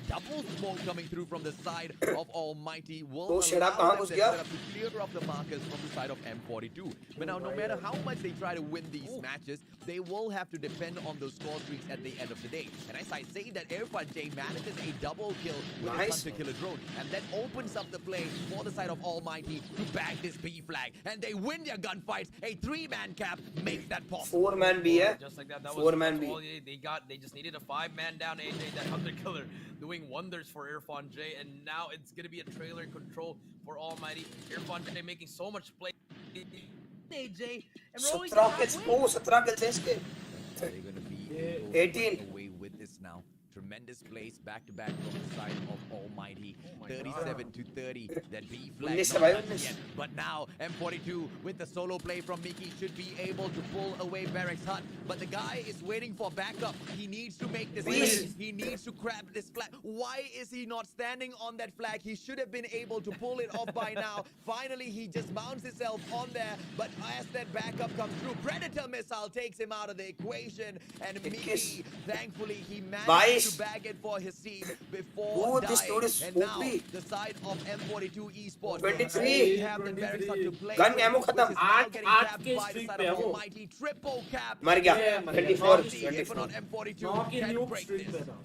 double smoke coming through from the side of Almighty will Oh, shit, allow कहाँ them घुस to गया? set up to clear off the markers from the side of M42. But now, no matter how much they try to win these matches, they will have to depend on those score streaks at the end of the day. And as I say that, Irfan J manages a double kill with a Nice. hunter killer drone, and then opens up the play for the side of Almighty to bag this B flag, and they win their gunfights. A 3-man cap makes that possible. 4-man भी है. Just like that, that 4-man was भी. all they got. They just needed a 5-man down. AJ, that hunter killer, doing wonders for Irfan J, and now it's gonna be a trailer control for Almighty. Irfan J making so much play. AJ and rolling 17 kills. Oh, 17 kills है इसके. They're going to be able to 18. run away with this now. Tremendous plays back-to-back from the side of Almighty. my 37 to 30. That B flag 19 not by done 19. yet. But now M42 with the solo play from Mickey should be able to pull away Barrack's hut. But the guy is waiting for backup. He needs to make this play. He needs to grab this flag. Why is he not standing on that flag? He should have been able to pull it off by now. Finally, he just mounts himself on there. But as that backup comes through, Predator missile takes him out of the equation. And Mickey, thankfully, he managed to bag it for his team before Dude, this dying. dude is And now OP. the side of M42 Esports. 23. They have the Barracks hut to play. Gun ammo which is खत्म. now getting आठ capped के by the streak side पे है of वो. Almighty. Triple cap. मर गया. Yeah, 24. Let's see if or not M42 9 की can nuke break streak this. पे था.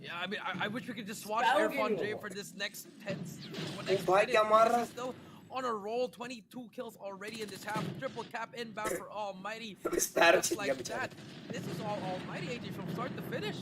Yeah, I mean, I wish we could just watch Spell Irfan game. J for this next 10 Oh, भाई, क्या मार रहा है? Still on a roll, 22 kills already in this half. Triple cap inbound for Almighty. Sparrow Just छिप like गया बेचारा. that. This is all Almighty, AJ, from start to finish.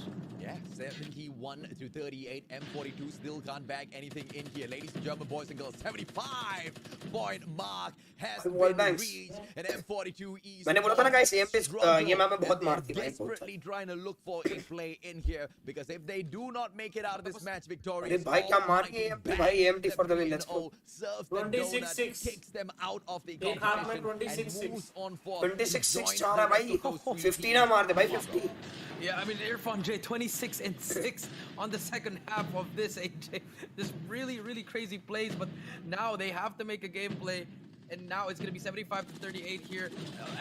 Yeah, 71 to 38. M42 still can't bag anything in here. Ladies and gentlemen, boys and girls, 75-point mark has Wall been banks. reached. And M42 East. मैंने बोला था ना guys, ये ma'am में बहुत मारती है भाई. Desperately trying to look for a play in here because if they do not make it out of this match victorious, अरे भाई, क्या मार के Almighty भाई, bags AMT the for the win, 3-0, let's go. serves the 26-6. donut, kicks them out of the एक हाथ में competition, 26-6. and moves on for 26-6 चाह रहा है भाई. 50 ना मार दे भाई, 50. Yeah, I mean, Irfan J, 26 and 6 on the second half of this, AJ. Just really, really crazy plays, but now they have to make a gameplay. And now it's going to be 75 to 38 here.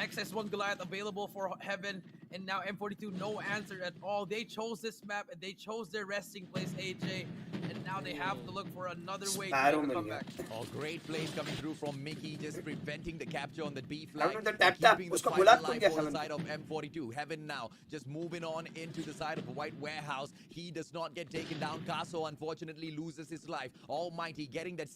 XS1 Goliath available for Heaven. And now M42, no answer at all. They chose this map and they chose their resting place, AJ. And now they have to look for another way to Sparrow make a mill comeback. Oh, great plays coming through from Mickey, just preventing the capture on the B I don't flag. know, the and tap tap, keeping the उसका fight बुला alive कौन गया for the Heaven? side of M42. Heaven now just moving on into the side of the White Warehouse. He does not get taken down. Caso unfortunately loses his life. Almighty getting that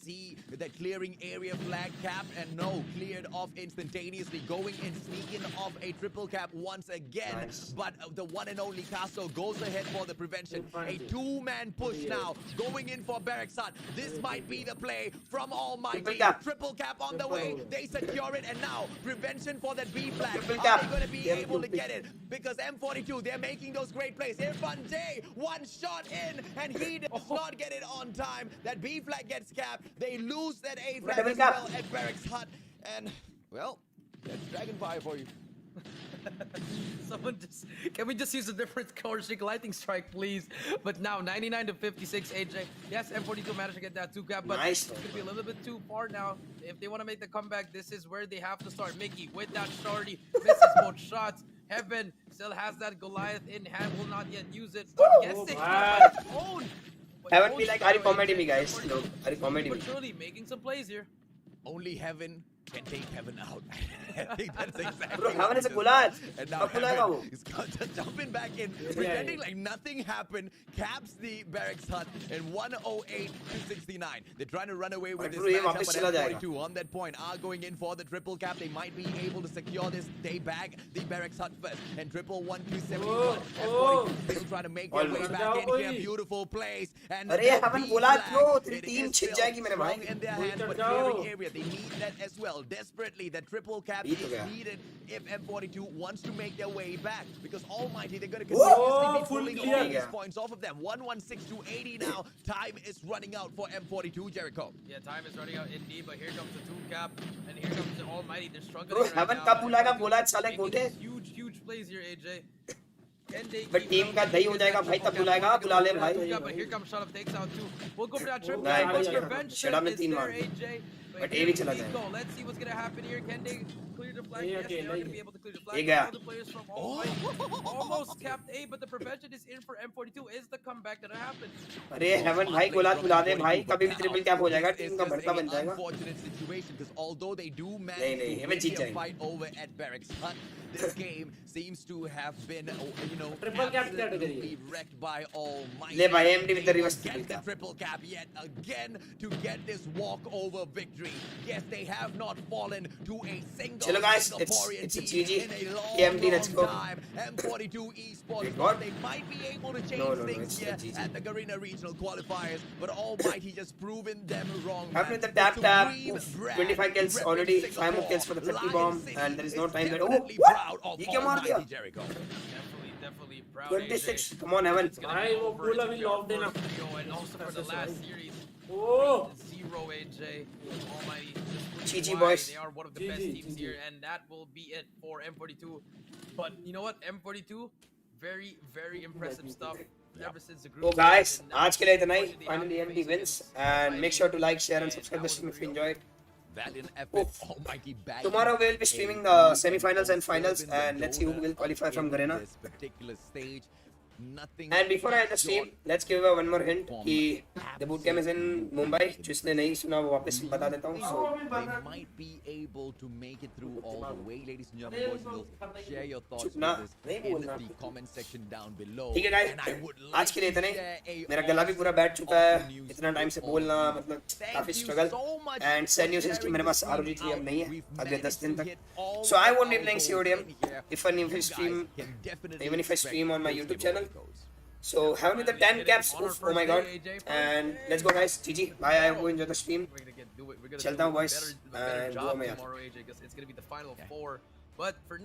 that clearing area flag cap, and no, cleared off instantaneously, going and sneaking off a triple cap once again. Nice. But the one and only Caso goes ahead for the prevention. A 2-man push now, going in for Barrack's hut. This might be the play from Almighty. Triple cap on the way. They secure it, and now prevention for that B flag. Triple Are cap. they going to be Yeah, able to triple. get it? Because M42, they're making those great plays. Irfan J, one shot in, and he does not get it on time. That B flag gets capped. They lose that A flag Triple as cap. well at Barrack's hut. And, well, that's Dragonfire for you. Someone just, can we just use a different color streak lightning strike, please? But now 99 to 56, AJ. Yes, M42 managed to get that 2 cap, but Nice. it's gonna be a little bit too far now. If they want to make the comeback, this is where they have to start. Mickey with that shorty misses both shots. Heaven still has that Goliath in hand, will not yet use it. But yes, they have its own. But Heaven own be like, shadow, are you comedy AJ. me guys? No, are you comedy me? But truly making some plays here. Only Heaven can take Heaven out. I think that's exactly Bro, Heaven what is a he gulag. does. And now Kab gulag Heaven wo? is jumping back in, pretending like nothing happened, caps the barracks hut in 108 to 69. They're trying to run away with this Bro, ye matchup, वापस but चला जाएगा. M42 on that point are going in for the triple cap. They might be able to secure this. They bag the barracks hut first. And triple 1-2-71. M42 still trying to make their way back in here. Beautiful place. And अरे the Heaven B gulag flag, क्यों? तेरी it team is छिप still जाएगी मेरे भाई. strong in their hands, but clearing area. They need that as well. Desperately, the triple cap Beat is गया. needed if M42 wants to make their way back. Because Almighty, they're going to Whoa! continuously be Full pulling clear. all these points off of them. 116 to 80 now. Time is running out for M42, Jericho. Yeah, time is running out indeed, but here comes the 2-cap, and here comes the Almighty. They're struggling Bro, right Heaven now. कब बुलाएगा? बोला साले Making गोटे. huge plays here, AJ. Can they But keep team up का with दही हो this जाएगा triple भाई, तब cap? बुलाएगा, We'll बुला ले go for that भाई. 2-cap, but here comes Shot of takes out too. We'll go for that triple नहीं, cap, but बच गया. prevention शेड़ा में is 3 there, मार. AJ. But here A भी चला we जाएगा. go. Let's see what's gonna happen here. Can they clear the flag? नहीं, Yes, they are अकेला gonna he. be able to clear the ये flag. गया. All the players from Almighty almost capped A, but the prevention is in for M42. Is the comeback gonna happen? अरे Heaven भाई गुलाब बुला दे भाई. कभी भी triple cap हो जाएगा. टीम का भरता बन जाएगा. Unfortunate situation because although they do नहीं, manage नहीं, to हमें जीत win their जाएंगे. fight over at Barracks Hut, this game seems to have been, Triple cap category. absolutely wrecked by Almighty. ले भाई MD with the They reverse will triple get the cap. triple cap yet again to get this walkover victory. Yes, they have not fallen to a single चलो guys, Singaporean it's a team GG. in a long, KMD, let's long go. time. M42 esports, Wait, what? they might be able to change No, things it's here a GG. at the Garena regional qualifiers, but Almighty just proven them wrong. Happy man. with the tap tap. Supreme Oof, brand 25 kills repping already. 5 more Singapore. kills for the 50 Lion bomb, City and there is no is time that. Oh, definitely what? proud of ये क्या मार दिया? Almighty Jericho. Definitely proud. 26. AJ. Come on, Heaven. It's gonna be भाई वो over. पूरा It's भी gonna lock be देना. our first video, and also for the last series. Oh. 0 AJ. Almighty. GG, why boys. They are one of the best teams here, and that will be it for M42. But you know what? M42, very impressive stuff. Ever since the group. So guys, stage, and आज के लिए इतना ही. unfortunately, Finally, they have MD to wins, face and make sure to like, share, and and subscribe that the stream was if you real. enjoyed. Valiant effort, Almighty back. Tomorrow we'll be streaming the semi-finals and finals, and let's see who will qualify from Garena. This particular stage, nothing. And before I end the stream, let's give one more hint कि the bootcamp is in Mumbai. जिसने नहीं सुना वो वापस बता देता हूँ. So They might be able to make it through all the way, ladies and gentlemen, boys and girls. Share your thoughts with ना, us नहीं in बोलना. the comment section down below. ठीक है guys, And I would आज like के लिए to इतना ही. share a मेरा गला भी पूरा बैठ चुका है. awesome news इतना टाइम से to all बोलना of you. मतलब Thank काफी you struggle. so much And for sad news is कि sharing मेरे पास this ROG 3 out. अब नहीं है. We've अगले 10 दिन managed to तक. hit all So I won't be our playing goals CODM in here. if I You stream, guys can definitely even if I expect stream on my those YouTube giveaway channel. codes. So have with the 10 caps. Oof, oh my god. And let's go guys. GG. Bye. I hope you enjoy the stream. We're gonna do it. We're gonna चलता हूँ do a boys. better And job go मैं यार. tomorrow, AJ, because it's gonna be the final 4. But for now.